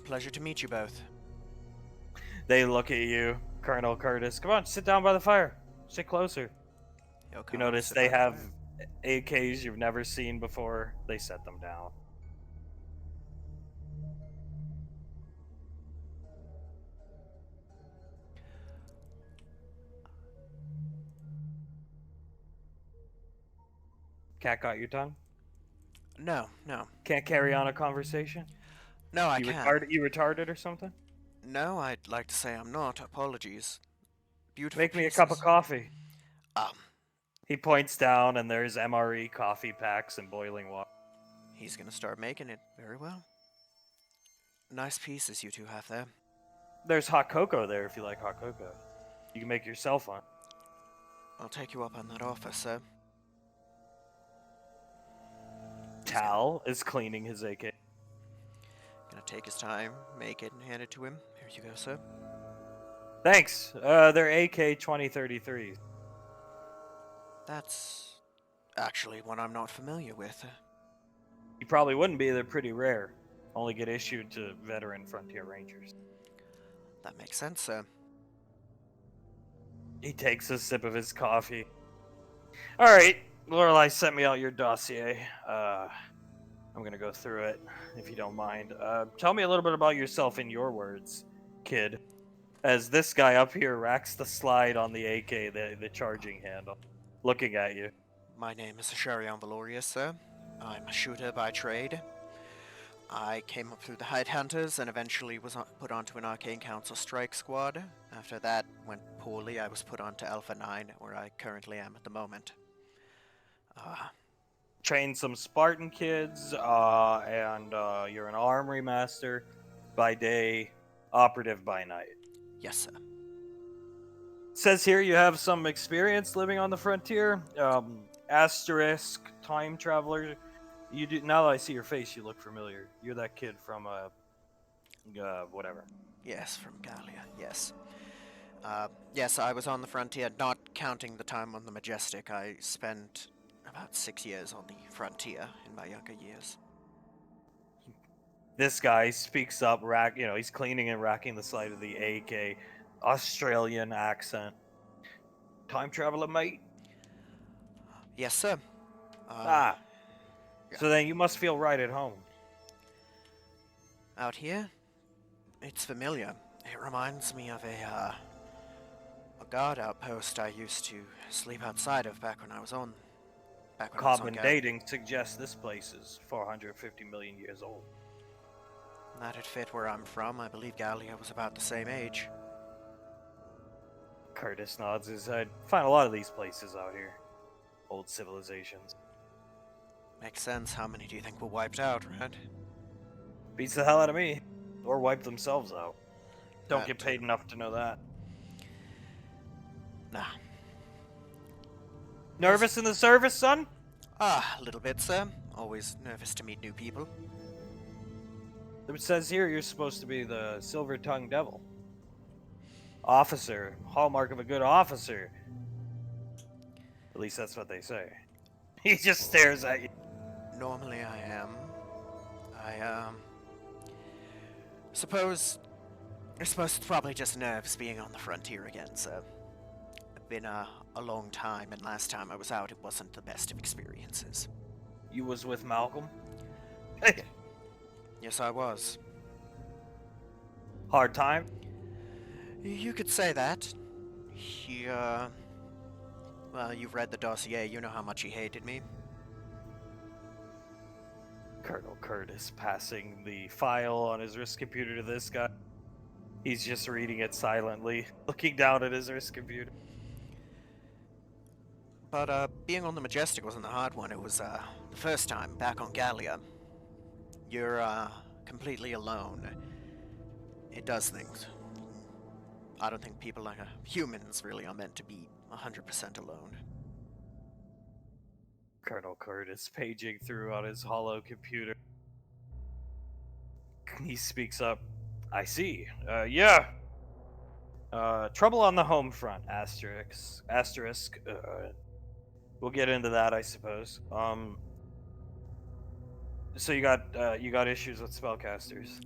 Pleasure to meet you both. They look at you, Colonel Curtis. Come on, sit down by the fire. Sit closer. He'll You come notice sit they by the have fire. AKs you've never seen before. They set them down. Cat got your tongue? No. Can't carry on a conversation? No, I You can't. You retarded or something? No, I'd like to say I'm not. Apologies. Beautiful Make me a cup of pieces. coffee. Um, He points down and there's MRE coffee packs and boiling water. he's gonna start making it. Very well. Nice pieces you two have there. There's hot cocoa there if you like hot cocoa. You can make yourself one. I'll take you up on that offer, sir. Tal is cleaning his AK. Gonna take his time, make it, and hand it to him. Here you go, sir. Thanks. They're AK 2033s. That's actually one I'm not familiar with. You probably wouldn't be. They're pretty rare. Only get issued to veteran Frontier Rangers. That makes sense, sir. He takes a sip of his coffee. All right, Lorelai sent me out your dossier. I'm gonna go through it, if you don't mind. Tell me a little bit about yourself in your words, kid. As this guy up here racks the slide on the AK, the charging handle, looking at you. My name is Asharion Valorius, sir. I'm a shooter by trade. I came up through the Headhunters and eventually was put onto an Arcane Council strike squad. After that went poorly, I was put onto Alpha 9, where I currently am at the moment. Trained some Spartan kids, and you're an armory master by day, operative by night. Yes, sir. Says here you have some experience living on the frontier. Asterisk, time traveler. You do. Now that I see your face, you look familiar. You're that kid from whatever. Yes, from Gallia, yes. Yes, I was on the frontier, not counting the time on the Majestic. I spent about 6 years on the frontier in my younger years. This guy speaks up, he's cleaning and racking the slide of the AK, Australian accent. Time traveler, mate? Yes, sir. Ah, yeah. so then you must feel right at home. Out here, it's familiar. It reminds me of a guard outpost I used to sleep outside of back when I was on. Common dating suggests this place is 450 million years old. That'd fit where I'm from. I believe Gallia was about the same age. Curtis nods his head. Find a lot of these places out here. Old civilizations. Makes sense. How many do you think were wiped out, Red? Beats the hell out of me. Or wipe themselves out. Don't That get paid enough to know that. Nah. Nervous in the service, son? A little bit, sir. Always nervous to meet new people. It says here you're supposed to be the silver-tongued devil. Officer. Hallmark of a good officer. At least that's what they say. He just stares at you. Normally I am. I suppose it's probably just nerves being on the frontier again, sir. It's been a long time, and last time I was out it wasn't the best of experiences. You was with Malcolm? Yes, I was. Hard time? You could say that. He, well, you've read the dossier, you know how much he hated me. Colonel Curtis passing the file on his wrist computer to this guy. He's just reading it silently, looking down at his wrist computer. But, being on the Majestic wasn't the hard one. It was, the first time back on Gallia. You're, completely alone. It does things. I don't think people like humans really are meant to be 100% alone. Colonel Curtis paging through on his hollow computer. He speaks up. I see. Yeah. Trouble on the home front, asterisk. We'll get into that, I suppose. So you got issues with spellcasters?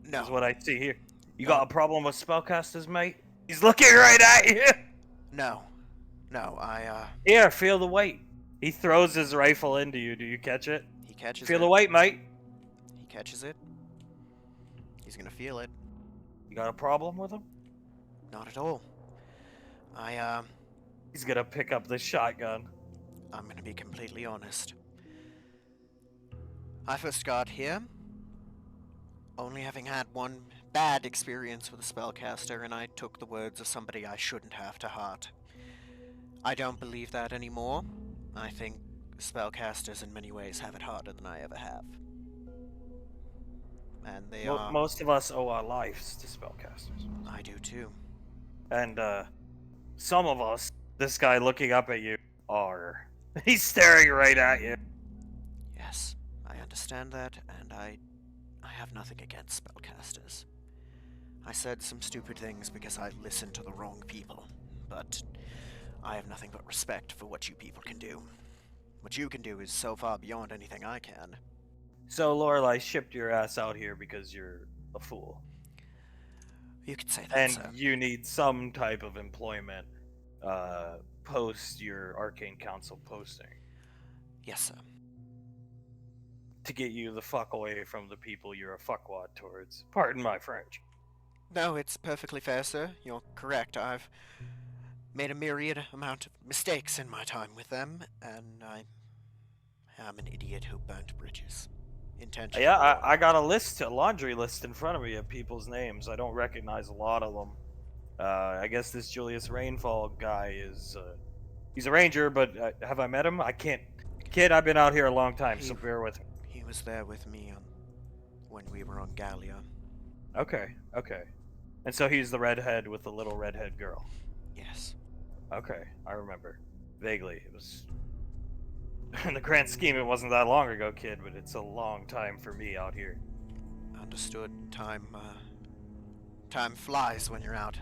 No. Is what I see here. You No. got a problem with spellcasters, mate? He's looking right at you! No. No, Here, feel the weight. He throws his rifle into you. Do you catch it? he catches Feel it. the weight, mate. He catches it. He's gonna feel it. You got a problem with him? Not at all. He's gonna pick up the shotgun. I'm gonna be completely honest. I first got here only having had one bad experience with a spellcaster, and I took the words of somebody I shouldn't have to heart. I don't believe that anymore. I think spellcasters in many ways have it harder than I ever have. And they are... Most of us owe our lives to spellcasters. I do too. And, some of us, this guy looking up at you, are. He's staring right at you. Yes, I understand that, and I have nothing against spellcasters. I said some stupid things because I listened to the wrong people, but I have nothing but respect for what you people can do. What you can do is so far beyond anything I can. So Lorelai shipped your ass out here because you're a fool. You could say that, And sir. you need some type of employment, post your Arcane Council posting. Yes, sir. To get you the fuck away from the people you're a fuckwad towards. Pardon my French. No, it's perfectly fair, sir. You're correct. I've made a myriad amount of mistakes in my time with them, and I am an idiot who burnt bridges. Intentionally. Yeah, I got a laundry list in front of me of people's names. I don't recognize a lot of them. I guess this Julius Rainfall guy is, he's a ranger, but have I met him? I can't. Kid, I've been out here a long time, so bear with me. He was there with me when we were on Gallia. Okay. And so he's the redhead with the little redhead girl. Yes. Okay, I remember. Vaguely. It was... In the grand scheme, it wasn't that long ago, kid, but it's a long time for me out here. Understood. Time flies when you're out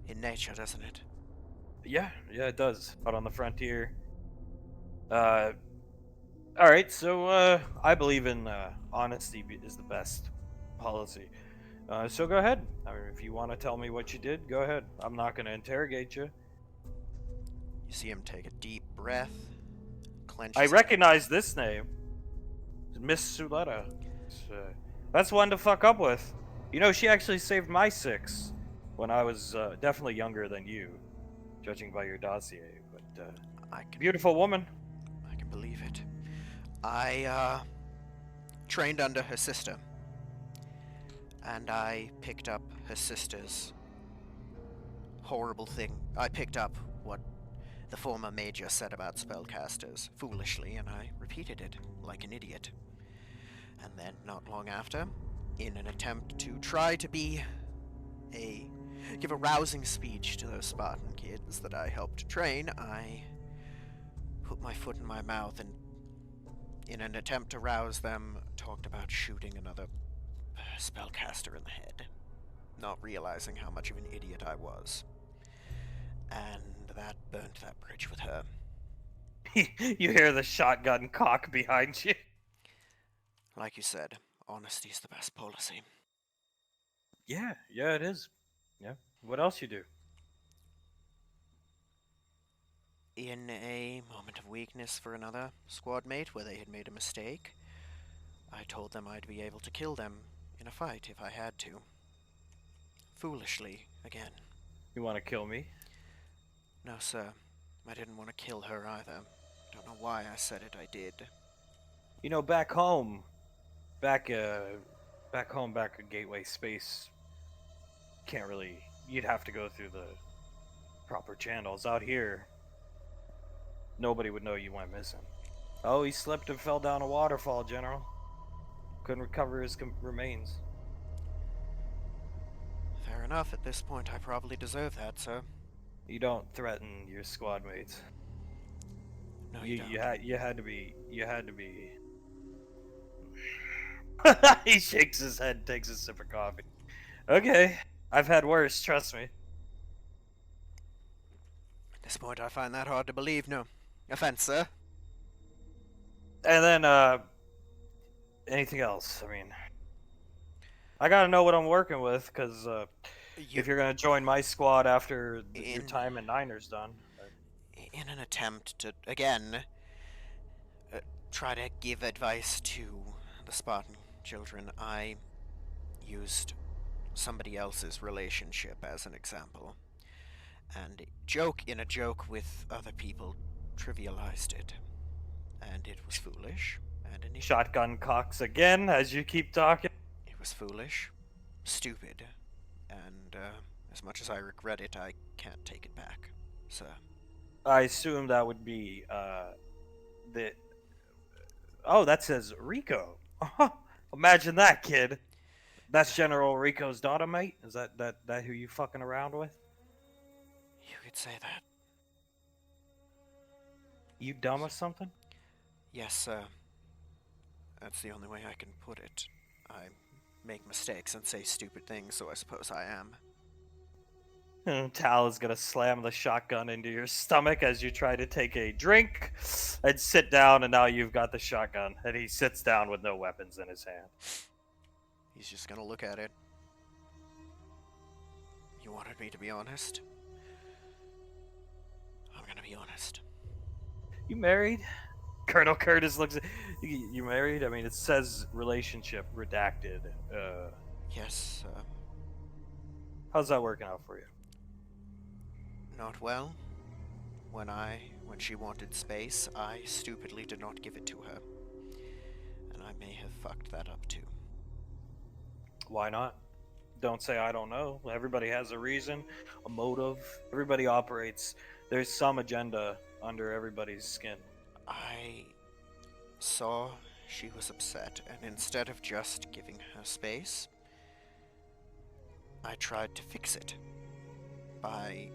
in nature, doesn't it? Yeah, it does. Out on the frontier. Uh, all right. So I believe in honesty is the best policy. So go ahead. I mean, if you want to tell me what you did, go ahead. I'm not going to interrogate you. You see him take a deep breath, clench I his. recognize this name, Miss Suletta. That's one to fuck up with. You know, she actually saved my six when I was definitely younger than you, judging by your dossier. But I can, beautiful woman. I can believe it. I trained under her sister, and I picked up her sister's horrible thing. I picked up what the former major said about spellcasters foolishly, and I repeated it like an idiot. And then, not long after, in an attempt to try to give a rousing speech to those Spartan kids that I helped train, I put my foot in my mouth and, in an attempt to rouse them, talked about shooting another spellcaster in the head, not realizing how much of an idiot I was. And that burnt that bridge with her. You hear the shotgun cock behind you. Like you said, honesty's the best policy. Yeah, it is. Yeah. What else you do? In a moment of weakness for another squad mate where they had made a mistake, I told them I'd be able to kill them in a fight if I had to. Foolishly, again. You want to kill me? No, sir. I didn't want to kill her either. Don't know why I said it, I did. You know, back home, back back at Gateway Space, can't really. You'd have to go through the proper channels. Out here, nobody would know you went missing. Oh, he slipped and fell down a waterfall, General. Couldn't recover his remains. Fair enough, at this point I probably deserve that, sir. You don't threaten your squad mates. No, You you don't. you had to be he shakes his head, takes a sip of coffee. Okay, I've had worse. Trust me. At this point I find that hard to believe, no. Offense, sir. And then anything else? I mean, I gotta know what I'm working with, because You, if you're gonna join my squad after your in, time in Niners done. in an attempt to, again, try to give advice to the Spartan children, I used somebody else's relationship as an example, and in a joke with other people, trivialized it, and it was foolish, and Shotgun cocks again as you keep talking. it was foolish, stupid, and as much as I regret it, I can't take it back, sir. I assume that would be the. Oh, that says Rico. Imagine that, kid. That's General Rico's daughter, mate. Is that who you fucking around with? You could say that. You dumb or something? Yes, sir. That's the only way I can put it. I make mistakes and say stupid things, so I suppose I am. Tal is gonna slam the shotgun into your stomach as you try to take a drink and sit down, and now you've got the shotgun. And he sits down with no weapons in his hand. He's just gonna look at it. You wanted me to be honest? I'm gonna be honest. You married? Colonel Curtis looks at you married? I mean, it says relationship redacted. Yes, How's that working out for you? not well. When she wanted space, I stupidly did not give it to her. And I may have fucked that up too. Why not? Don't say I don't know. Everybody has a reason, a motive. Everybody operates. There's some agenda under everybody's skin. I saw she was upset, and instead of just giving her space, I tried to fix it by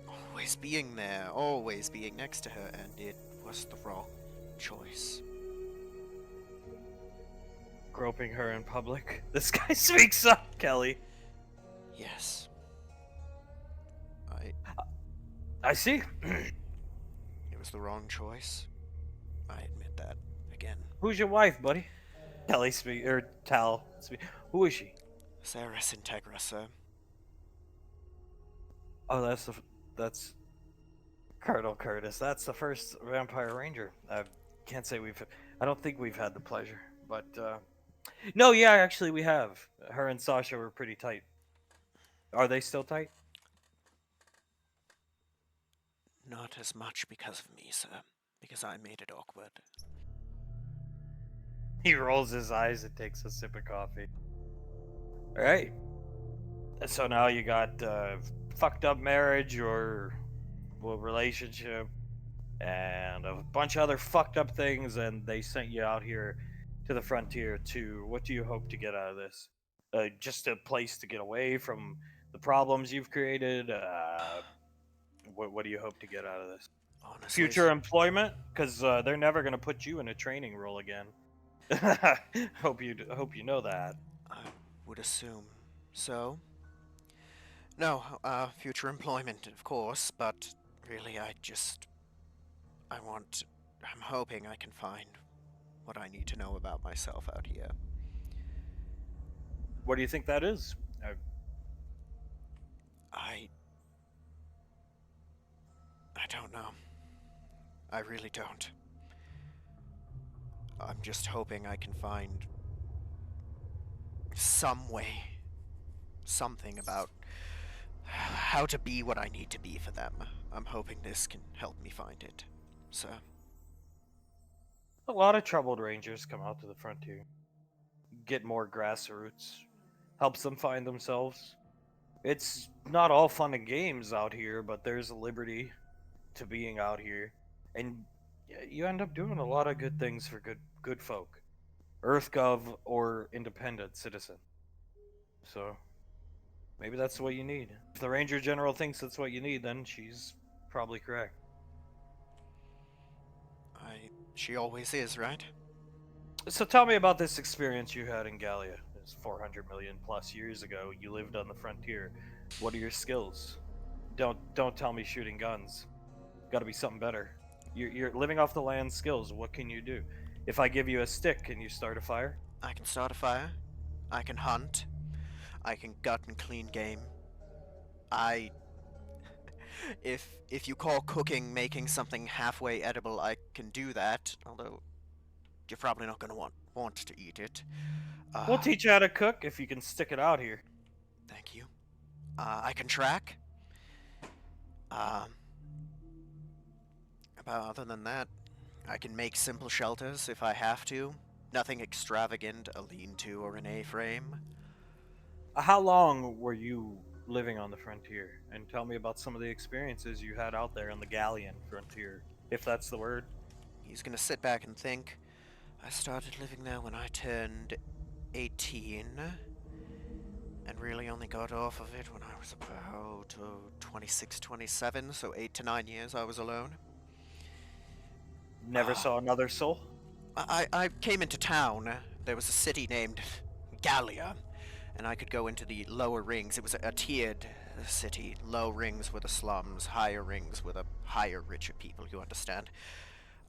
always being there, always being next to her, and it was the wrong choice. Groping her in public. This guy speaks up, Kelly. Yes. I see. It was the wrong choice. I admit that again. Who's your wife, buddy? Tal speak. Who is she? Ceres Integra, sir. Oh, that's Colonel Curtis. That's the first Vampire Ranger. I can't say we've. I don't think we've had the pleasure, but no, yeah, actually we have. Her and Sasha were pretty tight. Are they still tight? Not as much because of me, sir. Because I made it awkward. He rolls his eyes and takes a sip of coffee. All right. So now you got fucked up marriage or relationship and a bunch of other fucked up things, and they sent you out here to the frontier to. What do you hope to get out of this? Just a place to get away from the problems you've created. What do you hope to get out of this? Honestly, Future employment, because they're never going to put you in a training role again. Hope you know that. I would assume so. No, future employment, of course, but really, I want. I'm hoping I can find what I need to know about myself out here. What do you think that is? I. I don't know. I really don't. I'm just hoping I can find some way, something about how to be what I need to be for them. I'm hoping this can help me find it. So, A lot of troubled rangers come out to the frontier, get more grassroots, helps them find themselves. It's not all fun and games out here, but there's a liberty to being out here, and you end up doing a lot of good things for good folk, EarthGov or independent citizen. So maybe that's what you need. If the Ranger General thinks that's what you need, then she's probably correct. she always is, right? So tell me about this experience you had in Gallia. It's 400 million plus years ago. You lived on the frontier. What are your skills? Don't tell me shooting guns. Got to be something better. You're living off the land skills. What can you do? If I give you a stick, can you start a fire? I can start a fire. I can hunt. I can gut and clean game. I if you call cooking making something halfway edible, I can do that. Although you're probably not going to want to eat it. We'll Uh, teach you how to cook if you can stick it out here. Thank you. I can track. Um, about other than that, I can make simple shelters if I have to. Nothing extravagant, a lean-to or an A-frame. How long were you living on the frontier? And tell me about some of the experiences you had out there on the Galleon frontier, if that's the word. He's gonna sit back and think. I started living there when I turned 18, and really only got off of it when I was about 26, 27, so 8 to 9 years I was alone. Never saw another soul? I came into town. There was a city named Gallia, and I could go into the lower rings. It was a tiered city. Low rings were the slums, higher rings were the higher, richer people, you understand.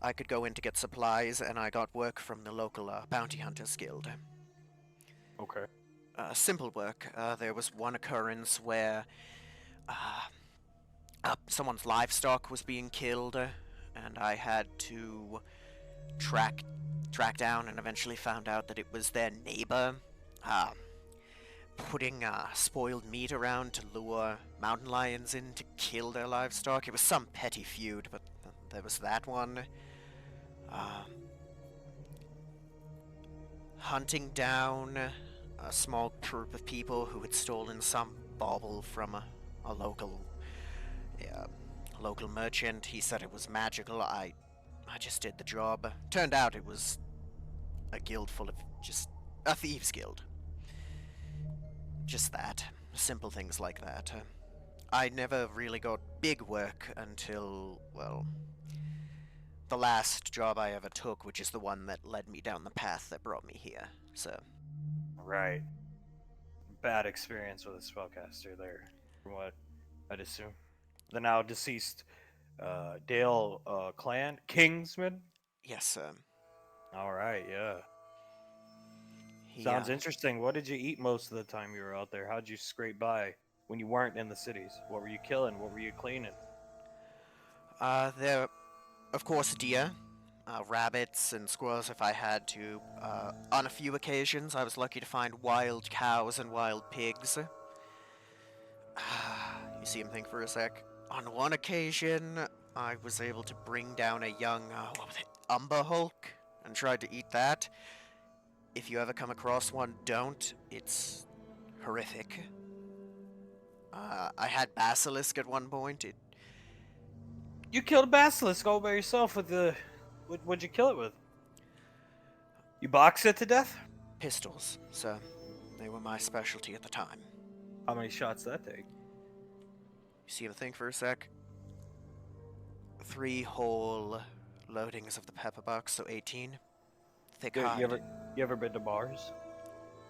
I could go in to get supplies, and I got work from the local bounty hunters guild. Okay. Simple work. There was one occurrence where someone's livestock was being killed, and I had to track down and eventually found out that it was their neighbor, uh, putting spoiled meat around to lure mountain lions in to kill their livestock. It was some petty feud, but there was that one. Uh, Hunting down a small group of people who had stolen some bauble from a uh, local merchant. He said it was magical. I just did the job. Turned out it was a guild full of just a thieves guild. Just that. Simple things like that. I never really got big work until, well, the last job I ever took, which is the one that led me down the path that brought me here. So, Right. Bad experience with a spellcaster there, from what I'd assume. The now deceased Dale Kingsman. Yes, sir. All right, yeah. He, Sounds interesting. What did you eat most of the time you were out there? How'd you scrape by when you weren't in the cities? What were you killing? What were you cleaning? there, of course, deer, rabbits, and squirrels if I had to. On a few occasions, I was lucky to find wild cows and wild pigs. You see him think for a sec. On one occasion, I was able to bring down a young, what was it, umber hulk, and tried to eat that. If you ever come across one, don't. It's horrific. I had basilisk at one point. You killed a basilisk all by yourself with the. What'd you kill it with? You box it to death? Pistols, so they were my specialty at the time. How many shots did that take? You see him think for a sec. 3 whole loadings of the pepper box, so 18. Thick You hide. you ever been to bars?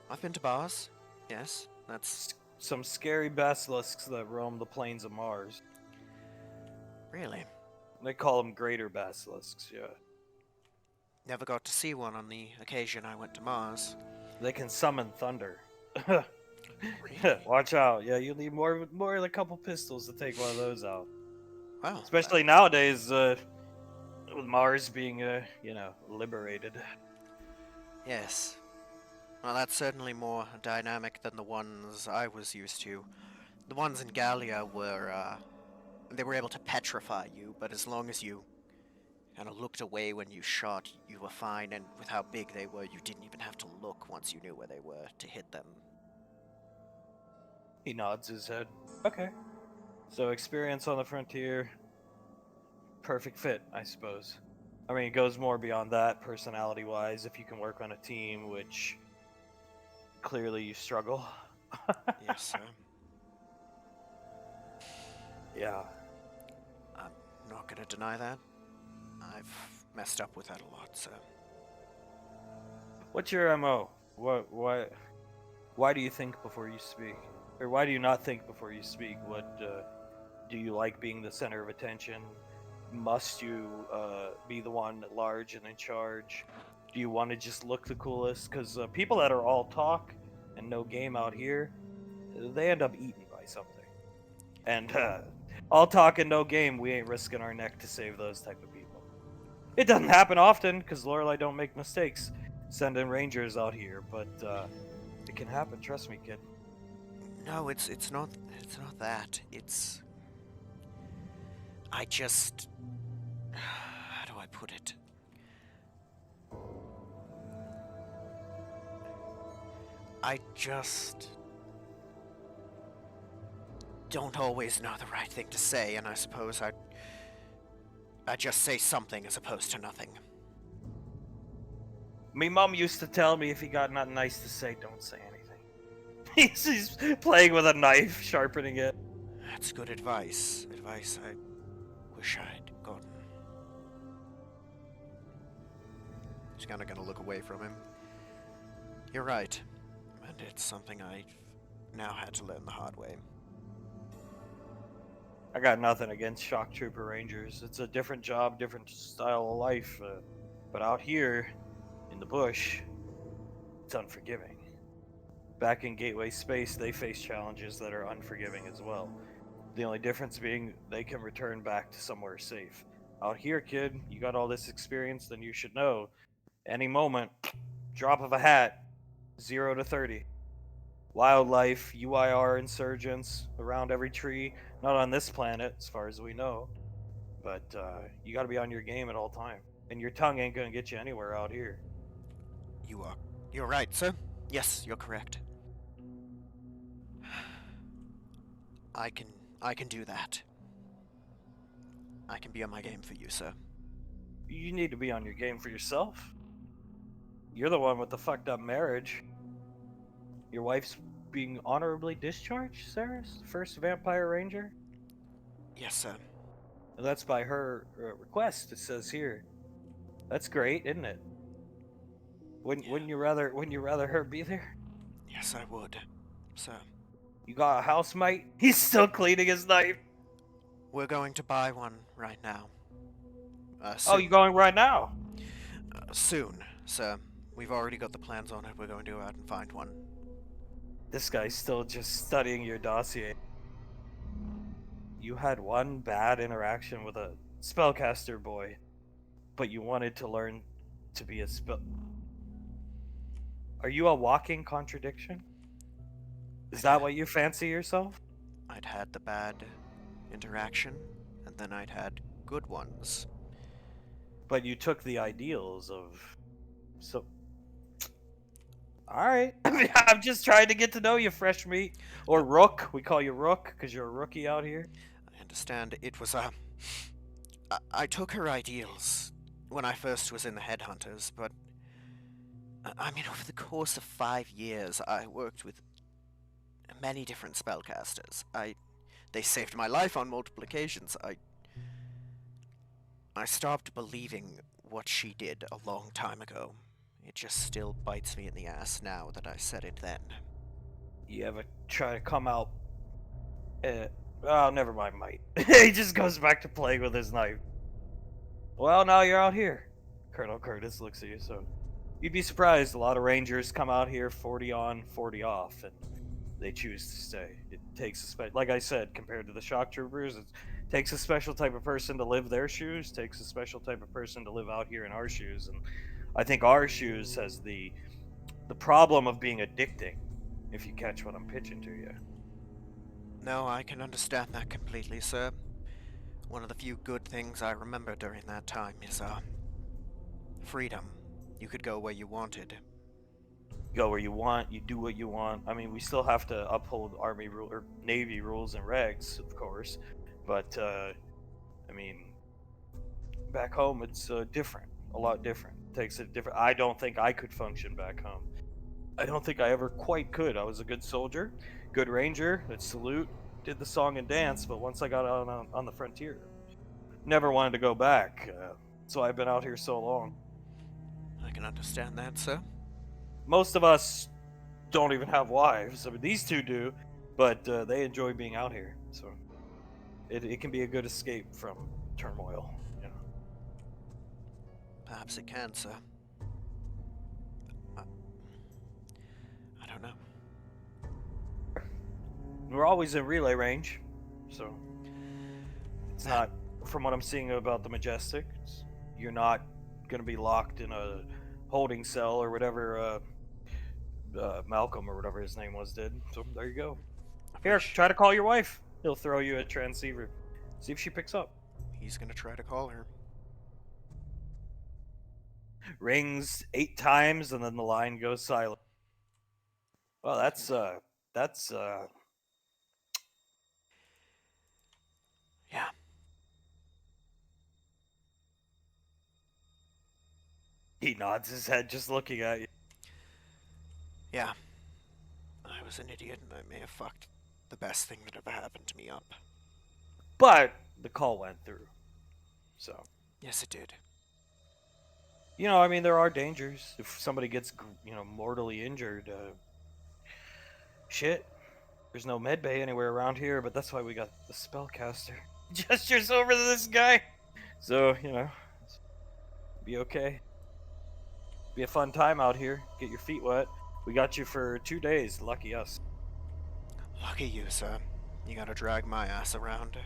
I've been to bars. Yes, that's Some scary basilisks that roam the plains of Mars. really. They call them greater basilisks, yeah. Never got to see one on the occasion I went to Mars. They can summon thunder. Really? Watch out. Yeah, you need more than a couple pistols to take one of those out. Well, Especially nowadays, with Mars being, liberated. yes. Well, that's certainly more dynamic than the ones I was used to. The ones in Gallia were, they were able to petrify you, but as long as you kind of looked away when you shot, you were fine, and with how big they were, you didn't even have to look once you knew where they were to hit them. He nods his head. Okay. So experience on the frontier, perfect fit, I suppose. I mean, it goes more beyond that, personality-wise. If you can work on a team, which clearly you struggle. Yes, sir. Yeah. I'm not gonna deny that. I've messed up with that a lot, so. What's your MO? Why do you think before you speak? Or why do you not think before you speak? Do you like being the center of attention? Must you be the one at large and in charge? Do you want to just look the coolest? Because people that are all talk and no game out here, they end up eaten by something. And all talk and no game, we ain't risking our neck to save those type of people. It doesn't happen often because Lorelei don't make mistakes sending rangers out here, but it can happen. Trust me, kid. No, it's not that. It's I just how do I put it? I just don't always know the right thing to say, and I suppose I just say something as opposed to nothing. Me mom used to tell me if he got nothing nice to say, don't say anything. He's playing with a knife, sharpening it. That's good advice. Advice I wish I'd gotten. She's kinda gonna look away from him. You're right. And it's something I've now had to learn the hard way. I got nothing against shock trooper rangers. It's a different job, different style of life. But out here, in the bush, it's unforgiving. Back in Gateway Space, they face challenges that are unforgiving as well. The only difference being they can return back to somewhere safe. Out here, kid, you got all this experience, then you should know. Any moment, drop of a hat, 0 to 30. Wildlife, UIR insurgents around every tree. Not on this planet, as far as we know. But you got to be on your game at all time. And your tongue ain't going to get you anywhere out here. You're right, sir. Yes, you're correct. I can do that. I can be on my game for you, sir. You need to be on your game for yourself. You're the one with the fucked up marriage. Your wife's being honorably discharged, Saris? First vampire ranger? Yes, sir. And that's by her request, it says here. That's great, isn't it? Wouldn't you rather her be there? Yes, I would, sir. You got a housemate? He's still cleaning his knife. We're going to buy one right now. Oh, Soon. you going right now? Soon, sir. We've already got the plans on it. We're going to go out and find one. This guy's still just studying your dossier. You had one bad interaction with a spellcaster boy, but you wanted to learn to be a spell. Are you a walking contradiction? Is that what you fancy yourself? I'd had the bad interaction, and then I'd had good ones. But you took the ideals of. So. Alright. I'm just trying to get to know you, fresh meat. Or Rook. We call you Rook because you're a rookie out here. I understand it was I took her ideals when I first was in the Headhunters, but I mean, over the course of 5 years, I worked with many different spellcasters. They saved my life on multiple occasions. I stopped believing what she did a long time ago. It just still bites me in the ass now that I said it then. You ever try to come out? Oh, never mind, mate. He just goes back to playing with his knife. Well, now you're out here. Colonel Curtis looks at you, so you'd be surprised. A lot of Rangers come out here 40 on, 40 off, and they choose to stay. It takes like I said, compared to the shock troopers, it takes a special type of person to live their shoes. Takes a special type of person to live out here in our shoes, and I think our shoes has the problem of being addicting. If you catch what I'm pitching to you. No, I can understand that completely, sir. One of the few good things I remember during that time is, freedom. You could go where you wanted. Go where you want, you do what you want. I mean, we still have to uphold Army rule or Navy rules and regs, of course, but I mean, back home it's different, a lot different. It takes a different. I don't think I could function back home. I don't think I ever quite could. I was a good soldier, good ranger, that salute, did the song and dance, but once I got out on the frontier, never wanted to go back. So I've been out here so long. I can understand that, sir. Most of us don't even have wives. I mean, these two do, but they enjoy being out here. So it can be a good escape from turmoil. You know. Perhaps it can, sir. I don't know. We're always in relay range, so it's not. From what I'm seeing about the Majestic, you're not going to be locked in a holding cell or whatever Malcolm or whatever his name was did. So there you go. Here, try to call your wife. He'll throw you a transceiver. See if she picks up. He's gonna try to call her. Rings 8 times and then the line goes silent. Well, that's Yeah. he nods his head just looking at you. Yeah. I was an idiot and I may have fucked the best thing that ever happened to me up. But the call went through. So, Yes, it did. you know, I mean, there are dangers. If somebody gets, mortally injured, shit. There's no med bay anywhere around here, but that's why we got the spellcaster. Gestures over to this guy. So, be okay. Be a fun time out here. Get your feet wet. We got you for 2 days. Lucky us. Lucky you, sir. You gotta drag my ass around.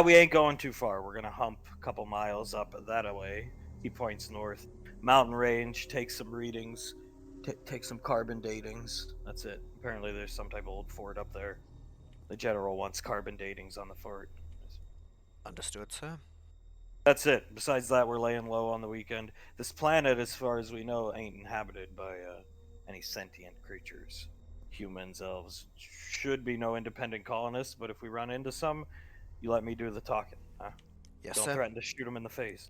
We ain't going too far. We're gonna hump a couple miles up that way. He points north. Mountain range. Take some readings. Take some carbon datings. That's it. Apparently, there's some type of old fort up there. The general wants carbon datings on the fort. Understood, sir. That's it. Besides that, we're laying low on the weekend. This planet, as far as we know, ain't inhabited by any sentient creatures. Humans, elves. Should be no independent colonists, but if we run into some, you let me do the talking. Huh? Yes, Don't sir. threaten to shoot them in the face.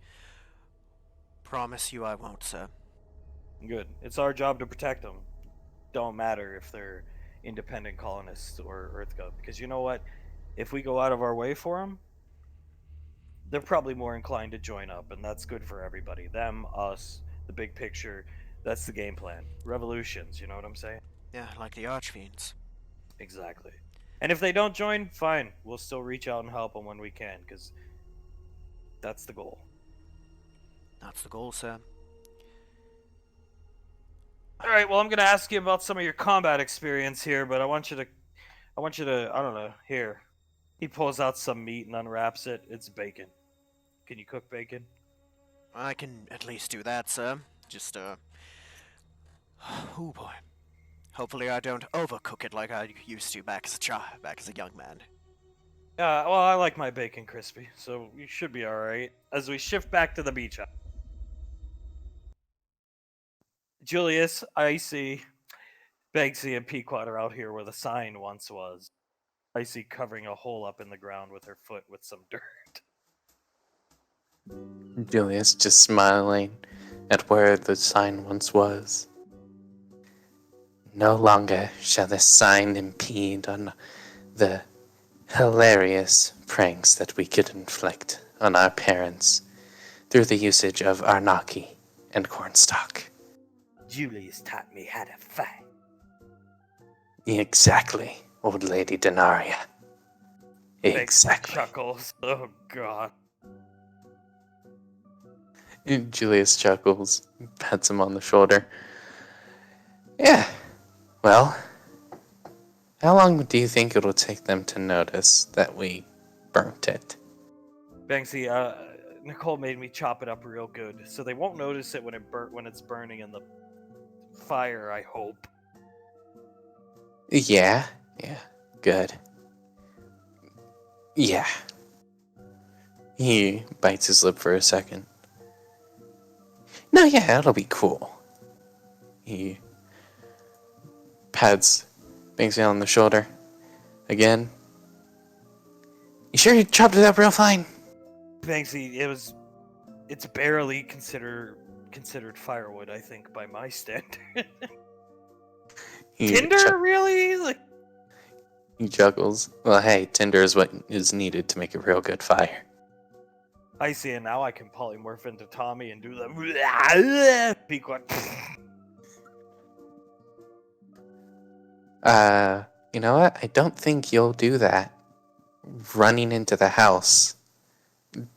Promise you I won't, sir. Good. It's our job to protect them. Don't matter if they're independent colonists or Earthgov, because you know what? If we go out of our way for them, they're probably more inclined to join up, and that's good for everybody. Them, us, the big picture. That's the game plan. Revolutions, you know what I'm saying? Yeah, like the Archfiends. Exactly. And if they don't join, fine. We'll still reach out and help them when we can, because that's the goal. That's the goal, sir. All right. Well, I'm gonna ask you about some of your combat experience here, but I want you to, I don't know. Here, he pulls out some meat and unwraps it. It's bacon. Can you cook bacon? I can at least do that, sir. Just, oh boy. Hopefully I don't overcook it like I used to back as a young man. Well, I like my bacon crispy, so you should be all right. As we shift back to the beach, Julius, Icy, Banksy, and Pequot are out here where the sign once was. Icy covering a hole up in the ground with her foot with some dirt. Julius just smiling at where the sign once was. No longer shall this sign impede on the hilarious pranks that we could inflict on our parents through the usage of Arnaki and cornstalk. Julius taught me how to fight. Exactly, old lady Denaria. Exactly. Chuckles. Oh god. Julius chuckles, pats him on the shoulder. Yeah, well, how long do you think it'll take them to notice that we burnt it? Banksy, Nicole made me chop it up real good, so they won't notice it when it's burning in the fire. I hope. Yeah, good. Yeah. He bites his lip for a second. No, yeah, it'll be cool. He pats Banksy on the shoulder. Again. You sure you chopped it up real fine? Banksy, it's barely considered firewood, I think, by my standard. Tinder, really? Like, he chuckles. Well, hey, tinder is what is needed to make a real good fire. I see, and now I can polymorph into Tommy and do the Pequot. You know what? I don't think you'll do that. Running into the house,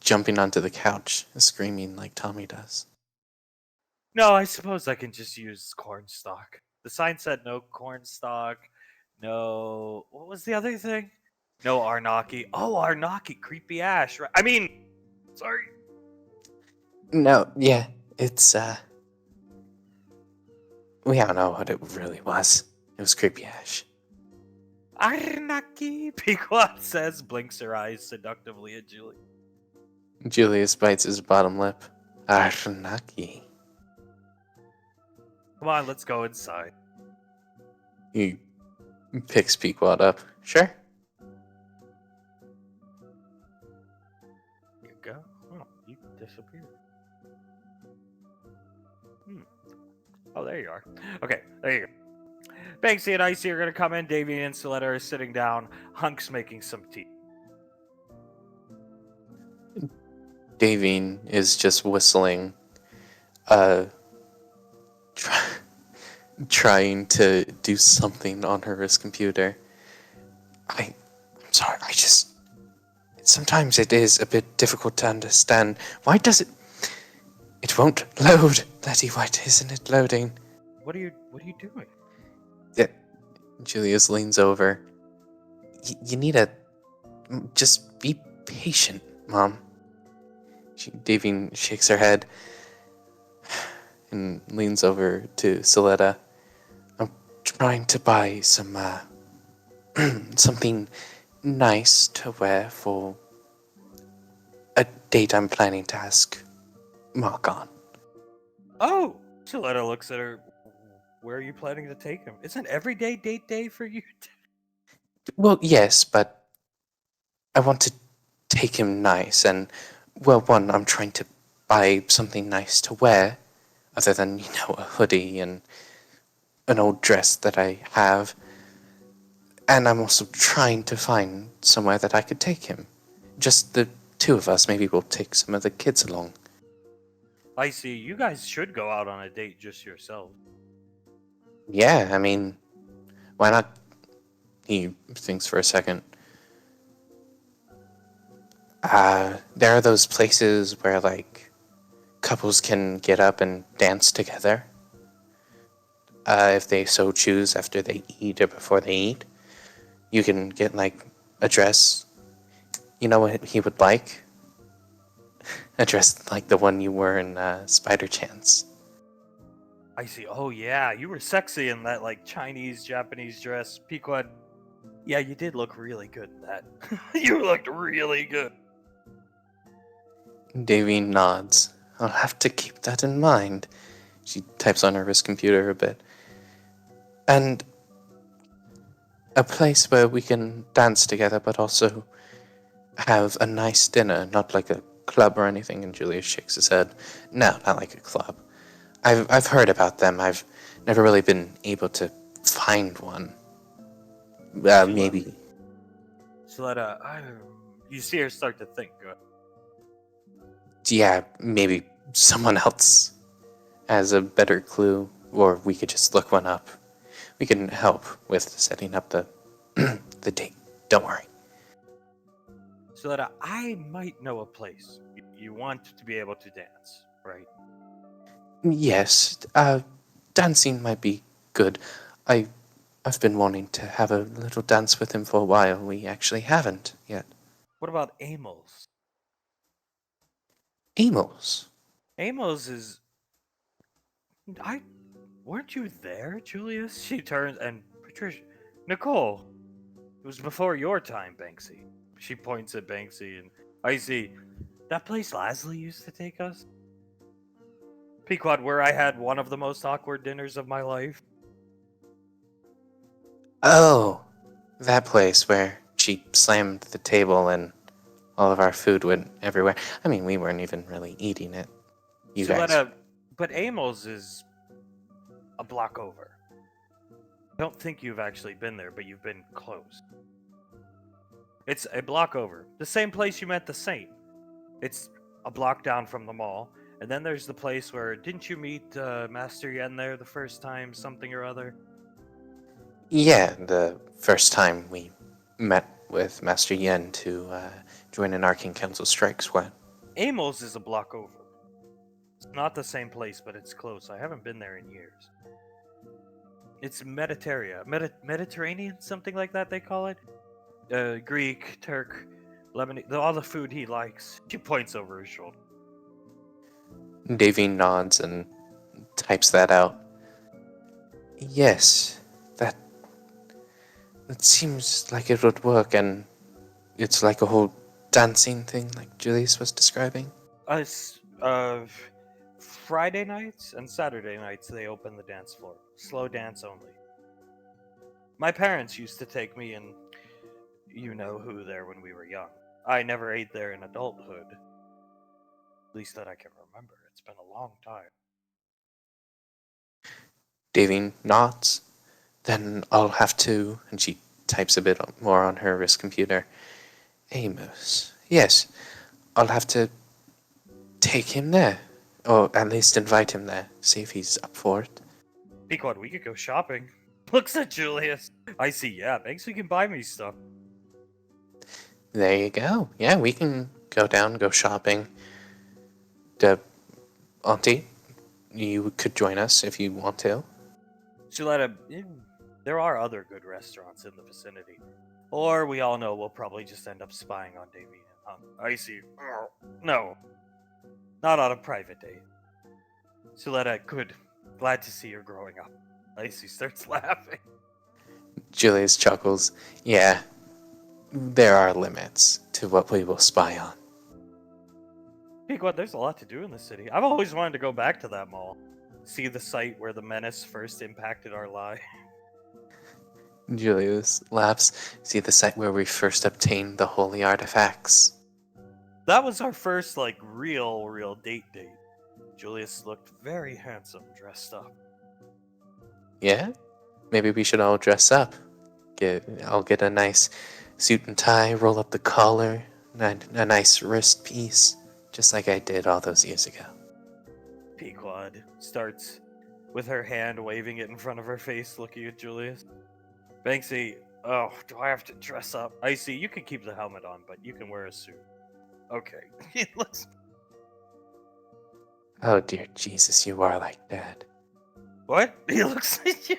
jumping onto the couch, screaming like Tommy does. No, I suppose I can just use cornstalk. The sign said no cornstalk, no. What was the other thing? No Arnaki. Oh, Arnaki, creepy ash. Right? I mean, sorry. No, yeah, it's, we all know what it really was. It was creepy ash. Arnaki, Pequot says, blinks her eyes seductively at Julie. Julius bites his bottom lip. Arnaki. Come on, let's go inside. He picks Pequot up. Sure. You go. Oh, you disappeared. Oh, there you are. Okay, there you go. Banksy and Icy are going to come in. Davey and Stiletto are sitting down. Hunk's making some tea. Davine is just whistling, uh, trying to do something on her wrist computer. I'm sorry, sometimes it is a bit difficult to understand. Why does it... It won't load, Letty White, isn't it loading? What are you doing? Yeah. Julius leans over. You need to... Just be patient, Mom. Davine shakes her head and leans over to Soletta. I'm trying to buy some, something nice to wear for a date I'm planning to ask Mark on. Oh! Stiletto looks at her. Where are you planning to take him? Isn't every day date day for you? Well, yes, but I want to take him nice, and, well, one, I'm trying to buy something nice to wear, other than, a hoodie and an old dress that I have. And I'm also trying to find somewhere that I could take him. Just the two of us. Maybe we'll take some of the kids along. I see. You guys should go out on a date just yourself. Yeah, I mean, why not He thinks for a second. There are those places where, like, couples can get up and dance together. If they so choose after they eat or before they eat. You can get, like, a dress. You know what he would like? A dress like the one you wore in Spider Chance. I see. Oh yeah, you were sexy in that like Chinese Japanese dress, Pequod. Yeah, you did look really good in that. You looked really good. Davy nods. I'll have to keep that in mind. She types on her wrist computer a bit. And a place where we can dance together, but also have a nice dinner, not like a club or anything. And Julius shakes his head. No, not like a club. I've heard about them. I've never really been able to find one. Maybe. You see her start to think. Yeah, maybe someone else has a better clue, or we could just look one up. We can help with setting up the the date. Don't worry. I might know a place. You want to be able to dance, right? Yes, dancing might be good. I I've been wanting to have a little dance with him for a while. We actually haven't yet. What about Amos? Amos. Amos is. I weren't you there, Julius? She turns and Patricia, Nicole. It was before your time, Banksy. She points at Banksy and I see that place Lasley used to take us. Pequod, where I had one of the most awkward dinners of my life. Oh, that place where she slammed the table and all of our food went everywhere. I mean, we weren't even really eating it. You guys. But Amos is a block over. I don't think you've actually been there, but you've been close. It's a block over. The same place you met the Saint. It's a block down from the mall. And then there's the place where, didn't you meet Master Yen there the first time, something or other? Yeah, the first time we met with Master Yen to join an Arcane Council strike squad. Amos is a block over. It's not the same place, but it's close. I haven't been there in years. It's Mediterranean, something like that they call it. Greek, Turk, Lebanese, all the food he likes. She points over his shoulder. Davy nods and types that out. Yes, that seems like it would work, and it's like a whole dancing thing, like Julius was describing. Friday nights and Saturday nights they open the dance floor. Slow dance only. My parents used to take me and you know who there when we were young. I never ate there in adulthood. At least that I can remember. It's been a long time. Davy nods. Then I'll have to, and she types a bit more on her wrist computer. Amos. Yes, I'll have to take him there. Or at least invite him there. See if he's up for it. Pequod, we could go shopping. Looks at Julius. I see, yeah, thanks we can buy me stuff. There you go. Yeah, we can go down, go shopping. Auntie, you could join us if you want to. Gilletta, there are other good restaurants in the vicinity. Or we all know we'll probably just end up spying on Davy and I see. No. Not on a private date. Gilletta, good. Glad to see you're growing up. Icy starts laughing. Julius chuckles. Yeah, there are limits to what we will spy on. Pequod, there's a lot to do in the city. I've always wanted to go back to that mall. See the site where the menace first impacted our lives. Julius laughs. See the site where we first obtained the holy artifacts. That was our first, like, real date. Julius looked very handsome dressed up. Yeah? Maybe we should all dress up. I'll get a nice suit and tie, roll up the collar, and a nice wrist piece, just like I did all those years ago. Pequod starts with her hand waving it in front of her face, looking at Julius. Banksy, Oh, do I have to dress up? I see. You can keep the helmet on, but you can wear a suit. Okay. It looks. Oh dear Jesus, you are like Dad. What? He looks like you.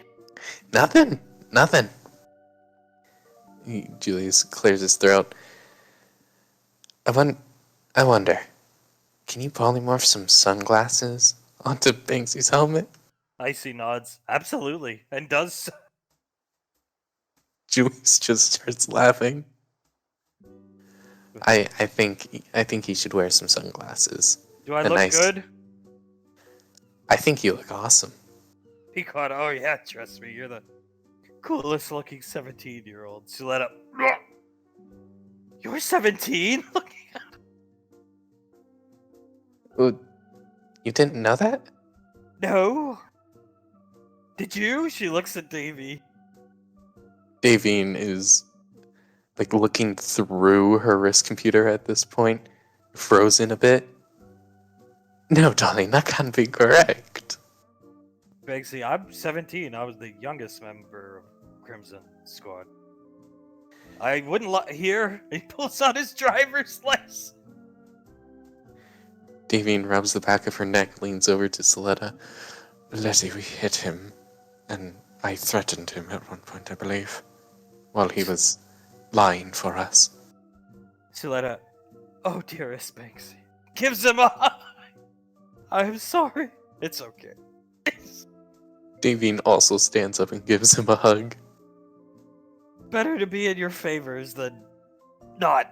Nothing. Nothing. Julius clears his throat. I wonder, can you polymorph some sunglasses onto Banksy's helmet? Icy nods. Absolutely. And does. Julius just starts laughing. I think he should wear some sunglasses. Do I A look nice. good? I think you look awesome. Pequod, oh yeah, trust me, you're the coolest looking 17-year-old. Suletta. You're 17? Oh, you didn't know that? No. Did you? She looks at Davy. Davine is like looking through her wrist computer at this point, frozen a bit. No, darling, that can't be correct. Banksy, I'm 17. I was the youngest member of Crimson Squad. I wouldn't here. He pulls out his driver's license. Davine rubs the back of her neck, leans over to Soletta. Letty, we hit him, and I threatened him at one point, I believe, while he was lying for us. Suletta, oh dearest Banksy, gives him a hug. I'm sorry. It's okay. Davine also stands up and gives him a hug. Better to be in your favors than not.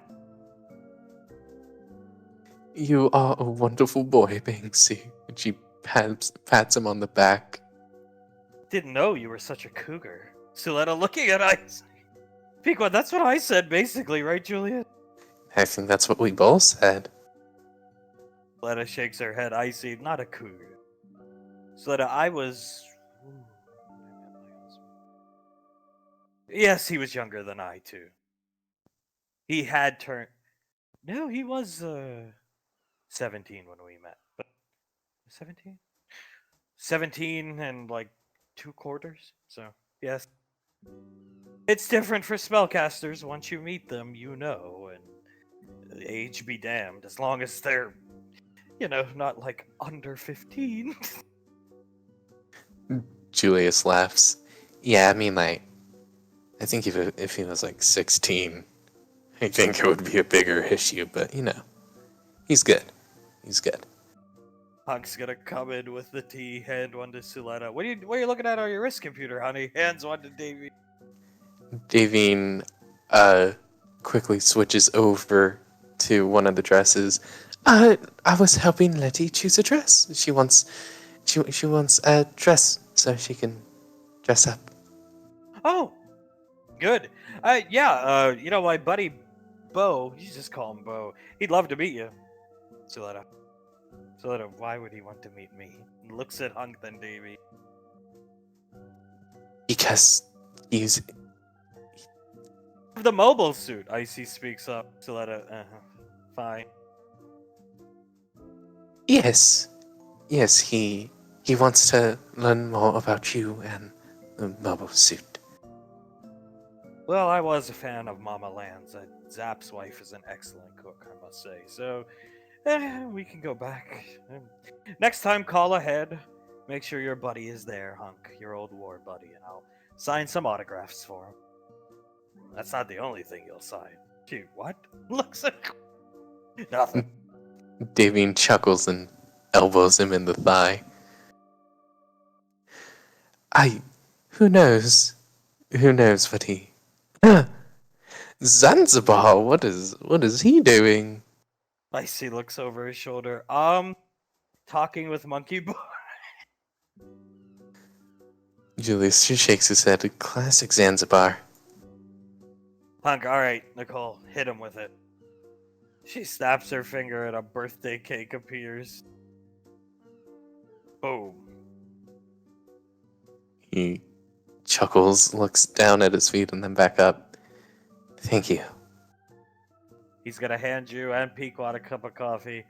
You are a wonderful boy, Banksy. And she pats him on the back. Didn't know you were such a cougar. Suletta looking at Ice. Pequod, that's what I said basically, right, Juliet? I think that's what we both said. Suletta shakes her head. Icy, not a cougar. Suletta, I was. Yes, he was younger than I, too. He had turned. No, he was 17 when we met. But 17? 17 and like 2 quarters. So, yes. It's different for spellcasters. Once you meet them, you know. And age be damned. As long as they're, not like under 15. Julius laughs. Yeah, I mean, like, I think if he was like 16, I think it would be a bigger issue, but he's good. He's good. Hunk's gonna come in with the tea, hand one to Suletta. What are you looking at on your wrist computer, honey? Hands one to Davy. Davine quickly switches over to one of the dresses. I was helping Letty choose a dress. She wants a dress so she can dress up. Oh, good. My buddy Bo, you just call him Bo. He'd love to meet you. Suletta. Suletta, why would he want to meet me? Looks at Hunk then Davy. Because he's The mobile suit, Icy speaks up. Suletta, fine. yes. Yes, he wants to learn more about you and the mobile suit. Well, I was a fan of Mama Land's. Zap's wife is an excellent cook, I must say. So, we can go back. Next time, call ahead. Make sure your buddy is there, Hunk, your old war buddy, and I'll sign some autographs for him. That's not the only thing you'll sign. Shoot, what? Looks like nothing. Davine chuckles and elbows him in the thigh. Who knows? Who knows what he... Zanzibar, what is he doing? Icy looks over his shoulder. Talking with Monkey Boy. Julius shakes his head. Classic Zanzibar. Hunk, alright, Nicole, hit him with it. She snaps her finger and a birthday cake appears. Boom. He chuckles, looks down at his feet, and then back up. Thank you. He's gonna hand you and Pequod a cup of coffee.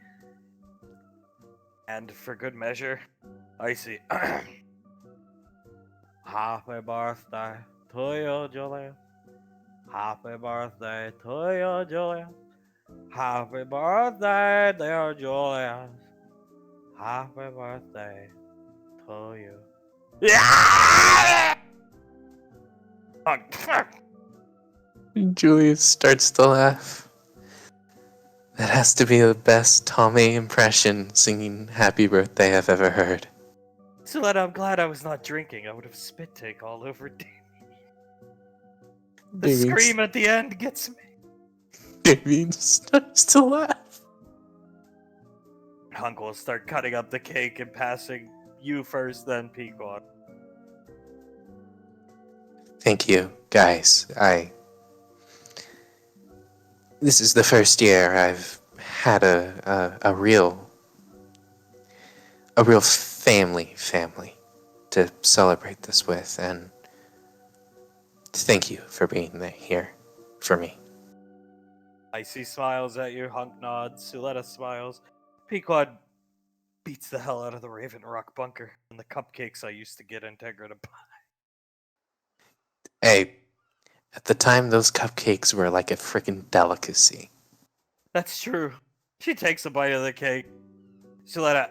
And for good measure, Icy. Happy birthday to you, Julian. Happy birthday to you, Julius. Happy birthday, dear Julius. Happy birthday to you. Yeah! Oh, fuck. Julius starts to laugh. That has to be the best Tommy impression singing Happy Birthday I've ever heard. Siletta, I'm glad I was not drinking. I would have spit take all over Davey. The scream at the end gets me. Damien starts to laugh. Hunk will start cutting up the cake and passing you first, then Pequod. Thank you, guys. This is the first year I've had a real family to celebrate this with, and thank you for being here for me. Icy smiles at you, Hunk nods, Suletta smiles. Pequod beats the hell out of the Raven Rock bunker and the cupcakes I used to get Integra to buy. Hey, at the time, those cupcakes were like a freaking delicacy. That's true. She takes a bite of the cake. Suletta,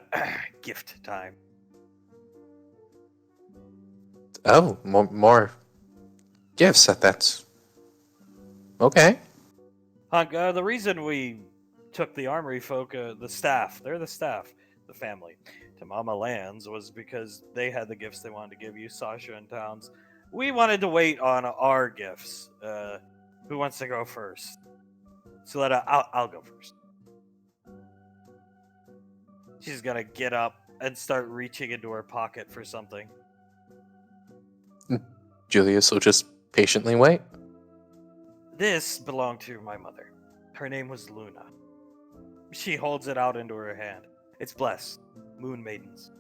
gift time. Oh, more gifts. That's okay. Hunk, the reason we took the armory folk, the staff, they're the staff, the family, to Mama Lands was because they had the gifts they wanted to give you, Sasha and Towns. We wanted to wait on our gifts. Who wants to go first? Suletta, I'll go first. She's gonna get up and start reaching into her pocket for something. Julius will just patiently wait. This belonged to my mother. Her name was Luna. She holds it out into her hand. It's blessed. Moon Maidens.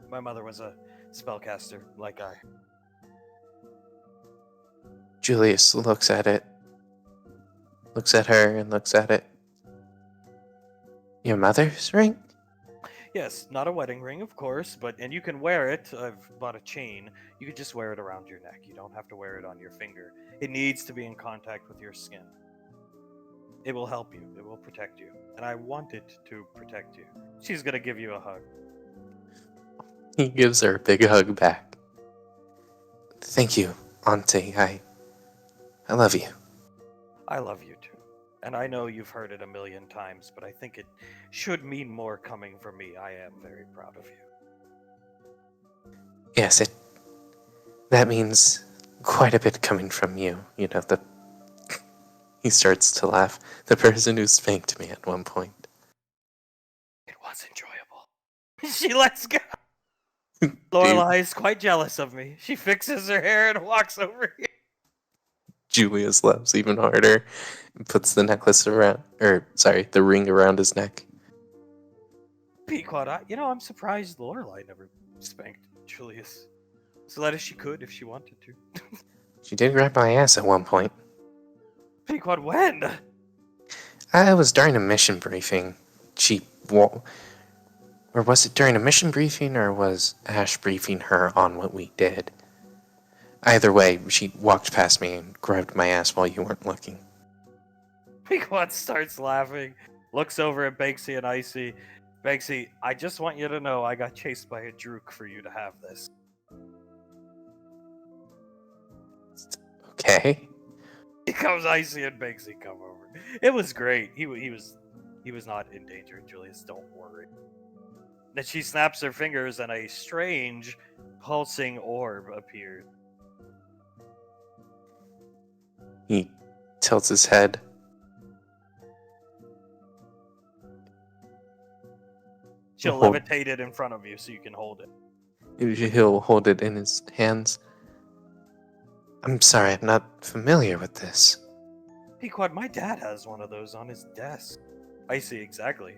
My mother was a spellcaster, like I. Julius looks at it, looks at her, and looks at it. Your mother's ring? Yes, not a wedding ring, of course, and you can wear it. I've bought a chain. You could just wear it around your neck. You don't have to wear it on your finger. It needs to be in contact with your skin. It will help you. It will protect you. And I want it to protect you. She's gonna give you a hug. He gives her a big hug back. Thank you, Auntie. I love you. I love you too. And I know you've heard it a million times, but I think it should mean more coming from me. I am very proud of you. Yes, that means quite a bit coming from you. You know, he starts to laugh. The person who spanked me at one point. It was enjoyable. She lets go. Lorelai is quite jealous of me. She fixes her hair and walks over here. Julius laughs even harder and puts the the ring around his neck. Pequod, I'm surprised Lorelai never spanked Julius. So that she could if she wanted to. She did grab my ass at one point. Pequod, when? It was during a mission briefing. Or was it during a mission briefing, or was Ash briefing her on what we did? Either way, she walked past me and grabbed my ass while you weren't looking. Pequod starts laughing, looks over at Banksy and Icy. Banksy, I just want you to know I got chased by a Drook for you to have this. Okay. Here comes Icy and Banksy come over. It was great. He was not in danger, Julius. Don't worry. Then she snaps her fingers and a strange pulsing orb appears. He tilts his head. She'll levitate it in front of you so you can hold it. He'll hold it in his hands. I'm sorry, I'm not familiar with this. Pequod, my dad has one of those on his desk. I see, exactly.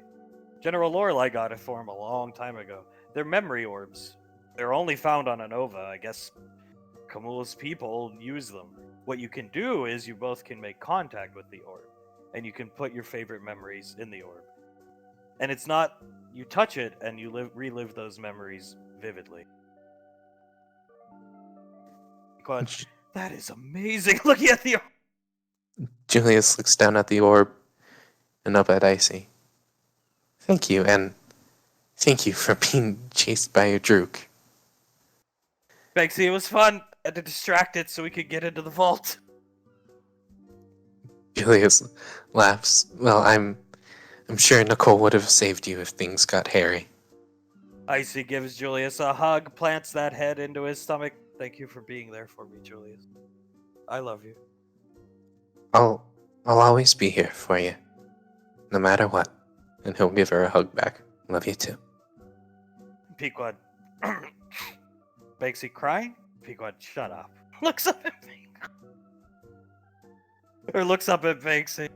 General Lorelai got it for him a long time ago. They're memory orbs. They're only found on Anova. I guess Kamula's people use them. What you can do is you both can make contact with the orb, and you can put your favorite memories in the orb. And it's not, you touch it and you relive those memories vividly. Pequod, that is amazing. Looking at the orb. Julius looks down at the orb and up at Icy. Thank you, and thank you for being chased by a drook. Banksy, it was fun. I had to distract it so we could get into the vault. Julius laughs. Well, I'm sure Nicole would have saved you if things got hairy. Icy gives Julius a hug, plants that head into his stomach. Thank you for being there for me, Julius. I love you. I'll always be here for you, no matter what. And he'll give her a hug back. Love you too. Pequod. Banksy crying? Pequod, shut up. Looks up at me. Or looks up at Banksy.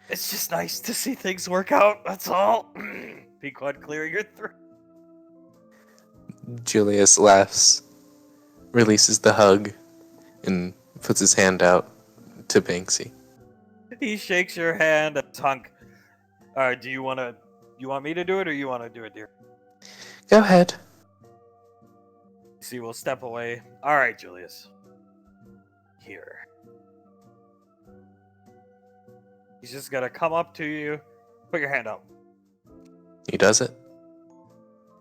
It's just nice to see things work out, that's all. Pequod clearing her throat. Julius laughs, releases the hug, and puts his hand out to Banksy. He shakes your hand. Hunk. Alright, you want me to do it or you want to do it, dear? Go ahead. See, we'll step away. Alright, Julius. Here. He's just gonna come up to you. Put your hand up. He does it.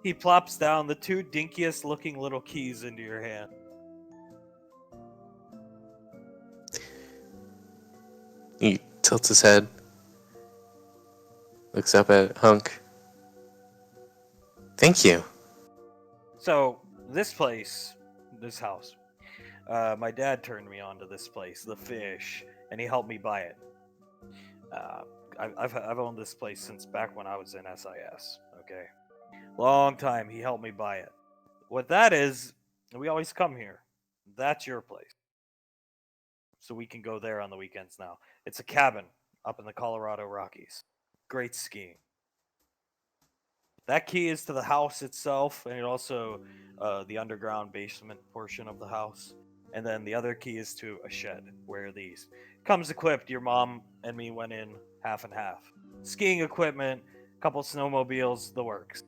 He plops down the two dinkiest looking little keys into your hand. He tilts his head, looks up at Hunk. Thank you. So, this place, this house, my dad turned me on to this place, the fish, and he helped me buy it. I've owned this place since back when I was in SIS, okay? Long time, he helped me buy it. What that is, we always come here. That's your place. So we can go there on the weekends now. It's a cabin up in the Colorado Rockies. Great skiing. That key is to the house itself, and it also the underground basement portion of the house. And then the other key is to a shed where these comes equipped. Your mom and me went in half and half. Skiing equipment, couple snowmobiles, the works.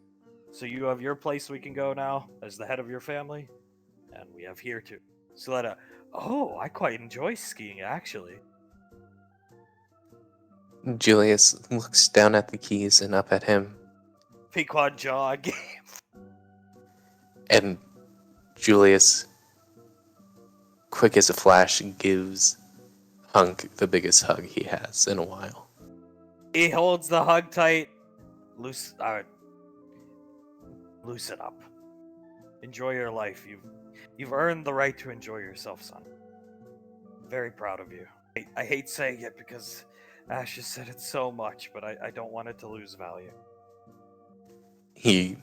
So you have your place we can go now as the head of your family, and we have here too. Soletta, oh, I quite enjoy skiing actually. Julius looks down at the keys and up at him, Pequod jaw game. and Julius, quick as a flash, gives Hunk the biggest hug he has in a while. He holds the hug tight. Loosen up. Enjoy your life. You've earned the right to enjoy yourself, son. Very proud of you. I hate saying it because Ash has said it so much, but I don't want it to lose value. He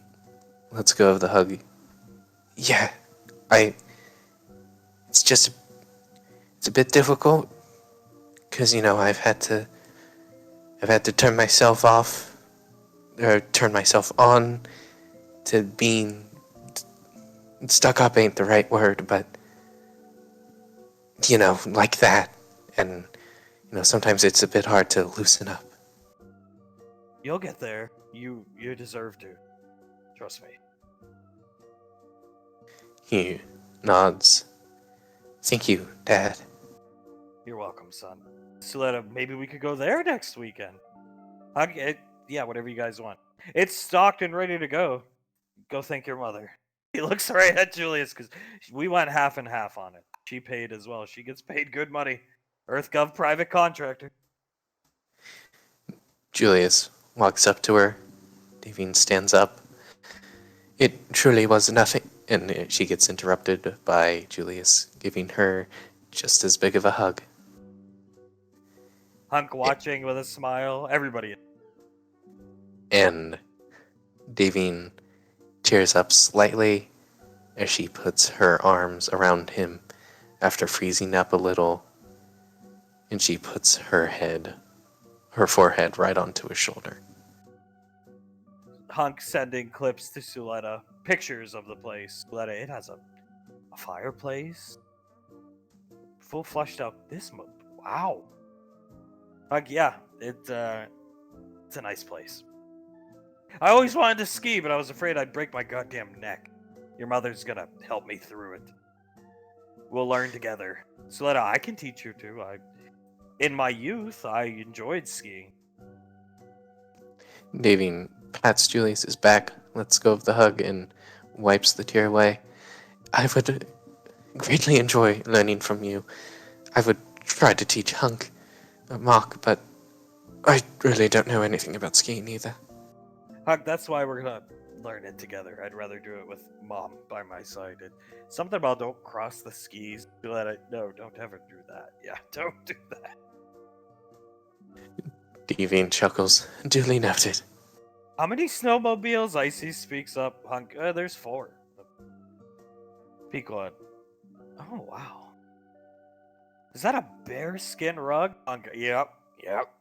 lets go of the hug. Yeah, it's a bit difficult because I've had to turn myself off or turn myself on to being stuck up ain't the right word, but like that. And sometimes it's a bit hard to loosen up. You'll get there. You deserve to. Trust me. He nods. Thank you, Dad. You're welcome, son. Soletta, maybe we could go there next weekend. Yeah, whatever you guys want. It's stocked and ready to go. Go thank your mother. He looks right at Julius because we went half and half on it. She paid as well. She gets paid good money. EarthGov private contractor. Julius walks up to her. Davine stands up. It truly was nothing. And she gets interrupted by Julius giving her just as big of a hug. Hunk watching with a smile. Everybody. And Davine tears up slightly as she puts her arms around him after freezing up a little. And she puts her forehead right onto his shoulder. Hunk sending clips to Suletta. Pictures of the place. Suletta, it has a fireplace. Full fleshed out. Wow. Hunk, yeah, it's a nice place. I always wanted to ski, but I was afraid I'd break my goddamn neck. Your mother's gonna help me through it. We'll learn together. Suletta, I can teach you too. In my youth, I enjoyed skiing. Davine pats Julius's back, lets go of the hug, and wipes the tear away. I would greatly enjoy learning from you. I would try to teach Hunk, Mark, but I really don't know anything about skiing either. Huck, that's why we're gonna learn it together. I'd rather do it with Mom by my side. Something about don't cross the skis. No, don't ever do that. Yeah, don't do that. Davine chuckles. Duly noted. How many snowmobiles? Icy speaks up. Hunk, there's 4. Pequod. Oh, wow. Is that a bearskin rug? Hunk, yep. Yep.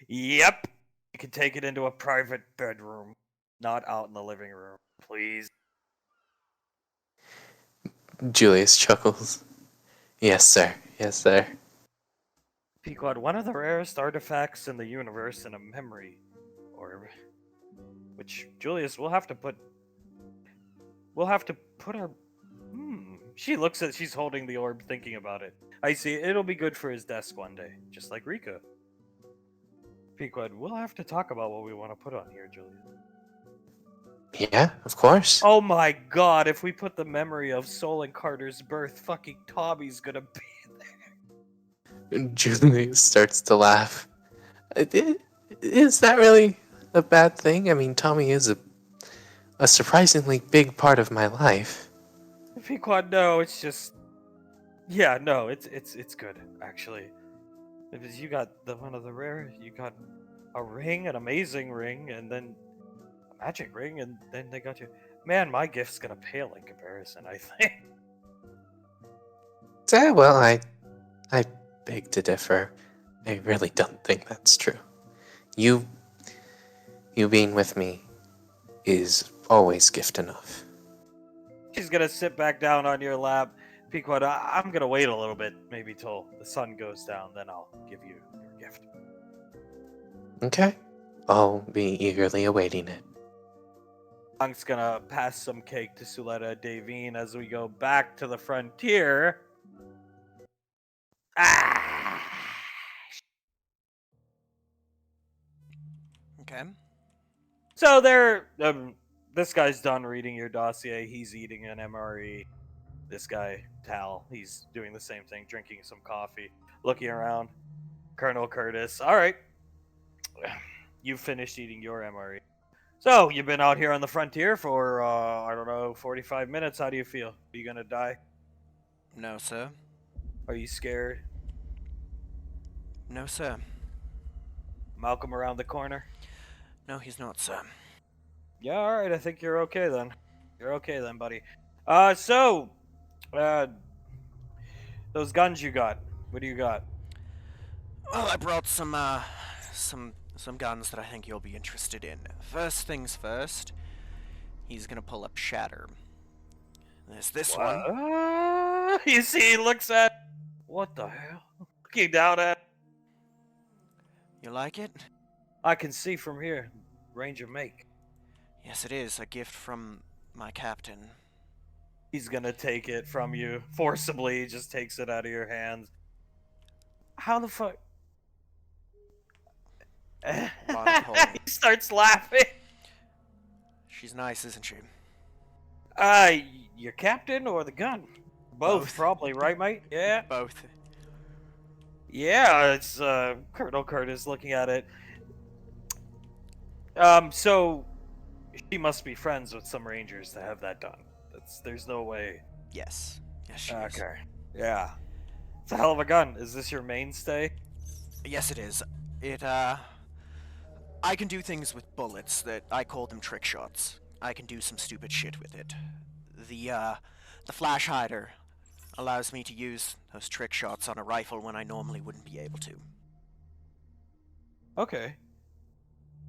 You can take it into a private bedroom, not out in the living room, please. Julius chuckles. Yes, sir. Yes, sir. Pequod, one of the rarest artifacts in the universe, and a memory orb, which Julius we'll have to put our. She looks at. She's holding the orb, thinking about it. I see. It'll be good for his desk one day, just like Rika. Pequod, we'll have to talk about what we want to put on here, Julius. Yeah, of course. Oh my God! If we put the memory of Sol and Carter's birth, fucking Tommy's gonna be there. Julius starts to laugh. Is that really a bad thing? I mean, Tommy is a surprisingly big part of my life. Pequod, no, it's just. Yeah, no, it's good actually. Because you got one of the rare. You got a ring, an amazing ring, and then a magic ring, and then they got you. Man, my gift's gonna pale in comparison, I think. Well, I beg to differ. I really don't think that's true. You being with me is always gift enough. She's gonna sit back down on your lap. Pequod, I'm gonna wait a little bit, maybe till the sun goes down, then I'll give you your gift. Okay? I'll be eagerly awaiting it. Hunk's gonna pass some cake to Suletta Davine as we go back to the frontier. Ah! Okay. So there, this guy's done reading your dossier. He's eating an MRE. This guy, Tal, he's doing the same thing, drinking some coffee, looking around. Colonel Curtis, all right, you finished eating your MRE. So you've been out here on the frontier for I don't know, 45 minutes. How do you feel? Are you gonna die? No, sir. Are you scared? No, sir. Malcolm around the corner? No, he's not, sir. Yeah, all right. I think you're okay then. You're okay then, buddy. So, uh, those guns you got. What do you got? Well, I brought some guns that I think you'll be interested in. First things first, he's gonna pull up Shatter. There's this one. You see, he looks at. What the hell? Looking down at. You like it? I can see from here. Range of make. Yes, it is. A gift from my captain. He's gonna take it from you forcibly. He just takes it out of your hands. How the fuck? He starts laughing. She's nice, isn't she? Your captain or the gun? Both. Probably, right, mate? Yeah. Both. Yeah, it's Colonel Curtis looking at it. So she must be friends with some rangers to have that done. There's no way. Yes. Yes, she is. Okay. Yeah. It's a hell of a gun. Is this your mainstay? Yes, it is. I can do things with bullets that I call them trick shots. I can do some stupid shit with it. The flash hider allows me to use those trick shots on a rifle when I normally wouldn't be able to. Okay.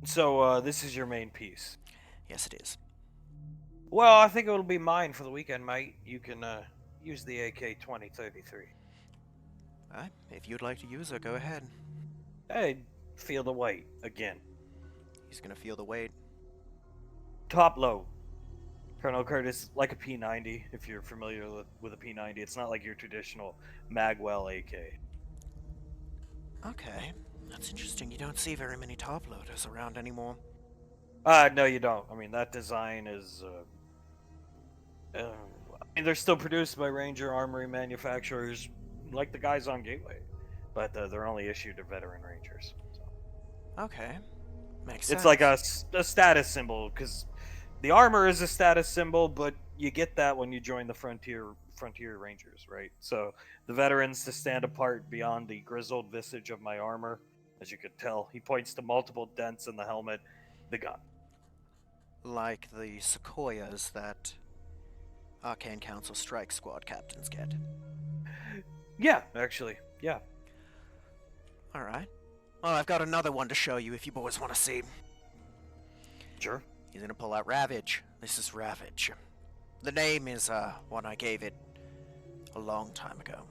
So, this is your main piece. Yes, it is. Well, I think it'll be mine for the weekend, mate. You can, use the AK-2033. Alright, if you'd like to use it, go ahead. Hey, feel the weight again. He's gonna feel the weight. Top low. Colonel Curtis, like a P90, if you're familiar with a P90. It's not like your traditional Magwell AK. Okay, that's interesting. You don't see very many top loaders around anymore. No, you don't. I mean, that design is. I mean, they're still produced by Ranger Armory manufacturers, like the guys on Gateway, but they're only issued to veteran Rangers. So. Okay, makes It's sense. like a status symbol because the armor is a status symbol, but you get that when you join the Frontier Rangers, right? So the veterans to stand apart beyond the grizzled visage of my armor, as you could tell. He points to multiple dents in the helmet, the gun. Like the sequoias that Arcane Council Strike Squad captains get. Yeah, actually, yeah. Alright. Well, I've got another one to show you if you boys want to see. Sure. He's gonna pull out Ravage. This is Ravage. The name is one I gave it a long time ago.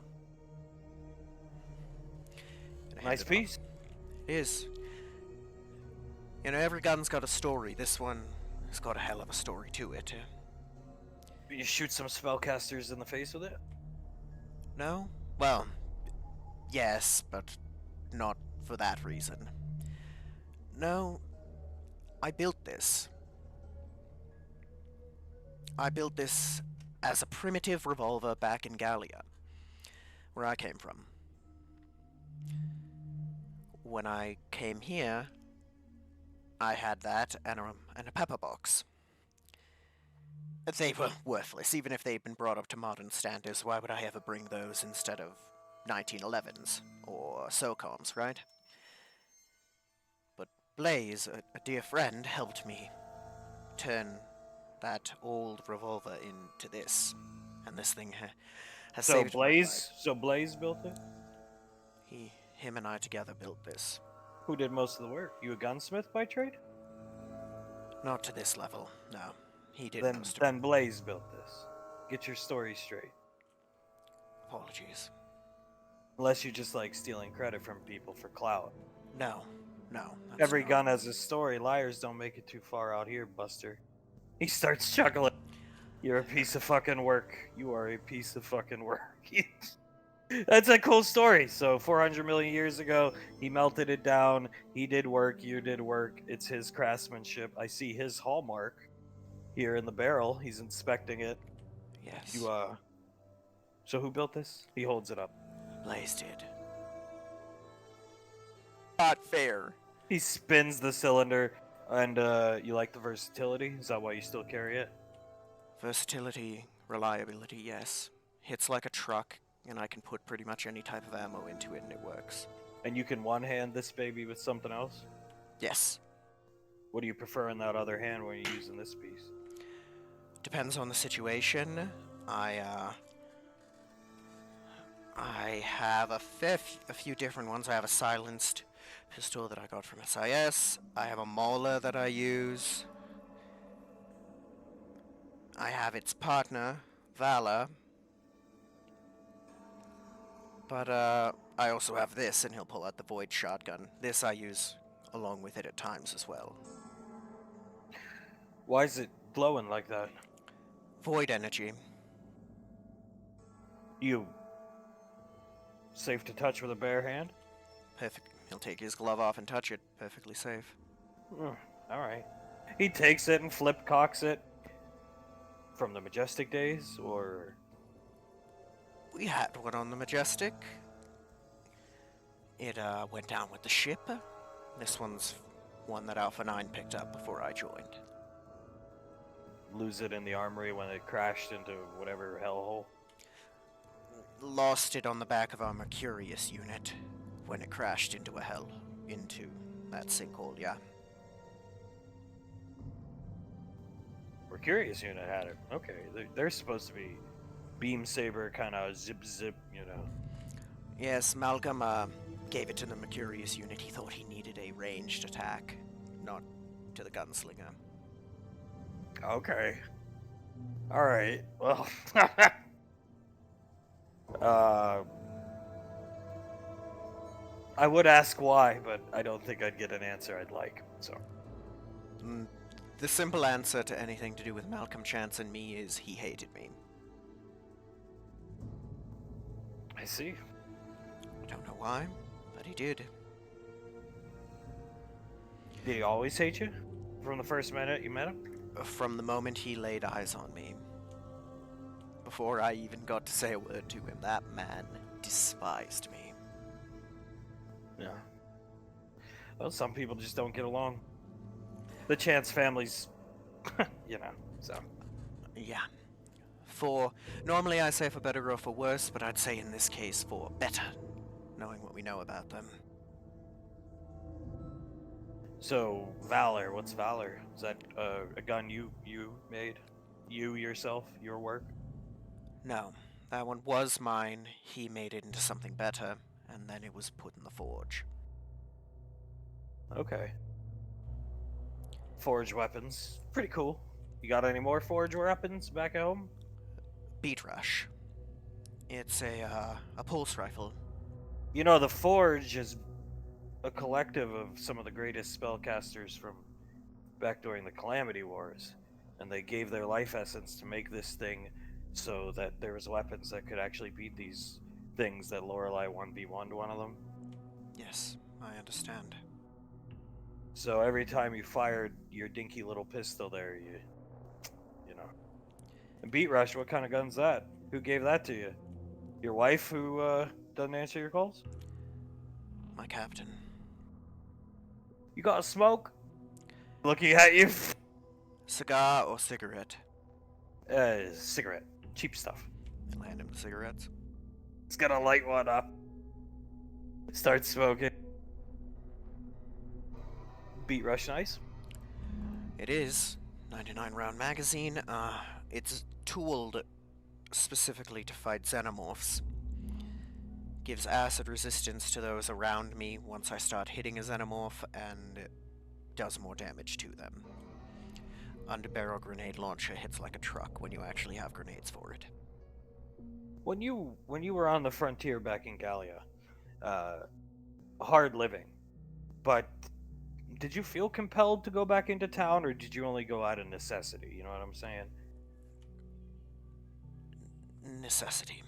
Nice piece. It is. You know, every gun's got a story. This one has got a hell of a story to it. You shoot some spellcasters in the face with it? No? Well, yes, but not for that reason. No, I built this. I built this as a primitive revolver back in Gallia, where I came from. When I came here, I had that and a pepper box. They were worthless, even if they'd been brought up to modern standards. Why would I ever bring those instead of 1911s or SOCOMs, right? But Blaze, a dear friend, helped me turn that old revolver into this, and this thing has saved my life. So Blaze built it? Him and I together built this. Who did most of the work? You a gunsmith by trade? Not to this level, no. He did Then most of then it. Blaze built this. Get your story straight. Apologies. Unless you just like stealing credit from people for clout. No. That's Every not. gun has a story. Liars don't make it too far out here, Buster. He starts chuckling. You're a piece of fucking work. You are a piece of fucking work. That's a cool story. So 400 million years ago, he melted it down. He did work. You did work. It's his craftsmanship. I see his hallmark here in the barrel. He's inspecting it. Yes. You So who built this? He holds it up. Blaze did. Not fair. He spins the cylinder, and you like the versatility? Is that why you still carry it? Versatility, reliability, yes. Hits like a truck, and I can put pretty much any type of ammo into it and it works. And you can one-hand this baby with something else? Yes. What do you prefer in that other hand when you're using this piece? Depends on the situation. I have a few different ones. I have a silenced pistol that I got from SIS. I have a Mauler that I use. I have its partner, Vala. But I also have this, and he'll pull out the Void shotgun. This I use along with it at times as well. Why is it glowing like that? Void energy. You safe to touch with a bare hand? Perfect. He'll take his glove off and touch it. Perfectly safe. All right. He takes it and flip cocks it. From the Majestic days, or We had one on the Majestic. It went down with the ship. This one's one that Alpha 9 picked up before I joined. lose it in the armory when it crashed into whatever hellhole? Lost it on the back of our Mercurius unit when it crashed into that sinkhole, yeah. Mercurius unit had it. Okay, they're supposed to be beam saber kind of zip, you know. Yes, Malcolm gave it to the Mercurius unit. He thought he needed a ranged attack, not to the gunslinger. Okay. All right. Well. I would ask why, but I don't think I'd get an answer I'd like. So. The simple answer to anything to do with Malcolm Chance and me is he hated me. I see. I don't know why, but But he did. Did he always hate you? From the first minute you met him? From the moment he laid eyes on me. Before I even got to say a word to him, that man despised me. Yeah. Well, some people just don't get along. The Chance families, so. Yeah. Normally I say for better or for worse, but I'd say in this case for better, knowing what we know about them. So, Valor, what's Valor? Is that a gun you made? You yourself, your work? No, that one was mine. He made it into something better, and then it was put in the forge. Okay. Forge weapons. Pretty cool. You got any more forge weapons back at home? Beat Rush. It's a pulse rifle. You know, the Forge is a collective of some of the greatest spellcasters from back during the Calamity Wars, and they gave their life essence to make this thing so that there was weapons that could actually beat these things that Lorelei 1v1'd one of them. Yes, I understand. So every time you fired your dinky little pistol there, you know. And Beat Rush, what kind of gun's that? Who gave that to you? Your wife who doesn't answer your calls? My captain. You got a smoke? Looking at you. Cigar or cigarette? Cigarette. Cheap stuff. I hand him the cigarettes. It's gonna light one up. Start smoking. Beat Rush nice. It is. 99 round magazine. It's tooled specifically to fight xenomorphs. Gives acid resistance to those around me once I start hitting a xenomorph, and does more damage to them. Underbarrel grenade launcher hits like a truck when you actually have grenades for it. When you were on the frontier back in Gallia, hard living, but did you feel compelled to go back into town, or did you only go out of necessity? You know what I'm saying? Necessity.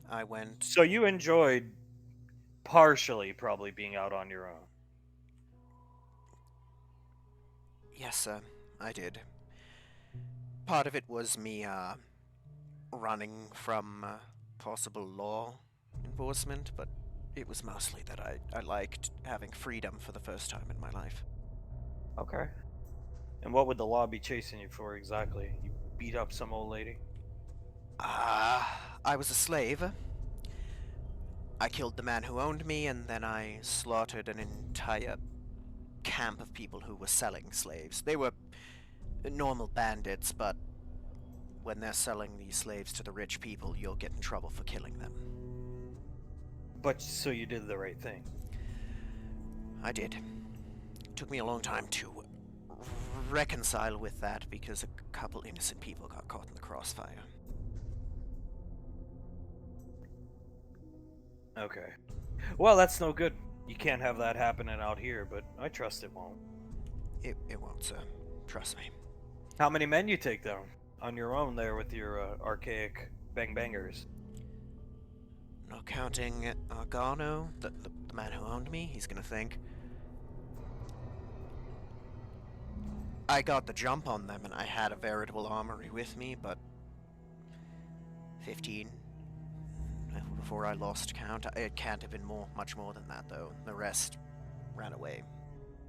I went. So you enjoyed partially probably being out on your own. Yes, sir, I did. Part of it was me, running from possible law enforcement, but it was mostly that I liked having freedom for the first time in my life. Okay. And what would the law be chasing you for exactly? You beat up some old lady? I was a slave. I killed the man who owned me, and then I slaughtered an entire camp of people who were selling slaves. They were normal bandits, but when they're selling these slaves to the rich people, you'll get in trouble for killing them. But so you did the right thing. I did. It took me a long time to reconcile with that because a couple innocent people got caught in the crossfire. Okay. Well, that's no good. You can't have that happening out here, but I trust it won't. It won't, sir. Trust me. How many men you take down on your own there with your archaic bang-bangers? No counting Gargano, the man who owned me. He's gonna think. I got the jump on them and I had a veritable armory with me, but 15 before I lost count. It can't have been much more than that, though. The rest ran away.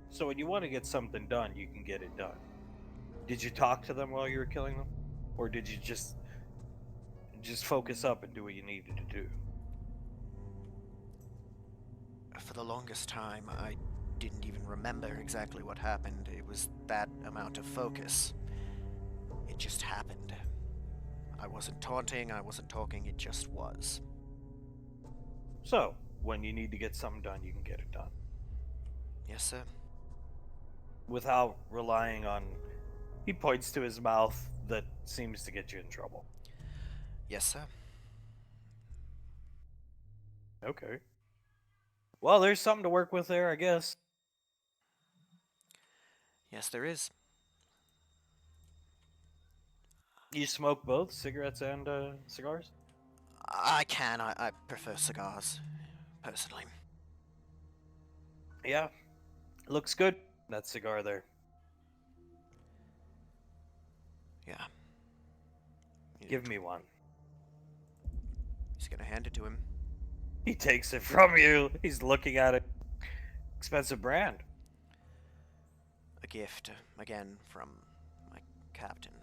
So when you want to get something done, you can get it done. Did you talk to them while you were killing them? Or did you just focus up and do what you needed to do? For the longest time, I didn't even remember exactly what happened. It was that amount of focus. It just happened. I wasn't taunting, I wasn't talking, it just was. So, when you need to get something done, you can get it done. Yes, sir. Without relying on... He points to his mouth that seems to get you in trouble. Yes, sir. Okay. Well, there's something to work with there, I guess. Yes, there is. You smoke both cigarettes and cigars? I prefer cigars, personally. Yeah, looks good. That cigar there. Yeah. Give me one. He's gonna hand it to him. He takes it from you. He's looking at it. Expensive brand. A gift, again, from my captain.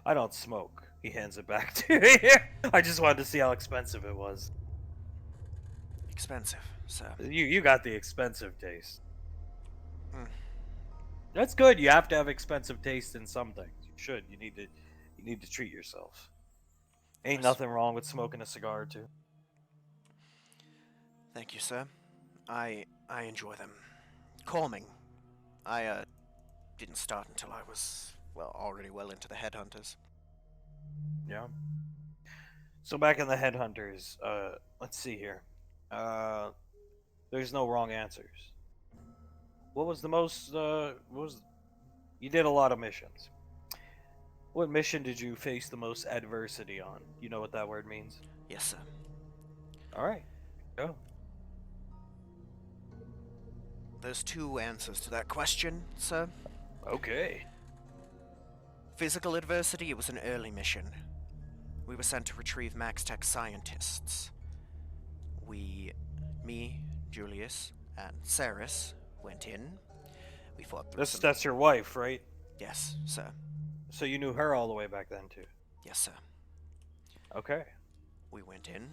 I don't smoke. He hands it back to me. I just wanted to see how expensive it was. Expensive, sir. You got the expensive taste. Mm. That's good. You have to have expensive taste in some things. You should. You need to treat yourself. Ain't Yes. nothing wrong with smoking a cigar or two. Thank you, sir. I enjoy them. Calming. I didn't start until I was already well into the headhunters. Yeah. So back in the headhunters, let's see here. Uh, there's no wrong answers. What was the most? What was? You did a lot of missions. What mission did you face the most adversity on? You know what that word means? Yes, sir. All right. Go. There's two answers to that question, sir. Okay. Physical adversity, it was an early mission. We were sent to retrieve Max Tech scientists. Me, Julius, and Saris went in. We fought through some... That's your wife, right? Yes, sir. So you knew her all the way back then too. Yes, sir. Okay. We went in.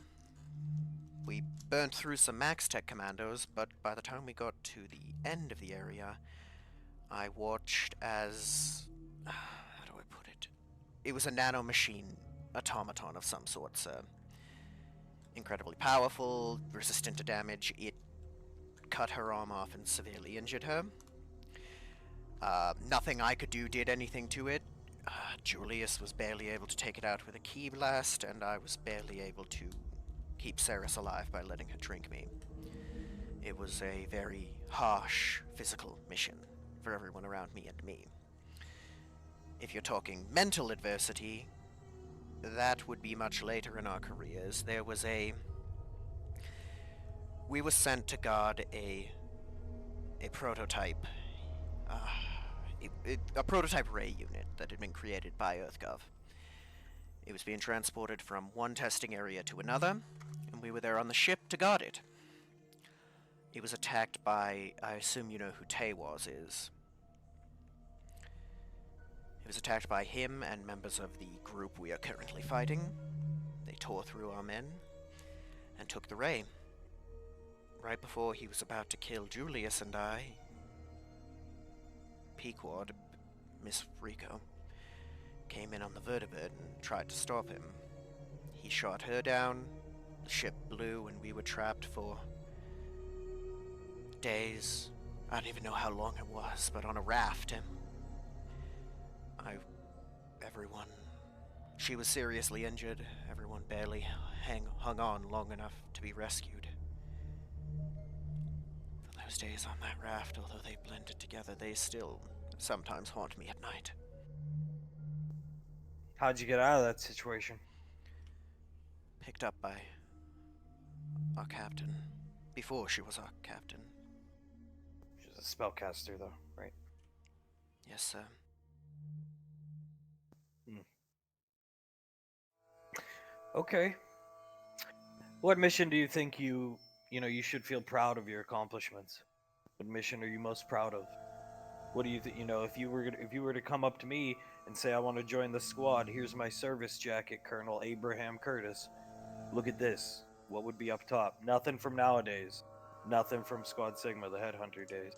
We burnt through some Max Tech commandos, but by the time we got to the end of the area, I watched as... how do I put it? It was a nanomachine automaton of some sort, sir. Incredibly powerful, resistant to damage. It cut her arm off and severely injured her. Nothing I could do did anything to it. Julius was barely able to take it out with a key blast, and I was barely able to keep Saris alive by letting her drink me. It was a very harsh physical mission for everyone around me and me. If you're talking mental adversity, that would be much later in our careers. We were sent to guard a prototype, a prototype ray unit that had been created by EarthGov. It was being transported from one testing area to another, and we were there on the ship to guard it. It was attacked by, I assume you know who Tawaz is. It was attacked by him and members of the group we are currently fighting. They tore through our men and took the ray. Right before he was about to kill Julius and I, Pequod, Miss Rico, came in on the vertibird and tried to stop him. He shot her down, the ship blew, and we were trapped for days. I don't even know how long it was, but on a raft. Everyone... She was seriously injured. Everyone barely hung on long enough to be rescued. Those days on that raft, although they blended together, they still sometimes haunt me at night. How'd you get out of that situation? Picked up by our captain. Before she was our captain. She's a spellcaster, though, right? Yes, sir. Okay. What mission do you think you should feel proud of your accomplishments? What mission are you most proud of? What do you think? If you were to come up to me and say, "I want to join the squad. Here's my service jacket, Colonel Abraham Curtis. Look at this." What would be up top? Nothing from nowadays. Nothing from Squad Sigma, the Headhunter days.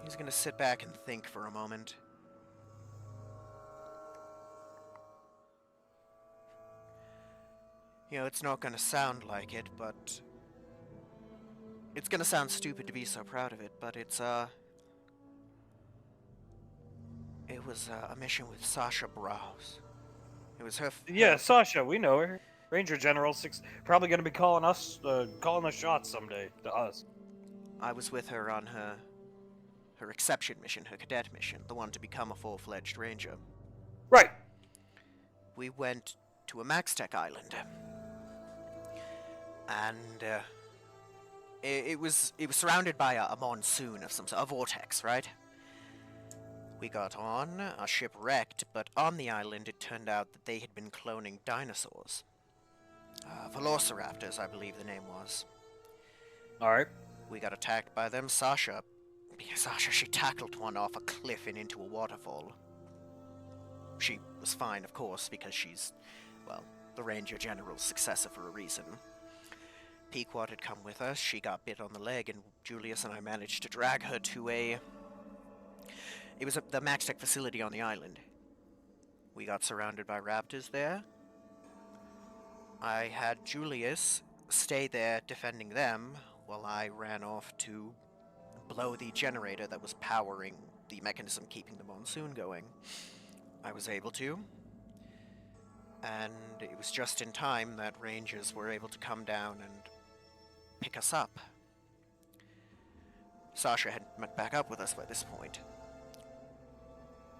He's gonna sit back and think for a moment. It's not gonna sound like it, but... It's gonna sound stupid to be so proud of it, but it was a mission with Sasha Browse. It was her... Yeah, Sasha, we know her. Ranger General 6, probably going to be calling the shots someday to us. I was with her on her exception mission, her cadet mission, the one to become a full-fledged ranger. Right. We went to a Max Tech island. And It was surrounded by a monsoon of some sort, a vortex, right? We got on, our ship wrecked, but on the island it turned out that they had been cloning dinosaurs. Velociraptors, I believe the name was. All right. We got attacked by them. Sasha, she tackled one off a cliff and into a waterfall. She was fine, of course, because she's, well, the Ranger General's successor for a reason. Pequod had come with us. She got bit on the leg, and Julius and I managed to drag her to the MaxTech facility on the island. We got surrounded by raptors there. I had Julius stay there defending them while I ran off to blow the generator that was powering the mechanism keeping the monsoon going. I was able to, and it was just in time that Rangers were able to come down and pick us up. Sasha had met back up with us by this point.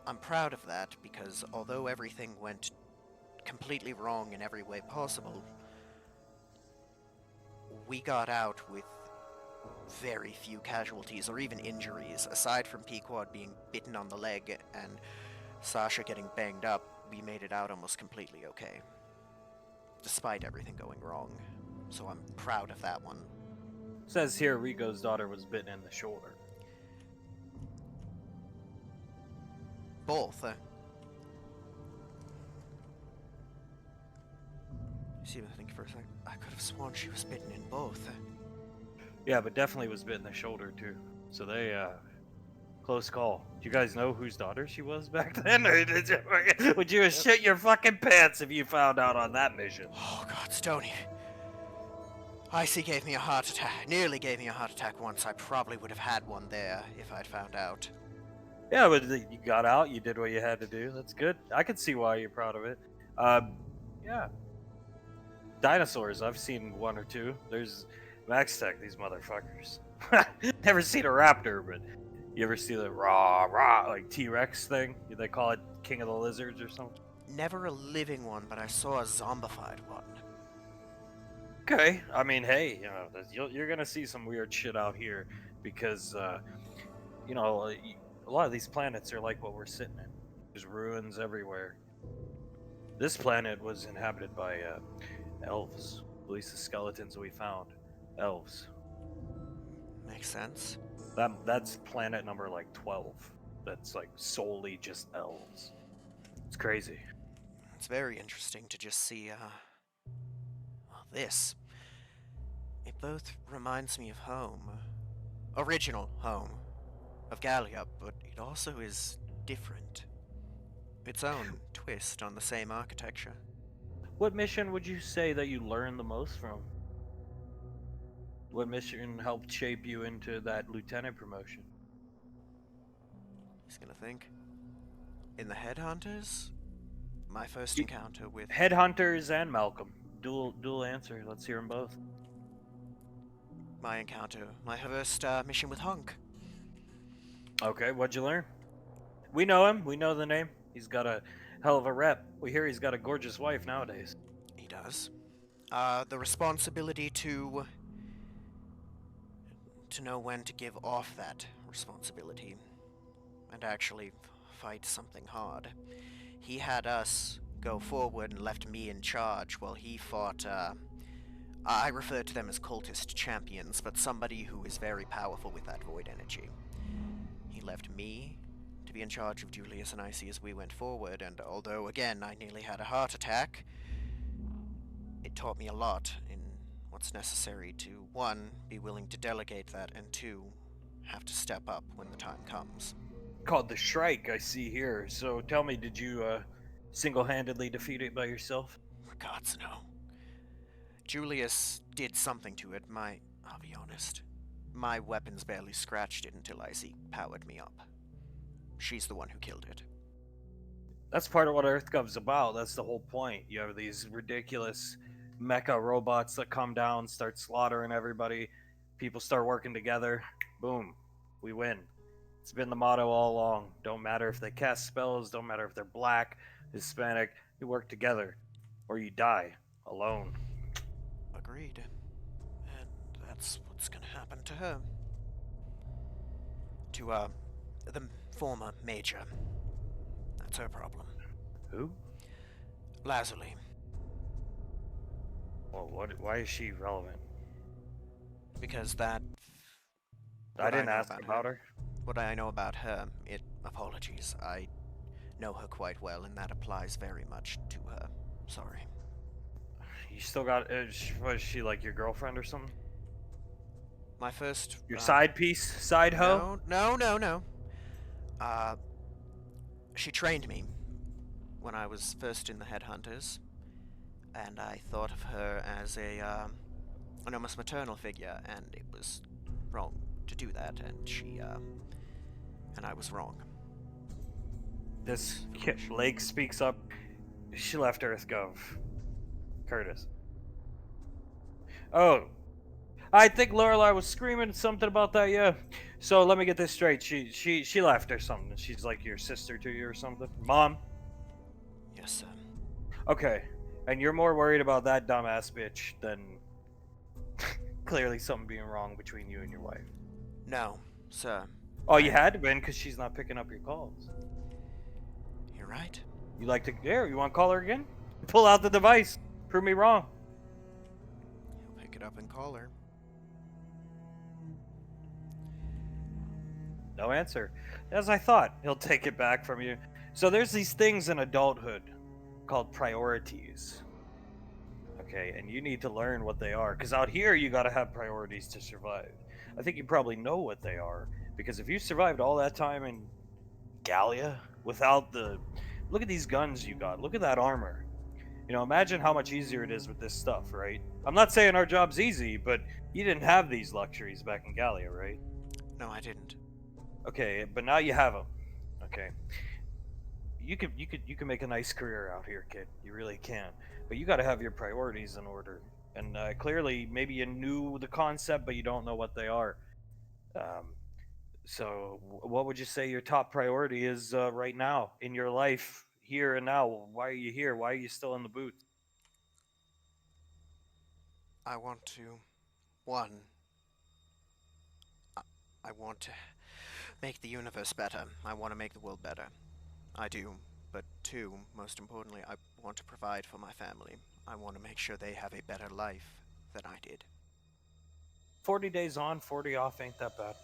I'm proud of that because although everything went completely wrong in every way possible, we got out with very few casualties or even injuries. Aside from Pequod being bitten on the leg and Sasha getting banged up, we made it out almost completely okay. Despite everything going wrong. So I'm proud of that one. Says here Rico's daughter was bitten in the shoulder. Both. See, I think for a second, I could have sworn she was bitten in both. Yeah, but definitely was bitten in the shoulder too. So they close call. Do you guys know whose daughter she was back then? Or would you shit your fucking pants if you found out on that mission? Oh God, Stoney. Icy gave me a heart attack. Nearly gave me a heart attack once. I probably would have had one there if I'd found out. Yeah, but you got out. You did what you had to do. That's good. I can see why you're proud of it. Yeah. Dinosaurs. I've seen one or two. There's MaxTech. These motherfuckers. Never seen a raptor, but you ever see the rah like T-Rex thing? They call it King of the Lizards or something. Never a living one, but I saw a zombified one. Okay. I mean, hey, you're gonna see some weird shit out here because a lot of these planets are like what we're sitting in. There's ruins everywhere. This planet was inhabited by elves. At least the skeletons we found, elves. Makes sense. That's planet number like 12. That's like solely just elves. It's crazy. It's very interesting to just see, this. It both reminds me of home. Original home. Of Gallia, but it also is different. Its own twist on the same architecture. What mission would you say that you learned the most from? What mission helped shape you into that lieutenant promotion? He's gonna think. In the Headhunters? My first encounter with... Headhunters and Malcolm. Dual answer. Let's hear them both. My first mission with Hunk. Okay, what'd you learn? We know him. We know the name. He's got a hell of a rep. We hear he's got a gorgeous wife nowadays. He does. The responsibility to know when to give off that responsibility and actually fight something hard. He had us go forward and left me in charge while he fought, I refer to them as cultist champions, but somebody who is very powerful with that void energy. He left me to be in charge of Julius and Icy as we went forward, and although, again, I nearly had a heart attack, it taught me a lot in what's necessary to, one, be willing to delegate that, and two, have to step up when the time comes. Called the Shrike, I see here. So tell me, did you single-handedly defeat it by yourself? For God's no. Julius did something to it. I'll be honest. My weapons barely scratched it until Icy powered me up. She's the one who killed it. That's part of what EarthGov's about. That's the whole point. You have these ridiculous mecha robots that come down, start slaughtering everybody. People start working together. Boom. We win. It's been the motto all along. Don't matter if they cast spells, don't matter if they're black, Hispanic, you work together. Or you die alone. Agreed. And that's what what's gonna happen to her. To, the former major. That's her problem. Who? Lazuli. Well, what? Why is she relevant? Because that... I what I didn't know ask about about her. her. What I know about her, apologies. I know her quite well, and that applies very much to her. Sorry. You still got? Was she like your girlfriend or something? My first... Your side piece, side hoe? No. Uh, she trained me when I was first in the Headhunters, and I thought of her as an almost maternal figure, and it was wrong to do that, and I was wrong. This Blake speaks up. She left EarthGov. Curtis. Oh, I think Lorelai was screaming something about that. Yeah. So let me get this straight. She left or something. She's like your sister to you or something. Mom. Yes, sir. Okay. And you're more worried about that dumbass bitch than clearly something being wrong between you and your wife. No, sir. Oh, you had to been because she's not picking up your calls. You're right. You like to? Here, you want to call her again? Pull out the device. Prove me wrong. He'll pick it up and call her. No answer. As I thought, he'll take it back from you. So there's these things in adulthood called priorities. Okay, and you need to learn what they are. Because out here, you gotta have priorities to survive. I think you probably know what they are. Because if you survived all that time in Gallia without the. Look at these guns you got. Look at that armor. You know, imagine how much easier it is with this stuff, right? I'm not saying our job's easy, but you didn't have these luxuries back in Gallia, right? No, I didn't. Okay, but now you have them. Okay, you can make a nice career out here, kid. You really can. But you got to have your priorities in order. And clearly, maybe you knew the concept, but you don't know what they are. Um, so, what would you say your top priority is right now in your life, here and now? Why are you here? Why are you still in the booth? I want to... One, I want to make the universe better. I want to make the world better. I do. But two, most importantly, I want to provide for my family. I want to make sure they have a better life than I did. 40 days on, 40 off ain't that bad.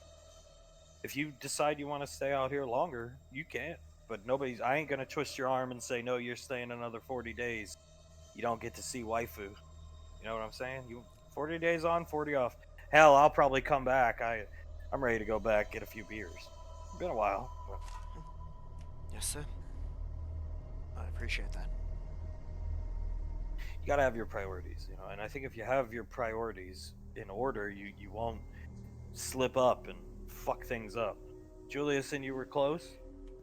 If you decide you want to stay out here longer, you can. But I ain't gonna twist your arm and say, no, you're staying another 40 days. You don't get to see waifu. You know what I'm saying? 40 days on, 40 off. Hell, I'll probably come back. I'm ready to go back, get a few beers. It's been a while, but Yes, sir. I appreciate that. you gotta have your priorities, you know. And I think if you have your priorities in order, you won't slip up and fuck things up. Julius and you were close.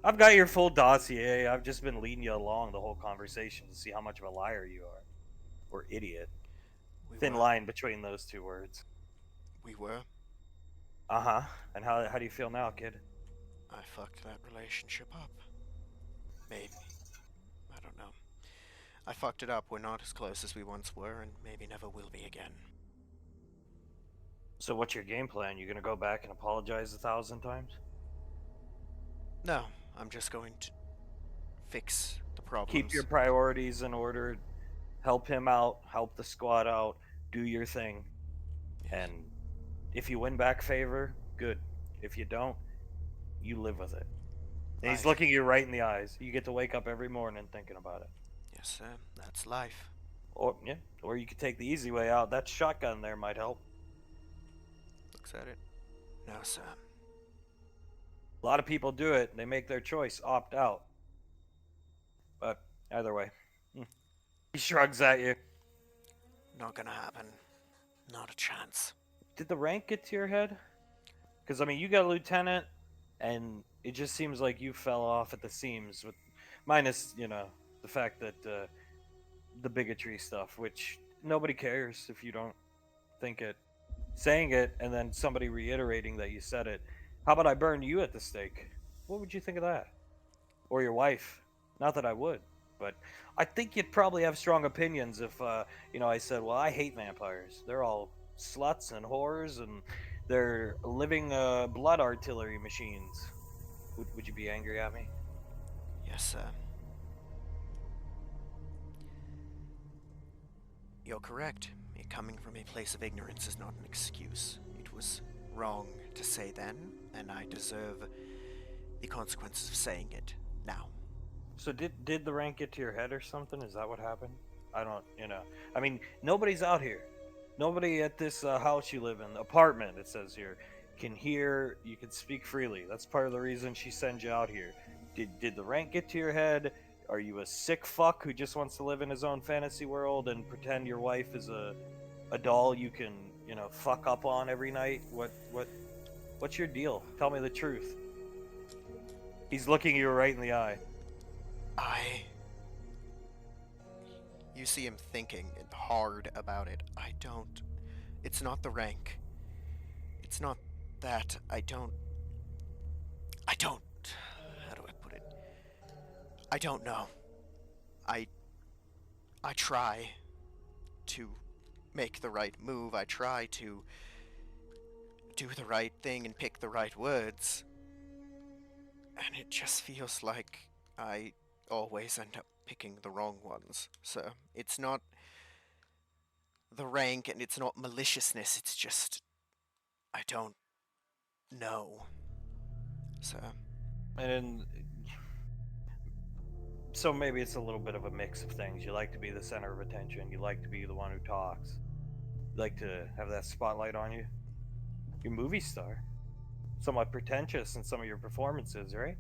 I've got your full dossier. I've just been leading you along the whole conversation to see how much of a liar you are, or idiot. We Thin were. line between those two words. We were. Uh huh. And how do you feel now, kid? I fucked that relationship up. Maybe. I don't know. I fucked it up. We're not as close as we once were, and maybe never will be again. So what's your game plan? You gonna go back and apologize 1,000 times? No, I'm just going to fix the Keep your problems. priorities in order. Help him out. Help the squad out. Do your thing. Yes. And if you win back favor, good. If you don't, you live with it. And he's Life. looking you right in the eyes. You get to wake up every morning thinking about it. Yes, sir. That's life. Or yeah, or you could take the easy way out. That shotgun there might help. Looks at it. No, sir. A lot of people do it. They make their choice, opt out. But either way, he shrugs at you. Not gonna happen. Not a chance. Did the rank get to your head? Because I mean, you got a lieutenant, and it just seems like you fell off at the seams. With minus, the fact that the bigotry stuff, which nobody cares if you don't think it. Saying it and then somebody reiterating that you said it. How about I burn you at the stake? What would you think of that? Or your wife? Not that I would, but I think you'd probably have strong opinions if I said, well, I hate vampires. They're all sluts and whores, and they're living blood artillery machines. Would you be angry at me? Yes, sir. You're correct. It coming from a place of ignorance is not an excuse. It was wrong to say then, and I deserve the consequences of saying it now. So did the rank get to your head or something? Is that what happened? I don't, I mean, nobody's out here. Nobody at this house you live in, apartment, it says here, can hear. You can speak freely. That's part of the reason she sends you out here. Did the rank get to your head? Are you a sick fuck who just wants to live in his own fantasy world and pretend your wife is a doll you can, fuck up on every night? What's your deal? Tell me the truth. He's looking you right in the eye. I. You see him thinking hard about it. I don't. It's not the rank. It's not that. I don't. How do I put it? I don't know. I. I try to make the right move. I try to do the right thing and pick the right words. And it just feels like I always end up picking the wrong ones. So it's not the rank and it's not maliciousness, it's just I don't know. So And so maybe it's a little bit of a mix of things. You like to be the center of attention. You like to be the one who talks. You like to have that spotlight on you. You're a movie star. Somewhat pretentious in some of your performances, right?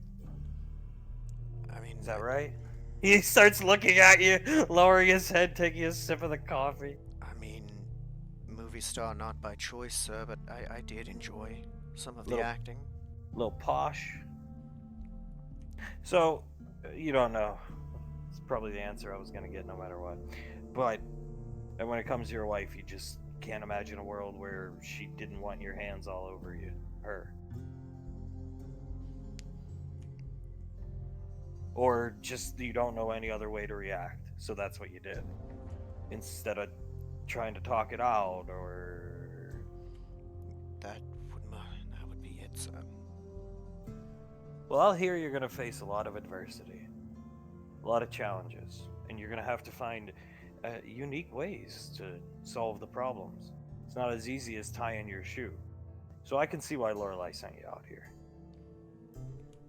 I mean Is that right? He starts looking at you, lowering his head, taking a sip of the coffee. I mean movie star not by choice, sir, but I did enjoy some of the Little, acting. little posh. So, you don't know. It's probably the answer I was gonna get, no matter what. But and when it comes to your wife, you just can't imagine a world where she didn't want your hands all over you. Her. Or just you don't know any other way to react. So that's what you did. Instead of trying to talk it out or That that would be it, sir. well, out here you're going to face a lot of adversity, a lot of challenges, and you're going to have to find unique ways to solve the problems. It's not as easy as tying your shoe. So I can see why Lorelai sent you out here.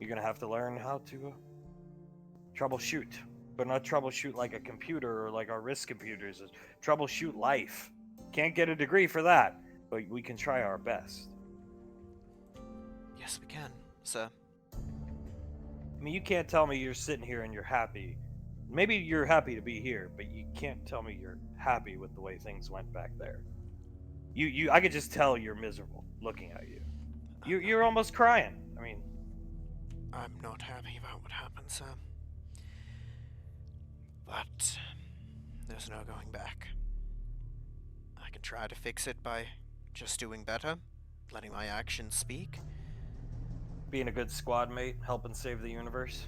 You're going to have to learn how to troubleshoot, but not troubleshoot like a computer or like our RISC computers. Troubleshoot life. Can't get a degree for that, but we can try our best. Yes, we can, sir. I mean, you can't tell me you're sitting here and you're happy. Maybe you're happy to be here, but you can't tell me you're happy with the way things went back there. I could just tell you're miserable looking at you. You're almost crying. I mean, I'm not happy about what happened, sir. But there's no going back. I can try to fix it by just doing better, letting my actions speak, being a good squad mate, helping save the universe.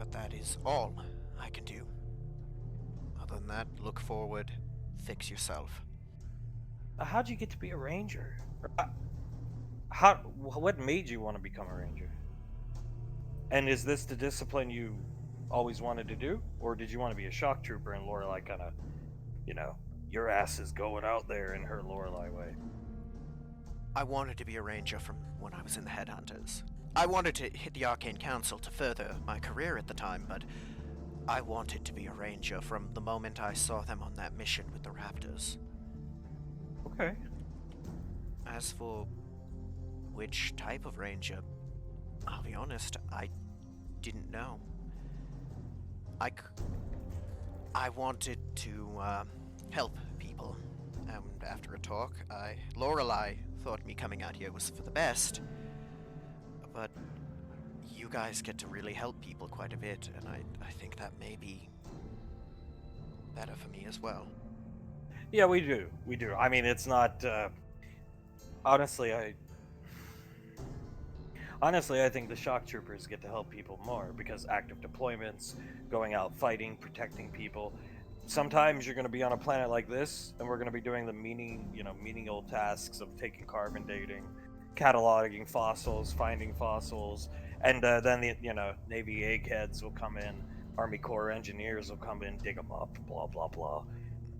but that is all I can do. Other than that, look forward, fix yourself. How'd you get to be a ranger? How? What made you want to become a ranger? And is this the discipline you always wanted to do, or did you want to be a shock trooper and Lorelai kind of, your ass is going out there in her Lorelai way? I wanted to be a ranger from when I was in the Headhunters. I wanted to hit the Arcane Council to further my career at the time, but I wanted to be a ranger from the moment I saw them on that mission with the Raptors. Okay. As for which type of ranger, I'll be honest, I didn't know. I wanted to help people, and after a talk, Lorelei thought me coming out here was for the best, but you guys get to really help people quite a bit, and I think that may be better for me as well. Yeah, we do. We do. I mean, it's not. Honestly, I think the shock troopers get to help people more because active deployments, going out fighting, protecting people, sometimes you're going to be on a planet like this, and we're going to be doing the menial tasks of taking carbon dating, cataloging fossils, finding fossils, and then the Navy eggheads will come in, Army Corps engineers will come in, dig them up, blah blah blah.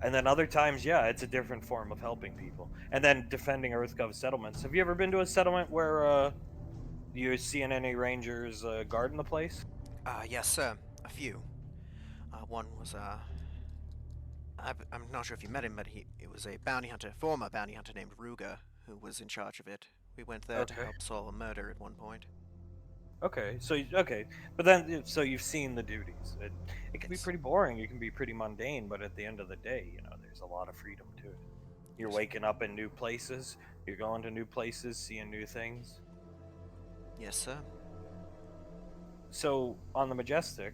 And then other times, yeah, it's a different form of helping people, and then defending EarthGov settlements. Have you ever been to a settlement where you're seeing any rangers guarding the place? Yes, sir. A few. One was, I'm not sure if you met him, but it was a bounty hunter, former bounty hunter named Ruger, who was in charge of it. We went there to Okay. help solve a murder at one point. Okay, okay, but then so you've seen the duties. It can be Yes. pretty boring. It can be pretty mundane, but at the end of the day, there's a lot of freedom to it. You're Yes. waking up in new places. You're going to new places, seeing new things. Yes, sir. So on the Majestic,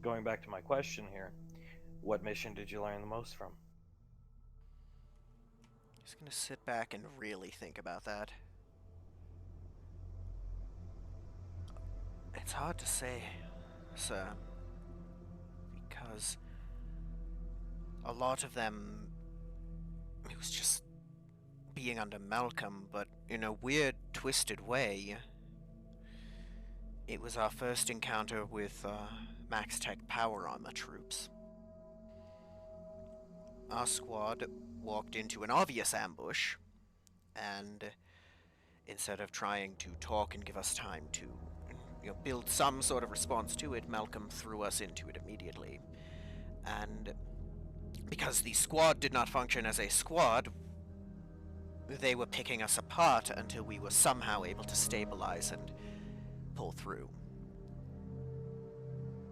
going back to my question here, what mission did you learn the most from? Just gonna sit back and really think about that. It's hard to say, sir, because a lot of them, it was just being under Malcolm, but in a weird, twisted way. It was our first encounter with Max Tech power armor troops. Our squad walked into an obvious ambush, and instead of trying to talk and give us time to build some sort of response to it, Malcolm threw us into it immediately. And because the squad did not function as a squad, they were picking us apart until we were somehow able to stabilize and pull through.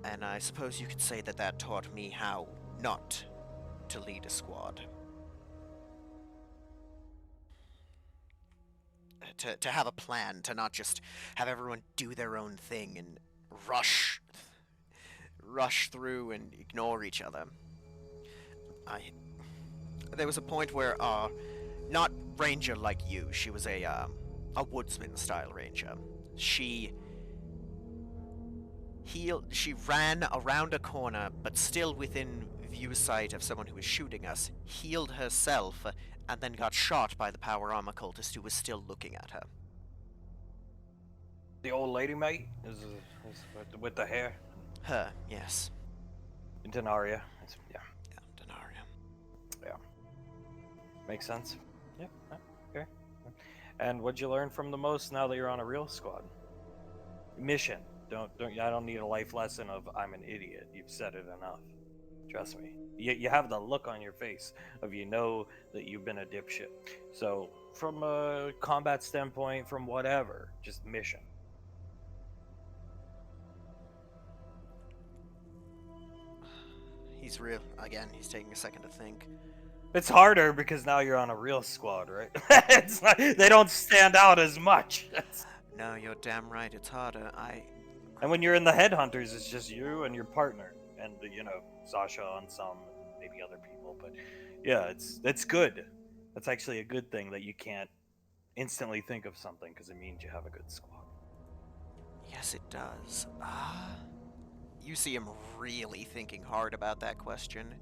And I suppose you could say that that taught me how not to lead a squad. To have a plan, to not just have everyone do their own thing and rush through and ignore each other. There was a point where not ranger like you, she was a woodsman style ranger. She ran around a corner, but still within view sight of someone who was shooting us, healed herself, and then got shot by the power armor cultist who was still looking at her. The old lady, mate, is with the hair. Her, yes. Denaria. Yeah, Yeah, Denaria. yeah, makes sense. Yeah, okay. And what'd you learn from the most now that you're on a real squad? Mission. Don't. I don't need a life lesson of I'm an idiot. You've said it enough. Trust me. You have the look on your face of that you've been a dipshit. So from a combat standpoint, from whatever, just mission. He's real. Again, he's taking a second to think. It's harder because now you're on a real squad, right? They don't stand out as much. No, you're damn right, it's harder. And when you're in the headhunters, it's just you and your partner, and Sasha on some, maybe other people. But yeah, it's good. That's actually a good thing that you can't instantly think of something because it means you have a good squad. Yes, it does. You see him really thinking hard about that question.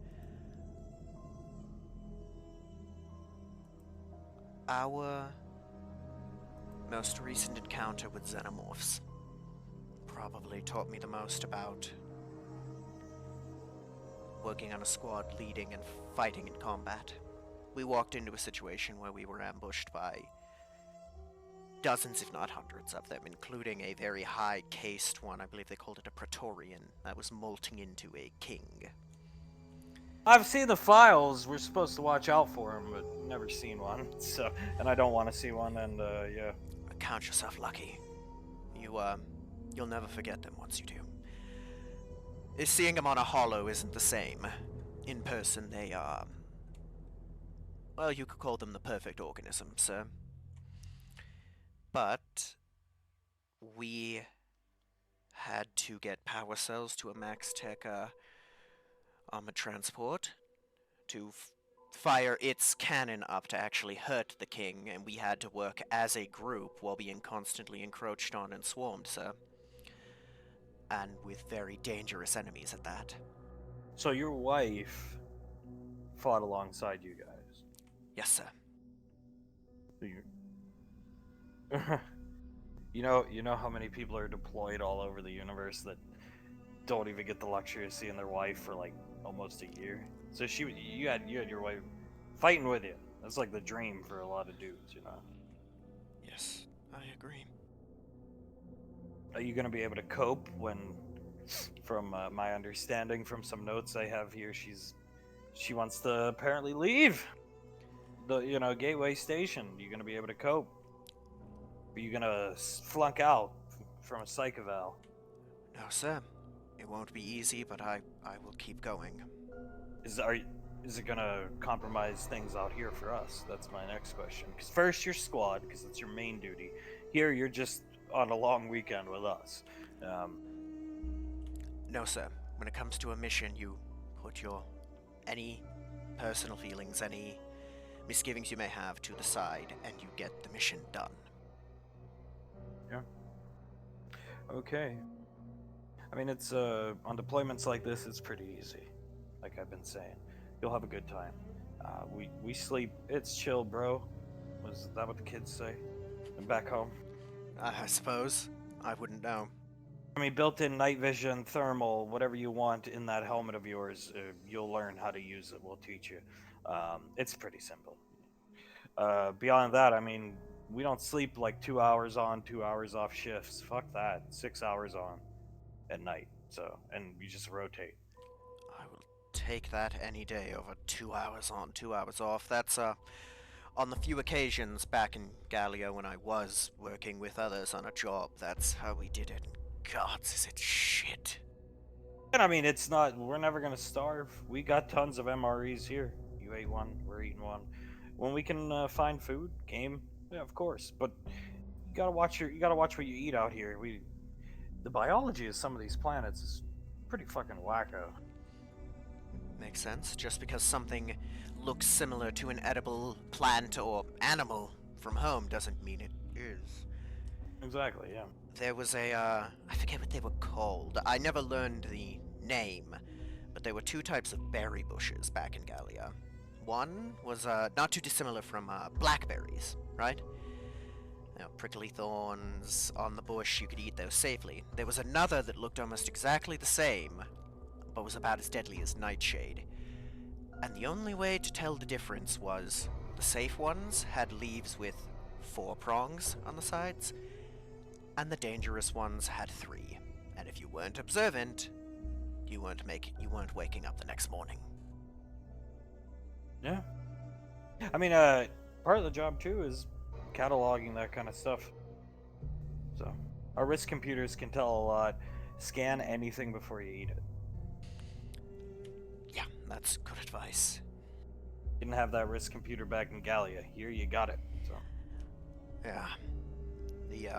Our most recent encounter with xenomorphs probably taught me the most about working on a squad, leading and fighting in combat. We walked into a situation where we were ambushed by dozens, if not hundreds of them, including a very high-cased one. I believe they called it a Praetorian that was molting into a king. I've seen the files. We're supposed to watch out for them, but never seen one. So, and I don't want to see one. And yeah. Count yourself lucky. You'll never forget them once you do. Seeing them on a holo isn't the same. In person, they are... Well, you could call them the perfect organism, sir. But we had to get power cells to a Max Tech armored transport to fire its cannon up to actually hurt the king, and we had to work as a group while being constantly encroached on and swarmed, sir. And with very dangerous enemies at that. So your wife fought alongside you guys. Yes, sir. You, you know how many people are deployed all over the universe that don't even get the luxury of seeing their wife for like almost a year. So you had your wife fighting with you. That's like the dream for a lot of dudes, you know. Yes, I agree. Are you gonna be able to cope when, from my understanding, from some notes I have here, she wants to apparently leave the Gateway Station. You gonna be able to cope? Are you gonna flunk out from a psych eval? No, sir. It won't be easy, but I will keep going. Is are is it gonna compromise things out here for us? That's my next question. Because first you're squad, because it's your main duty. Here you're just on a long weekend with us. Um, No, sir. When it comes to a mission, you put your any personal feelings, any misgivings you may have to the side, and you get the mission done. yeah. Okay. I mean, it's on deployments like this, it's pretty easy. Like I've been saying, you'll have a good time. We sleep. It's chill, bro. Was that what the kids say? And back home. I suppose. I wouldn't know. I mean, built-in night vision, thermal, whatever you want in that helmet of yours. You'll learn how to use it. We'll teach you. It's pretty simple. Beyond that, I mean, we don't sleep like 2 hours on, 2 hours off shifts. Fuck that. 6 hours on at night. So, and you just rotate. I will take that any day over 2 hours on, 2 hours off. That's, on the few occasions back in Gallia when I was working with others on a job, that's how we did it. Gods, is it shit. And I mean, it's not. We're never gonna starve. We got tons of MREs here. You ate one. We're eating one. When we can find food, game, yeah, of course. But you gotta watch what you eat out here. The biology of some of these planets is pretty fucking wacko. Makes sense. Just because something looks similar to an edible plant or animal from home doesn't mean it is. Exactly. Yeah. There was I forget what they were called. I never learned the name, but there were two types of berry bushes back in Gallia. One was, not too dissimilar from, blackberries, right? You know, prickly thorns on the bush, you could eat those safely. There was another that looked almost exactly the same, but was about as deadly as nightshade. And the only way to tell the difference was the safe ones had leaves with 4 prongs on the sides, and the dangerous ones had 3. And if you weren't observant, you weren't waking up the next morning. Yeah. I mean, part of the job too is cataloging that kind of stuff. So our risk computers can tell a lot. Scan anything before you eat it. Yeah, that's good advice. Didn't have that risk computer back in Gallia. Here you got it. So Yeah. The,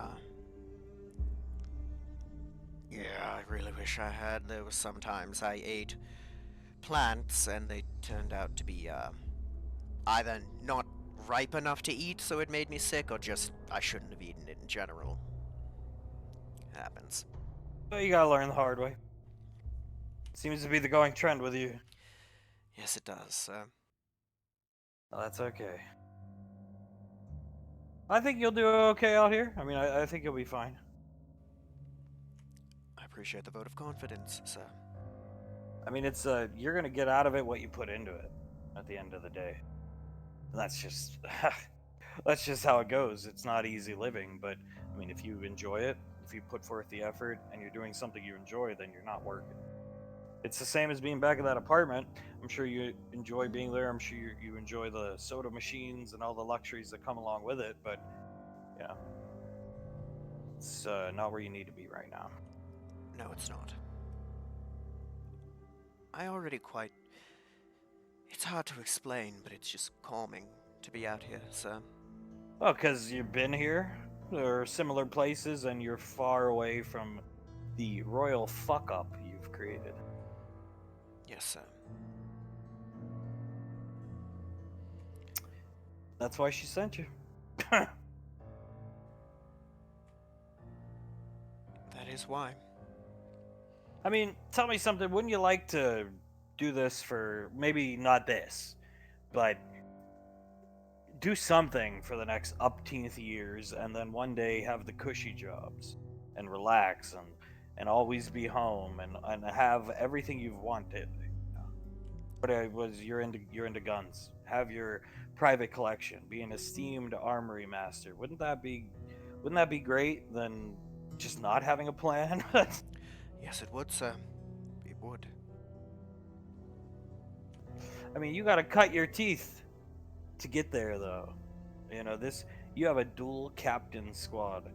Yeah, I really wish I had. There was sometimes I ate plants and they turned out to be, either not ripe enough to eat, so it made me sick, or just I shouldn't have eaten it in general. It happens. you gotta learn the hard way. Seems to be the going trend with you. Yes, it does. Oh, that's okay. I think you'll do okay out here. I mean, I think you'll be fine. I appreciate the vote of confidence, sir. I mean, it's you're gonna get out of it what you put into it at the end of the day. And that's just that's just how it goes. It's not easy living, but I mean, if you enjoy it, if you put forth the effort and you're doing something you enjoy, then you're not working. It's the same as being back in that apartment. I'm sure you enjoy being there. I'm sure you enjoy the soda machines and all the luxuries that come along with it, but yeah, it's not where you need to be right now. No, it's not. I already quite. It's hard to explain, but it's just calming to be out here, sir. Well, because you've been here or similar places and you're far away from the royal fuck up you've created. Yes, sir. That's why she sent you. That is why. I mean, tell me something. Wouldn't you like to do this for maybe not this, but do something for the next upteenth years, and then one day have the cushy jobs and relax and always be home and have everything you've wanted. But you're into guns. Have your private collection. Be an esteemed armory master. Wouldn't that be great than just not having a plan? Yes, it would, sir. It would. I mean, you got to cut your teeth to get there, though. You have a dual captain squad.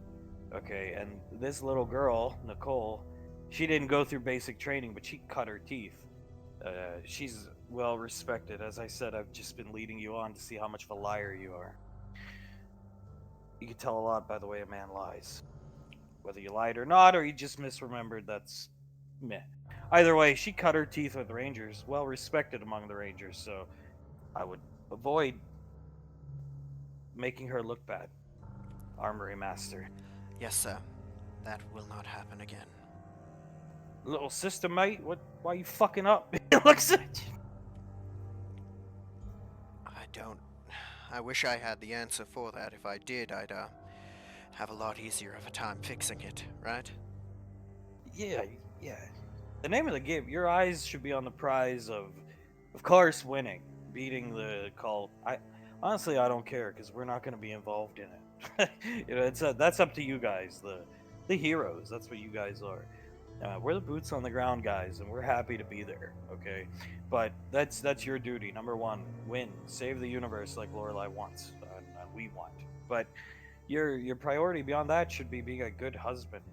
Okay, and this little girl, Nicole, she didn't go through basic training, but she cut her teeth. She's well respected. As I said, I've just been leading you on to see how much of a liar you are. You can tell a lot by the way a man lies. Whether you lied or not, or you just misremembered, that's meh. Either way, she cut her teeth with Rangers, well respected among the Rangers, so I would avoid making her look bad. Armory Master. Yes, sir. That will not happen again. Little sister, mate, why are you fucking up? It looks at you. I don't. I wish I had the answer for that. If I did, I'd, have a lot easier of a time fixing it, right? Yeah, yeah. The name of the game, your eyes should be on the prize of course, winning, beating the cult. Honestly, I don't care because we're not going to be involved in it. That's up to you guys, the heroes. That's what you guys are. We're the boots on the ground guys, and we're happy to be there. Okay, but that's your duty. Number one, win, save the universe like Lorelai wants, and we want. But your priority beyond that should be being a good husband.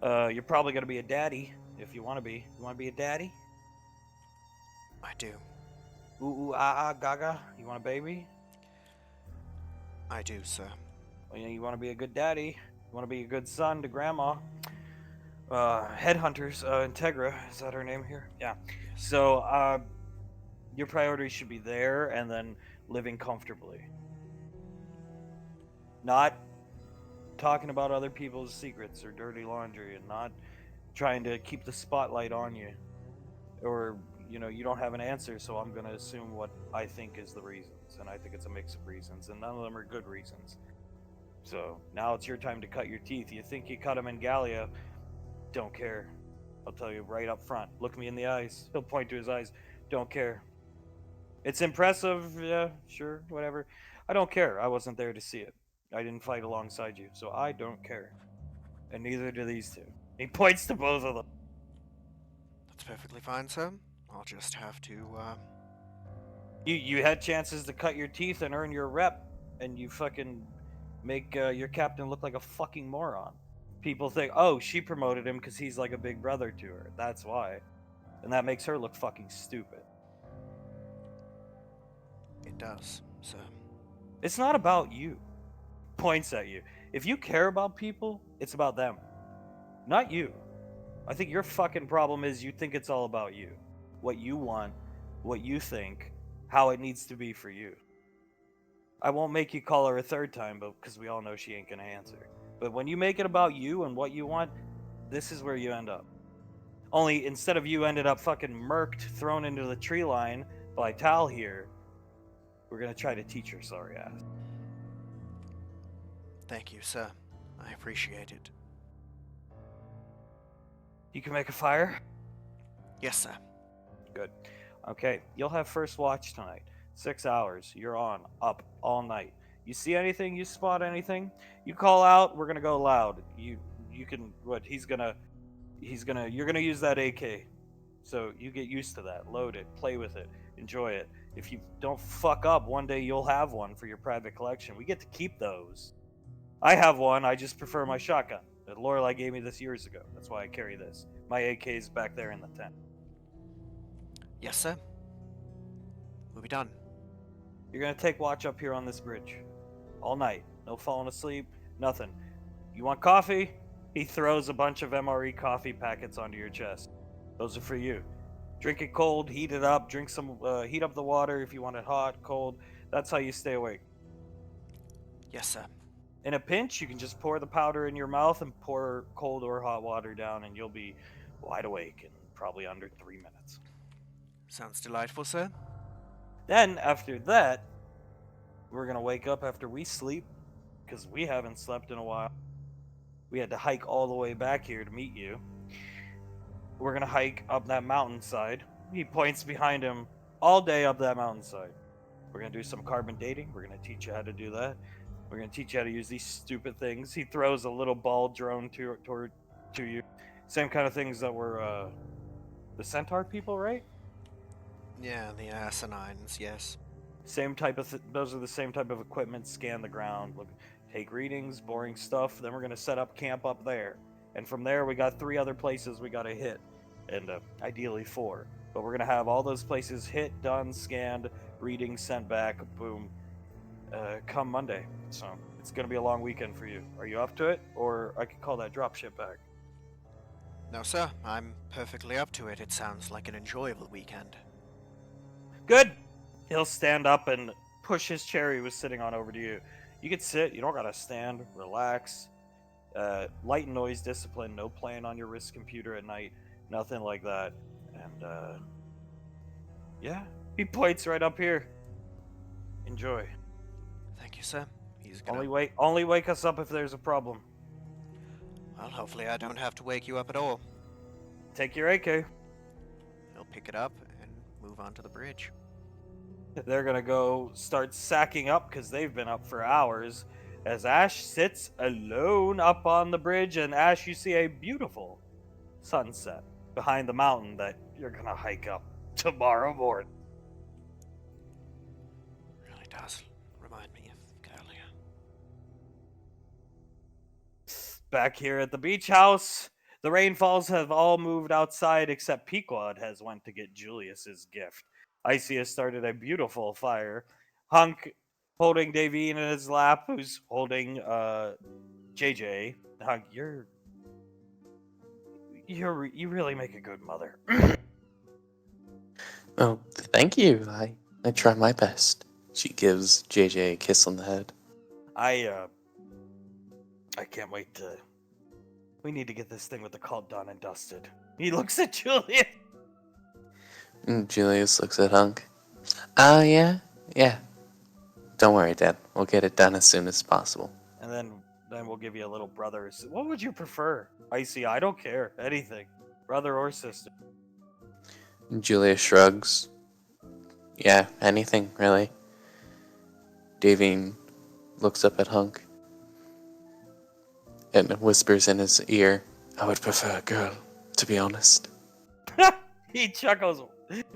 You're probably gonna be a daddy if you want to be. You want to be a daddy? I do. Ooh, ooh, ah, ah, gaga. You want a baby? I do, sir. Well, you want to be a good daddy. You want to be a good son to grandma. Headhunters, Integra, is that her name here? Yeah. Yes. So, your priorities should be there and then living comfortably. Not talking about other people's secrets or dirty laundry and not trying to keep the spotlight on you. Or, you don't have an answer, so I'm going to assume what I think is the reasons. And I think it's a mix of reasons, and none of them are good reasons. So, now it's your time to cut your teeth. You think you cut them in Gallia? Don't care. I'll tell you right up front. Look me in the eyes. He'll point to his eyes. Don't care. It's impressive, yeah, sure, whatever. I don't care. I wasn't there to see it. I didn't fight alongside you, so I don't care. And neither do these two. He points to both of them. That's perfectly fine, sir. I'll just have to, You had chances to cut your teeth and earn your rep, and you fucking make your captain look like a fucking moron. People think, oh, she promoted him because he's like a big brother to her. That's why. And that makes her look fucking stupid. It does, sir. It's not about you. Points at you. If you care about people, it's about them, not you. I think your fucking problem is you think it's all about you. What you want, what you think, how it needs to be for you. I won't make you call her a third time, but because we all know she ain't gonna answer. But when you make it about you and what you want, this is where you end up. Only instead of you ended up fucking murked, thrown into the tree line by Tal here, we're gonna try to teach her sorry ass. Thank you, sir. I appreciate it. You can make a fire? Yes, sir. Good. Okay, you'll have first watch tonight. 6 hours. You're on, up all night. You see anything? You spot anything? You call out. We're gonna go loud. You can what? You're gonna use that AK. So you get used to that. Load it. Play with it. Enjoy it. If you don't fuck up, one day you'll have one for your private collection. We get to keep those. I have one. I just prefer my shotgun. Lorelai gave me this years ago. That's why I carry this. My AK's back there in the tent. Yes, sir. We'll be done. You're gonna take watch up here on this bridge. All night. No falling asleep. Nothing. You want coffee? He throws a bunch of MRE coffee packets onto your chest. Those are for you. Drink it cold, heat it up, heat up the water if you want it hot, cold. That's how you stay awake. Yes, sir. In a pinch, you can just pour the powder in your mouth and pour cold or hot water down, and you'll be wide awake in probably under 3 minutes. Sounds delightful, sir. Then, after that, we're going to wake up after we sleep, because we haven't slept in a while. We had to hike all the way back here to meet you. We're going to hike up that mountainside. He points behind him all day up that mountainside. We're going to do some carbon dating. We're going to teach you how to do that. We're going to teach you how to use these stupid things. He throws a little ball drone to you. Same kind of things that were the centaur people, right? Yeah, the asinines, yes. Same type of those are the same type of equipment. Scan the ground, look, take readings, boring stuff. Then we're gonna set up camp up there, and from there we got 3 other places we gotta hit, and ideally 4. But we're gonna have all those places hit, done, scanned, readings sent back. Boom. Come Monday. So it's gonna be a long weekend for you. Are you up to it, or I could call that dropship back? No, sir, I'm perfectly up to it. It sounds like an enjoyable weekend. Good. He'll stand up and push his chair he was sitting on over to you. You can sit. You don't gotta stand. Relax. Light and noise discipline. No playing on your wrist computer at night. Nothing like that. And yeah, he points right up here. Enjoy. Thank you, sir. He's gonna. Only wake us up if there's a problem. Well, hopefully I don't have to wake you up at all. Take your AK. He'll pick it up and move on to the bridge. They're gonna go start sacking up because they've been up for hours. As Ash sits alone up on the bridge, and Ash, you see a beautiful sunset behind the mountain that you're gonna hike up tomorrow morning. Really does remind me of earlier. Back here at the beach house, the rainfalls have all moved outside except Pequod has went to get Julius's gift. Icy has started a beautiful fire. Hunk holding Davine in his lap, who's holding JJ. Hunk, you really make a good mother. Oh, thank you. I try my best. She gives JJ a kiss on the head. I can't wait to. We need to get this thing with the cult done and dusted. He looks at Julius. And Julius looks at Hunk. Yeah. Don't worry, Dad. We'll get it done as soon as possible. And then we'll give you a little brother. What would you prefer? Icy, I don't care. Anything. Brother or sister. And Julius shrugs. Yeah, anything, really. Davine looks up at Hunk and whispers in his ear, I would prefer a girl, to be honest. He chuckles,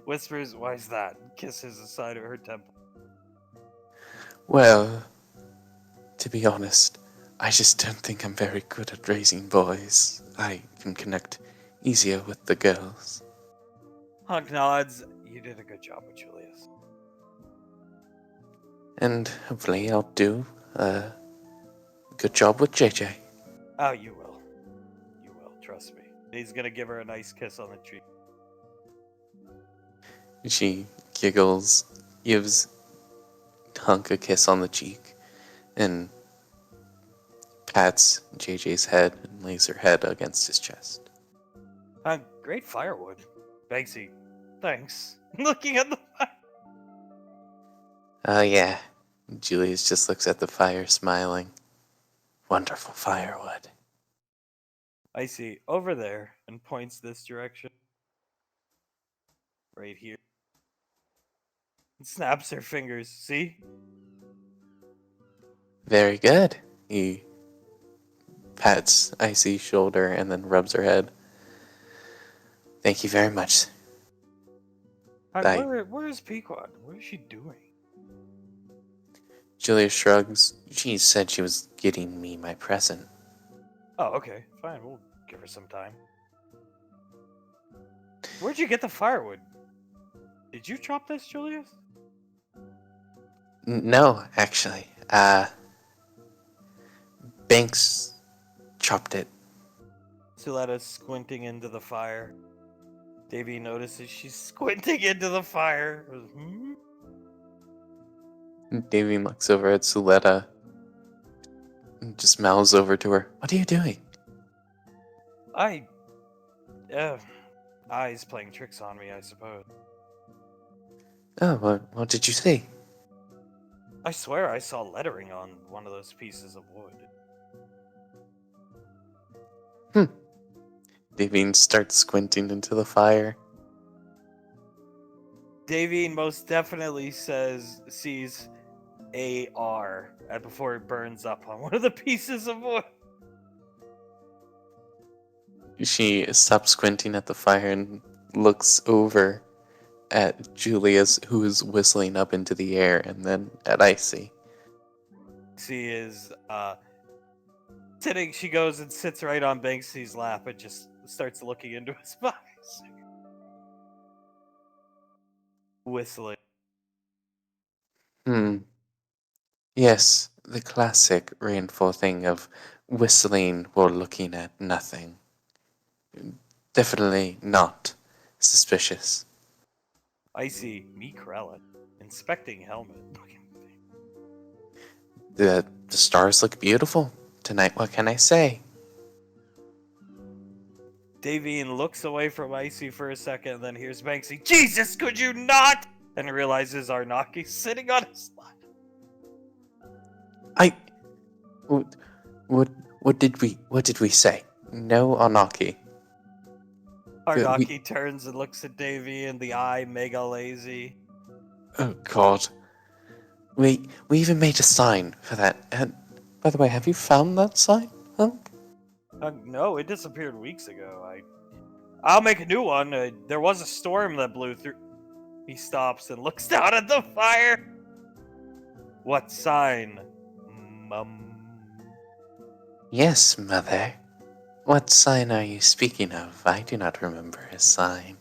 whispers, why's that? Kisses the side of her temple. Well, to be honest, I just don't think I'm very good at raising boys. I can connect easier with the girls. Hunk nods. You did a good job with Julius. And hopefully I'll do a good job with JJ. Oh, you will. You will. Trust me. He's gonna give her a nice kiss on the cheek. She giggles, gives Hunk a kiss on the cheek, and pats JJ's head and lays her head against his chest. Great firewood. Banksy, thanks. Looking at the fire. Yeah. Julius just looks at the fire, smiling. Wonderful firewood. I see. Over there, and points this direction. Right here. And snaps her fingers. See? Very good. He pats Icy's shoulder and then rubs her head. Thank you very much. Where is Pequod? What is she doing? Julius shrugs. She said she was getting me my present. Oh, okay. Fine. We'll give her some time. Where'd you get the firewood? Did you chop this, Julius? No, actually. Banks chopped it. Suletta's squinting into the fire. Davy notices she's squinting into the fire. Hmm? Davy looks over at Suletta and just mouths over to her. What are you doing? Eyes playing tricks on me, I suppose. Oh, what did you see? I swear I saw lettering on one of those pieces of wood. Davine starts squinting into the fire. Davine most definitely sees AR before it burns up on one of the pieces of wood. She stops squinting at the fire and looks over at Julius, who is whistling up into the air, and then at Icy. She is sitting. She goes and sits right on Banksy's lap and just starts looking into his eyes, whistling. Hmm. Yes, the classic Rainfall thing of whistling while looking at nothing. Definitely not suspicious. I see me Krellin inspecting helmet. The stars look beautiful tonight. What can I say? Davine looks away from Icy for a second, and then hears Banksy. Jesus, could you not? And realizes Arnaki's sitting on his lap. I. What, what, what did we say? No Anaki. We. Arnaki turns and looks at Davy in the eye, mega lazy. Oh God. We even made a sign for that. And by the way, have you found that sign? Huh? No, it disappeared weeks ago. I'll make a new one. There was a storm that blew through. He stops and looks down at the fire. What sign, Mum? Yes, mother. What sign are you speaking of? I do not remember a sign.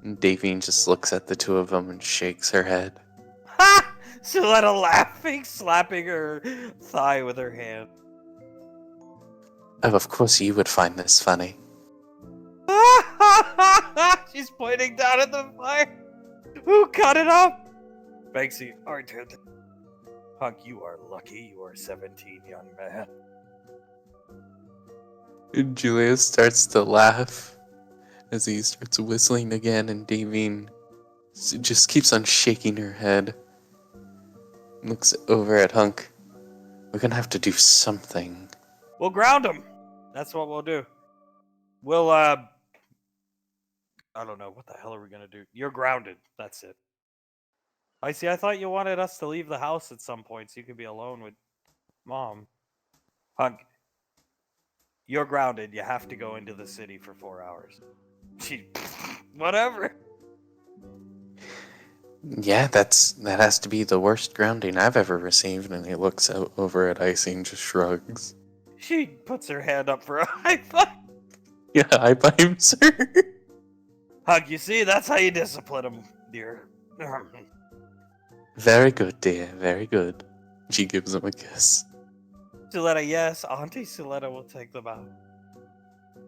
And Davine just looks at the two of them and shakes her head. Ha! Siletta laughing, slapping her thigh with her hand. Oh, of course you would find this funny. She's pointing down at the fire. Who cut it up? Banksy, Arthur. Hunk, you are lucky you are 17, young man. And Julius starts to laugh as he starts whistling again, and Davine just keeps on shaking her head. Looks over at Hunk. We're gonna have to do something. We'll ground him. That's what we'll do. We'll, I don't know. What the hell are we gonna do? You're grounded. That's it. I see. I thought you wanted us to leave the house at some point so you could be alone with Mom. Hunk, you're grounded. You have to go into the city for 4 hours. She, whatever. Yeah, that has to be the worst grounding I've ever received. And he looks out over at Icy and just shrugs. She puts her hand up for a high five. Yeah, high fives her. Hunk, you see, that's how you discipline him, dear. Very good, dear. Very good. She gives him a kiss. Suletta, yes, Auntie Suletta will take them out.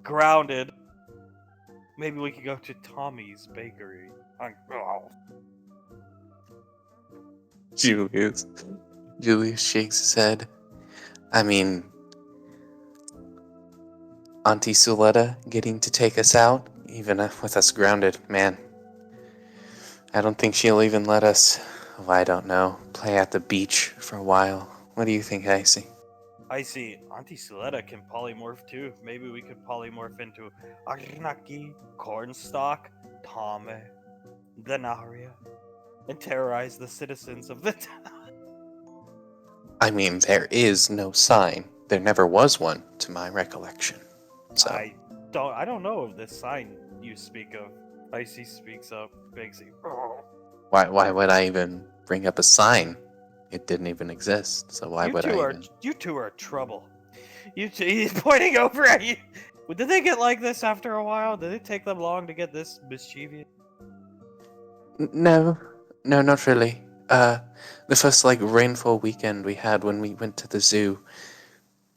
Grounded. Maybe we could go to Tommy's bakery. Oh. Julius. Julius shakes his head. I mean, Auntie Suletta getting to take us out, even with us grounded, man. I don't think she'll even let us, oh, I don't know, play at the beach for a while. What do you think, Icy? I see. Auntie Suletta can polymorph too. Maybe we could polymorph into Arnaki, Cornstalk, Tame, Denaria, and terrorize the citizens of the town. I mean, there is no sign. There never was one, to my recollection. So, I don't know of this sign you speak of. Icy speaks up, Bigsy. why would I even bring up a sign? It didn't even exist, so why would I even? You two are trouble. He's pointing over at you. Did they get like this after a while? Did it take them long to get this mischievous? No, no, not really. The first, like, rainfall weekend we had when we went to the zoo,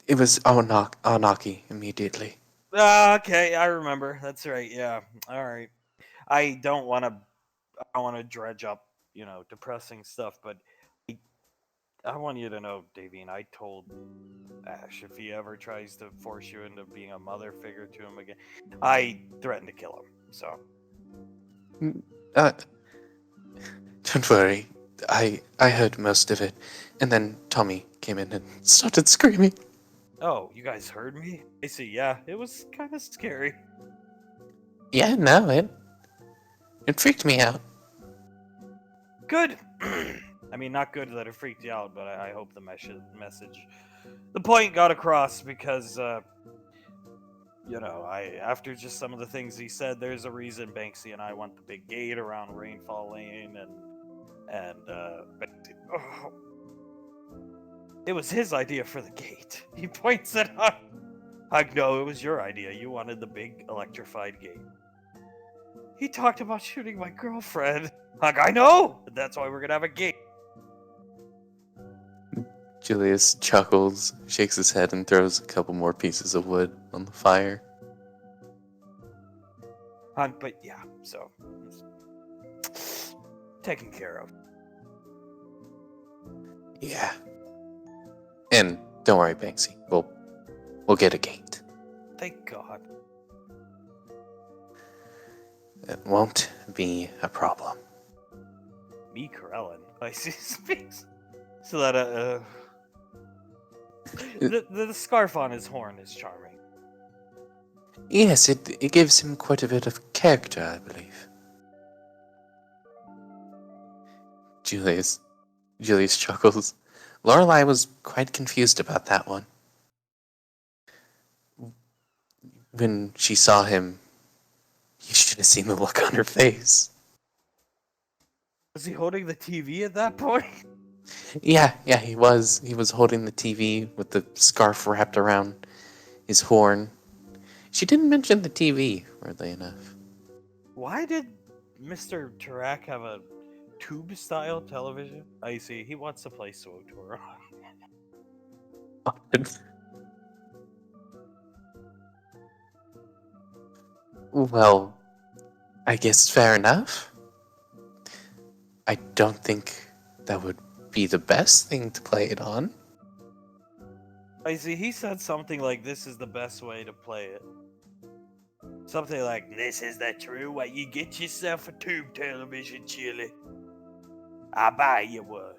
it was Aonaki immediately. Okay, I remember. That's right. Yeah. All right. I don't want to. I don't want to dredge up, depressing stuff. But I want you to know, Davine. I told Ash if he ever tries to force you into being a mother figure to him again, I threaten to kill him. So Uh, don't worry. I heard most of it, and then Tommy came in and started screaming. Oh, you guys heard me? I see, yeah. It was kind of scary. Yeah, no, it freaked me out. Good. I mean, not good that it freaked you out, but I hope the message, the point got across because, after just some of the things he said, there's a reason Banksy and I want the big gate around Rainfall Lane, but it was his idea for the gate. He points it out. Like, no, it was your idea. You wanted the big electrified gate. He talked about shooting my girlfriend. Like, I know! That's why we're gonna have a gate. Julius chuckles, shakes his head, and throws a couple more pieces of wood on the fire. But yeah, so taken care of. Yeah. And don't worry, Banksy. We'll get a gate. Thank God. It won't be a problem. Me, Corellin. I see speaks. So that the scarf on his horn is charming. Yes, it gives him quite a bit of character, I believe. Julius chuckles. Lorelei was quite confused about that one. When she saw him, you should have seen the look on her face. Was he holding the TV at that point? Yeah, he was. He was holding the TV with the scarf wrapped around his horn. She didn't mention the TV, weirdly enough. Why did Mr. Tarak have a tube-style television? I see. He wants to play SWTOR. Well, I guess fair enough. I don't think that would be the best thing to play it on. I see. He said something like, "This is the best way to play it." Something like, "This is the true way you get yourself a tube television, Chili. I'll buy you one."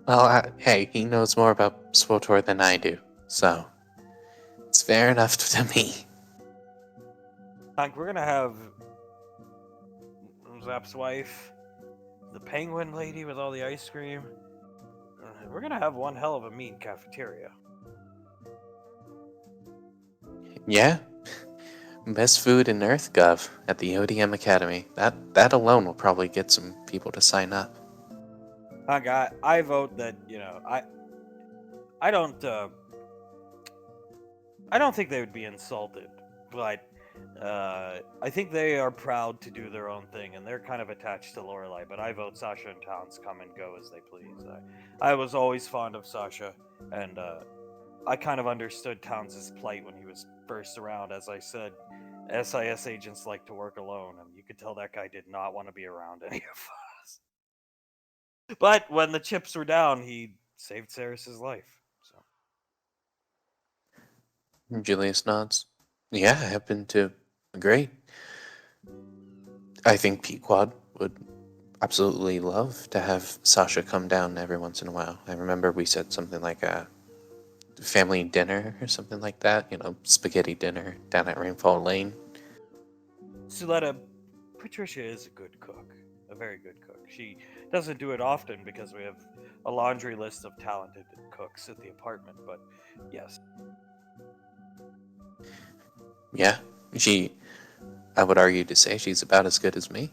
Well, hey, he knows more about SWTOR than I do, so it's fair enough to me. Like, we're gonna have Zap's wife, the penguin lady with all the ice cream. We're gonna have one hell of a mean cafeteria. Yeah, best food in EarthGov at the ODM Academy. That alone will probably get some people to sign up. I vote that I don't think they would be insulted, but I think they are proud to do their own thing, and they're kind of attached to Lorelei. But I vote Sasha and Towns come and go as they please. I was always fond of Sasha, and I kind of understood Towns' plight when he was first around. As I said, SIS agents like to work alone, and you could tell that guy did not want to be around any of us. But when the chips were down, he saved Saris's life. So Julius nods. Yeah, I happen to agree. I think Pequod would absolutely love to have Sasha come down every once in a while. I remember we said something like a family dinner or something like that, spaghetti dinner down at Rainfall Lane. Suletta, Patricia is a good cook, a very good cook. She doesn't do it often because we have a laundry list of talented cooks at the apartment, but yes. Yeah, I would argue to say she's about as good as me.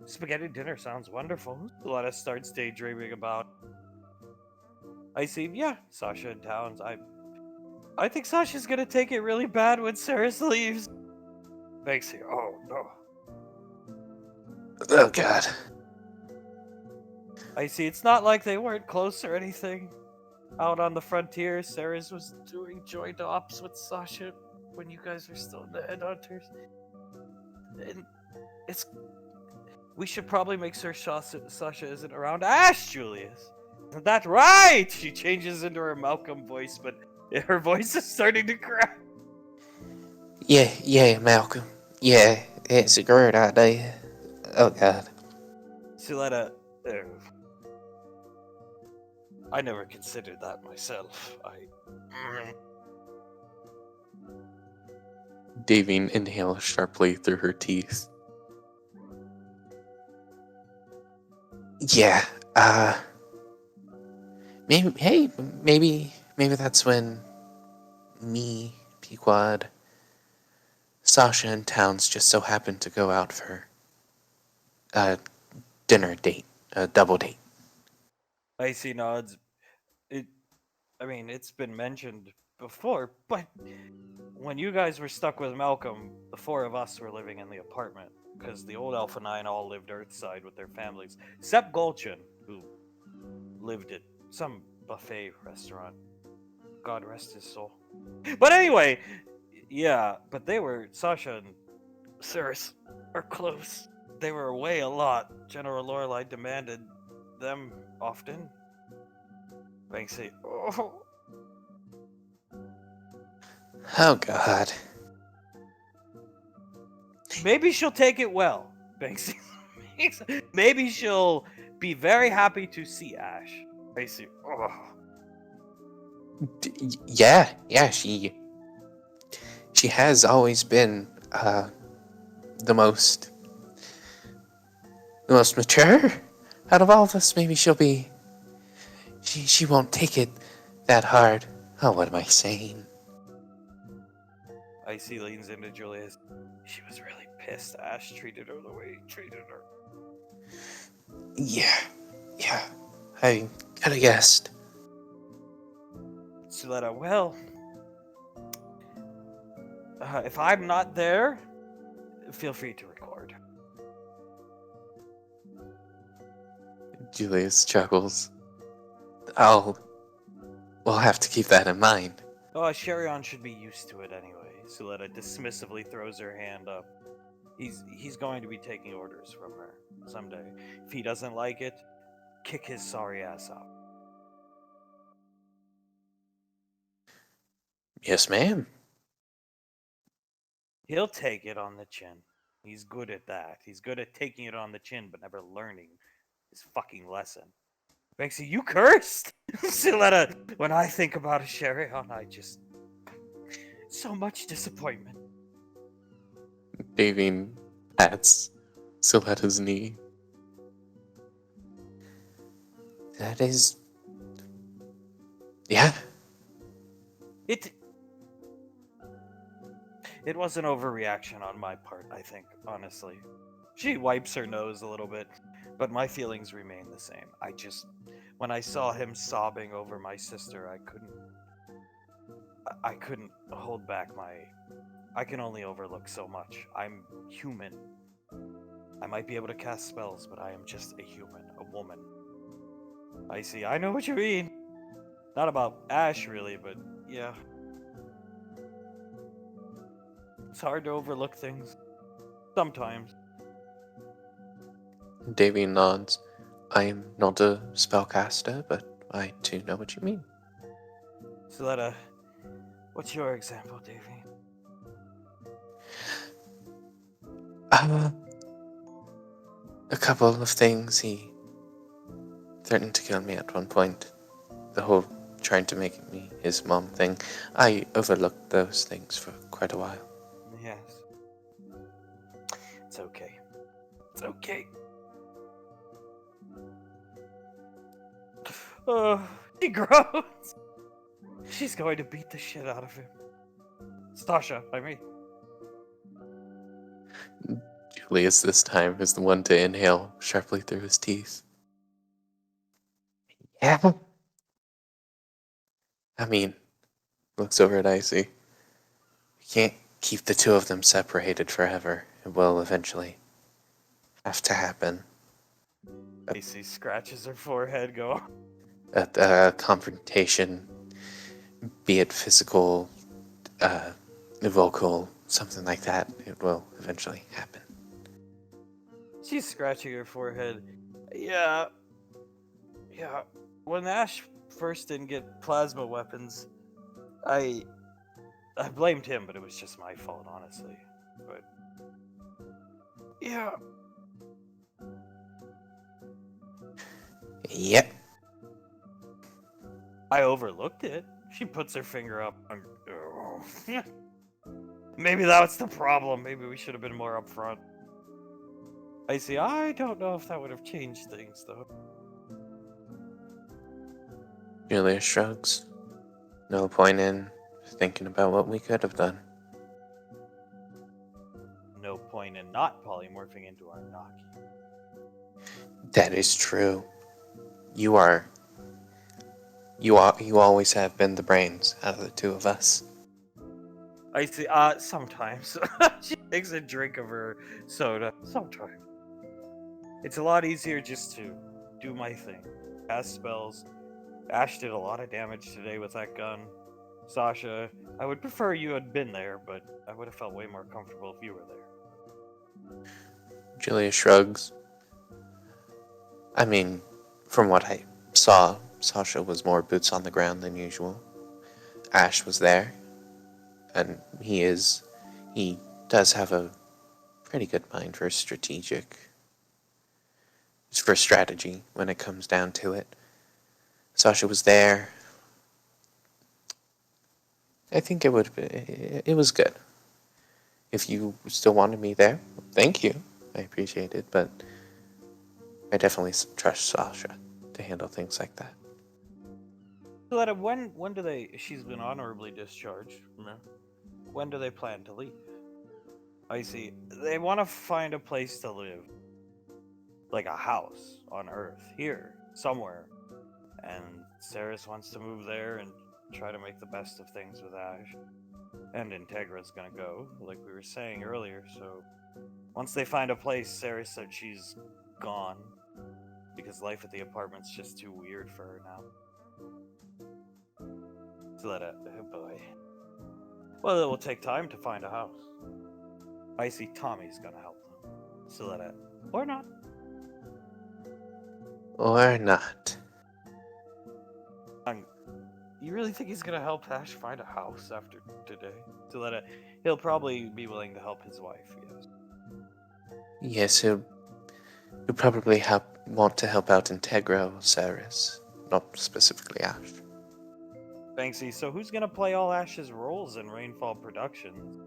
Spaghetti dinner sounds wonderful. Let us start daydreaming about. I see, yeah, Sasha and Towns. I think Sasha's gonna take it really bad when Saris leaves. Makes you, oh no. Oh, God. I see, it's not like they weren't close or anything. Out on the frontier, Saris was doing joint ops with Sasha when you guys were still in the Headhunters. And it's. We should probably make sure Sasha isn't around. Ash, Julius! Isn't that right? She changes into her Malcolm voice, but her voice is starting to crack. Yeah, Malcolm. Yeah, It's a great idea. Oh god. Suletta, I never considered that myself. Davine inhales sharply through her teeth. Yeah, maybe that's when me, Pequod, Sasha, and Towns just so happened to go out for a dinner date, a double date. Icy nods. It's been mentioned before, but when you guys were stuck with Malcolm, the four of us were living in the apartment because the old Alpha 9 all lived Earthside with their families, except Gulchin, who lived at some buffet restaurant. God rest his soul. But anyway, yeah, but Sasha and Cirrus are close. They were away a lot. General Lorelei demanded them often. Banksy, oh, Oh god. maybe she'll take it well. Banksy, maybe she'll be very happy to see Ash. Banksy, oh. Yeah, she has always been the most mature out of all of us. Maybe she won't take it that hard. Oh, what am I saying? Icy leans into Julius. She was really pissed Ash treated her the way he treated her. Yeah, I could have guessed. Suletta, well, if I'm not there, feel free to record. Julius chuckles. We'll have to keep that in mind. Oh, Sherion should be used to it anyway. Suletta dismissively throws her hand up. He's going to be taking orders from her someday. If he doesn't like it, kick his sorry ass out. Yes, ma'am. He'll take it on the chin. He's good at that. He's good at taking it on the chin, but never learning his fucking lesson. Banksy, you cursed! Suletta, when I think about a Sherion, I just... so much disappointment. Davine pats Siletta's knee. That is. Yeah. It was an overreaction on my part, I think, honestly. She wipes her nose a little bit, but my feelings remain the same. When I saw him sobbing over my sister, I couldn't hold back I can only overlook so much. I'm human. I might be able to cast spells, but I am just a human, a woman. I know what you mean. Not about Ash, really, but yeah. It's hard to overlook things. Sometimes. Davine nods. I am not a spellcaster, but I too know what you mean. Suletta, what's your example, Davy? A couple of things. He threatened to kill me at one point. The whole trying to make me his mom thing. I overlooked those things for quite a while. Yes. It's okay. It's okay. Oh, she groans. She's going to beat the shit out of him. Stasha, I mean. Julius this time is the one to inhale sharply through his teeth. Yeah. I mean, looks over at Icy. We can't keep the two of them separated forever. It will eventually have to happen. Icy scratches her forehead, go. A confrontation, be it physical, vocal, something like that, it will eventually happen. She's scratching her forehead. Yeah. When Ash first didn't get plasma weapons, I blamed him, but it was just my fault, honestly. But Yeah. Yep. I overlooked it. She puts her finger up. Maybe that's the problem. Maybe we should have been more upfront. I see. I don't know if that would have changed things, though. Julia shrugs. No point in thinking about what we could have done. No point in not polymorphing into our Naki. That is true. You are. You always have been the brains out of the two of us. I see. Sometimes she takes a drink of her soda. Sometimes it's a lot easier just to do my thing, cast spells. Ash did a lot of damage today with that gun. Sasha, I would prefer you had been there, but I would have felt way more comfortable if you were there. Julia shrugs. I mean, from what I saw, Sasha was more boots on the ground than usual. Ash was there, and he does have a pretty good mind for strategy when it comes down to it. Sasha was there. I think it was good. If you still wanted me there, thank you. I appreciate it, but I definitely trust Sasha to handle things like that. So that when do they? She's been honorably discharged. When do they plan to leave? I see. They want to find a place to live, like a house on Earth, here somewhere. And Ceres wants to move there and try to make the best of things with Ash. And Integra's gonna go, like we were saying earlier. So once they find a place, Ceres said she's gone because life at the apartment's just too weird for her now. So that, oh boy. Well, it will take time to find a house. I see Tommy's gonna help them. So that, or not. Or not. You really think he's gonna help Ash find a house after today? So that he'll probably be willing to help his wife, yes. Yes, he'll probably want to help out Integra or Ceres, not specifically Ash. Banksy, so who's gonna play all Ash's roles in Rainfall Productions?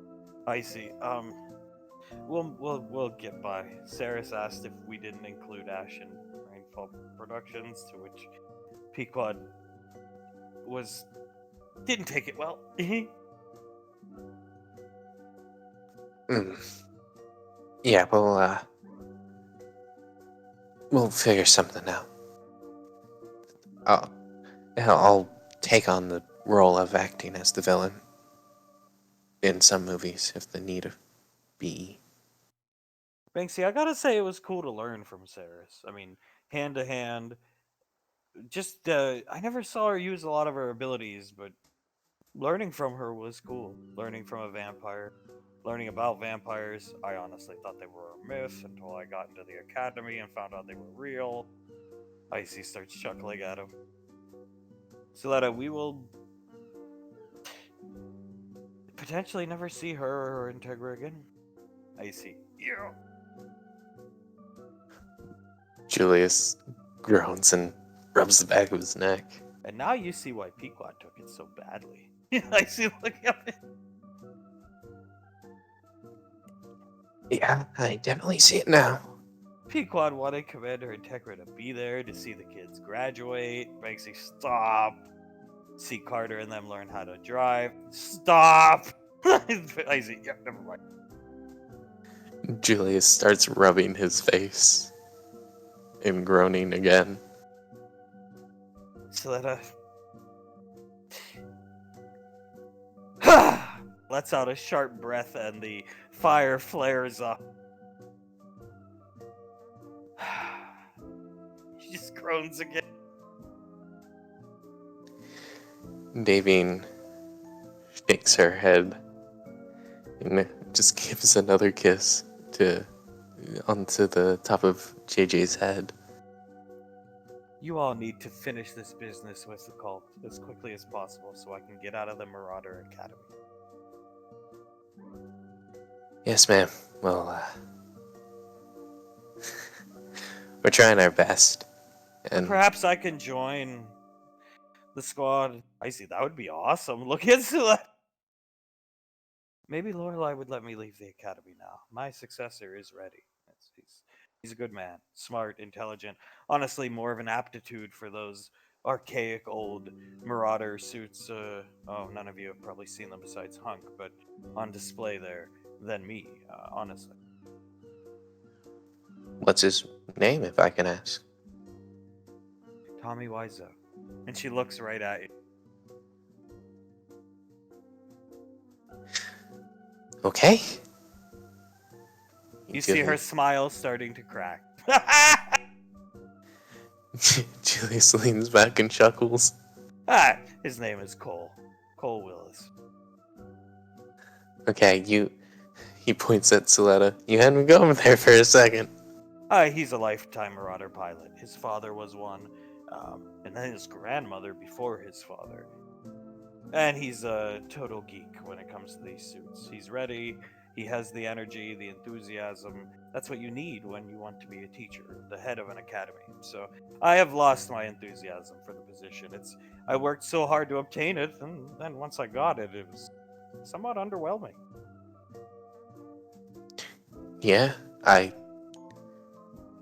I see. We'll get by. Ceres asked if we didn't include Ash in Rainfall Productions, to which Pequod didn't take it well. Yeah, we'll figure something out. I'll take on the role of acting as the villain in some movies if the need be. Banksy, I gotta say it was cool to learn from Ceres. I mean, hand to hand. Just I never saw her use a lot of her abilities, but learning from her was cool. Learning from a vampire, learning about vampires. I honestly thought they were a myth until I got into the academy and found out they were real. Icy starts chuckling at him. Siletta, we will potentially never see her or Integra again. Icy. Yeah. Julius groans and rubs the back of his neck. And now you see why Pequod took it so badly. I see looking at it. Yeah, I definitely see it now. Pequod wanted Commander Integra to be there to see the kids graduate. Banksy, stop. See Carter and them learn how to drive. Stop. I see. Yeah, never mind. Julius starts rubbing his face and groaning again. So lets out a sharp breath and the fire flares up. She just groans again. Davine shakes her head and just gives another kiss onto the top of JJ's head. You all need to finish this business with the cult as quickly as possible so I can get out of the Marauder Academy. Yes, ma'am. we're trying our best. And Perhaps I can join the squad. I see, that would be awesome. Look into that. Maybe Lorelai would let me leave the academy now. My successor is ready. He's a good man, smart, intelligent. Honestly, more of an aptitude for those archaic old marauder suits. Oh, none of you have probably seen them besides Hunk, but on display there than me. Honestly, what's his name, if I can ask? Tommy Wiseau, and she looks right at you. Okay. You see her Julius, smile starting to crack. Julius leans back and chuckles. His name is Cole. Cole Willis. Okay, he points at Soletta. You had me going there for a second. He's a lifetime Marauder pilot. His father was one, and then his grandmother before his father. And he's a total geek when it comes to these suits. He's ready, he has the energy, the enthusiasm. That's what you need when you want to be a teacher, the head of an academy. So I have lost my enthusiasm for the position. I worked so hard to obtain it, and then once I got it, it was somewhat underwhelming. Yeah, I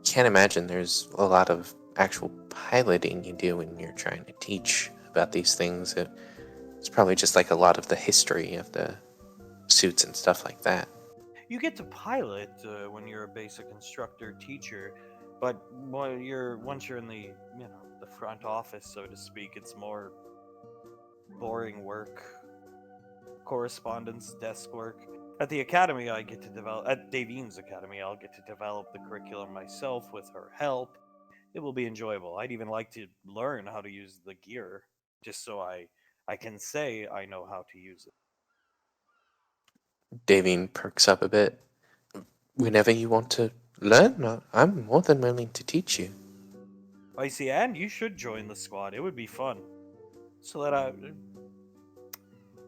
can't imagine there's a lot of actual piloting you do when you're trying to teach about these things. It's probably just like a lot of the history of the suits and stuff like that. You get to pilot when you're a basic instructor teacher, but once you're in the front office, so to speak, it's more boring work, correspondence, desk work. At the academy, I get to develop at Davine's academy. I'll get to develop the curriculum myself with her help. It will be enjoyable. I'd even like to learn how to use the gear, just so I can say I know how to use it. Davine perks up a bit. Whenever you want to learn, I'm more than willing to teach you. I see, and you should join the squad. It would be fun. So that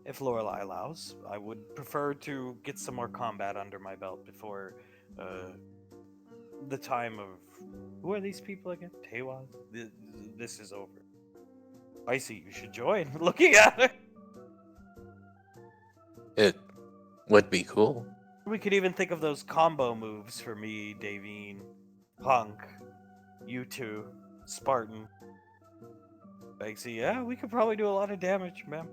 if Lorelai allows, I would prefer to get some more combat under my belt before the time of who are these people again? Tewaz. This is over. I see. You should join. Looking at it, It would be cool. we could even think of those combo moves for me, Davine, Hunk, you two, Spartan. Banksy. Yeah, we could probably do a lot of damage, man.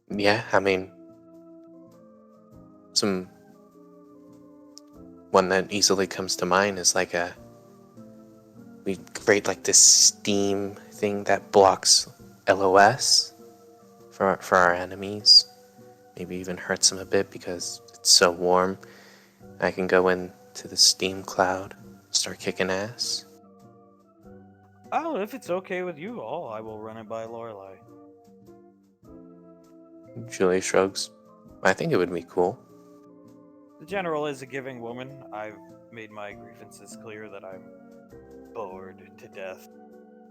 Yeah, I mean, some one that easily comes to mind is like we create like this steam thing that blocks LOS for our enemies. Maybe even hurts them a bit because it's so warm. I can go into the steam cloud, start kicking ass. Oh, if it's okay with you all, I will run it by Lorelai. Julie shrugs. I think it would be cool. The general is a giving woman. I've made my grievances clear that I'm bored to death.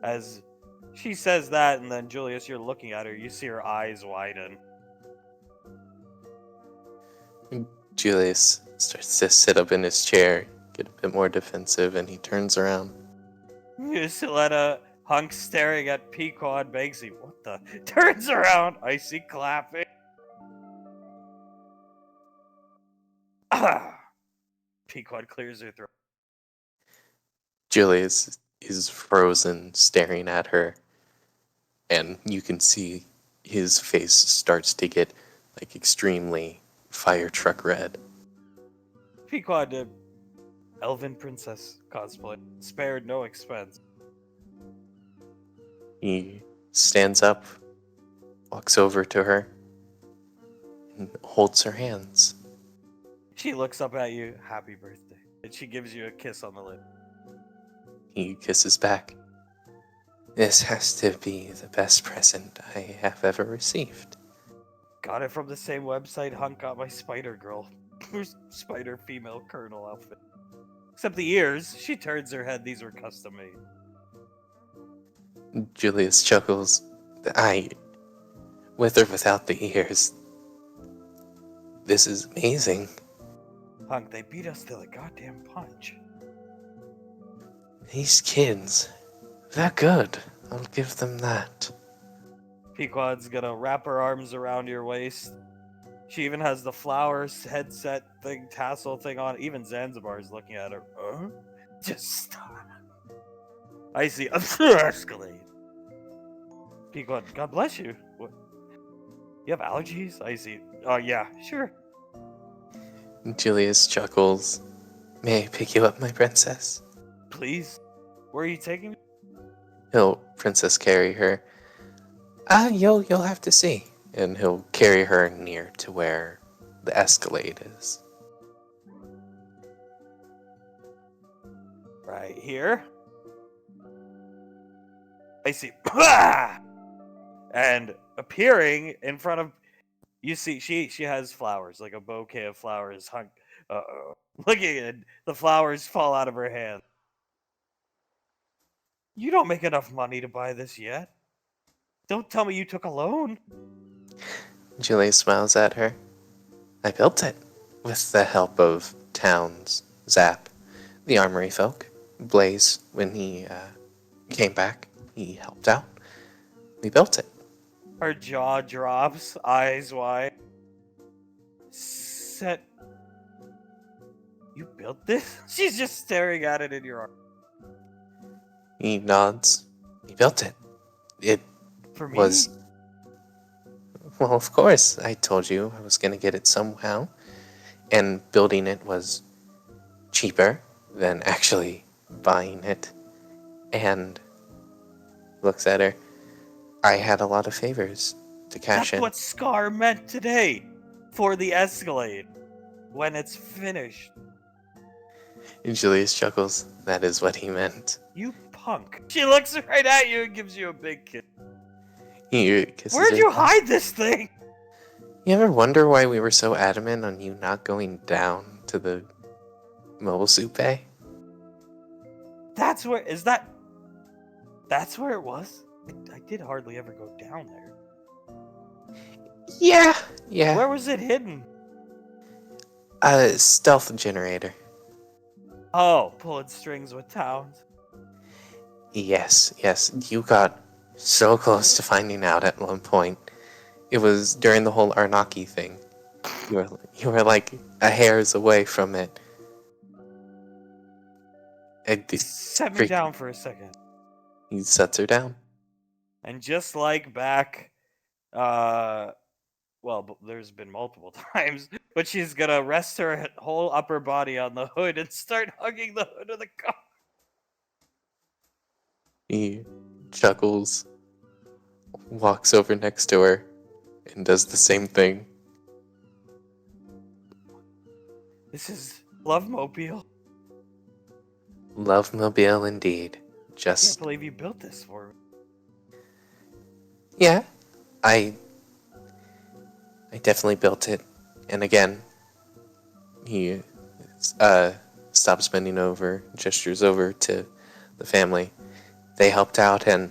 As she says that, and then Julius, you're looking at her, you see her eyes widen. Julius starts to sit up in his chair, get a bit more defensive, and he turns around. Siletta, Hunk staring at Pequod Banksy. What the? Turns around, Icy clapping. Pequod clears her throat. Julius is frozen, staring at her, and you can see his face starts to get like extremely fire truck red. Pequod, Elven Princess cosplay. Spared no expense. He stands up, walks over to her, and holds her hands. She looks up at you, happy birthday. And she gives you a kiss on the lip. He kisses back. This has to be the best present I have ever received. Got it from the same website Hunk got my Spider Girl. Spider female colonel outfit. Except the ears, she turns her head, these were custom made. Julius chuckles. With or without the ears, this is amazing. Hunk, they beat us to the goddamn punch. These kids, they're good. I'll give them that. Pequod's gonna wrap her arms around your waist. She even has the flowers headset thing, tassel thing on. Even Zanzibar's looking at her. Just stop. I see. Escalade. Pequod, God bless you. What? You have allergies? I see. Oh, yeah, sure. Julius chuckles. May I pick you up, my princess? Please. Where are you taking me? He'll princess carry her. You'll have to see. And he'll carry her near to where the Escalade is. Right here. I see. And appearing in front of you see she has flowers, like a bouquet of flowers hung. Uh-oh. Looking at the flowers fall out of her hand. You don't make enough money to buy this yet. Don't tell me you took a loan. Julius smiles at her. I built it with the help of Towns, Zap, the armory folk. Blaze, when he came back, he helped out. We built it. Her jaw drops, eyes wide. Set. You built this? She's just staring at it in your arm. He nods. We built it. It For me? was. Well, of course, I told you I was going to get it somehow. And building it was cheaper than actually buying it. And looks at her. I had a lot of favors to cash That's in. what Scar meant today. For the Escalade. When it's finished. And Julius chuckles. That is what he meant. You punk. She looks right at you and gives you a big kiss. He kisses Where'd her. you hide this thing? You ever wonder why we were so adamant on you not going down to the mobile soup bay? That's where it was? I did hardly ever go down there. Yeah. Where was it hidden? Stealth generator. Oh, pulling strings with Towns. Yes. You got so close to finding out at one point. It was during the whole Arnaki thing. You were like a hair's away from it. Set me down for a second. He sets her down. And just like back, there's been multiple times, but she's gonna rest her whole upper body on the hood and start hugging the hood of the car. He chuckles, walks over next to her, and does the same thing. This is Lovemobile. Lovemobile indeed. I Just can't believe you built this for me. yeah, I definitely built it. And again, he stops bending over, gestures over to the family. They helped out, and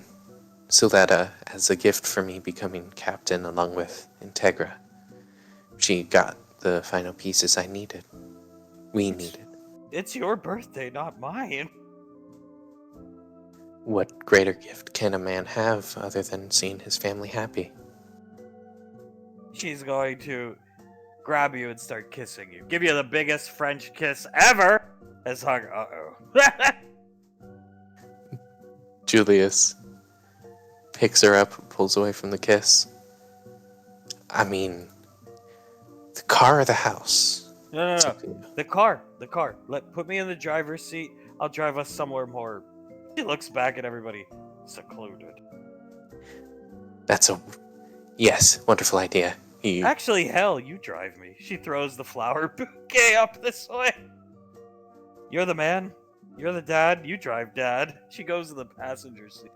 Suletta, as a gift for me becoming captain along with Integra, she got the final pieces I needed. We needed. It's your birthday, not mine. What greater gift can a man have other than seeing his family happy? She's going to grab you and start kissing you. Give you the biggest French kiss ever. As hung. Julius picks her up, pulls away from the kiss. I mean, the car or the house? No. It's up to you. The car. Put me in the driver's seat. I'll drive us somewhere more. She looks back at everybody. Secluded. That's a yes, wonderful idea. Actually, hell, you drive me. She throws the flower bouquet up this way. You're the man. You're the dad. You drive, Dad. She goes to the passenger seat.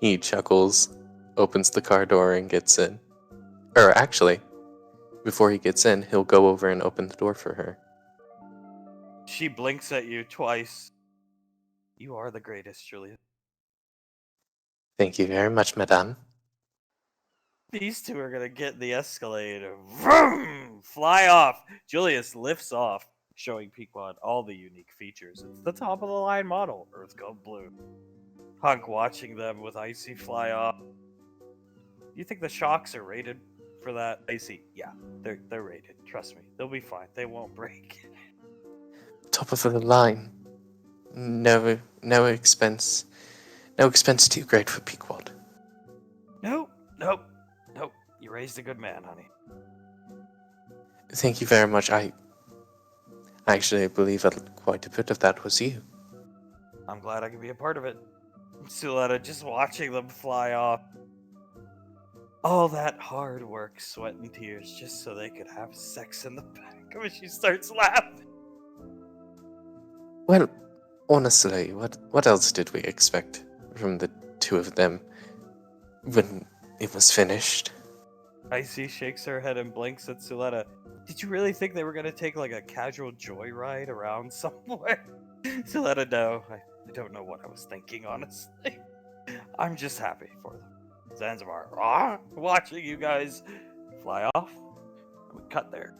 He chuckles, opens the car door, and gets in. Or actually, before he gets in, he'll go over and open the door for her. She blinks at you twice. You are the greatest, Julia. Thank you very much, madame. These two are gonna get in the Escalade. Vroom! Fly off. Julius lifts off. showing Pequod all the unique features. It's the top of the line model, Earth Gold Blue. Hunk watching them with Icy fly off. You think the shocks are rated for that? Icy, yeah, they're rated. Trust me, they'll be fine. They won't break. Top of the line. No expense. No expense too great for Pequod. Nope. You raised a good man, honey. Thank you very much. I actually believe that quite a bit of that was you. I'm glad I could be a part of it. Suletta just watching them fly off. All that hard work, sweat, and tears just so they could have sex in the back of it. She starts laughing. Well, honestly, what else did we expect from the two of them when it was finished? Icy shakes her head and blinks at Suletta. Did you really think they were gonna take like a casual joyride around somewhere? Suletta, no. I don't know what I was thinking, honestly. I'm just happy for them. Zanzibar, watching you guys fly off. We cut there.